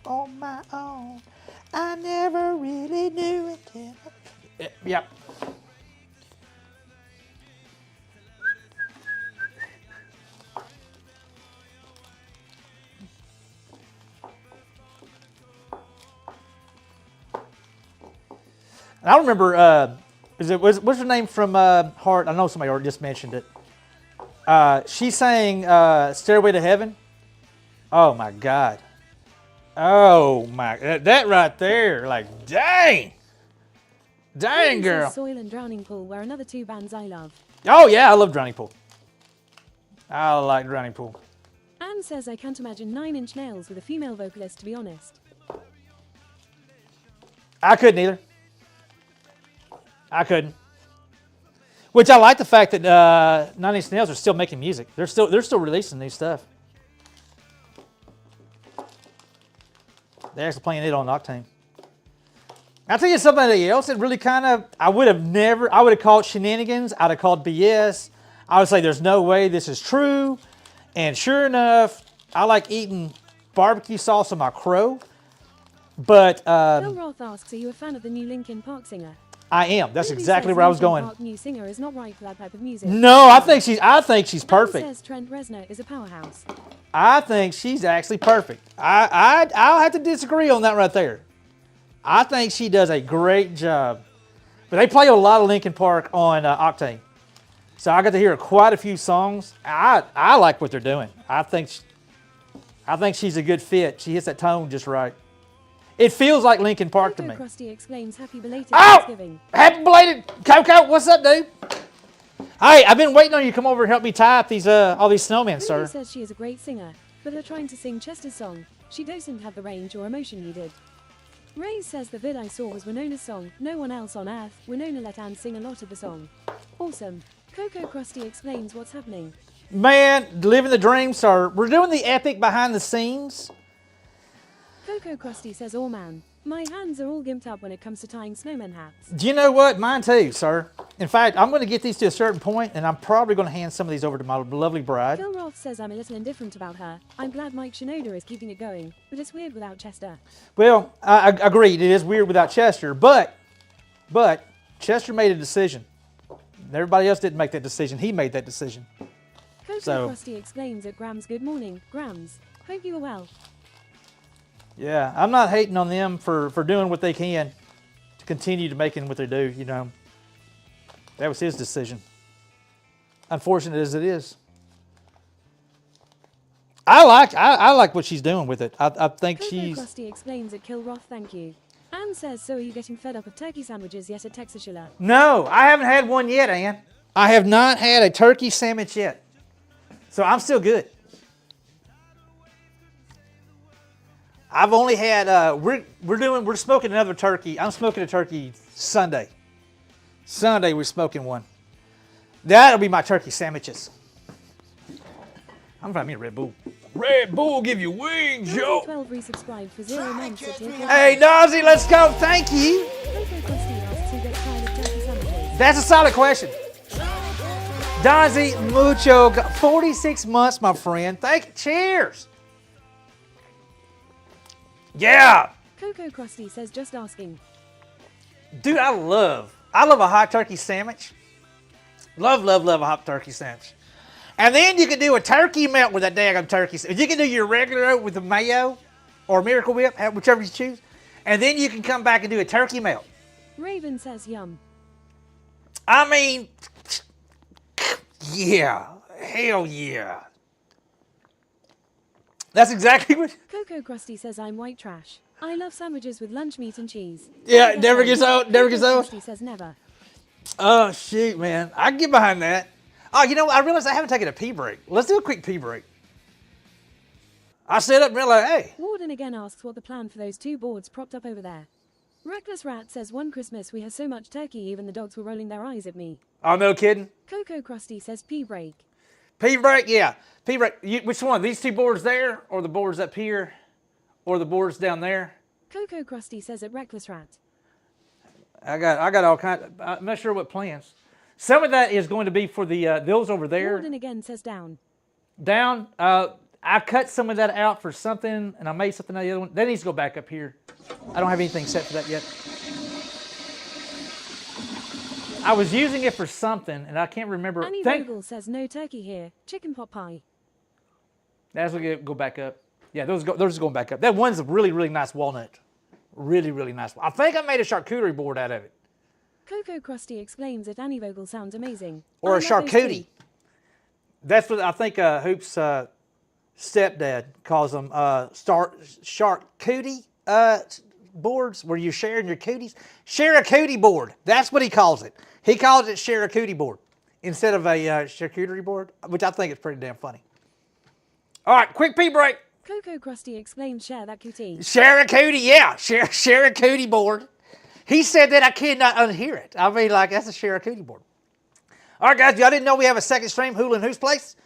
On my own, I never really knew it. Yep. And I remember, what's her name from Heart? I know somebody already just mentioned it. She sang Stairway to Heaven. Oh my God. Oh my, that right there, like dang. Dang, girl. Soil and Drowning Pool were another two bands I love. Oh yeah, I love Drowning Pool. I like Drowning Pool. Anne says I can't imagine Nine Inch Nails with a female vocalist, to be honest. I couldn't either. I couldn't. Which I like the fact that Nine Inch Nails are still making music. They're still releasing new stuff. They're actually playing it on Octane. I'll tell you something else that really kind of, I would have called shenanigans. I'd have called BS. I would say there's no way this is true. And sure enough, I like eating barbecue sauce on my crow. But Phil Roth asks, are you a fan of the new Linkin Park singer? I am. That's Ruby exactly says where I was Linkin going. Park new singer is not right for that type of music. No, I think she's perfect. Anne says Trent Reznor is a powerhouse. I think she's actually perfect. I'll have to disagree on that right there. I think she does a great job. But they play a lot of Linkin Park on Octane. So I got to hear quite a few songs. I like what they're doing. I think she's a good fit. She hits that tone just right. It feels like Linkin Park to me. Krusty exclaims happy belated Oh! Thanksgiving. Happy belated Coco. What's up, dude? Hey, I've been waiting on you to come over and help me tie up these all these snowmen, Ruby sir. says she is a great singer, but they're trying to sing Chester's song. She doesn't have the range or emotion needed. Ray says the vid I saw was Winona's song. No one else on earth. Winona let Anne sing a lot of the song. Awesome. Coco Krusty explains what's happening. Man, living the dream, sir. We're doing the epic behind the scenes. Coco Krusty says, oh man, my hands are all gimped up when it comes to tying snowman hats. Do you know what? Mine too, sir. In fact, I'm going to get these to a certain point, and I'm probably going to hand some of these over to my lovely bride. Phil Roth says I'm a little indifferent about her. I'm glad Mike Shinoda is keeping it going, but it's weird without Chester. Well, I agree. It is weird without Chester, but Chester made a decision. Everybody else didn't make that decision. He made that decision. Coco Krusty exclaims at Grams, good morning, Grams. Hope you are well. Yeah, I'm not hating on them for doing what they can to continue to making what they do, you know. That was his decision. Unfortunate as it is. I like what she's doing with it. I think Coco she's... Krusty explains at Kill Roth, thank you. Anne says, so are you getting fed up of turkey sandwiches yet at Texashilla? No, I haven't had one yet, Ann. I have not had a turkey sandwich yet. So I'm still good. I've only had, we're smoking another turkey. I'm smoking a turkey Sunday. Sunday we're smoking one. That'll be my turkey sandwiches. I'm finding me a Red Bull. Red Bull give you wings, yo. 12 resubscribed for 0 months at tier 4. Hey, Dozzy, let's go. Thank you. Coco Krusty asks who gets tired of turkey sandwiches. That's a solid question. Dozzy Mucho, 46 months, my friend. Thank you. Cheers. Yeah. Coco Krusty says, just asking. Dude, I love a hot turkey sandwich. Love a hot turkey sandwich. And then you can do a turkey melt with that daggum turkey. You can do your regular oat with the mayo or Miracle Whip, whichever you choose. And then you can come back and do a turkey melt. Raven says, yum. I mean, yeah. Hell yeah. That's exactly what... Coco Krusty says, I'm white trash. I love sandwiches with lunch meat and cheese. Yeah, never gets old, never gets old. Krusty says never. Oh, shoot, man. I can get behind that. Oh, you know what? I realized I haven't taken a pee break. Let's do a quick pee break. I sit up and realized, hey. Warden again asks what the plan for those two boards propped up over there. Reckless Rat says, one Christmas we had so much turkey even the dogs were rolling their eyes at me. Oh, no kidding? Coco Krusty says pee break. Pee break, yeah. Pee break. Which one? These two boards there, or the boards up here, or the boards down there? Coco Krusty says at Reckless Rat. I got all kinds. I'm not sure what plans. Some of that is going to be for the those over there. Warden again says down. Down. I cut some of that out for something, and I made something out of the other one. That needs to go back up here. I don't have anything set for that yet. I was using it for something, and I can't remember. Annie Vogel says no turkey here. Chicken pot pie. That's going to go back up. Yeah, those are going back up. That one's a really, really nice walnut. Really, really nice. I think I made a charcuterie board out of it. Coco Krusty exclaims that Annie Vogel sounds amazing. Or I a love those charcuterie. too. That's what I think Hoop's stepdad calls them. Charcuterie boards where you're sharing your cooties. Share a cootie board. That's what he calls it. He calls it share a cootie board instead of a charcuterie board, which I think is pretty damn funny. All right, quick pee break. Coco Krusty exclaims share that cootie. Share a cootie, yeah. Share a cootie board. He said that, I cannot unhear it. I mean, like, that's a share a cootie board. All right, guys, y'all didn't know we have a second stream, Hula and Who's Place?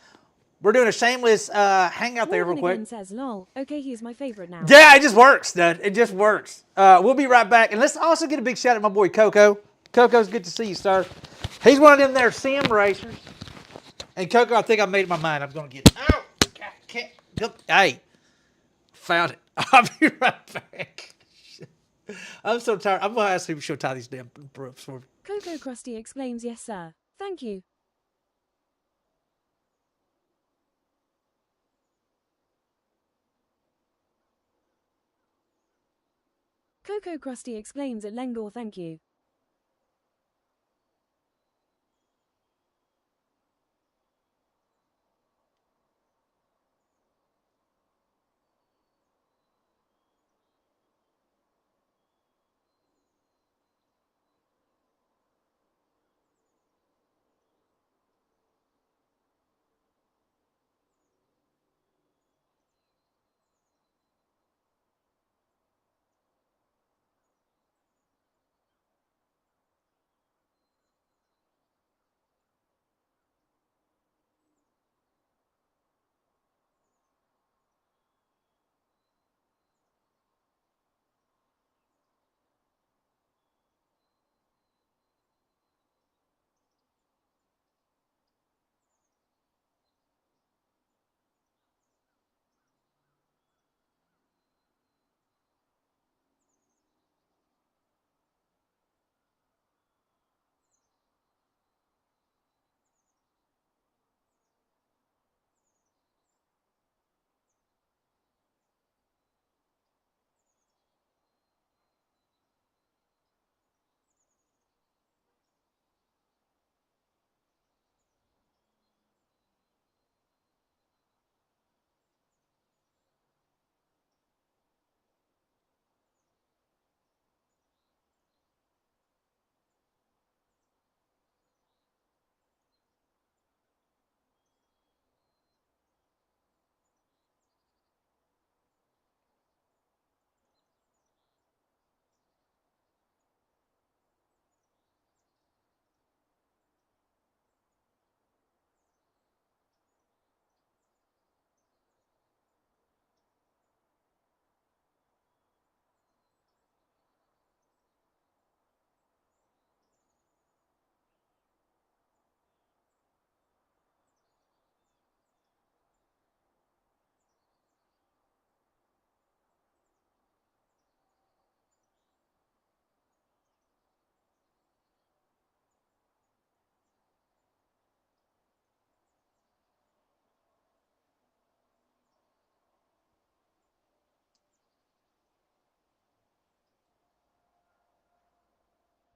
We're doing a shameless hangout there real quick. Morgan says, lol, okay, he's my favorite now. Yeah, it just works, dude. It just works. We'll be right back. And let's also get a big shout out to my boy Coco. Coco's good to see you, sir. He's one of them there sim racers. And Coco, I think I made up my mind. I'm going to get... Oh! Can't, hey. Found it. I'll be right back. I'm so tired. I'm going to ask who should tie these damn ropes for me. Coco Krusty exclaims, yes, sir. Thank you. Coco Krusty exclaims at Lengor, thank you.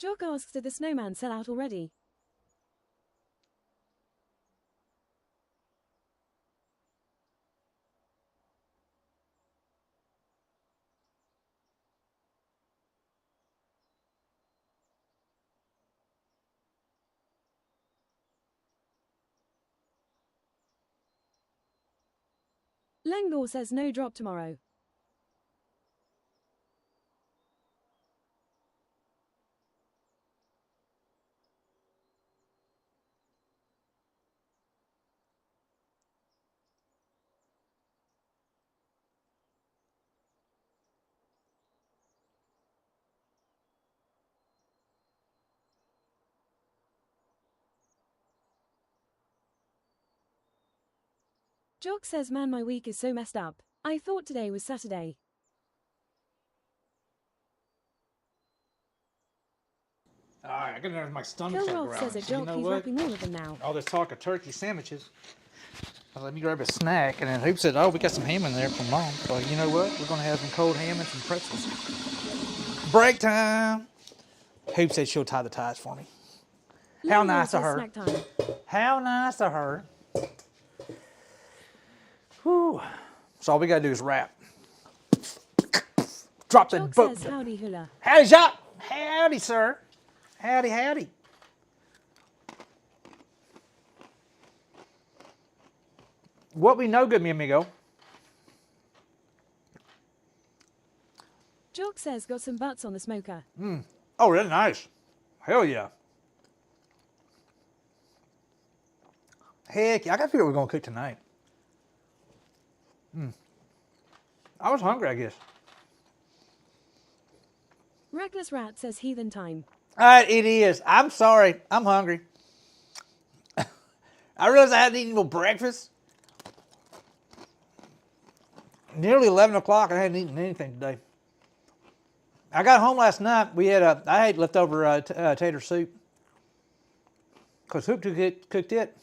Jock asks, did the snowman sell out already? Lengor says no drop tomorrow. Jock says, man, my week is so messed up. I thought today was Saturday. All right, I got to know my stomach. Phil Rolf says at Jock, he's wrapping all of them now. All this talk of turkey sandwiches. Well, let me grab a snack. And then Hoop said, oh, we got some ham in there from Mom. So, you know what? We're going to have some cold ham and some pretzels. Break time. Hoop said she'll tie the ties for me. How Lenore nice of says her. snack time. How nice of her. Whew. So all we gotta do is rap. Drop that Jock boat. says howdy hula. Howdy, Jock. Howdy, sir. Howdy, howdy. What we know, good, mi amigo. Jock says got some butts on the smoker. Oh, really nice. Hell yeah. Heck yeah. I gotta figure out what we're gonna cook tonight. I was hungry, I guess. Reckless Rat says heathen time. It is. I'm sorry. I'm hungry. I realized I hadn't eaten no breakfast. Nearly 11 o'clock. I hadn't eaten anything today. I got home last night. I had leftover tater soup because Hoop cooked it.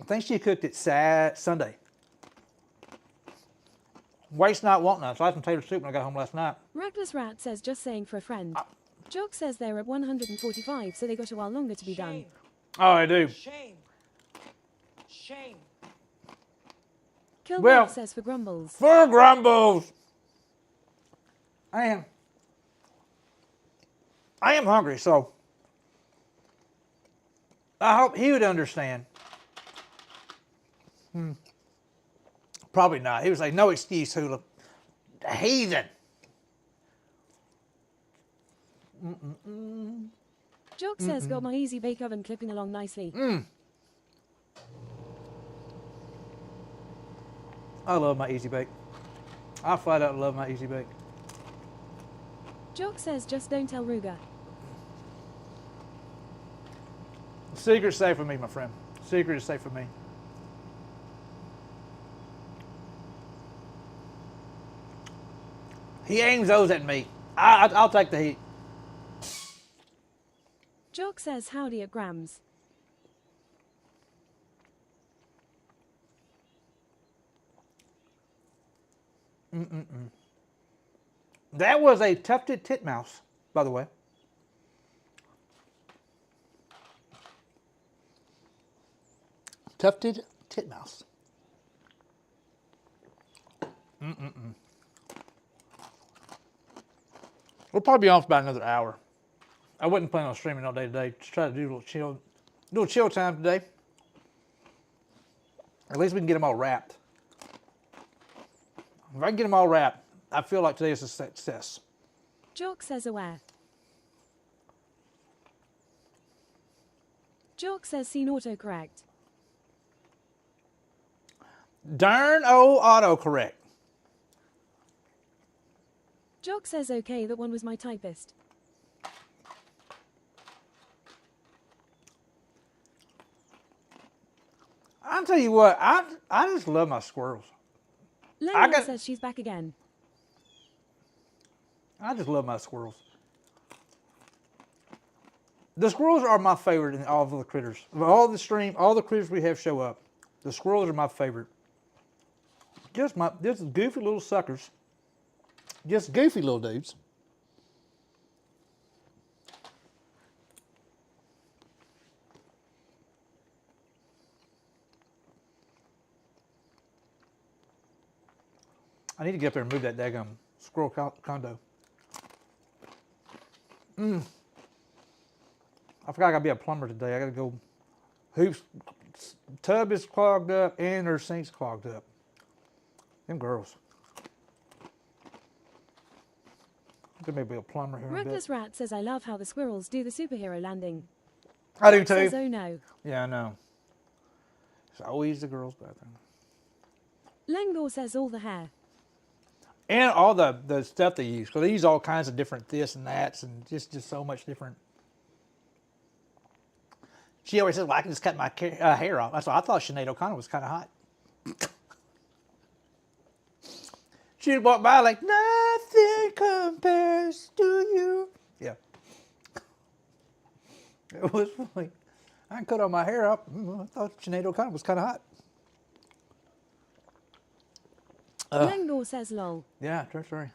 I think she cooked it Sunday. Waste not, want none. So I had some tater soup when I got home last night. Reckless Rat says just saying for a friend. Jock says they're at 145, so they got a while longer to be done. Oh, I do. Shame. Shame. Kilbert Well- says for grumbles. For grumbles. I am hungry, so I hope he would understand. Probably not. He was like, no excuse, Hula. Heathen. Jock says got my easy bake oven clipping along nicely. I love my Easy Bake. I flat out love my Easy Bake. Jock says just don't tell Ruger. Secret's safe for me, my friend. Secret is safe for me. He aims those at me. I'll take the heat. Jock says howdy at Grams. That was a tufted titmouse, by the way. Tufted titmouse. We'll probably be on for about another hour. I wasn't planning on streaming all day today. Just try to do a little chill time today. At least we can get them all wrapped. If I can get them all wrapped, I feel like today is a success. Jock says aware. Jock says seen autocorrect. Darn old autocorrect. Jock says okay, that one was my typist. I'll tell you what, I just love my squirrels. Lenore says she's back again. I just love my squirrels. The squirrels are my favorite in all of the critters. Of all the critters we have show up, the squirrels are my favorite. Just goofy little suckers. Just goofy little dudes. I need to get up there and move that daggum squirrel condo. I forgot I gotta be a plumber today. I gotta go. Hoop's tub is clogged up and her sink's clogged up. Them girls. There may be a plumber here in a bit. Reckless Rat says I love how the squirrels do the superhero landing. I do Jock too. says oh no. Yeah, I know. It's always the girls' bathroom. Lengor says all the hair. And all the stuff they use. Because they use all kinds of different this and that's and just so much different. She always says, well, I can just cut my hair off. That's why I thought Sinead O'Connor was kind of hot. She'd walk by like, nothing compares to you. Yeah. It was funny. I can cut all my hair off. I thought Sinead O'Connor was kind of hot. Lengor says lol. Yeah, true story.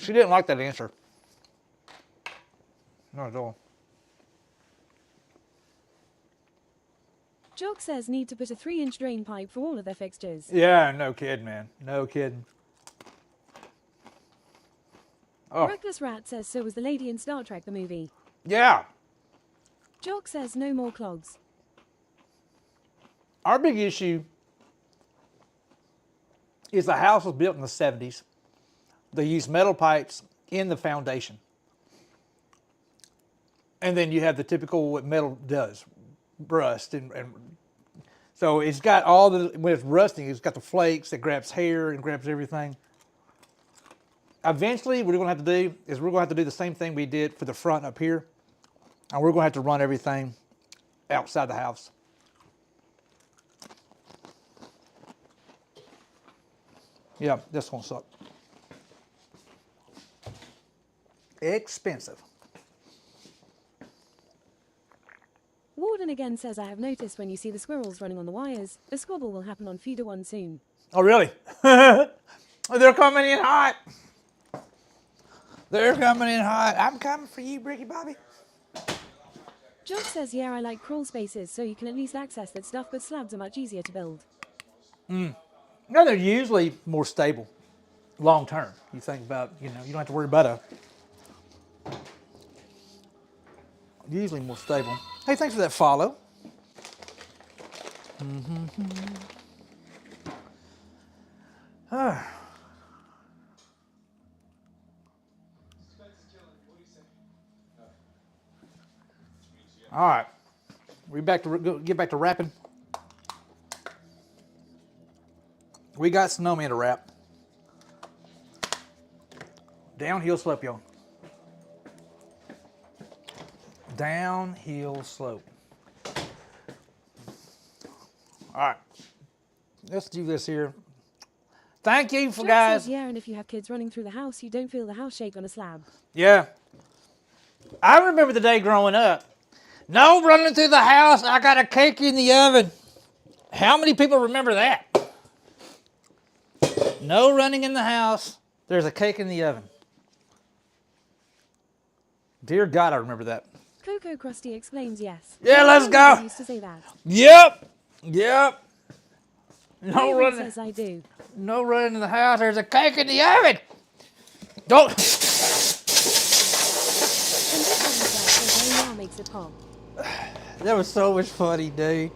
She didn't like that answer. Not at all. Jock says need to put a 3-inch drain pipe for all of their fixtures. Yeah, no kidding, man. No kidding. Oh. Reckless Rat says so was the lady in Star Trek the movie. Yeah. Jock says no more clogs. Our big issue is the house was built in the 70s. They used metal pipes in the foundation. And then you have the typical what metal does, rust. And so it's got all the, when it's rusting, it's got the flakes that grabs hair and grabs everything. Eventually, what we're going to have to do is we're going to have to do the same thing we did for the front up here. And we're going to have to run everything outside the house. Yeah, this one suck. Expensive. Warden again says I have noticed when you see the squirrels running on the wires, a squabble will happen on Feeder 1 soon. Oh, really? They're coming in hot. They're coming in hot. I'm coming for you, Bricky Bobby. Jock says, yeah, I like crawl spaces so you can at least access that stuff, but slabs are much easier to build. No, they're usually more stable long term. You think about, you don't have to worry about usually more stable. Hey, thanks for that follow. All right, we get back to rapping. We got snowman to wrap. Downhill slope, y'all. Downhill slope. All right, let's do this here. Thank you for Jock guys. says, yeah, and if you have kids running through the house, you don't feel the house shake on a slab. Yeah. I remember the day growing up. No running through the house. I got a cake in the oven. How many people remember that? No running in the house. There's a cake in the oven. Dear God, I remember that. Coco Krusty explains yes. Yeah, let's go. I used to say that. Yep. No Raven running. says I do. No running in the house. There's a cake in the oven. Don't. And this one says now makes it pop. That was so much funny, dude.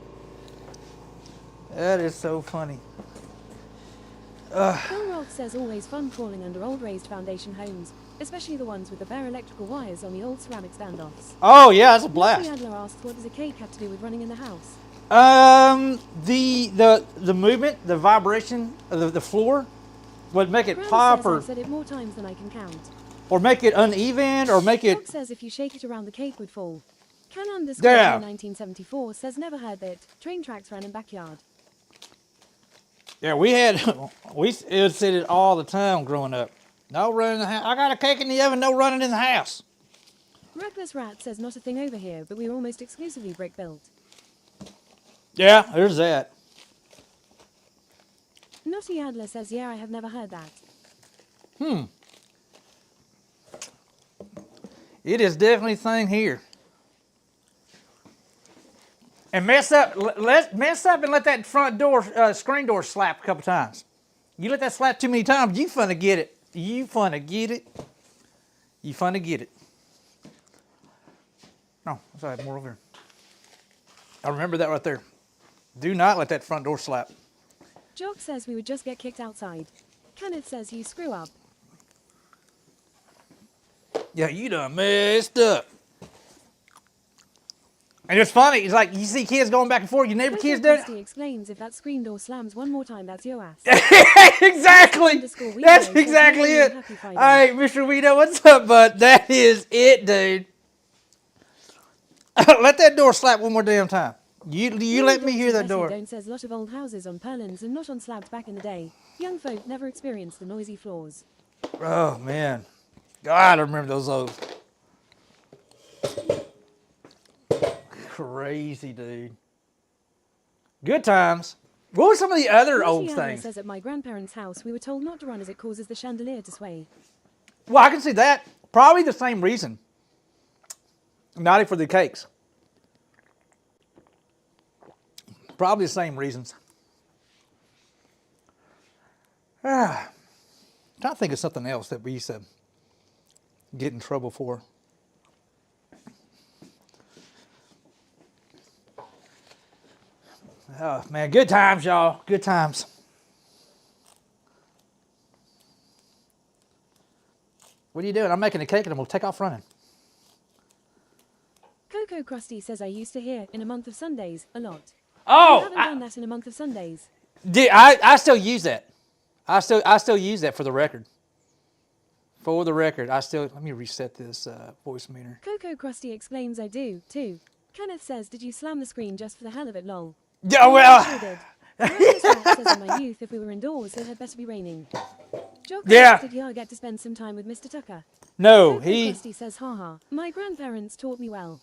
That is so funny. Phil Roth says always fun crawling under old raised foundation homes, especially the ones with the bare electrical wires on the old ceramic standoffs. Oh yeah, that's a Lucy blast. Adler asks, what does a cake have to do with running in the house? The movement, the vibration of the floor would make it Graham pop says or I've said it more times than I can count. make it uneven or make it. Doc says if you shake it around the cake would fall. Can Yeah. 1974 says never heard that. Train tracks ran in backyard. Yeah, we said it all the time growing up. No running in the house. I got a cake in the oven. No running in the house. Reckless Rat says not a thing over here, but we were almost exclusively brick built. Yeah, there's that. Nutty Adler says yeah, I have never heard that. It is definitely a thing here. And mess up and let that front door, screen door slap a couple times. You let that slap too many times, you finna get it. You finna get it. No, I have more over here. I remember that right there. Do not let that front door slap. Jock says we would just get kicked outside. Kenneth says you screw up. Yeah, you done messed up. And it's funny, it's like you see kids going back and forth, your neighbor kids doing it. He explains if that screen door slams one more time, that's your ass. Exactly. That's exactly it. Hey, Mr. Weedo, what's up, bud? That is it, dude. Let that door slap one more damn time. You let me hear that door. Don't says lot of old houses on purlins and not on slabs back in the day. Young folk never experienced the noisy floors. Oh, man. God, I remember those old. Crazy, dude. Good times. What were some of the other old things? Says at my grandparents' house, we were told not to run as it causes the chandelier to sway. Well, I can see that. Probably the same reason. Not for the cakes. Probably the same reasons. Trying to think of something else that we used to get in trouble for. Oh, man, good times, y'all. Good times. What are you doing? I'm making a cake and I'm going to take off running. Coco Krusty says I used to hear in a month of Sundays a lot. Oh! I haven't done that in a month of Sundays. I still use that. I still use that for the record. For the record, let me reset this voice meter. Coco Krusty explains I do, too. Kenneth says, did you slam the screen just for the hell of it, lol? Yeah, well... I sure did. Rose Matt says in my youth, if we were indoors, it had better be raining. Jock Yeah. did y'all get to spend some time with Mr. Tucker? No, Coco Krusty says, haha, my grandparents taught me well.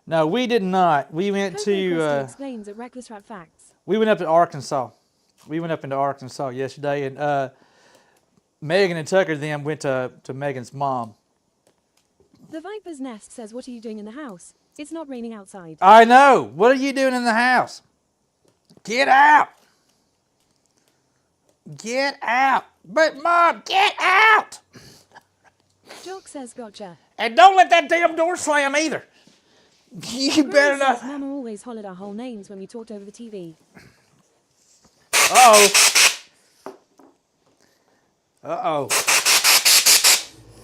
No, we did not. We went Coco to... Krusty explains at Reckless Rat Facts. We went up to Arkansas. We went up into Arkansas yesterday, and Megan and Tucker then went to Megan's mom. The Viper's Nest says, what are you doing in the house? It's not raining outside. I know. What are you doing in the house? Get out. Get out. But, Mom, get out. Jock says, gotcha. And don't let that damn door slam either. You better Grandma says, not. Mama always hollered our whole names when we talked over the TV. Uh-oh. Uh-oh.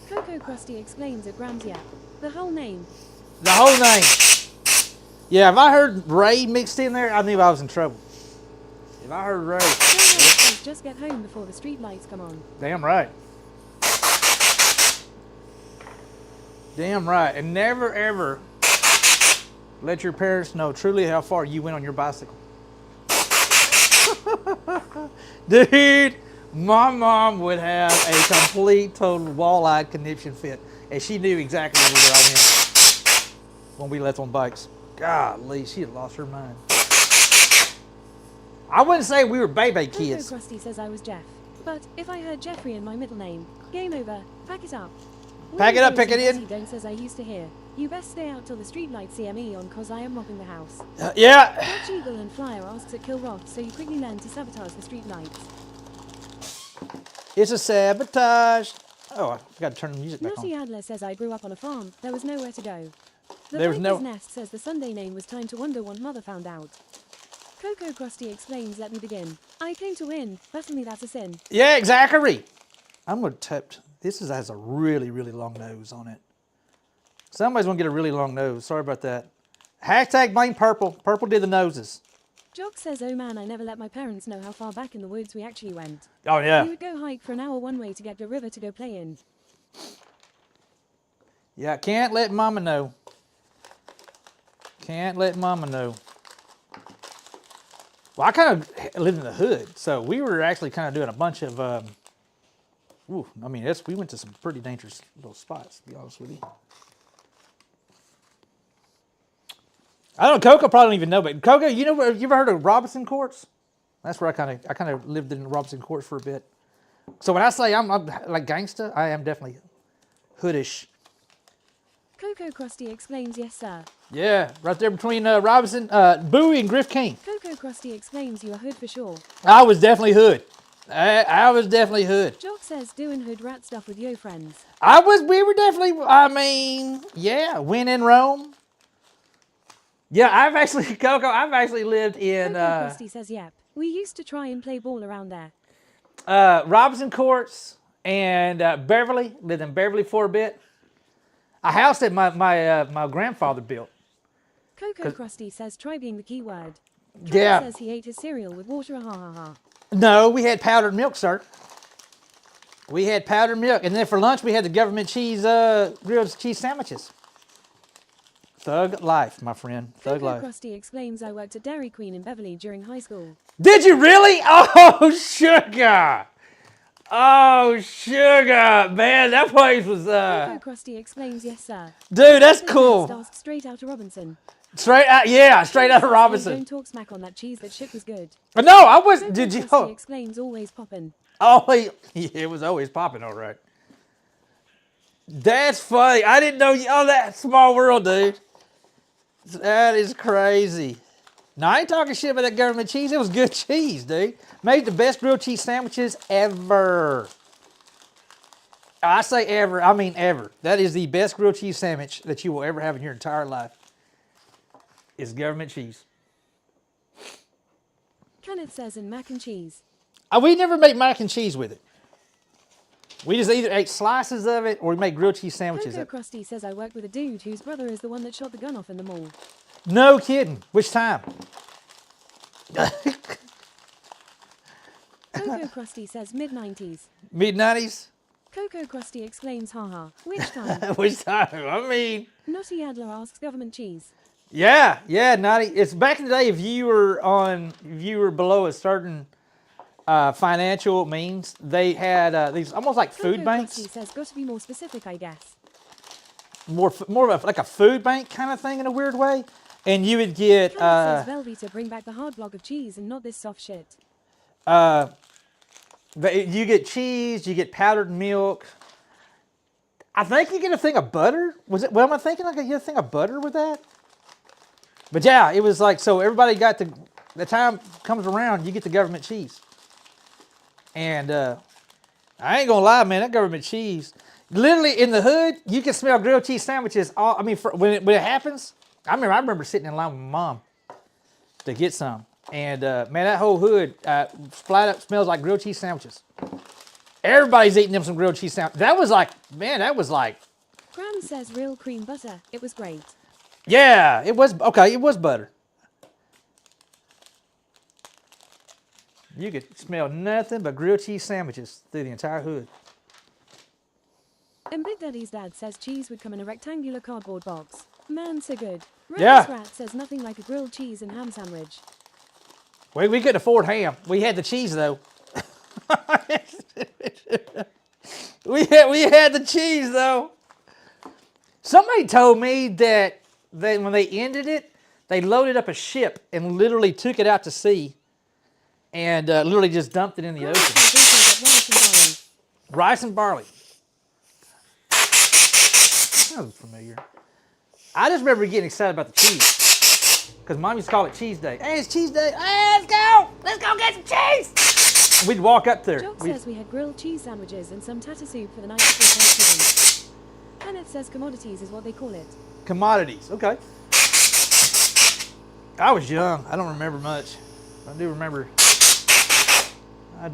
Coco Krusty explains at Grams Yap. The whole name. The whole name. Yeah, if I heard Ray mixed in there, I knew I was in trouble. If I heard Ray. Says, just get home before the street lights come on. Damn right. Damn right. And never, ever let your parents know truly how far you went on your bicycle. Dude, my mom would have a complete, total wall-eyed conniption fit. And she knew exactly where I went when we left on bikes. Golly, she had lost her mind. I wouldn't say we were baby kids. Coco Krusty says I was Jeff. But if I heard Jeffrey in my middle name, game over. Pack it up. Pack it up, pick it in. Don't says I used to hear. You best stay out till the streetlight CME on cause I am mopping the house. Yeah. Dutch Eagle and Flyer asks at Kill Rock, so you quickly learn to sabotage the streetlights. It's a sabotage. Oh, I forgot to turn the music back Nutty on. Adler says I grew up on a farm. There was nowhere to go. The There was Viper's no- Nest says the Sunday name was Time to Wonder what Mother found out. Coco Krusty explains, let me begin. I came to win. Battle me, that's a sin. Yeah, exactly. I'm going to tap. This has a really, really long nose on it. Somebody's going to get a really long nose. Sorry about that. Hashtag blame Purple. Purple did the noses. Jock says, oh man, I never let my parents know how far back in the woods we actually went. Oh, yeah. We would go hike for an hour one way to get to a river to go play in. Yeah, can't let Mama know. Can't let Mama know. Well, I kind of lived in the hood, so we were actually kind of doing a bunch of, we went to some pretty dangerous little spots, to be honest with you. I don't know, Coco probably don't even know, but Coco, you ever heard of Robinson Courts? That's where I kind of lived in Robinson Courts for a bit. So when I say I'm like gangsta, I am definitely hoodish. Coco Krusty explains, yes sir. Yeah, right there between Robinson, Bowie and Griff King. Coco Krusty explains you are hood for sure. I was definitely hood. I was definitely hood. Jock says doing hood rat stuff with yo friends. We were definitely, when in Rome. Yeah, I've actually lived in, Coco Krusty says, yep. We used to try and play ball around there. Robinson Courts and Beverly, lived in Beverly for a bit. A house that my grandfather built. Coco Krusty says try being the key word. Yeah. Says he ate his cereal with water, ha ha ha. No, we had powdered milk, sir. We had powdered milk. And then for lunch, we had the government cheese, grilled cheese sandwiches. Thug life, my friend. Thug Coco life. Krusty explains I worked at Dairy Queen in Beverly during high school. Did you really? Oh, sugar. Oh, sugar. Man, that place was, Coco Krusty explains, yes sir. Dude, that's cool. Asked straight out of Robinson. Straight out of Robinson. Don't talk smack on that cheese, that shit was good. No, I was, Coco did you? Krusty explains always poppin'. Oh, it was always popping, all right. That's funny. I didn't know. Oh, that small world, dude. That is crazy. Now, I ain't talking shit about that government cheese. It was good cheese, dude. Made the best grilled cheese sandwiches ever. I say ever, I mean ever. That is the best grilled cheese sandwich that you will ever have in your entire life. Is government cheese. Kenneth says in mac and cheese. We never make mac and cheese with it. We just either ate slices of it or we make grilled cheese sandwiches. Coco Krusty says I work with a dude whose brother is the one that shot the gun off in the mall. No kidding. Which time? Coco Krusty says mid-90s. Mid-90s? Coco Krusty exclaims haha. Which time? Which time? I mean... Naughty Adler asks government cheese. Yeah, Naughty. It's back in the day if you were below a certain financial means, they had these almost like food Coco banks. Krusty says got to be more specific, I guess. More of like a food bank kind of thing in a weird way. And you would get... Kenneth says Velveeta bring back the hard block of cheese and not this soft shit. You get cheese, you get powdered milk. I think you get a thing of butter. What am I thinking? Like you get a thing of butter with that? But yeah, it was like, so everybody got the time comes around, you get the government cheese. And I ain't gonna lie, man, that government cheese, literally in the hood, you can smell grilled cheese sandwiches. When it happens, I remember sitting in line with my mom to get some. And man, that whole hood flat up smells like grilled cheese sandwiches. Everybody's eating them some grilled cheese sandwiches. That was like. Graham says real cream butter. It was great. Yeah, it was, okay, it was butter. You could smell nothing but grilled cheese sandwiches through the entire hood. And Big Daddy's dad says cheese would come in a rectangular cardboard box. Man, so good. Yeah. Rat says nothing like a grilled cheese and ham sandwich. We couldn't afford ham. We had the cheese though. we had the cheese though. Somebody told me that when they ended it, they loaded up a ship and literally took it out to sea and literally just dumped it in the ocean. Rice and barley. That was familiar. I just remember getting excited about the cheese. Because Mom used to call it cheese day. Hey, it's cheese day. Hey, let's go. Let's go get some cheese. And we'd walk up there. Jock says we had grilled cheese sandwiches and some tater soup for the night before Thanksgiving. Kenneth says commodities is what they call it. Commodities, okay. I was young. I don't remember much. I do remember that. I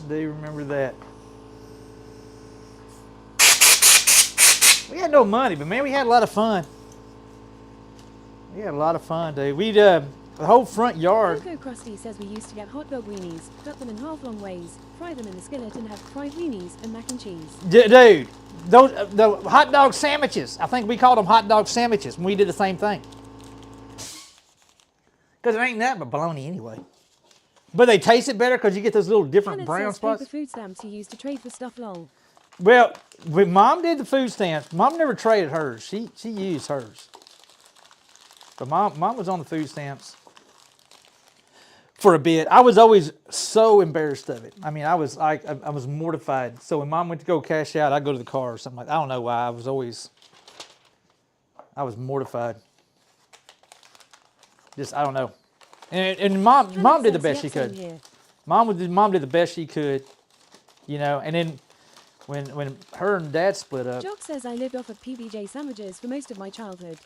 do remember that. We had no money, but man, we had a lot of fun. We had a lot of fun, dude. We'd the whole front yard. Coco Krusty says we used to get hot dog weenies, cut them in half-long ways, fry them in the skillet, and have fried weenies and mac and cheese. Dude, those the hot dog sandwiches. I think we called them hot dog sandwiches when we did the same thing. Because it ain't nothing but bologna anyway. But they tasted better because you get those little different Kenneth brown says spots. paper food stamps you used to trade for stuff, lol. Well, when Mom did the food stamps, Mom never traded hers. She used hers. But Mom was on the food stamps for a bit. I was always so embarrassed of it. I mean, I was mortified. So when Mom went to go cash out, I'd go to the car or something like that. I don't know why. I was mortified. Just, I don't know. And Mom did the best she could. Mom did the best she could, you know. And then when her and Dad split up. Jock says I lived off of PBJ sandwiches for most of my childhood.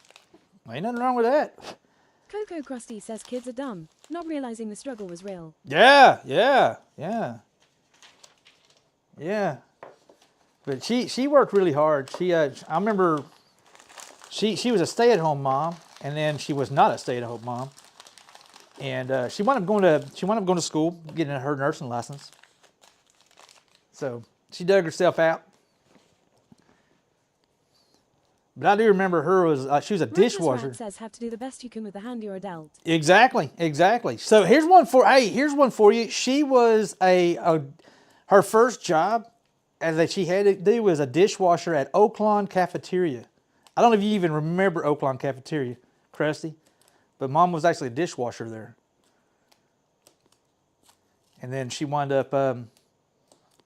Ain't nothing wrong with that. Coco Krusty says kids are dumb, not realizing the struggle was real. Yeah. But she worked really hard. I remember she was a stay-at-home mom, and then she was not a stay-at-home mom. And she wound up going to school, getting her nursing license. So she dug herself out. But I do remember she was a dishwasher. Rat says have to do the best you can with the hand you're dealt. Exactly. So here's one for you. She was her first job that she had to do was a dishwasher at Oaklawn Cafeteria. I don't know if you even remember Oaklawn Cafeteria, Krusty. but Mom was actually a dishwasher there. And then she wound up,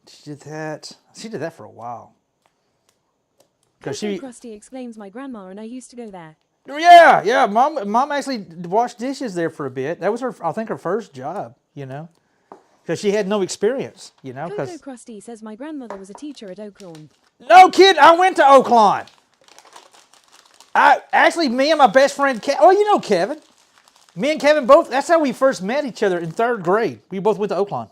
she did that for a while. Because Krusty explains my grandma and I used to go there. Yeah. Mom actually washed dishes there for a bit. That was I think her first job, you know, because she had no experience, you know. Coco Krusty says my grandmother was a teacher at Oaklawn. No kid, I went to Oaklawn. Me and my best friend, you know Kevin. Me and Kevin both, that's how we first met each other in 3rd grade. We both went to Oaklawn.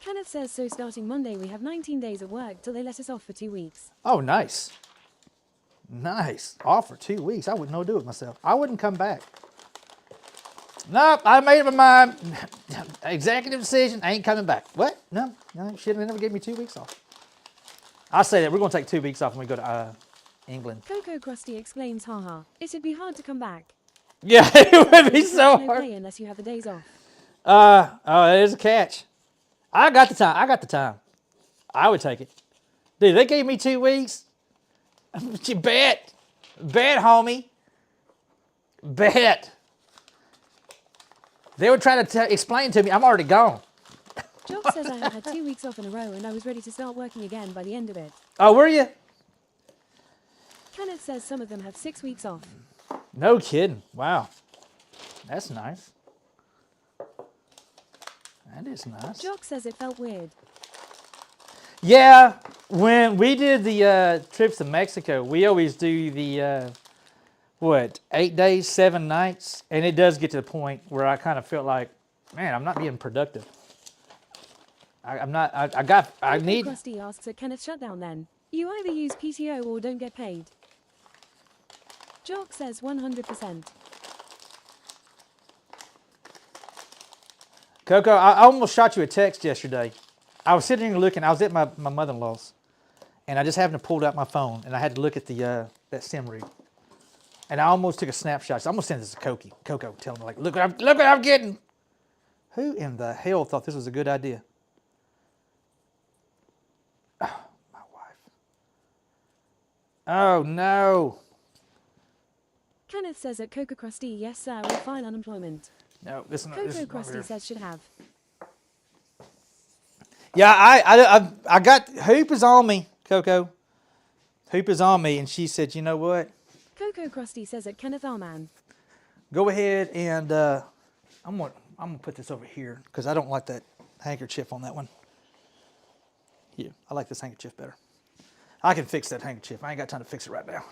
Kenneth says, so starting Monday we have 19 days of work till they let us off for 2 weeks. Oh, nice. Nice. Off for 2 weeks. I wouldn't know what to do with myself. I wouldn't come back. Nope, I made up my mind. Executive decision, I ain't coming back. What? No, she never gave me 2 weeks off. I'll say that. We're going to take 2 weeks off when we go to England. Coco Krusty explains, haha, it'd be hard to come back. Yeah, it would be so hard. No pay unless you have the days off. There's a catch. I got the time. I would take it. Dude, they gave me 2 weeks. You bet. Bet, homie. Bet. They would try to explain to me, I'm already gone. Jock says I had 2 weeks off in a row and I was ready to start working again by the end of it. Oh, were you? Kenneth says some of them have 6 weeks off. No kidding. Wow. That's nice. That is nice. Jock says it felt weird. Yeah, when we did the trips to Mexico, we always do the, 8 days, 7 nights? And it does get to the point where I kind of felt like, man, I'm not being productive. Krusty asks at Kenneth's shutdown then. You either use PTO or don't get paid. Jock says 100%. Coco, I almost shot you a text yesterday. I was sitting here looking. I was at my mother-in-law's, and I just happened to pull out my phone, and I had to look at the that sim rig. And I almost took a snapshot. So I'm gonna send this to Coco, telling her like, look what I'm getting. Who in the hell thought this was a good idea? Oh, my wife. Oh no. Kenneth says at Coco Krusty, yes sir, we'll file unemployment. No, this Coco Krusty says should have. Yeah, I got Hoop is on me, Coco. Hoop is on me, and she said, you know what? Coco Krusty says at Kenneth Arman. Go ahead and I'm gonna put this over here because I don't like that handkerchief on that one. Yeah, I like this handkerchief better. I can fix that handkerchief. I ain't got time to fix it right now.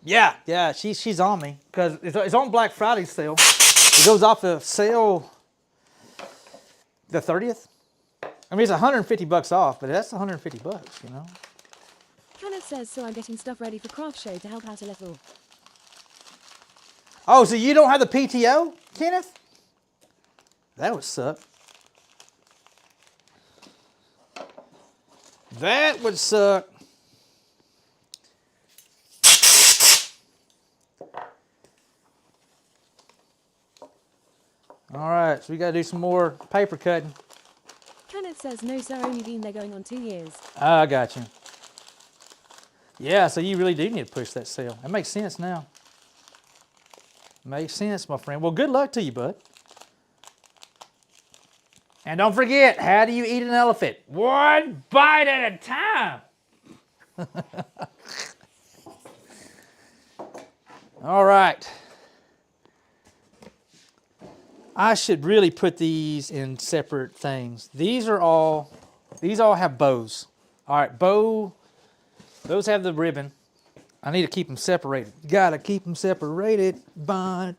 Yeah, she's on me because it's on Black Friday sale. It goes off the sale the 30th. I mean, it's $150 off, but that's $150, you know. Kenneth says, so I'm getting stuff ready for craft show to help out a little. Oh, so you don't have the PTO, Kenneth? That would suck. That would suck. All right, so we got to do some more paper cutting. Kenneth says, no sir, only been there going on 2 years. I got you. Yeah, so you really do need to push that sale. That makes sense now. Makes sense, my friend. Well, good luck to you, bud. And don't forget, how do you eat an elephant? One bite at a time. All right. I should really put these in separate things. These all have bows. All right, those have the ribbon. I need to keep them separated. Gotta keep them separated. Will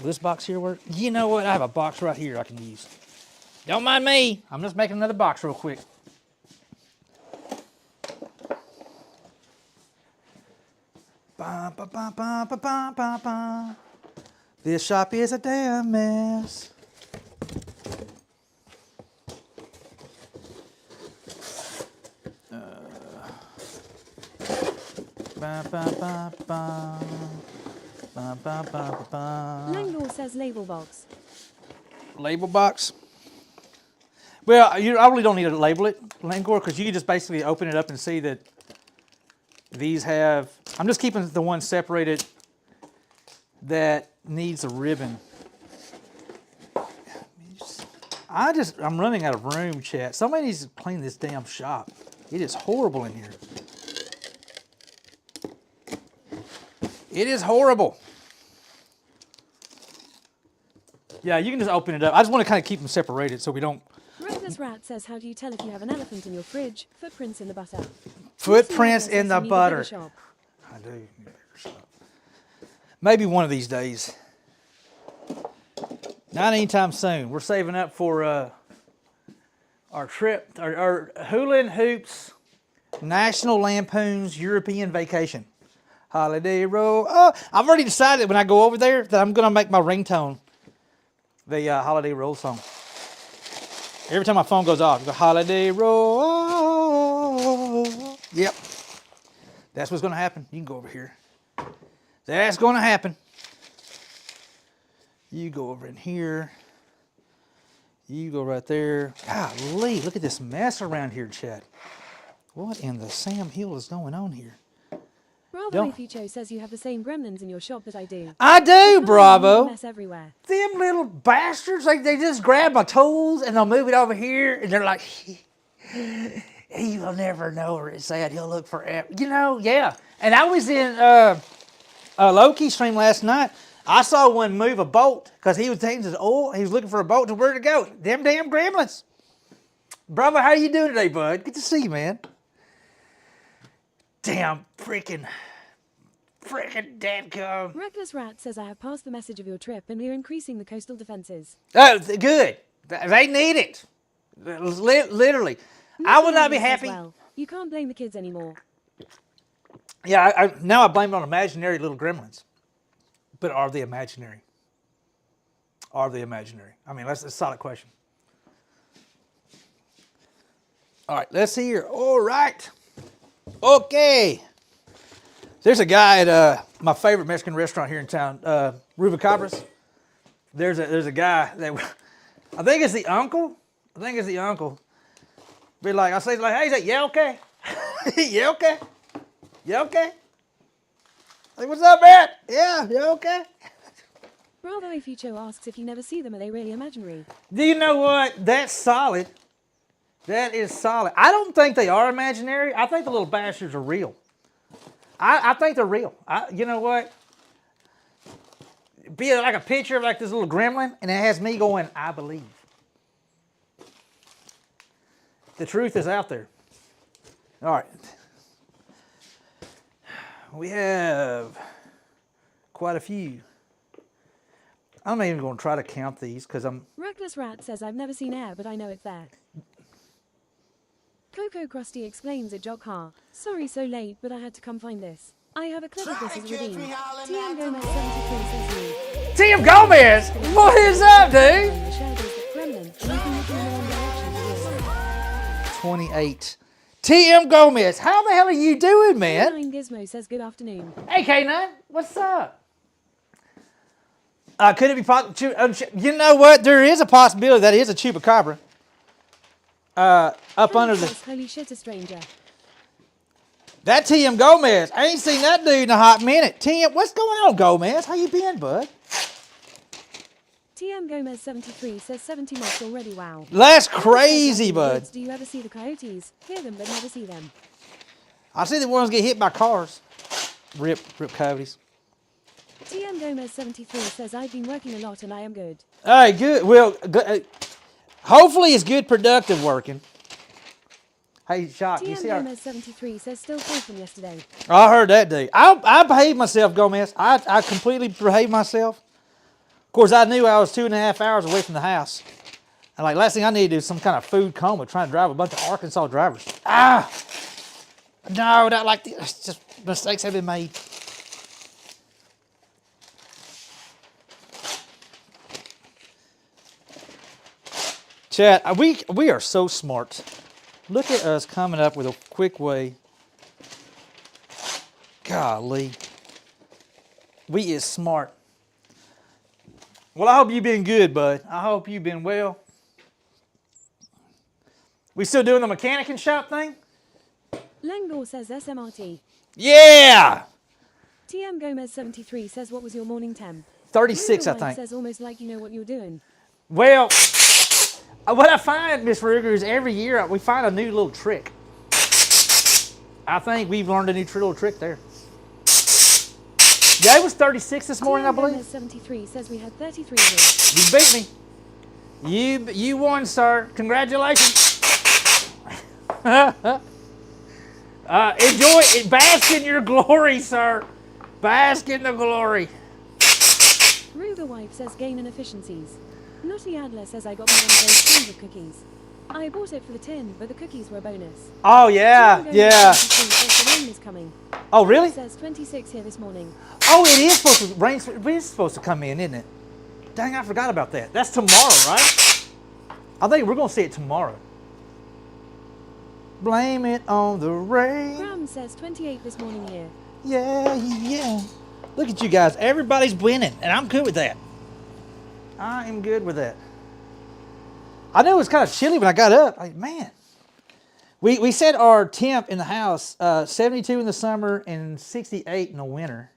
this box here work? You know what? I have a box right here I can use. Don't mind me. I'm just making another box real quick. This shop is a damn mess. Langdor says label box. Label box? Well, I really don't need to label it, Langor, because you can just basically open it up and see that these have. I'm just keeping the one separated that needs a ribbon. I'm running out of room, chat. Somebody needs to clean this damn shop. It is horrible in here. It is horrible. Yeah, you can just open it up. I just want to kind of keep them separated so we don't. Reckless Rat says, how do you tell if you have an elephant in your fridge? Footprints in the butter. Footprints in the You need a bigger butter. shop. I do. Need a bigger shop. Maybe one of these days. Not anytime soon. We're saving up for our trip, our Hula and Hoops National Lampoon's European Vacation. Holiday Roll. Oh, I've already decided when I go over there that I'm going to make my ringtone the Holiday Roll song. Every time my phone goes off, the Holiday Roll. Yep. That's what's going to happen. You can go over here. That's going to happen. You go over in here. You go right there. Golly, look at this mess around here, chat. What in the Sam Hill is going on here? Bravo Ficho says you have the same gremlins in your shop that I do. I do, Bravo. Mess everywhere. Them little bastards, they just grab my tools and they'll move it over here and they're like, he will never know where it's at. He'll look forever. You know, yeah. And I was in Loki stream last night. I saw one move a boat because he was taking his oil. He was looking for a boat to where to go. Them damn gremlins. Bravo, how you doing today, bud? Good to see you, man. Damn freaking dadgum. Reckless Rat says I have passed the message of your trip and we're increasing the coastal defenses. Oh, good. They need it. Literally. I would not be happy. Well, you can't blame the kids anymore. Yeah, now I blame it on imaginary little gremlins. But are they imaginary? Are they imaginary? I mean, that's a solid question. All right, let's see here. All right. Okay. There's a guy at my favorite Mexican restaurant here in town, Rubicabras. There's a guy that I think it's the uncle. Be like, I say like, hey, he's like, yeah, okay. Yeah, okay. Yeah, okay. Like, what's up, man? Yeah, you okay? Bravo Ficho asks if you never see them, are they really imaginary? Do you know what? That's solid. That is solid. I don't think they are imaginary. I think the little bastards are real. I think they're real. You know what? Be like a picture of like this little gremlin, and it has me going, I believe. The truth is out there. All right. We have quite a few. I'm not even going to try to count these because I'm... Reckless Rat says I've never seen air, but I know it's there. Coco Krusty explains at Jock Ha. Sorry so late, but I had to come find this. I have a clever this is redeemed. TM Gomez 73 says you. TM Gomez? What is up, dude? 28. TM Gomez, how the hell are you doing, man? K9 Gizmo says good afternoon. Hey, K9, what's up? Could it be possible? You know what? There is a possibility that it is a chupacabra. Up under the... Holy shit, a stranger. That TM Gomez. I ain't seen that dude in a hot minute. TM, what's going on, Gomez? How you been, bud? TM Gomez 73 says 70 months already, wow. That's crazy, bud. Do you ever see the coyotes? Hear them, but never see them. I see the ones get hit by cars. Rip coyotes. TM Gomez 73 says I've been working a lot and I am good. All right, good. Well, good. Hopefully it's good, productive working. Hey, Shock, you see TM Gomez 73 says still cold from yesterday. I heard that, dude. I behaved myself, Gomez. I completely behaved myself. Of course, I knew I was 2.5 hours away from the house. And like, last thing I need to do is some kind of food coma trying to drive a bunch of Arkansas drivers. No, not like this. It's just mistakes have been made. Chat, we are so smart. Look at us coming up with a quick way. Golly. We is smart. Well, I hope you've been good, bud. I hope you've been well. We still doing the mechanic and shop thing? Lengor says SMRT. Yeah! TM Gomez 73 says, what was your morning temp? 36, I Ruger think. says almost like you know what you're doing. Well, what I find, Miss Ruger, is every year we find a new little trick. I think we've learned a new little trick there. Yeah, it was 36 this morning, I believe. Gomez 73 says we had 33 here. You beat me. You won, sir. Congratulations. Enjoy it. Bask in your glory, sir. Bask in the glory. Ruger wife says gain in efficiencies. Nutty Adler says I got me one of those tins of cookies. I bought it for the tin, but the cookies were a bonus. Oh, yeah, yeah. Says the rain is coming. Oh, really? It says 26 here this morning. Oh, it is supposed to rain. It is supposed to come in, isn't it? Dang, I forgot about that. That's tomorrow, right? I think we're going to see it tomorrow. Blame it on the rain. Graham says 28 this morning here. Yeah, yeah. Look at you guys. Everybody's winning, and I'm good with that. I am good with that. I know it was kind of chilly when I got up. Like, man. We set our temp in the house 72 in the summer and 68 in the winter.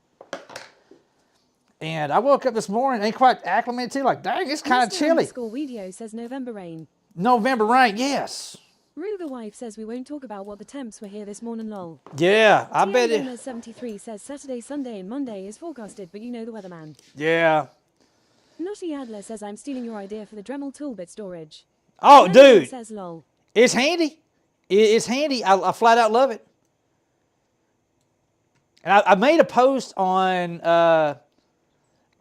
And I woke up this morning, ain't quite acclimated to, like, dang, it's kind of chilly. School video says November rain. November rain, yes. Ruger wife says we won't talk about what the temps were here this morning, lol. Yeah, I bet it. TM 73 says Saturday, Sunday, and Monday is forecasted, but you know the weatherman. Yeah. Nutty Adler says I'm stealing your idea for the Dremel toolbit storage. Oh, dude. Says lol. It's handy. It's handy. I flat out love it. And I made a post on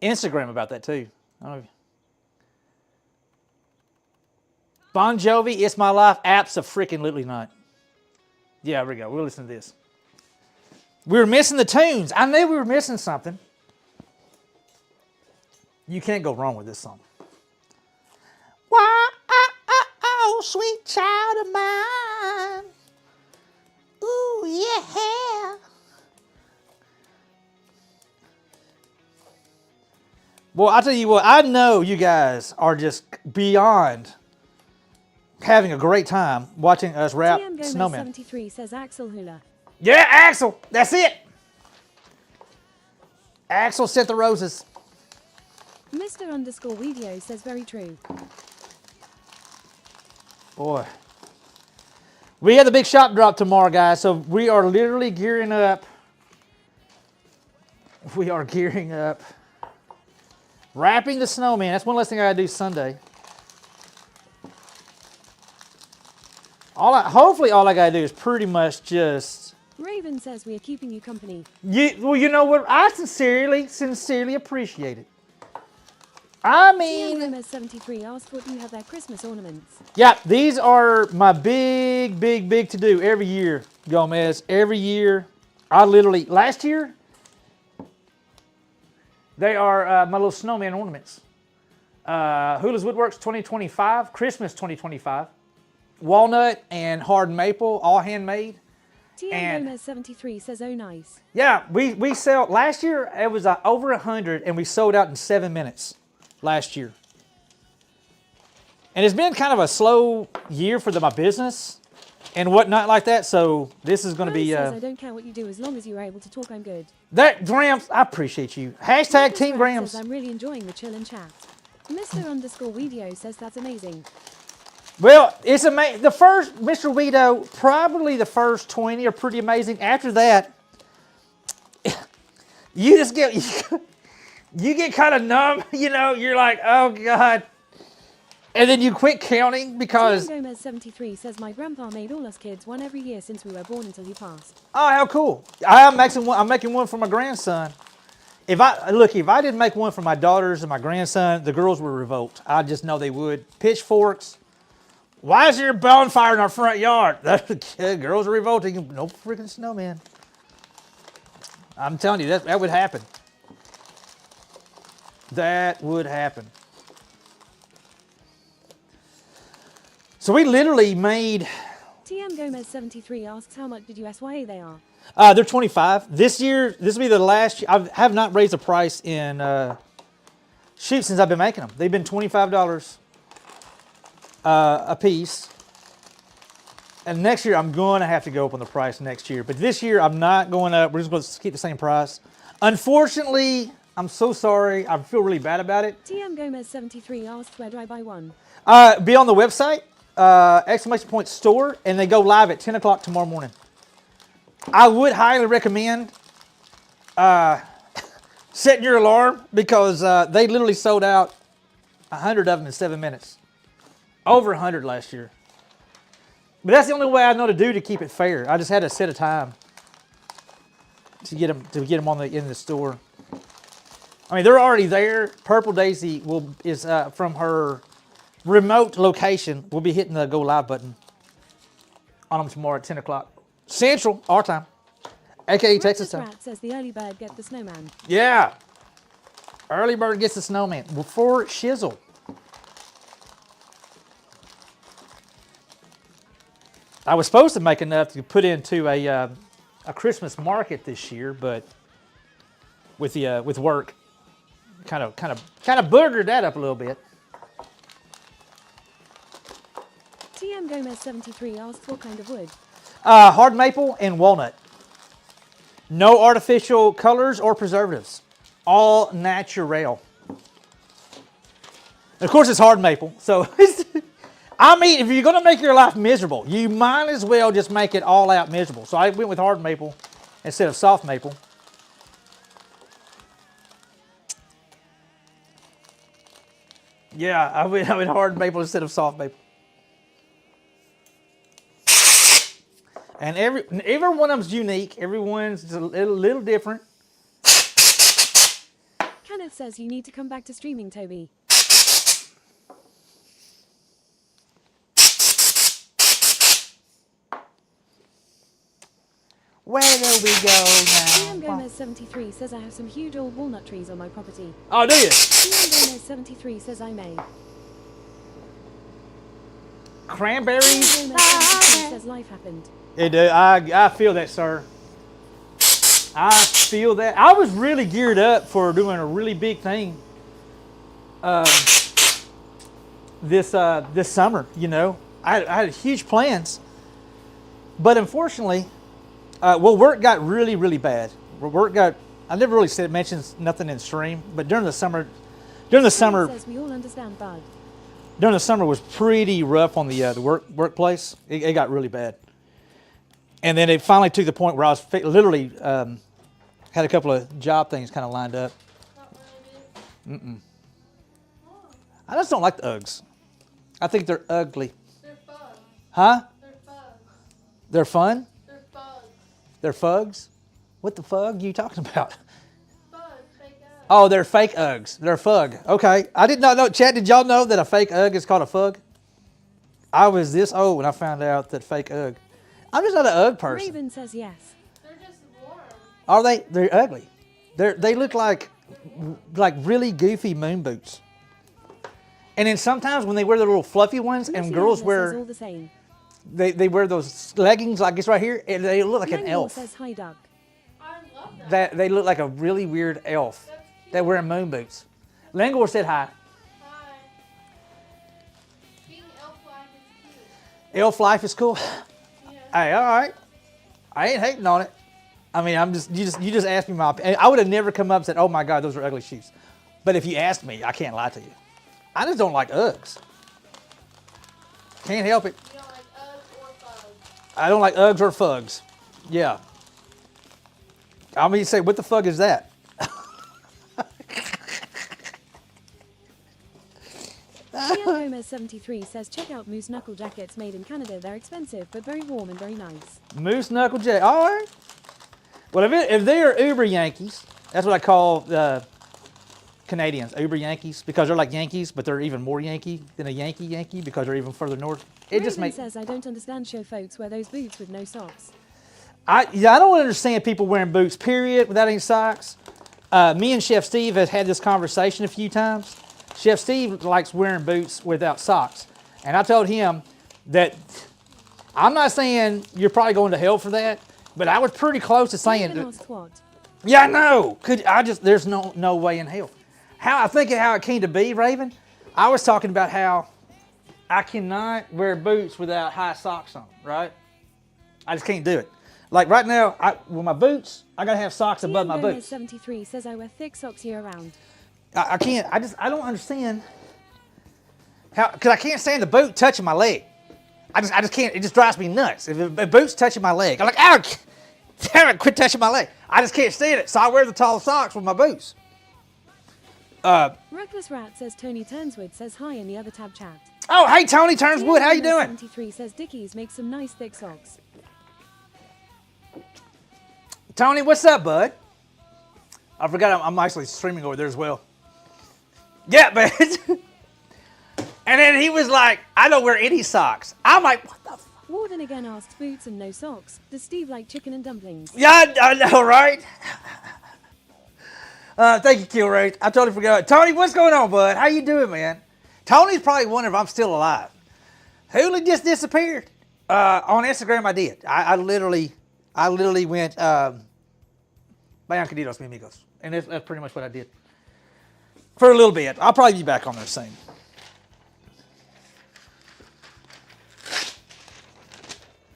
Instagram about that too. I don't know. Bon Jovi, It's My Life, abso-freaking-lutely not. Yeah, here we go. We'll listen to this. We were missing the tunes. I knew we were missing something. You can't go wrong with this song. Why, oh, sweet child of mine. Ooh, yeah. Boy, I'll tell you what, I know you guys are just beyond having a great time watching us rap TM Gomez Snowmen. 73 says Axel Hula. Yeah, Axel. That's it. Axel sent the roses. Mr. Video says very true. Boy. We have the big shop drop tomorrow, guys, so we are literally gearing up. We are gearing up. Wrapping the snowman. That's one less thing I gotta do Sunday. Hopefully all I gotta do is pretty much just. Raven says we are keeping you company. Well, you know what? I sincerely appreciate it. I mean. TM 73 asked what do you have their Christmas ornaments. Yeah, these are my big to do every year, Gomez. Every year, I literally last year. They are my little snowman ornaments. Hula's Woodworks 2025, Christmas 2025. Walnut and hard maple, all handmade. TM Gomez 73 says, oh nice. Yeah, we sell, last year it was over 100 and we sold out in 7 minutes last year. And it's been kind of a slow year for my business and whatnot like that, so this is going to be... says, I don't care what you do, as long as you're able to talk, I'm good. That, Grams, I appreciate you. Hashtag Team Grams. Says, I'm really enjoying the chill and chat. Mr. Video says that's amazing. Well, it's amazing. The first, Mr. Weedo, probably the first 20 are pretty amazing. After that, you just get, you get kind of numb, you know, you're like, oh God. And then you quit counting because... TM Gomez 73 says my grandpa made all us kids one every year since we were born until he passed. Oh, how cool. I'm making one for my grandson. If I didn't make one for my daughters and my grandson, the girls would revolt. I just know they would. Pitchforks. Why is there a bonfire in our front yard? The girls are revolting. No freaking snowman. I'm telling you, that would happen. That would happen. So we literally made... TM Gomez 73 asks how much did you SYA they are? They're 25. This year, this will be the last year. I have not raised the price in shoot since I've been making them. They've been $25 a piece. And next year, I'm going to have to go up on the price next year. But this year, I'm not going up. We're just going to keep the same price. Unfortunately, I'm so sorry. I feel really bad about it. TM Gomez 73 asked, where do I buy one? Be on the website, exclamation point store, and they go live at 10 o'clock tomorrow morning. I would highly recommend setting your alarm because they literally sold out 100 of them in 7 minutes. Over 100 last year. But that's the only way I know to do to keep it fair. I just had to set a time to get them on in the store. I mean, they're already there. Purple Daisy is from her remote location. We'll be hitting the go live button on them tomorrow at 10 o'clock Central, our time, aka Texas time. Rat says the early bird gets the snowman. Yeah, early bird gets the snowman before shizzle. I was supposed to make enough to put into a Christmas market this year, but with work, kind of boogered that up a little bit. TM Gomez 73 asks, what kind of wood? Hard maple and walnut. No artificial colors or preservatives. All natural. Of course, it's hard maple, so. I mean, if you're going to make your life miserable, you might as well just make it all out miserable. So I went with hard maple instead of soft maple. Yeah, I went hard maple instead of soft maple. And every one of them's unique. Everyone's just a little different. Kenneth says you need to come back to streaming, Toby. Where do we go now? TM Gomez 73 says I have some huge old walnut trees on my property. Oh, do you? TM Gomez 73 says I may. Cranberries? TM Gomez 73 says life happened. It do. I feel that, sir. I feel that. I was really geared up for doing a really big thing this summer, you know. I had huge plans. But unfortunately, work got really, really bad. I never really mentioned nothing in stream, but during the summer, Says we all understand, bud. during the summer was pretty rough on the workplace. It got really bad. And then it finally took the point where I was literally had a couple of job things kind of lined up. Mm-mm. I just don't like the Uggs. I think they're ugly. They're fun. Huh? They're fun. They're fun? They're bugs. They're fugs? What the fug are you talking about? Bugs, fake Uggs. Oh, they're fake Uggs. They're fug. Okay. I did not know. Chat, did y'all know that a fake Ugg is called a fug? I was this old when I found out that fake Ugg. I'm just not an Ugg person. Raven says yes. They're just warm. Are they? They're ugly. They look like really goofy moon boots. And then sometimes when they wear the little fluffy ones, and girls wear, all the same. they wear those leggings like this right here, and they look like an elf. Says hi, Doug. I love that. They look like a really weird elf. That's cute. They're wearing moon boots. Langor said hi. Hi. Being elf life is cute. Elf life is cool. Yeah. Hey, all right. I ain't hating on it. I mean, you just asked me my opinion. I would have never come up and said, "Oh my God, those are ugly shoes." But if you asked me, I can't lie to you. I just don't like Uggs. Can't help it. You don't like Uggs or Fugs. I don't like Uggs or Fugs. Yeah. I mean, you say, what the fuck is that? Neil Gomez 73 says check out Moose Knuckle jackets made in Canada. They're expensive but very warm and very nice. Moose Knuckle jacket. All right. Well, if they are Uber Yankees, that's what I call Canadians, Uber Yankees, because they're like Yankees, but they're even more Yankee than a Yankee because they're even further north. It Raven just makes. says I don't understand show folks wear those boots with no socks. I don't understand people wearing boots, period, without any socks. Me and Chef Steve have had this conversation a few times. Chef Steve likes wearing boots without socks. And I told him that I'm not saying you're probably going to hell for that, but I was pretty close to saying Raven asked what? yeah, I know. There's no way in hell. How it came to be, Raven, I was talking about how I cannot wear boots without high socks on, right? I just can't do it. Like right now, with my boots, I gotta have socks above my boots. 73 says I wear thick socks year round. I can't. I don't understand how, because I can't stand the boot touching my leg. I just can't. It just drives me nuts. If a boot's touching my leg, I'm like, ow, damn it, quit touching my leg. I just can't stand it. So I wear the tall socks with my boots. Reckless Rat says Tony Turnswood says hi in the other tab chat. Oh, hey, Tony Turnswood, how you doing? 73 says Dickies make some nice thick socks. Tony, what's up, bud? I forgot I'm actually streaming over there as well. Yeah, man. And then he was like, I don't wear any socks. I'm like, what the fuck? Warden again asks boots and no socks. Does Steve like chicken and dumplings? Yeah, I know, right? Thank you, Kilray. I totally forgot. Tony, what's going on, bud? How you doing, man? Tony's probably wondering if I'm still alive. Hula just disappeared. On Instagram, I did. I literally went, Bayan Caditos, mi amigos. And that's pretty much what I did. For a little bit. I'll probably be back on there soon.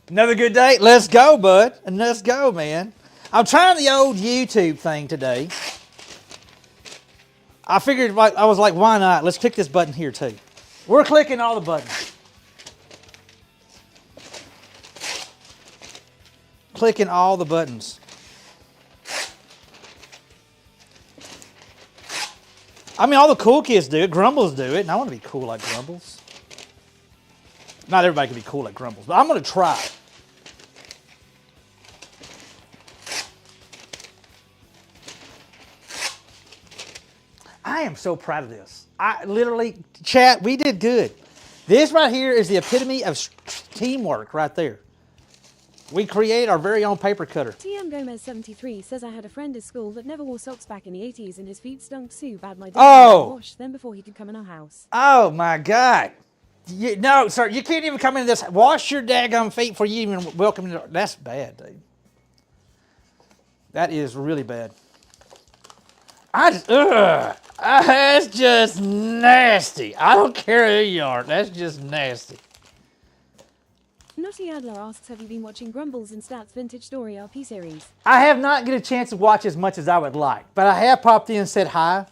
Another good day? Let's go, bud. And let's go, man. I'm trying the old YouTube thing today. I figured, I was like, why not? Let's click this button here, too. We're clicking all the buttons. Clicking all the buttons. I mean, all the cool kids do it. Grumbles do it, and I want to be cool like Grumbles. Not everybody can be cool like Grumbles, but I'm going to try. I am so proud of this. I literally, chat, we did good. This right here is the epitome of teamwork right there. We create our very own paper cutter. TM Gomez 73 says I had a friend at school that never wore socks back in the 80s and his feet stunk so bad my dad had to wash them before he could come in our house. Oh my God. No, sir, you can't even come into this. Wash your daggum feet before you even welcome into. That's bad, dude. That is really bad. That's just nasty. I don't care who you are. That's just nasty. Nutty Adler asks, have you been watching Grumbles and Stats Vintage Story RP series? I have not get a chance to watch as much as I would like, but I have popped in and said hi,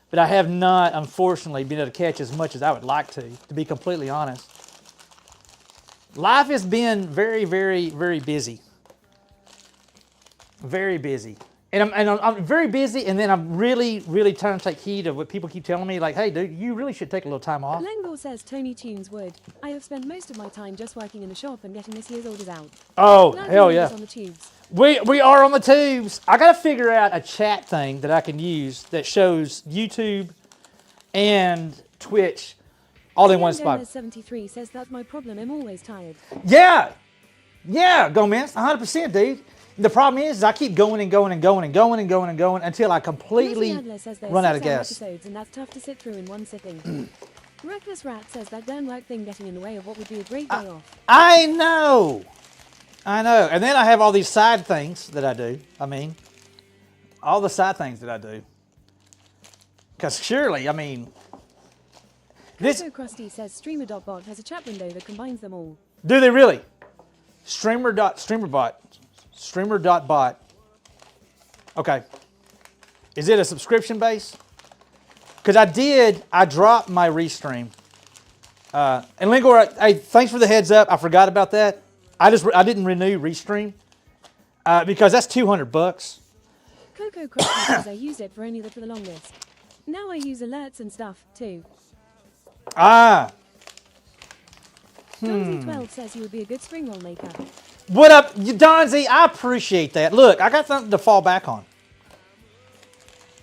but I have not, unfortunately, been able to catch as much as I would like to be completely honest. Life has been very, very, very busy. Very busy. And I'm very busy, and then I'm really, really trying to take heed of what people keep telling me, like, hey, dude, you really should take a little time off. Lengor says Tony Tunes would. I have spent most of my time just working in the shop and getting this year's orders out. Oh, Glad hell yeah. On the tubes. We are on the tubes. I got to figure out a chat thing that I can use that shows YouTube and Twitch all in one spot. 73 says that's my problem. I'm always tired. Yeah. Yeah, Gomez, 100%, dude. The problem is I keep going and going and going and going and going and going until I completely run out of gas. Episodes and that's tough to sit through in one sitting. Reckless Rat says that damn work thing getting in the way of what would be a great day off. I know. And then I have all these side things that I do. I mean, all the side things that I do. Because surely, I mean, this. Krusty says Streamer.bot has a chat window that combines them all. Do they really? Streamer.bot. Okay. Is it a subscription base? Because I dropped my Restream. And Lingor, hey, thanks for the heads up. I forgot about that. I didn't renew Restream because that's $200. Coco Krusty says I used it for the longest. Now I use alerts and stuff too. Donzy12 says he would be a good spring roll maker. What up, Donzy? I appreciate that. Look, I got something to fall back on.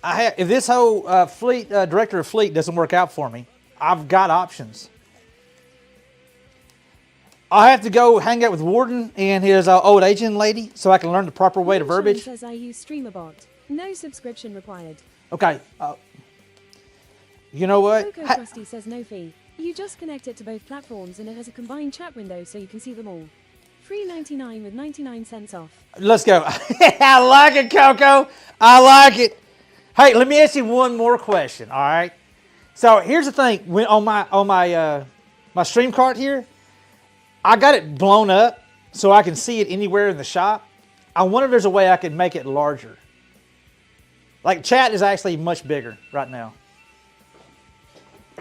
If this whole fleet director of fleet doesn't work out for me, I've got options. I have to go hang out with Warden and his old Asian lady so I can learn the proper way to verbiage. Says I use StreamerBot. No subscription required. Okay. You know what? Coco Krusty says no fee. You just connect it to both platforms and it has a combined chat window so you can see them all. $3.99 with 99 cents off. Let's go. I like it, Coco. I like it. Hey, let me ask you one more question, all right? So here's the thing. When on my my stream cart here, I got it blown up so I can see it anywhere in the shop. I wonder if there's a way I could make it larger. Like chat is actually much bigger right now.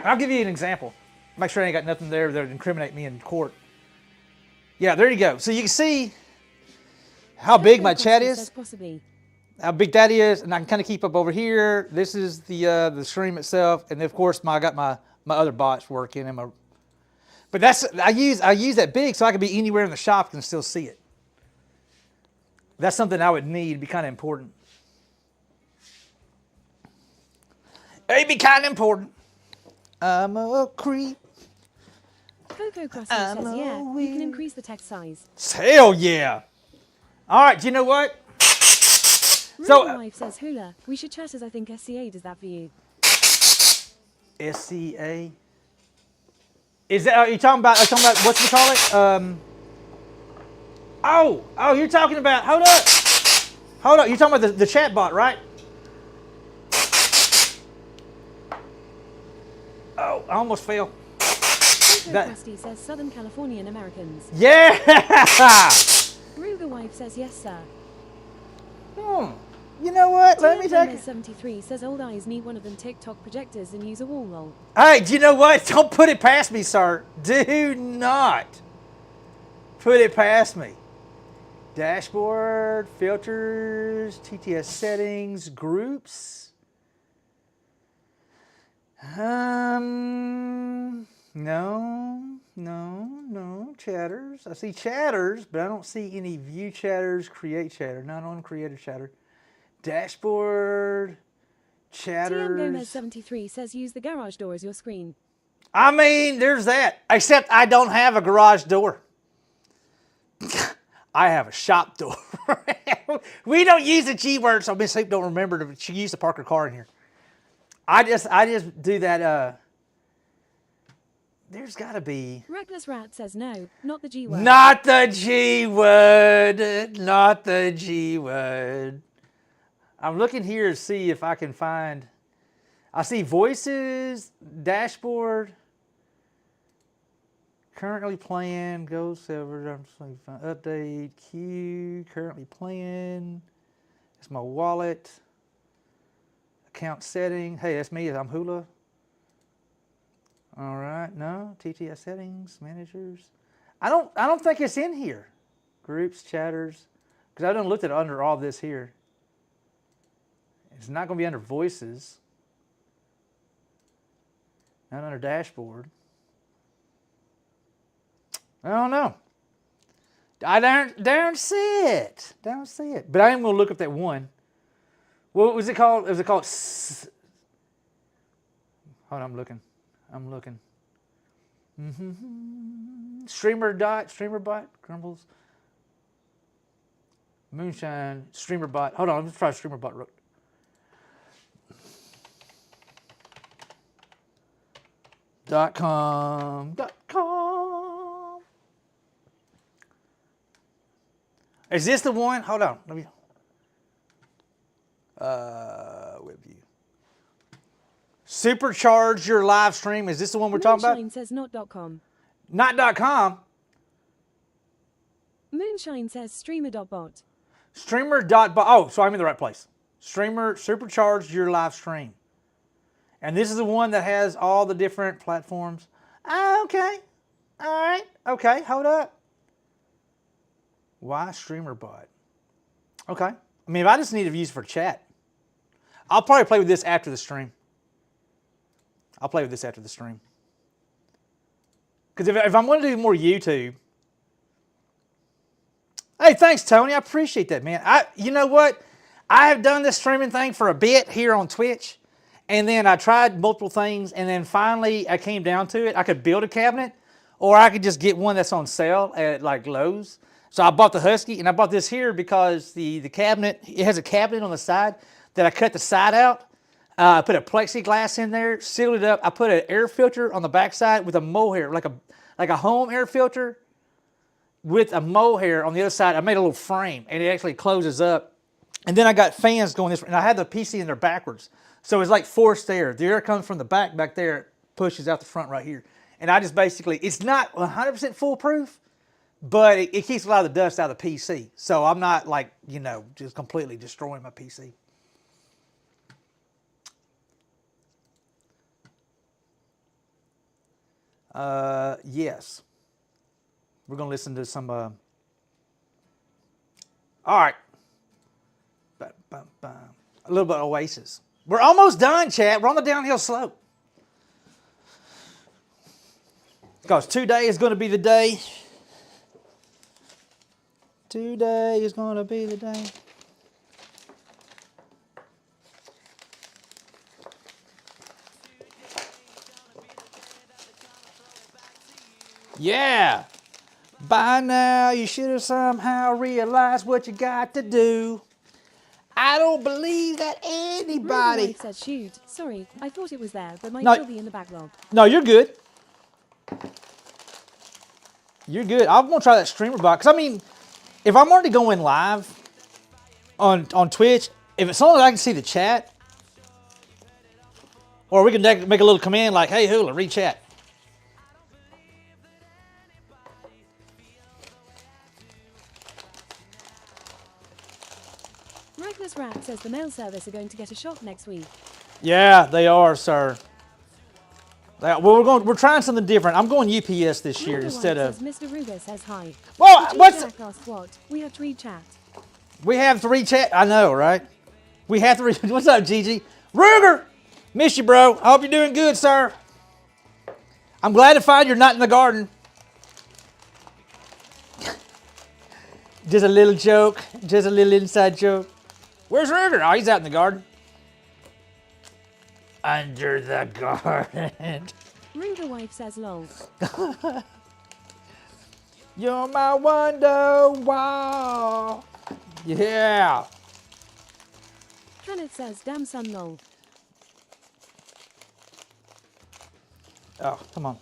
I'll give you an example. Make sure I ain't got nothing there that would incriminate me in court. Yeah, there you go. So you can see how big my chat is. Possibly. How big that is, and I can kind of keep up over here. This is the stream itself, and of course I got my other bots working and my. But that's I use that big so I can be anywhere in the shop and still see it. That's something I would need. It'd be kind of important. It'd be kind of important. I'm a creep. Coco Crusty says, yeah, you can increase the text size. Hell yeah. All right, do you know what? So, my wife says, Hula, we should chat as I think SCA does that for you. SCA? Is that, are you talking about what you call it? Oh, you're talking about, hold up. You're talking about the chat bot, right? Oh, I almost fell. Crusty says Southern Californian Americans. Yeah! Ruger wife says yes, sir. You know what? Let me take it. 73 says old eyes need one of them TikTok projectors and use a wall roll. Hey, do you know what? Don't put it past me, sir. Do not put it past me. Dashboard, filters, TTS settings, groups. No, chatters. I see chatters, but I don't see any view chatters, create chatter. Not on creator chatter. Dashboard, chatters. TM Gomez 73 says use the garage door as your screen. I mean, there's that. Except I don't have a garage door. I have a shop door. We don't use the G word, so Miss Hoop don't remember to use to park her car in here. I just do that. There's got to be. Reckless Rat says no, not the G word. Not the G word. Not the G word. I'm looking here to see if I can find. I see voices, dashboard. Currently playing, go server, update, queue, currently playing. It's my wallet. Account setting. Hey, that's me. I'm Hula. All right. No. TTS settings, managers. I don't think it's in here. Groups, chatters. Because I done looked at under all this here. It's not going to be under voices. Not under dashboard. I don't know. I don't see it. Don't see it. But I am going to look up that one. What was it called? Was it called? Hold on, I'm looking. Streamerbot, Grumbles. Moonshine, Streamerbot. Hold on, let's try Streamerbot. .com. Is this the one? Hold on. Let me. WebView. Supercharge your live stream. Is this the one we're talking about? Moonshine says not.com. Not .com. Moonshine says streamer.bot. Streamer.bot. Oh, so I'm in the right place. Streamer, supercharge your live stream. And this is the one that has all the different platforms. Okay. All right. Okay, hold up. Why StreamerBot? Okay. I mean, if I just need to use it for chat, I'll probably play with this after the stream. Because if I'm going to do more YouTube, hey, thanks, Tony. I appreciate that, man. You know what? I have done this streaming thing for a bit here on Twitch, and then I tried multiple things, and then finally I came down to it. I could build a cabinet, or I could just get one that's on sale at like Lowe's. So I bought the Husky, and I bought this here because the cabinet, it has a cabinet on the side that I cut the side out. I put a plexiglass in there, sealed it up. I put an air filter on the backside with a mohair, like a home air filter with a mohair on the other side. I made a little frame, and it actually closes up. And then I got fans going this way, and I had the PC in there backwards. So it's like forced air. The air comes from the back there, it pushes out the front right here. and I just basically, it's not 100% foolproof, but it keeps a lot of the dust out of the PC. So I'm not like, you know, just completely destroying my PC. Yes. We're going to listen to some, all right. A little bit of Oasis. We're almost done, chat. We're on the downhill slope. Because today is going to be the day. Today is going to be the day. Yeah. By now, you should have somehow realized what you got to do. I don't believe that anybody... Wife says shoot. Sorry, I thought it was there, but might still be in the backlog. No, you're good. You're good. I'm going to try that streamer bot. Because, I mean, if I'm already going live on Twitch, if as long as I can see the chat, or we can make a little command like, hey, Hula, read chat. Reckless Rat says the mail service are going to get a shot next week. Yeah, they are, sir. Well, we're trying something different. I'm going UPS this year instead of... Mr. Ruger says hi. Well, what's... Jack asked what? We have to read chat. We have to read chat. I know, right? We have to read... What's up, Gigi? Ruger! Miss you, bro. I hope you're doing good, sir. I'm glad to find you're not in the garden. Just a little joke. Just a little inside joke. Where's Ruger? Oh, he's out in the garden. Under the garden. Ruger wife says lol. You're my wonder wall. Yeah. Kenneth says damn son lol. Oh, come on.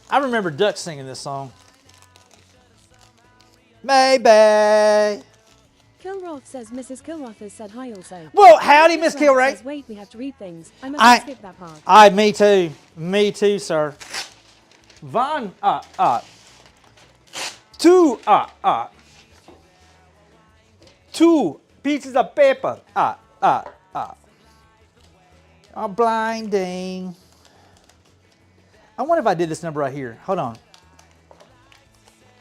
I remember Duck singing this song. Maybe. Kilroth says Mrs. Kilroth has said hi also. Well, howdy, Miss Kilray. Says, wait, we have to read things. I must skip that part. Me too. Me too, sir. Two pieces of paper. Oh, blinding. I wonder if I did this number right here. Hold on.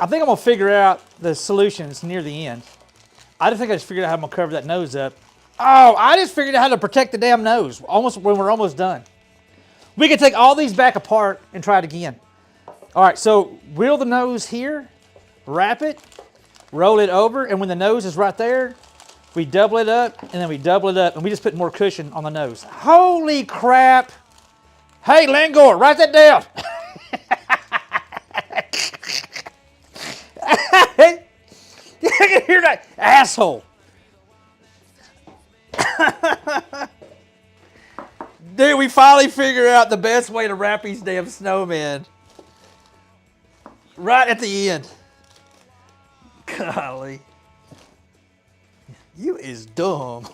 I think I'm going to figure out the solutions near the end. I just figured out how I'm going to cover that nose up. Oh, I just figured out how to protect the damn nose when we're almost done. We can take all these back apart and try it again. All right, so wheel the nose here, wrap it, roll it over, and when the nose is right there, we double it up, and then we double it up, and we just put more cushion on the nose. Holy crap. Hey, Langor, write that down. You can hear that asshole. Dude, we finally figured out the best way to wrap these damn snowmen. Right at the end. Golly. You is dumb.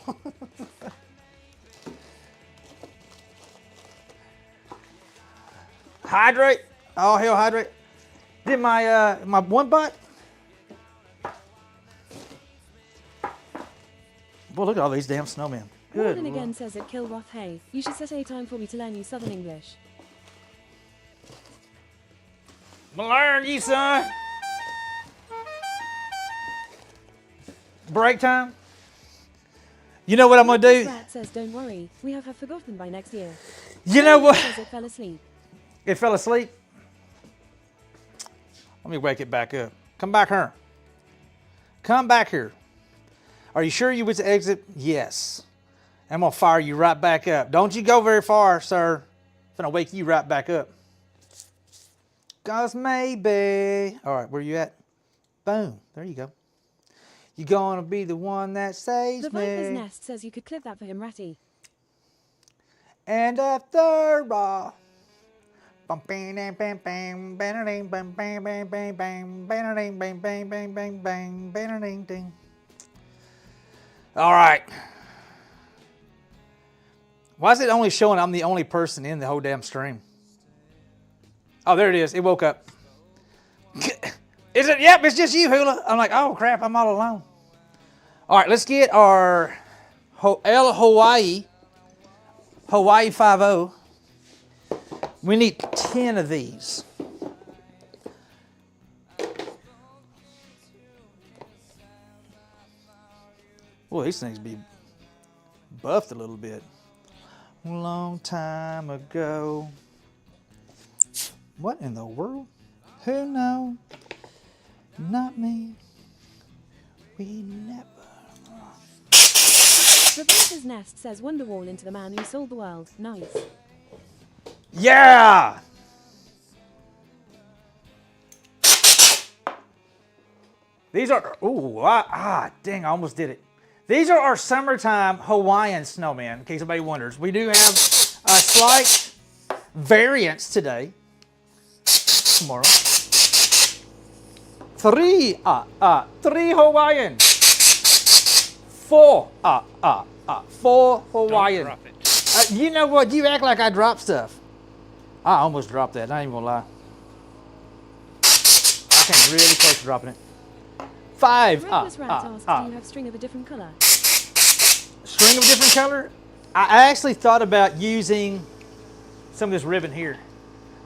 Hydrate. Oh, hell, hydrate. Did my my one butt? Well, look at all these damn snowmen. Good. Morgan again says at Kilroth, hey, you should set a time for me to learn you Southern English. I'm gonna learn you, son. Break time. You know what I'm gonna do? Rat says, don't worry, we have her forgotten by next year. You know what? Says it fell asleep. It fell asleep? Let me wake it back up. Come back here. Come back here. Are you sure you was to exit? Yes. I'm going to fire you right back up. Don't you go very far, sir. I'm going to wake you right back up. Because maybe. All right, where you at? Boom. There you go. You're going to be the one that saves the me. The Viper's Nest says you could clip that for him, Ratty. And after all. All right. Why is it only showing I'm the only person in the whole damn stream? Oh, there it is. It woke up. Is it? Yep, it's just you, Hula. I'm like, oh, crap, I'm all alone. All right, let's get our Hawaii 5-0. We need 10 of these. Well, these things be buffed a little bit. Long time ago. What in the world? Who knows? Not me. We never. Rebecca's Nest says Wonderwall into the man who sold the world. Nice. Yeah! These are, dang, I almost did it. These are our summertime Hawaiian snowmen, in case anybody wonders. We do have a slight variance today. Tomorrow. Three Hawaiian. Four Hawaiian. You know what? You act like I dropped stuff. I almost dropped that. Not even gonna lie. I came really close to dropping it. 5. Reckless Rat asks, do you have string of a different color? String of a different color? I actually thought about using some of this ribbon here.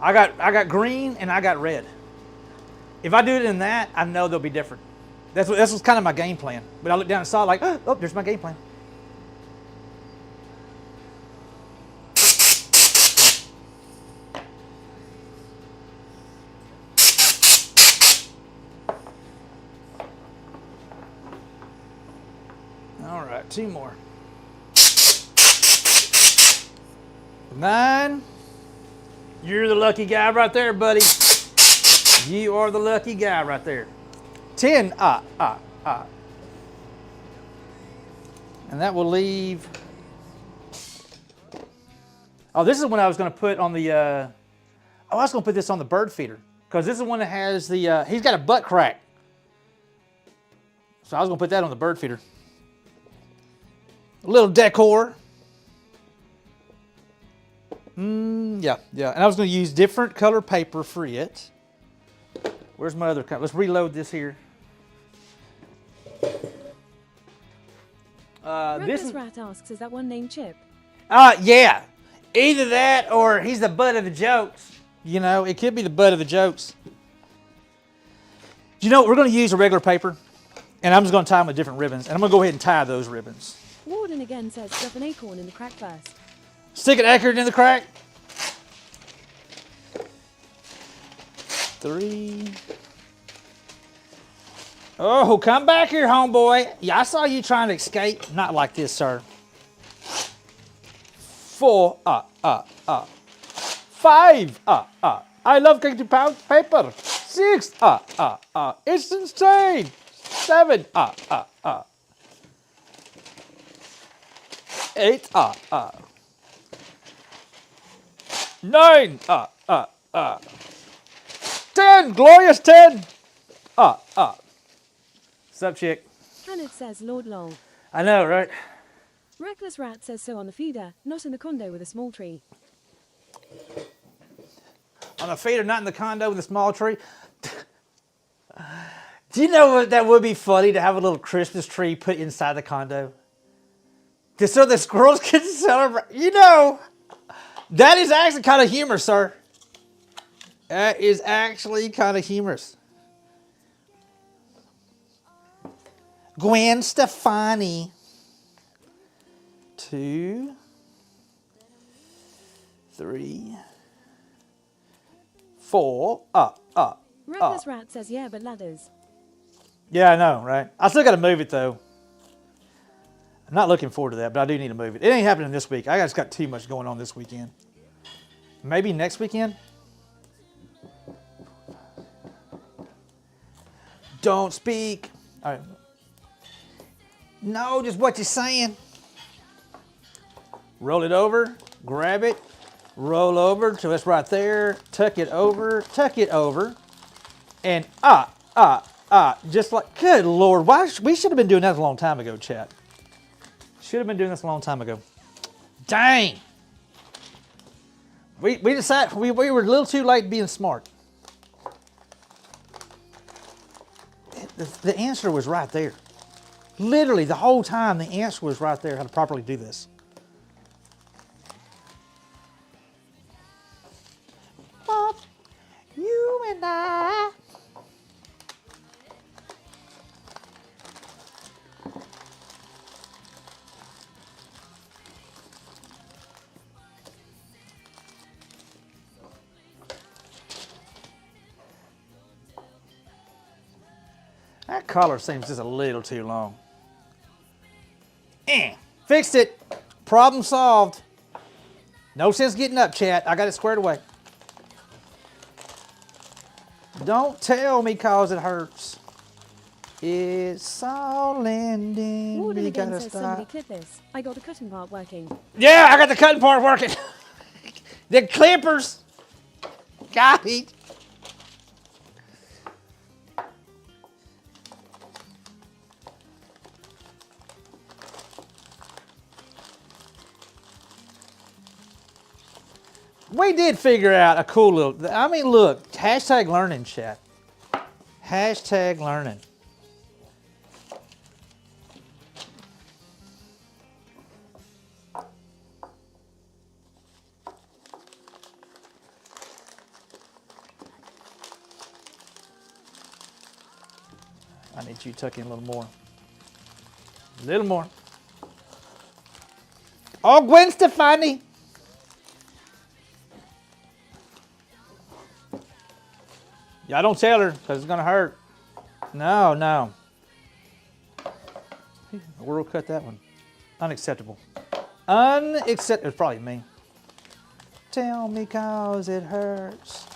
I got green and I got red. If I do it in that, I know they'll be different. That's what's kind of my game plan. But I looked down and saw like, oh, there's my game plan. All right, 2 more. 9. You're the lucky guy right there, buddy. You are the lucky guy right there. 10. And that will leave. Oh, this is one I was going to put on the. I was going to put this on the bird feeder because this is one that has the. He's got a butt crack. So I was going to put that on the bird feeder. A little decor. Yeah. And I was going to use different color paper for it. Where's my other color? Let's reload this here. Reckless Rat asks, is that one named Chip? Yeah. Either that or he's the butt of the jokes. You know, it could be the butt of the jokes. You know, we're going to use a regular paper, and I'm just going to tie them with different ribbons, and I'm going to go ahead and tie those ribbons. Warden again says, stuff an acorn in the crack first. Stick an acorn in the crack. 3. Oh, come back here, homeboy. Yeah, I saw you trying to escape. Not like this, sir. 4. 5. I love cutting paper. 6. It's insane. 7. 8. 9. 10. Glorious 10. Sup, chick? Kenneth says, Lord lol. I know, right? Reckless Rat says so on the feeder, not in the condo with a small tree. On the feeder, not in the condo with a small tree. Do you know what that would be funny to have a little Christmas tree put inside the condo? Just so the squirrels can celebrate. You know, that is actually kind of humorous, sir. That is actually kind of humorous. Gwen Stefani. 2, 3, 4. Reckless Rat says, yeah, but ladders. Yeah, I know, right? I still got to move it, though. I'm not looking forward to that, but I do need to move it. It ain't happening this week. I just got too much going on this weekend. Maybe next weekend? Don't speak. All right. No, just what you're saying. Roll it over, grab it, roll over till it's right there, tuck it over, and just like, good Lord, we should have been doing that a long time ago, chat. Should have been doing this a long time ago. Dang. We decided we were a little too late being smart. The answer was right there. Literally the whole time the answer was right there how to properly do this. Bob, you and I. That color seems just a little too long. Fixed it. Problem solved. No sense getting up, chat. I got it squared away. Don't tell me cause it hurts. It's all ending. Warden We again gotta says stop. somebody clip this. I got the cutting part working. Yeah, I got the cutting part working. The clippers. Got it. We did figure out a cool little, I mean, look, hashtag learning, chat. Hashtag learning. I need you to tuck in a little more. A little more. Oh, Gwen Stefani. Y'all don't tell her, because it's going to hurt. No, no. We'll cut that one. Unacceptable. Unacceptable. It's probably me. Tell me cause it hurts.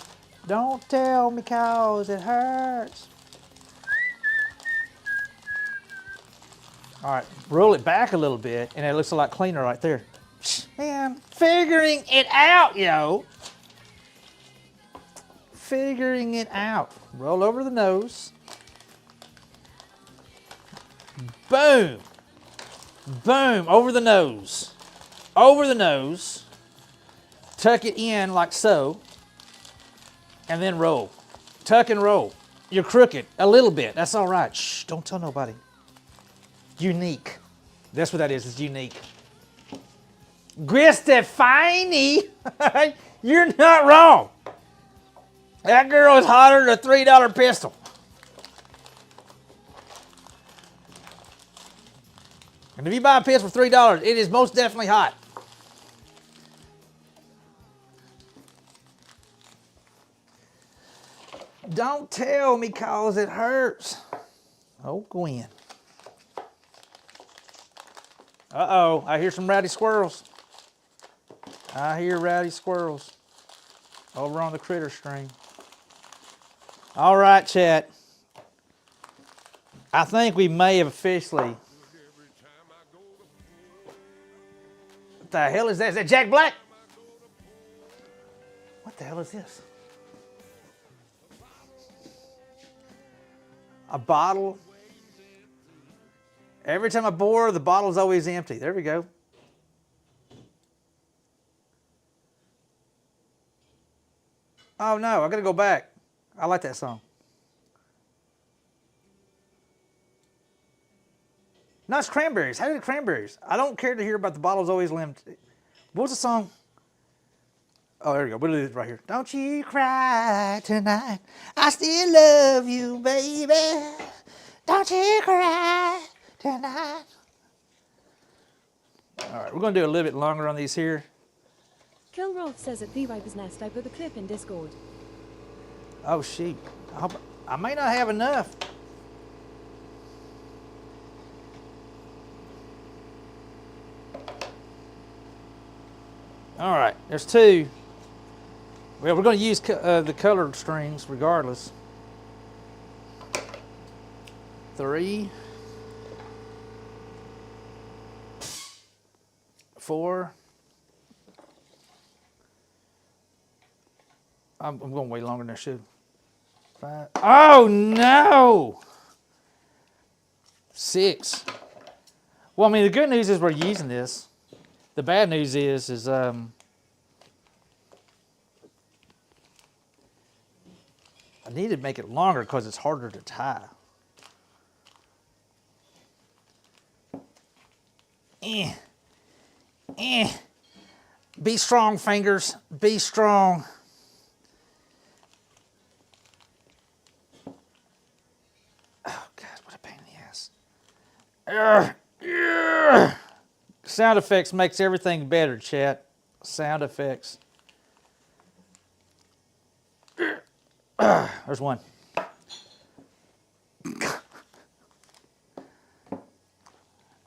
Don't tell me cause it hurts. All right, roll it back a little bit, and it looks a lot cleaner right there. Man, figuring it out, yo. Figuring it out. Roll over the nose. Boom. Boom. Over the nose. Over the nose. Tuck it in like so. And then roll. Tuck and roll. You're crooked. A little bit. That's all right. Shh. Don't tell nobody. Unique. That's what that is. It's unique. Gwen Stefani. You're not wrong. That girl is hotter than a $3 pistol. And if you buy a pistol for $3, it is most definitely hot. Don't tell me cause it hurts. Oh, Gwen. Uh-oh, I hear some rowdy squirrels. I hear rowdy squirrels over on the critter stream. All right, chat. I think we may have officially... What the hell is that? Is that Jack Black? What the hell is this? A bottle. Every time I pour, the bottle's always empty. There we go. Oh no, I gotta go back. I like that song. No, it's Cranberries. How did the Cranberries? I don't care to hear about the bottle's always empty. What was the song? Oh, there we go. We'll do it right here. Don't you cry tonight. I still love you, baby. Don't you cry tonight. All right, we're going to do a little bit longer on these here. Kilroth says at the Viper's Nest I put the clip in Discord. Oh, shoot. I may not have enough. All right, there's two. Well, we're going to use the colored strings regardless. 3, 4. I'm going way longer than I should. 5. Oh no! 6. Well, I mean, the good news is we're using this. The bad news is I need to make it longer because it's harder to tie. Be strong, fingers. Be strong. Oh, God, what a pain in the ass. Sound effects makes everything better, chat. Sound effects. There's one.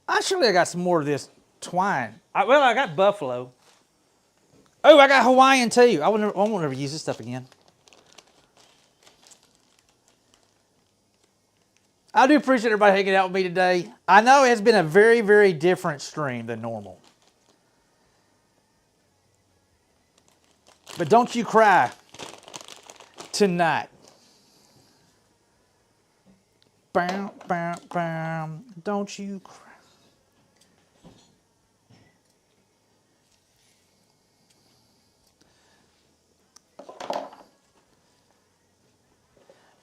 Actually, I got some more of this twine. I got buffalo. Oh, I got Hawaiian too. I won't ever use this stuff again. I do appreciate everybody hanging out with me today. I know it has been a very, very different stream than normal. But don't you cry tonight. Bam, bam, bam. Don't you cry.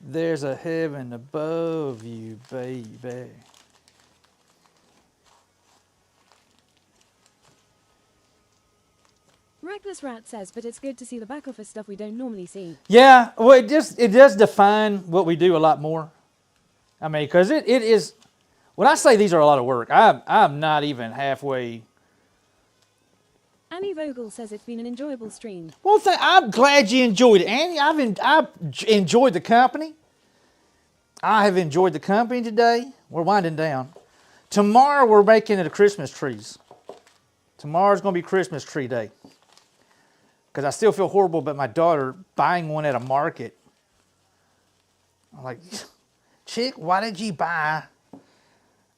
There's a heaven above you, baby. Reckless Rat says, but it's good to see the back office stuff we don't normally see. Yeah, well, it does define what we do a lot more. I mean, because it is, when I say these are a lot of work, I'm not even halfway. Annie Vogel says it's been an enjoyable stream. Well, I'm glad you enjoyed it, Annie. I've enjoyed the company. I have enjoyed the company today. We're winding down. Tomorrow we're making it a Christmas trees. Tomorrow's going to be Christmas tree day. Because I still feel horrible about my daughter buying one at a market. I'm like, chick, why did you buy?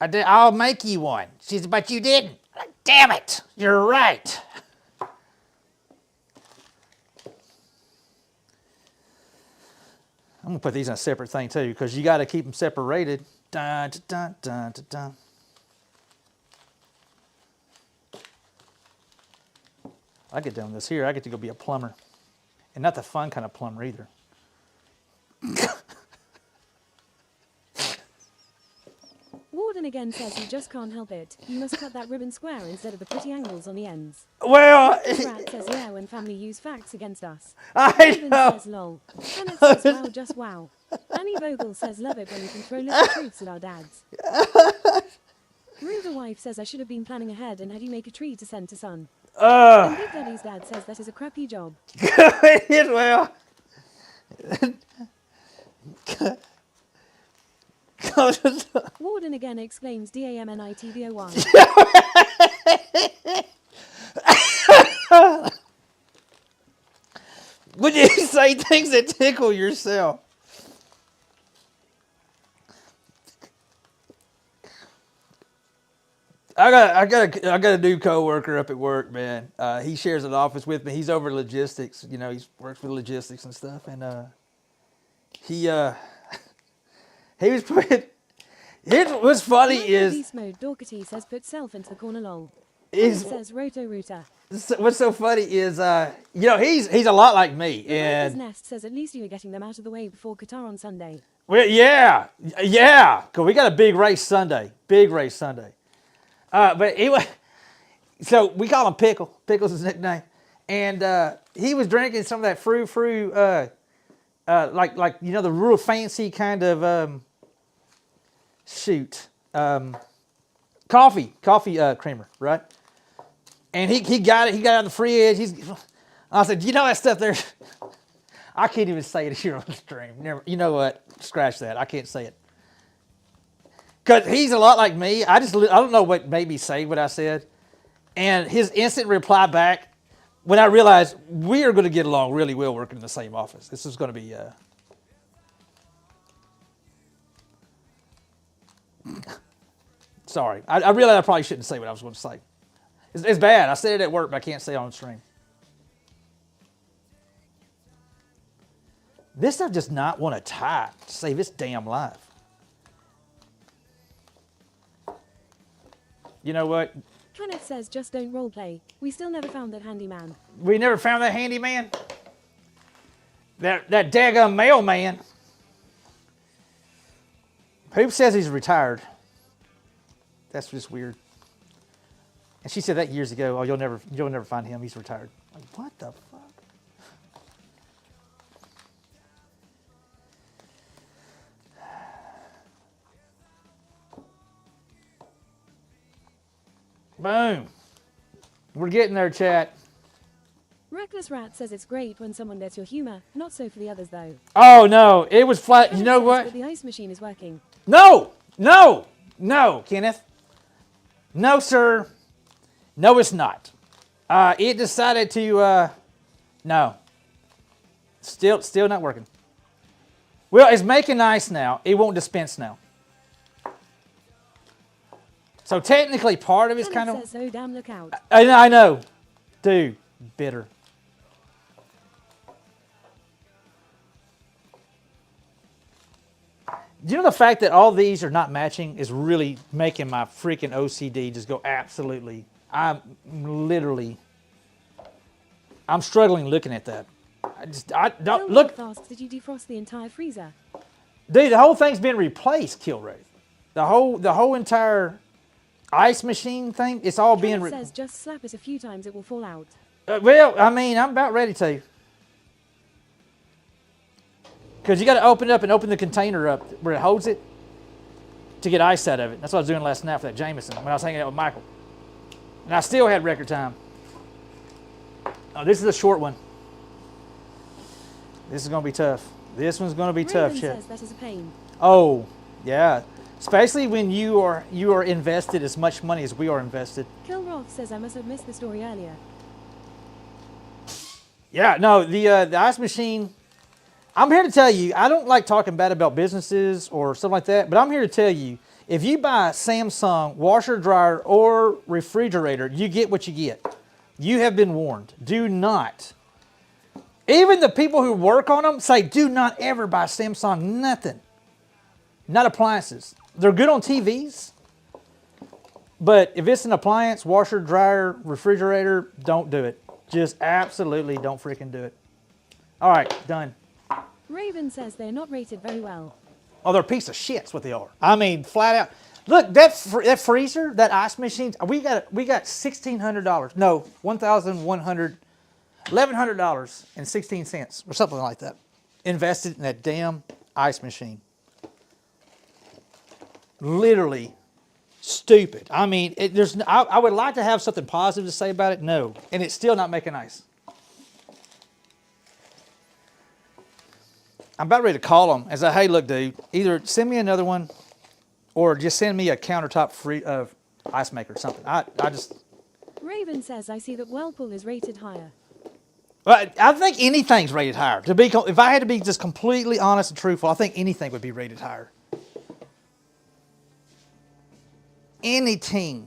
I'll make you one. She said, but you didn't. I'm like, damn it, you're right. I'm going to put these in a separate thing too, because you got to keep them separated. Dun, dun, dun, dun, dun. I get done with this here. I get to go be a plumber. And not the fun kind of plumber either. Warden again says you just can't help it. You must cut that ribbon square instead of the pretty angles on the ends. Well, Rat says yeah when family use facts against us. I know. Says lol. Kenneth says wow, just wow. Annie Vogel says love it when you can throw little truths at our dads. Ruda wife says I should have been planning ahead and had you make a tree to send to son. And Big Daddy's dad says that is a crappy job. Well. Warden again exclaims DAMNITVOY. Would you say things that tickle yourself? I got a new coworker up at work, man. He shares an office with me. He's over logistics. You know, he works with logistics and stuff. And he was putting. Here's what's funny is. Beast mode. Dorkity says put self into the corner lol. Says Roto Rooter. What's so funny is, you know, he's a lot like me. And Nest says at least you were getting them out of the way before Qatar on Sunday. Well, yeah, because we got a big race Sunday. But anyway, so we call him Pickle. Pickle's his nickname. And he was drinking some of that frou-frou, like you know, the real fancy kind of, coffee creamer, right? And he got it. He got it out of the fridge. I said, you know that stuff there? I can't even say it here on the stream. Never. You know what? Scratch that. I can't say it. Because he's a lot like me. I don't know what made me say what I said. And his instant reply back, when I realized we are going to get along really well working in the same office. This is going to be... Sorry. I realized I probably shouldn't say what I was going to say. It's bad. I said it at work, but I can't say it on stream. This stuff does not want to tie to save its damn life. You know what? Kenneth says just don't roleplay. We still never found that handyman. We never found that handyman? That daggum mailman. Hoop says he's retired. That's just weird. And she said that years ago. Oh, you'll never find him. He's retired. Like, what the fuck? Boom. We're getting there, chat. Reckless Rat says it's great when someone gets your humor. Not so for the others, though. Oh, no. It was flat. You know what? But the ice machine is working. No, Kenneth. No, sir. No, it's not. It decided to, no. Still not working. Well, it's making ice now. It won't dispense now. So technically part of it's kind of... says, so damn look out. I know. Dude, bitter. Do you know the fact that all these are not matching is really making my freaking OCD just go absolutely... I'm struggling looking at that. I don't look. Fast, did you defrost the entire freezer? Dude, the whole thing's been replaced, Killwraith. The whole entire ice machine thing, it's all being says just slap it a few times, it will fall out. Well, I mean, I'm about ready to. Because you got to open it up and open the container up where it holds it to get ice out of it. That's what I was doing last night for that Jameson when I was hanging out with Michael. And I still had record time. Oh, this is a short one. This is going to be tough. This one's going to be tough, Chip. Says that is a pain. Oh, yeah. Especially when you are invested as much money as we are invested. Kilroth says I must have missed the story earlier. Yeah, no, the ice machine. I'm here to tell you, I don't like talking bad about businesses or something like that, but I'm here to tell you, if you buy a Samsung washer, dryer, or refrigerator, you get what you get. You have been warned. Do not. Even the people who work on them say, do not ever buy Samsung nothing. Not appliances. They're good on TVs, but if it's an appliance, washer, dryer, refrigerator, don't do it. Just absolutely don't freaking do it. All right, done. Raven says they're not rated very well. Oh, they're a piece of shit. That's what they are. I mean, flat out. Look, that freezer, that ice machine, we got $1,600. No, $1,100.16 or something like that. Invested in that damn ice machine. Literally stupid. I mean, I would like to have something positive to say about it. No, and it's still not making ice. I'm about ready to call them and say, hey, look, dude, either send me another one or just send me a countertop free ice maker or something. I just... Raven says, I see that Whirlpool is rated higher. Well, I think anything's rated higher. If I had to be just completely honest and truthful, I think anything would be rated higher. Anything.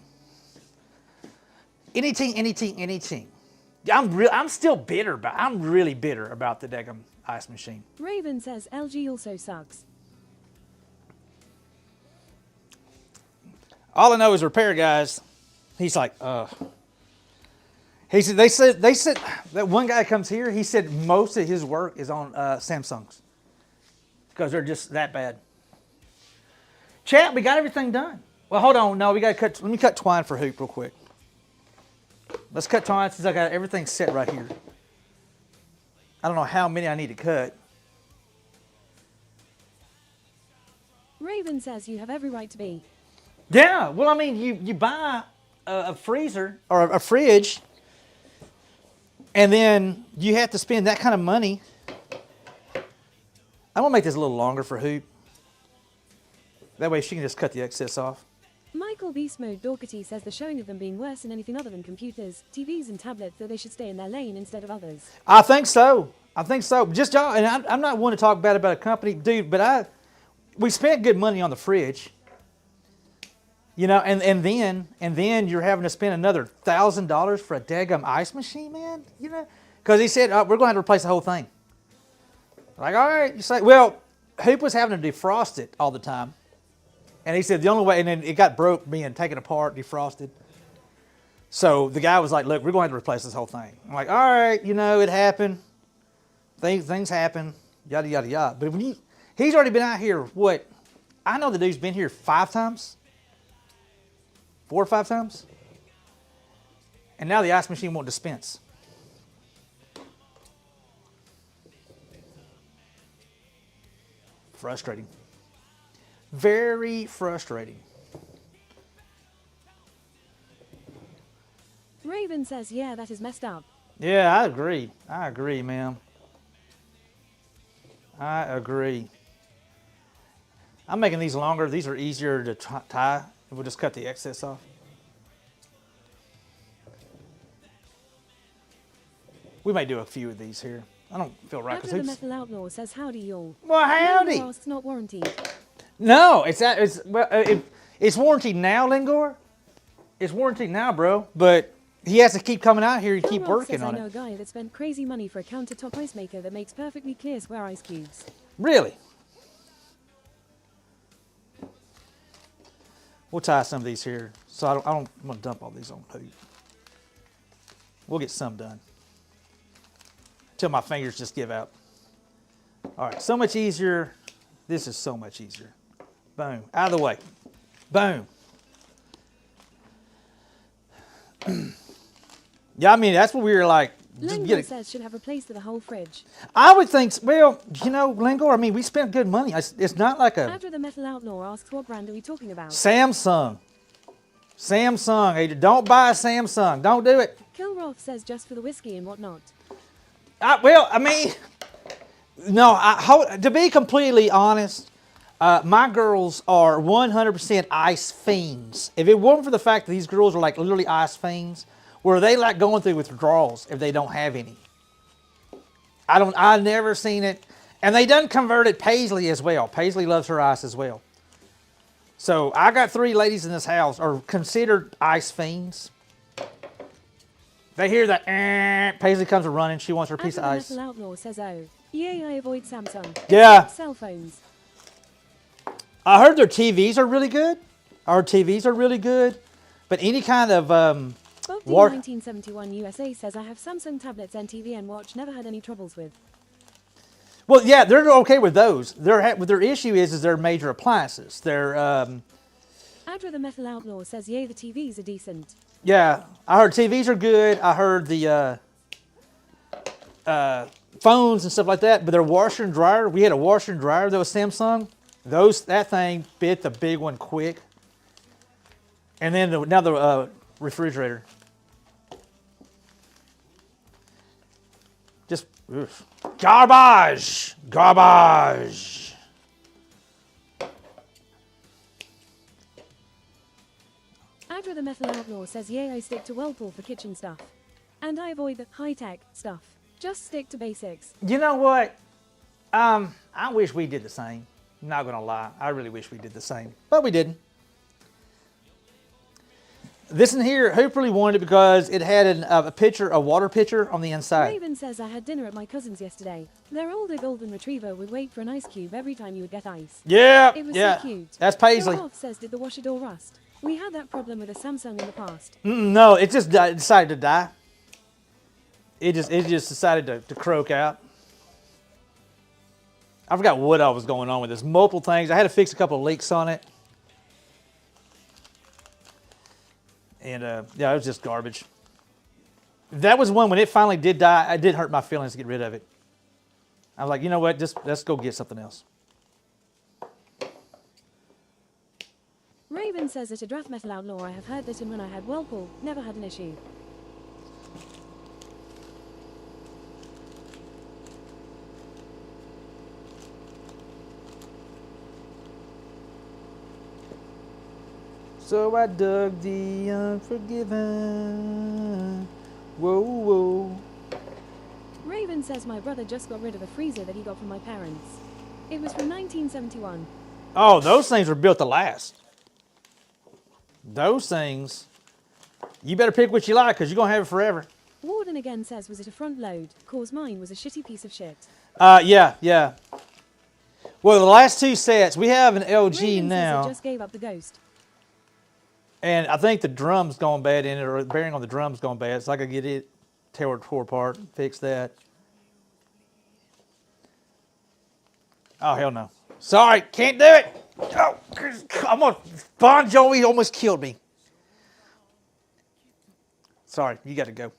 I'm still bitter, but I'm really bitter about the daggum ice machine. Raven says LG also sucks. All I know is repair guys. He's like, He said they said that one guy comes here. He said most of his work is on Samsungs because they're just that bad. Chat, we got everything done. Well, hold on. No, we got to cut. Let me cut twine for Hoop real quick. Let's cut twine since I got everything set right here. I don't know how many I need to cut. Raven says you have every right to be. Yeah, well, I mean, you buy a freezer or a fridge, and then you have to spend that kind of money. I'm gonna make this a little longer for Hoop. That way she can just cut the excess off. Michael Beast Mode Dorkity says the showing of them being worse than anything other than computers, TVs, and tablets, that they should stay in their lane instead of others. I think so. Just y'all, and I'm not one to talk bad about a company, dude, but we spent good money on the fridge. You know, and then you're having to spend another $1,000 for a daggum ice machine, man. You know, because he said we're going to have to replace the whole thing. Like, all right, you say, well, Hoop was having to defrost it all the time, and he said the only way, and then it got broke being taken apart, defrosted. So the guy was like, look, we're going to have to replace this whole thing. I'm like, all right, you know, it happened. things happen, yada, yada, yada. But when he's already been out here, what? I know the dude's been here 5 times. 4 or 5 times. And now the ice machine won't dispense. Frustrating. Very frustrating. Raven says, yeah, that is messed up. Yeah, I agree. I agree, ma'am. I agree. I'm making these longer. These are easier to tie. We'll just cut the excess off. We may do a few of these here. I don't feel right. After the Metal Outlaw says, howdy, y'all. Well, howdy. Asks, not warranted. No, it's warranted now, Lingor. It's warranted now, bro. But he has to keep coming out here and Phil keep Rock working says, on I know it. a guy that spent crazy money for a countertop ice maker that makes perfectly clear square ice cubes. Really? We'll tie some of these here. So I'm going to dump all these on Poop. We'll get some done. Till my fingers just give out. All right, so much easier. This is so much easier. Boom, out of the way. Boom. Yeah, I mean, that's what we were like. Lingor says should have replaced the whole fridge. I would think, well, you know, Lingor, I mean, we spent good money. It's not like a... After the Metal Outlaw asks, what brand are we talking about? Samsung. Samsung, Adrian. Don't buy a Samsung. Don't do it. Kilroth says just for the whiskey and whatnot. Well, I mean, no, to be completely honest, my girls are 100% ice fiends. If it wasn't for the fact that these girls are like literally ice fiends, where they like going through withdrawals if they don't have any. I've never seen it. And they done converted Paisley as well. Paisley loves her ice as well. So I got 3 ladies in this house are considered ice fiends. They hear that, Paisley comes running. She wants her piece of ice. Metal Outlaw says, oh, yay, I avoid Samsung. Yeah. Cell phones. I heard their TVs are really good. Our TVs are really good. But any kind of... Bob D 1971 USA says, I have Samsung tablets and TV and watch, never had any troubles with. Well, yeah, they're okay with those. Their issue is their major appliances. They're... Adra the Metal Outlaw says, yay, the TVs are decent. Yeah, I heard TVs are good. I heard the phones and stuff like that. But their washer and dryer, we had a washer and dryer that was Samsung. That thing bit the big one quick. And then now the refrigerator. Just garbage, garbage. Adra the Metal Outlaw says, yay, I stick to Whirlpool for kitchen stuff. And I avoid the high-tech stuff. Just stick to basics. You know what? I wish we did the same. Not gonna lie, I really wish we did the same, but we didn't. This in here, Hoop really wanted it because it had a water pitcher on the inside. Raven says, I had dinner at my cousin's yesterday. Their older golden retriever would wait for an ice cube every time you would get ice. Yeah, it was yeah. so cute. That's Paisley. Giraffe says, did the washer door rust? We had that problem with a Samsung in the past. No, it just decided to die. It just decided to croak out. I forgot what all was going on with this. Multiple things. I had to fix a couple of leaks on it. And yeah, it was just garbage. That was one when it finally did die. It did hurt my feelings to get rid of it. I was like, you know what? Just let's go get something else. Raven says at a Draft Metal Outlaw, I have heard that, and when I had Whirlpool, never had an issue. So I dug the Unforgiven. Whoa, whoa. Raven says my brother just got rid of a freezer that he got from my parents. It was from 1971. Oh, those things were built to last. Those things, you better pick what you like because you're going to have it forever. Warden again says, was it a front load? Cause mine was a shitty piece of shit. Yeah. Well, the last 2 sets, we have an LG Raven now. Says it just gave up the ghost. And I think the drum's gone bad in it, or the bearing on the drum's gone bad, so I could get it tore apart and fix that. Oh, hell no. Sorry, can't do it. Oh, I'm on. Bon Jovi almost killed me. Sorry, you got to go.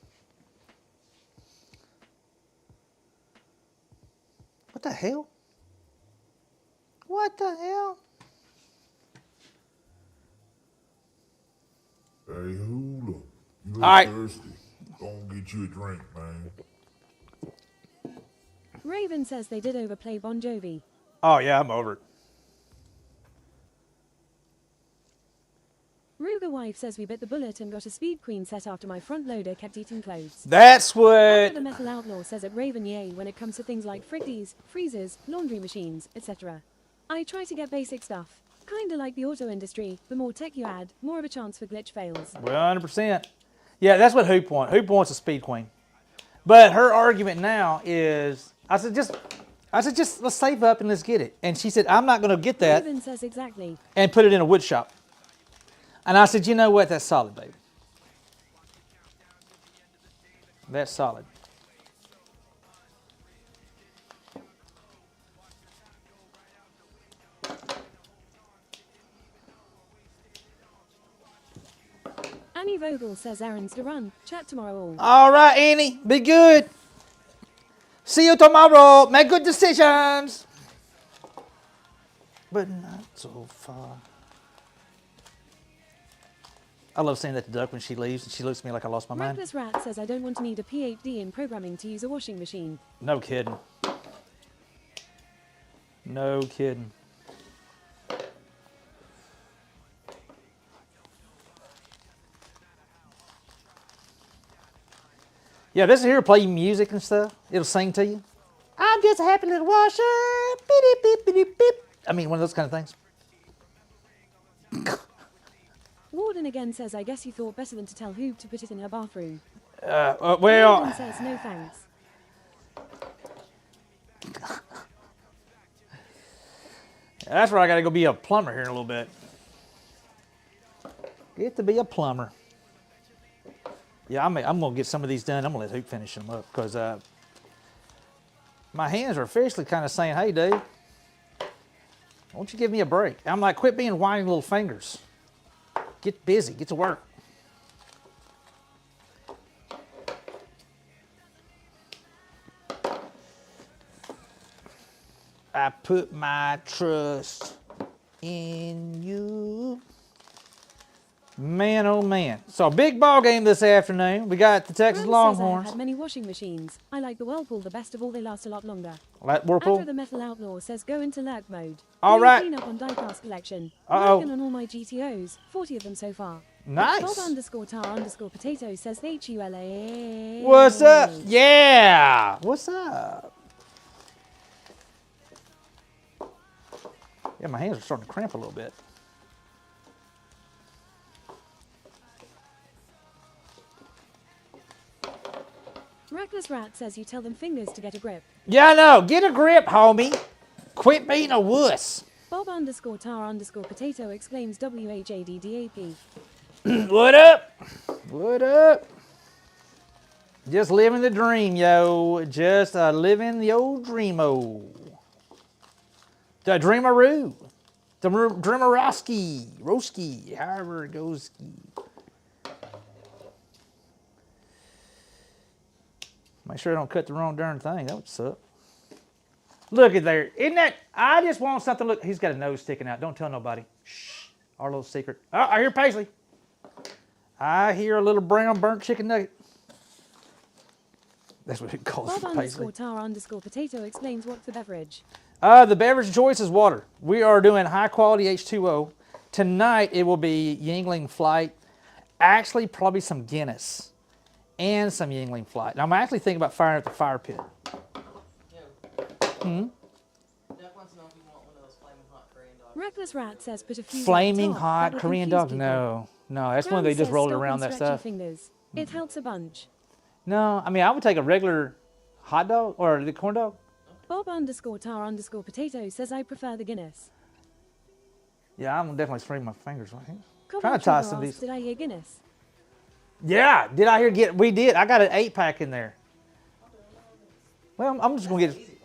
What the hell? What the hell? Hey, hold up. You look All right. thirsty. Go and get you a drink, man. Raven says they did overplay Bon Jovi. Oh, yeah, I'm over it. Ruger wife says we bit the bullet and got a speed queen set after my front loader kept eating clothes. That's After what... the Metal Outlaw says at Raven yay when it comes to things like friggies, freezers, laundry machines, etc. I try to get basic stuff. Kinda like the auto industry, the more tech you add, more of a chance for glitch fails. Well, 100%. Yeah, that's what Hoop wants. Hoop wants a speed queen. But her argument now is, I said, just let's save up and let's get it. And she said, I'm not going to get that Raven says exactly. and put it in a wood shop. And I said, you know what? That's solid, baby. That's solid. Annie Vogel says errands to run. Chat tomorrow all. All right, Annie. Be good. See you tomorrow. Make good decisions. But not so far. I love saying that to Duck when she leaves and she looks at me like I lost my mind. Reckless Rat says I don't want to need a PhD in programming to use a washing machine. No kidding. No kidding. Yeah, this is here play music and stuff. It'll sing to you. I'm just a happy little washer. Beep, beep, beep, beep, beep. I mean, one of those kind of things. Warden again says I guess you thought better than to tell Hoop to put it in her bathroom. Well, Warden says no thanks. that's where I got to go be a plumber here in a little bit. Get to be a plumber. Yeah, I'm going to get some of these done. I'm going to let Hoop finish them up because my hands are officially kind of saying, hey, dude, why don't you give me a break? I'm like, quit being whiny little fingers. Get busy. Get to work. I put my trust in you. Man, oh man. So, big ball game this afternoon. We got the Texas Ram Longhorns. says I've had many washing machines. I like the Whirlpool the best of all. They last a lot longer. Like Whirlpool? Andrew the Metal Outlaw says go into lurk mode. All Doing right. Clean up on diecast collection. Uh-oh. Working on all my GTOs. 40 of them so far. Nice. Bob_tar_potato says HULA. What's up? Yeah. What's up? Yeah, my hands are starting to cramp a little bit. Reckless Rat says you tell them fingers to get a grip. Yeah, I know. Get a grip, homie. Quit being a wuss. Bob_tar_potato exclaims WHADDAP. What up? What up? Just living the dream, yo. Just living the old dreamo. The dreamaroo. The dreamarowski. Roski. However it goes. Make sure I don't cut the wrong darn thing. That would suck. Look at there. Isn't that? I just want something. Look, he's got a nose sticking out. Don't tell nobody. Shh. Our little secret. Oh, I hear Paisley. I hear a little brown burnt chicken nugget. That's what it calls for Paisley. Bob_tar_potato explains what's the beverage. The beverage choice is water. We are doing high quality H2O. Tonight it will be Yuengling Flight. Actually, probably some Guinness and some Yuengling Flight. Now, I'm actually thinking about firing up the fire pit. Jeff wants to know if you want one of those flaming hot Korean dogs. Reckless Rat says put a few Flaming on top. hot That will Korean confuse dogs? people. No, that's when Crown they just says roll it stop around and that stretch your stuff. fingers. It helps a bunch. No, I mean, I would take a regular hot dog or the corn dog. Bob_tar_potato says I prefer the Guinness. Yeah, I'm definitely string my fingers right here. Cobalt Trying to tie Sugar some of asks, these. Did I hear Guinness? Yeah, did I hear we did. I got an 8-pack in there. Well, I'm just going to get it.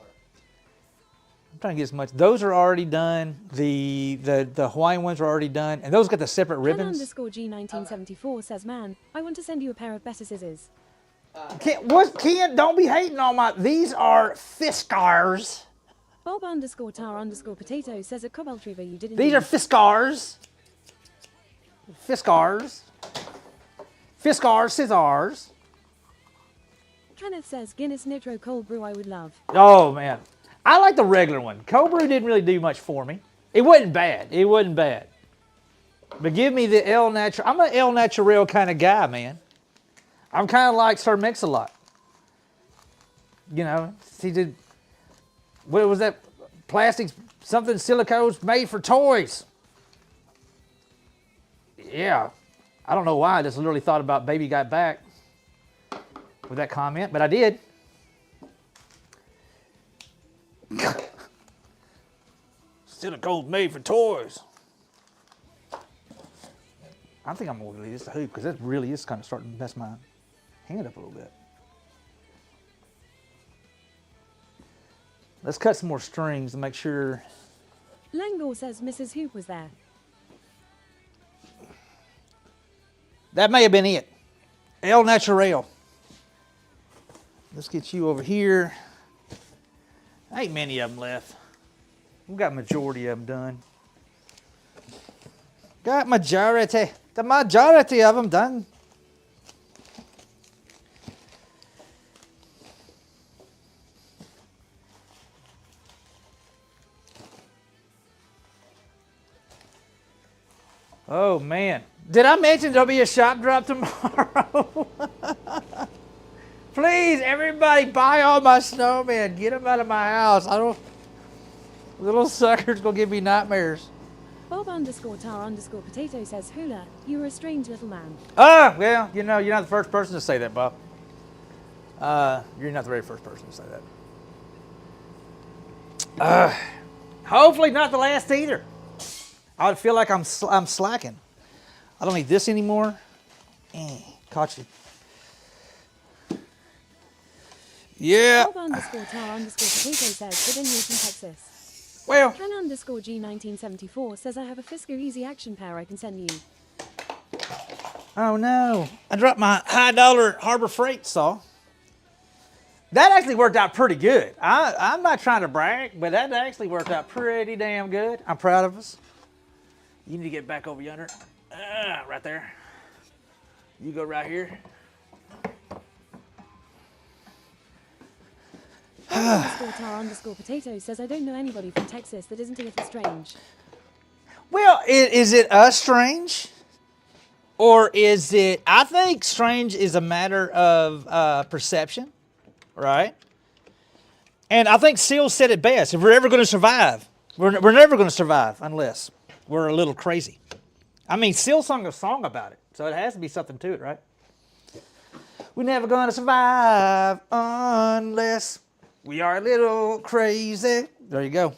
trying to get as much. Those are already done. The Hawaiian ones are already done, and those got the separate ribbons. Ken_G1974 says, man, I want to send you a pair of better scissors. Ken, don't be hating on my. These are Fiskars. Bob_tar_potato says, a Cobalt Reaver you didn't. These are Fiskars. Fiskars. Fiskars, scissors. Kenneth says, Guinness Nitro Cold Brew I would love. Oh, man. I like the regular one. Cold Brew didn't really do much for me. It wasn't bad. It wasn't bad. But give me the El Natural. I'm an El Natural kind of guy, man. I'm kind of like Sir Mix-a-Lot. You know, he did, what was that? Plastics, something silicones made for toys. Yeah. I don't know why. I just literally thought about Baby Got Back with that comment, but I did. Silicones made for toys. I think I'm going to leave this a hoop because that really is kind of starting to mess my hand up a little bit. Let's cut some more strings to make sure. Lengor says Mrs. Hoop was there. That may have been it. El Natural. Let's get you over here. Ain't many of them left. We've got majority of them done. Got majority. The majority of them done. Oh, man. Did I mention there'll be a shop drop tomorrow? Please, everybody, buy all my snowmen. Get them out of my house. I don't. Little sucker's gonna give me nightmares. Bob_tar_potato says, Hula, you're a strange little man. Ah, well, you know, you're not the first person to say that, Bob. You're not the very first person to say that. Hopefully not the last either. I would feel like I'm slacking. I don't need this anymore. Caught you. Yeah. Bob_tar_potato says, good in you from Texas. Well. Ken_G1974 says, I have a Fisker Easy Action pair I can send you. Oh no. I dropped my high dollar Harbor Freight saw. That actually worked out pretty good. I'm not trying to brag, but that actually worked out pretty damn good. I'm proud of us. You need to get back over yonder. Right there. You go right here. Tar_potato says, I don't know anybody from Texas that isn't a little strange. Well, is it us strange? Or is it, I think strange is a matter of perception, right? And I think Seal said it best. If we're ever going to survive, we're never going to survive unless we're a little crazy. I mean, Seal sung a song about it, so it has to be something to it, right? We're never going to survive unless we are a little crazy. There you go.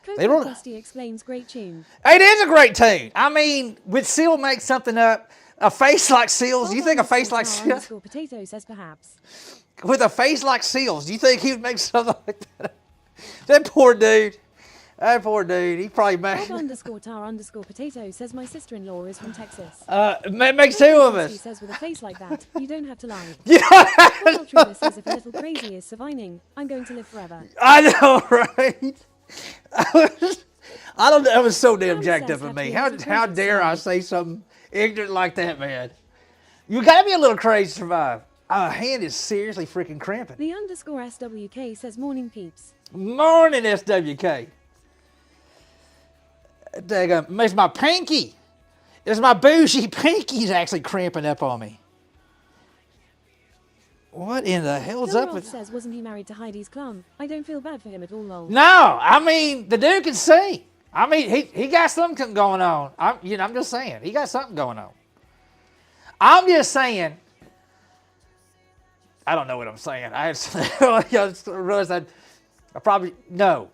Coasty explains, great tune. It is a great tune. I mean, with Seal make something up, a face like Seal's, do you think a face like Seal's? Potato says perhaps. With a face like Seal's, do you think he would make something like that? That poor dude. That poor dude. He probably mad. Bob_tar_potato says, my sister-in-law is from Texas. It makes two of us. He says, with a face like that, you don't have to lie. You don't have to lie. Says, if a little crazy is surviving, I'm going to live forever. I know, right? I don't know. That was so damn jacked up of me. How dare I say something ignorant like that, man? You got to be a little crazy to survive. My hand is seriously freaking cramping. The _SWK says, morning peeps. Morning, SWK. It's my pinky. It's my bougie pinky's actually cramping up on me. What in the hell's up with... says, wasn't he married to Heidi's Klum? I don't feel bad for him at all, lol. No, I mean, the dude can sing. I mean, he got something going on. I'm just saying, he got something going on. I'm just saying, I don't know what I'm saying. I just realized I probably, no.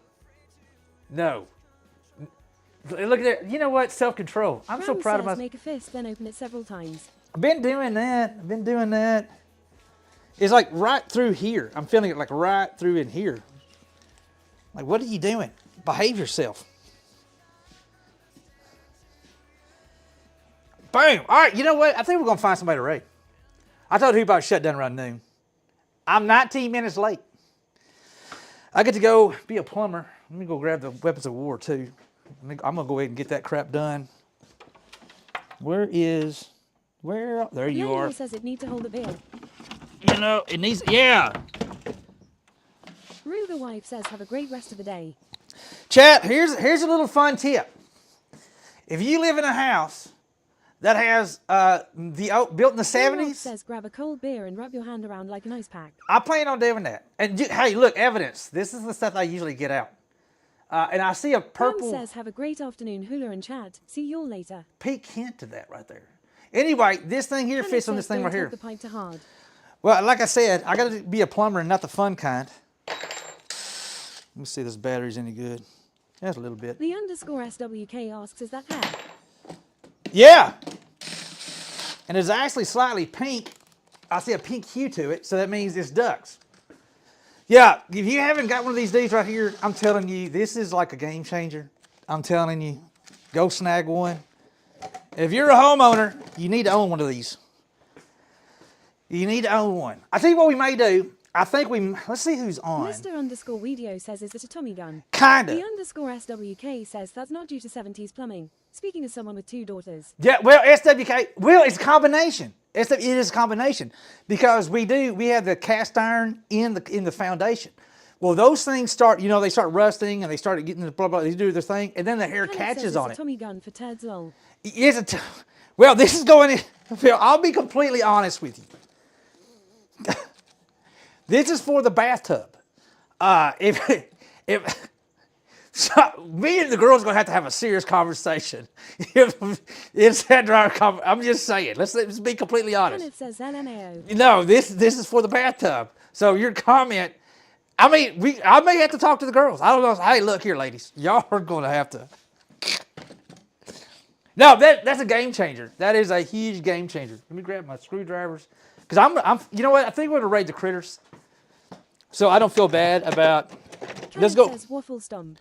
Look at that. You know what? Self-control. I'm so proud of myself. Make a fist, then open it several times. I've been doing that. It's like right through here. I'm feeling it like right through in here. Like, what are you doing? Behave yourself. Boom. All right, you know what? I think we're going to find somebody to raid. I told you about shut down around noon. I'm 19 minutes late. I get to go be a plumber. Let me go grab the weapons of war, too. I'm going to go ahead and get that crap done. Where? There you are. Says it needs to hold a bill. You know, it needs, yeah. Ruger wife says have a great rest of the day. Chat, here's a little fun tip. If you live in a house that has built in the 70s. Says grab a cold beer and wrap your hand around like an ice pack. I plan on doing that. And hey, look, evidence. This is the stuff I usually get out. And I see a purple. Tom says have a great afternoon, Hula and chat. See you all later. Peek hint to that right there. Anyway, this thing here fits on this thing right here. The pipe to hard. Well, like I said, I got to be a plumber and not the fun kind. Let me see if this battery's any good. That's a little bit. The _SWK asks, is that hair? Yeah. And it's actually slightly pink. I see a pink hue to it, so that means it's ducks. Yeah, if you haven't got one of these dudes right here, I'm telling you, this is like a game changer. I'm telling you, go snag one. If you're a homeowner, you need to own one of these. You need to own one. I tell you what we may do. Let's see who's on. Mr_Weedio says, is it a Tommy gun? Kinda. The _SWK says that's not due to 70s plumbing. Speaking as someone with 2 daughters. Yeah, well, SWK, it's a combination. It is a combination because we have the cast iron in the foundation. Well, those things start, they start rusting and they start getting the blah, blah, they do their thing and then the hair catches on it. It's a Tommy gun for Ted's lol. Well, this is going in, I'll be completely honest with you. This is for the bathtub. So me and the girls are going to have a serious conversation. I'm just saying. Let's be completely honest. And it says LMAO. No, this is for the bathtub. So your comment, I may have to talk to the girls. I don't know. Hey, look here, ladies. Y'all are going to have to. No, that's a game changer. That is a huge game changer. Let me grab my screwdrivers. Because you know what? I think we're going to raid the critters. So I don't feel bad about. Let's go. Says waffle stomp.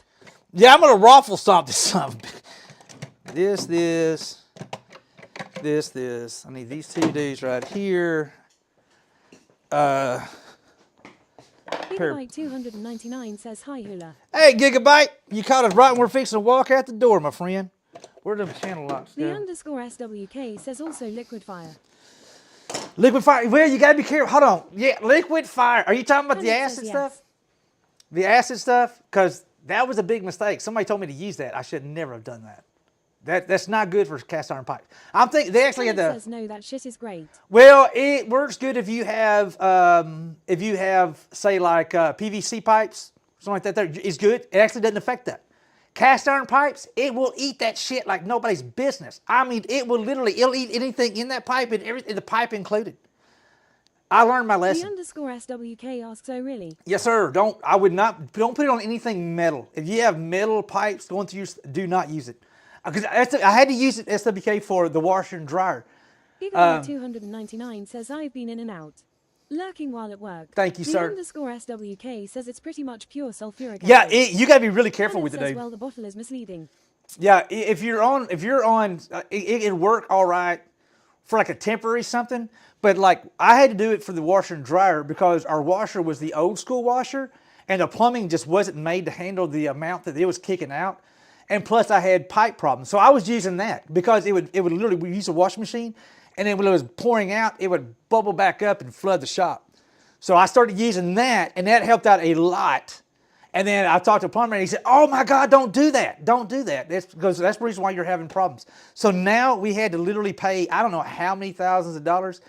Yeah, I'm gonna raffle stomp this something. This. I need these 2 dudes right here. Gigabyte 299 says hi, Hula. Hey, Gigabyte, you caught us right when we're fixing to walk out the door, my friend. Where the channel locks go? The _SWK says also liquid fire. Liquid fire. Well, you gotta be careful. Hold on. Yeah, liquid fire. Are you talking about the acid stuff? Yes. The acid stuff? Because that was a big mistake. Somebody told me to use that. I should never have done that. That's not good for cast iron pipes. I'm thinking they actually had the. Says no, that shit is great. Well, it works good if you have say like PVC pipes, something like that. There is good. It actually doesn't affect that. Cast iron pipes, it will eat that shit like nobody's business. I mean, it'll eat anything in that pipe and everything, the pipe included. I learned my lesson. The _SWK asks, oh really? Yes, sir. Don't put it on anything metal. If you have metal pipes going through do not use it. Because I had to use it SWK for the washer and dryer. Gigabyte 299 says I've been in and out. Lurking while at work. Thank you, sir. The _SWK says it's pretty much pure sulfuric acid. Yeah, you got to be really careful with it, dude. Well, the bottle is misleading. Yeah, if you're on, it'll work all right for like a temporary something. But like I had to do it for the washer and dryer because our washer was the old school washer, and the plumbing just wasn't made to handle the amount that it was kicking out. And plus, I had pipe problems, so I was using that because it would literally we use a washing machine. And then when it was pouring out, it would bubble back up and flood the shop. So I started using that, and that helped out a lot. And then I talked to a plumber, and he said, oh my God, don't do that. Don't do that. That's because that's the reason why you're having problems. So now we had to literally pay, I don't know how many thousands of dollars,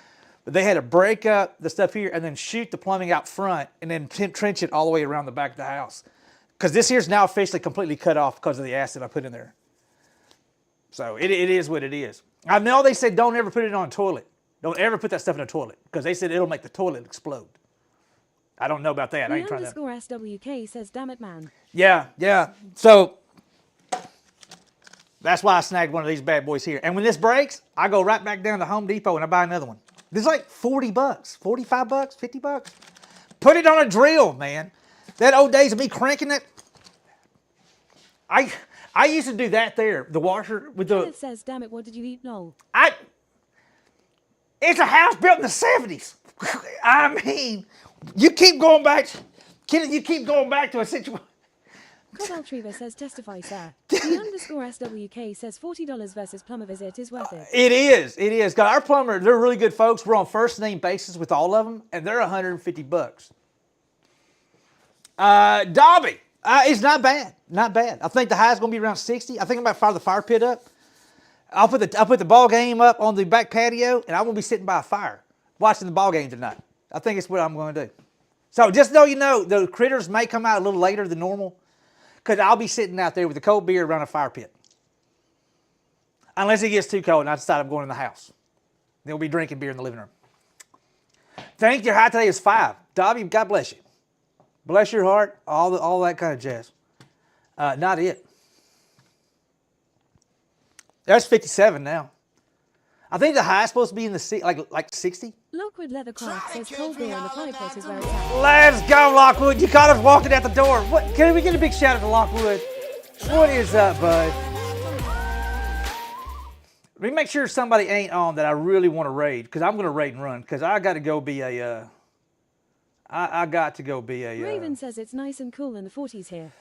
but they had to break up the stuff here and then shoot the plumbing out front and then trench it all the way around the back of the house. Because this here's now officially completely cut off because of the acid I put in there. So it is what it is. I know they said don't ever put it on a toilet. Don't ever put that stuff in a toilet because they said it'll make the toilet explode. I don't know about that. I ain't trying that. The _SWK says, damn it, man. Yeah. So that's why I snagged one of these bad boys here. And when this breaks, I go right back down to Home Depot and I buy another one. This is like $40, $45, $50. Put it on a drill, man. That old days of me cranking it, I used to do that there, the washer with the. Kenneth says, damn it, what did you eat, lol? It's a house built in the 70s. I mean, you keep going back, Kenneth. You keep going back to a situation. Cobalt Treva says, testify, sir. The_SWK says $40 versus plumber visit is worth it. It is. It is. God, our plumber, they're really good folks. We're on first name basis with all of them, and they're $150. Dobby, it's not bad. Not bad. I think the high is going to be around 60. I think I'm about to fire the fire pit up. I'll put the ball game up on the back patio, and I'm going to be sitting by a fire watching the ball game tonight. I think it's what I'm going to do. So just so you know, the critters may come out a little later than normal, because I'll be sitting out there with a cold beer around a fire pit. Unless it gets too cold and I decide I'm going in the house. Then we'll be drinking beer in the living room. Think your high today is 5. Dobby, God bless you. Bless your heart, all that kind of jazz. Not it. That's 57 now. I think the high is supposed to be in the like 60. Lockwood Leathercraft says cold beer in the fire pit is where it's at. Let's go, Lockwood. You caught us walking out the door. What? Can we get a big shout out to Lockwood? What is up, bud? Let me make sure somebody ain't on that I really want to raid, because I'm going to raid and run, because I got to go be a. I got to go be a. Raven says it's nice and cool in the 40s here.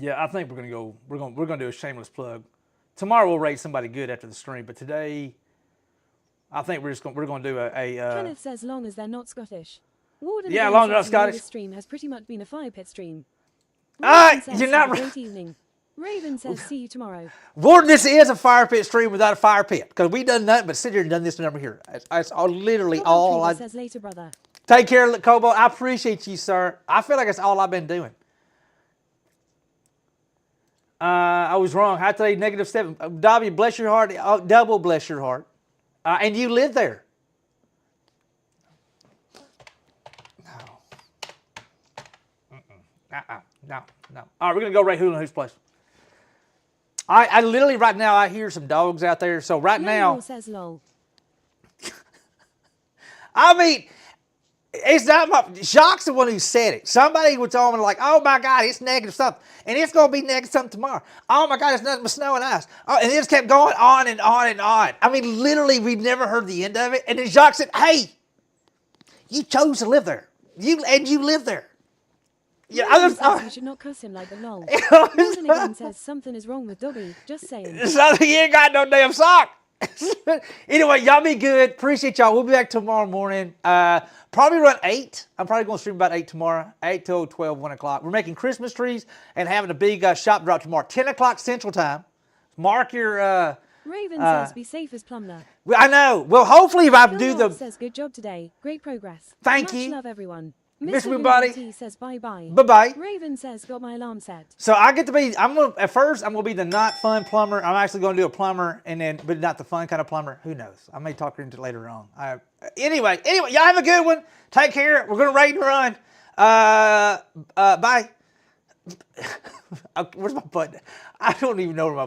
Yeah, I think we're gonna go. We're gonna do a shameless plug. Tomorrow we'll rate somebody good after the stream, but today, I think we're gonna do a. Kenneth says long as they're not Scottish. Warden yeah, long as they're not Scottish. This stream has pretty much been a fire pit stream. You're not. Great evening. Raven says see you tomorrow. Warden, this is a fire pit stream without a fire pit, because we done nothing but sit here and done this number here. It's literally all I. Says later, brother. Take care, Cobalt. I appreciate you, sir. I feel like it's all I've been doing. I was wrong. High today, -7. Dobby, bless your heart. Double bless your heart. And you live there. No. No. All right, we're going to go right Hula Hoop's place. I literally, right now, I hear some dogs out there. So right now. Says lol. I mean, it's not my. Jacques the one who said it. Somebody was on and like, oh my God, it's negative something. And it's going to be negative something tomorrow. Oh my God, it's nothing but snow and ice. Oh, and it just kept going on and on and on. I mean, literally, we've never heard the end of it. And then Jacques said, hey, you chose to live there. You live there. Yeah, you should not cuss him like the lol. Morgan again says something is wrong with Dobby. Just saying. He ain't got no damn sock. Anyway, y'all be good. Appreciate y'all. We'll be back tomorrow morning. Probably around 8. I'm probably going to stream about 8 tomorrow. 8 till 12, 1 o'clock. We're making Christmas trees and having a big shop drop tomorrow. 10 o'clock Central Time. Mark your... Raven says be safe as Plumner. I know. Well, hopefully if I do the... says good job today. Great progress. Thank you. Much love, everyone. Miss everybody. He says bye-bye. Bye-bye. Raven says got my alarm set. So I get to be, at first I'm going to be the not fun plumber. I'm actually going to do a plumber, but not the fun kind of plumber. Who knows? I may talk her into it later on. Anyway, y'all have a good one. Take care. We're going to raid and run. Bye. Where's my button? I don't even know where my button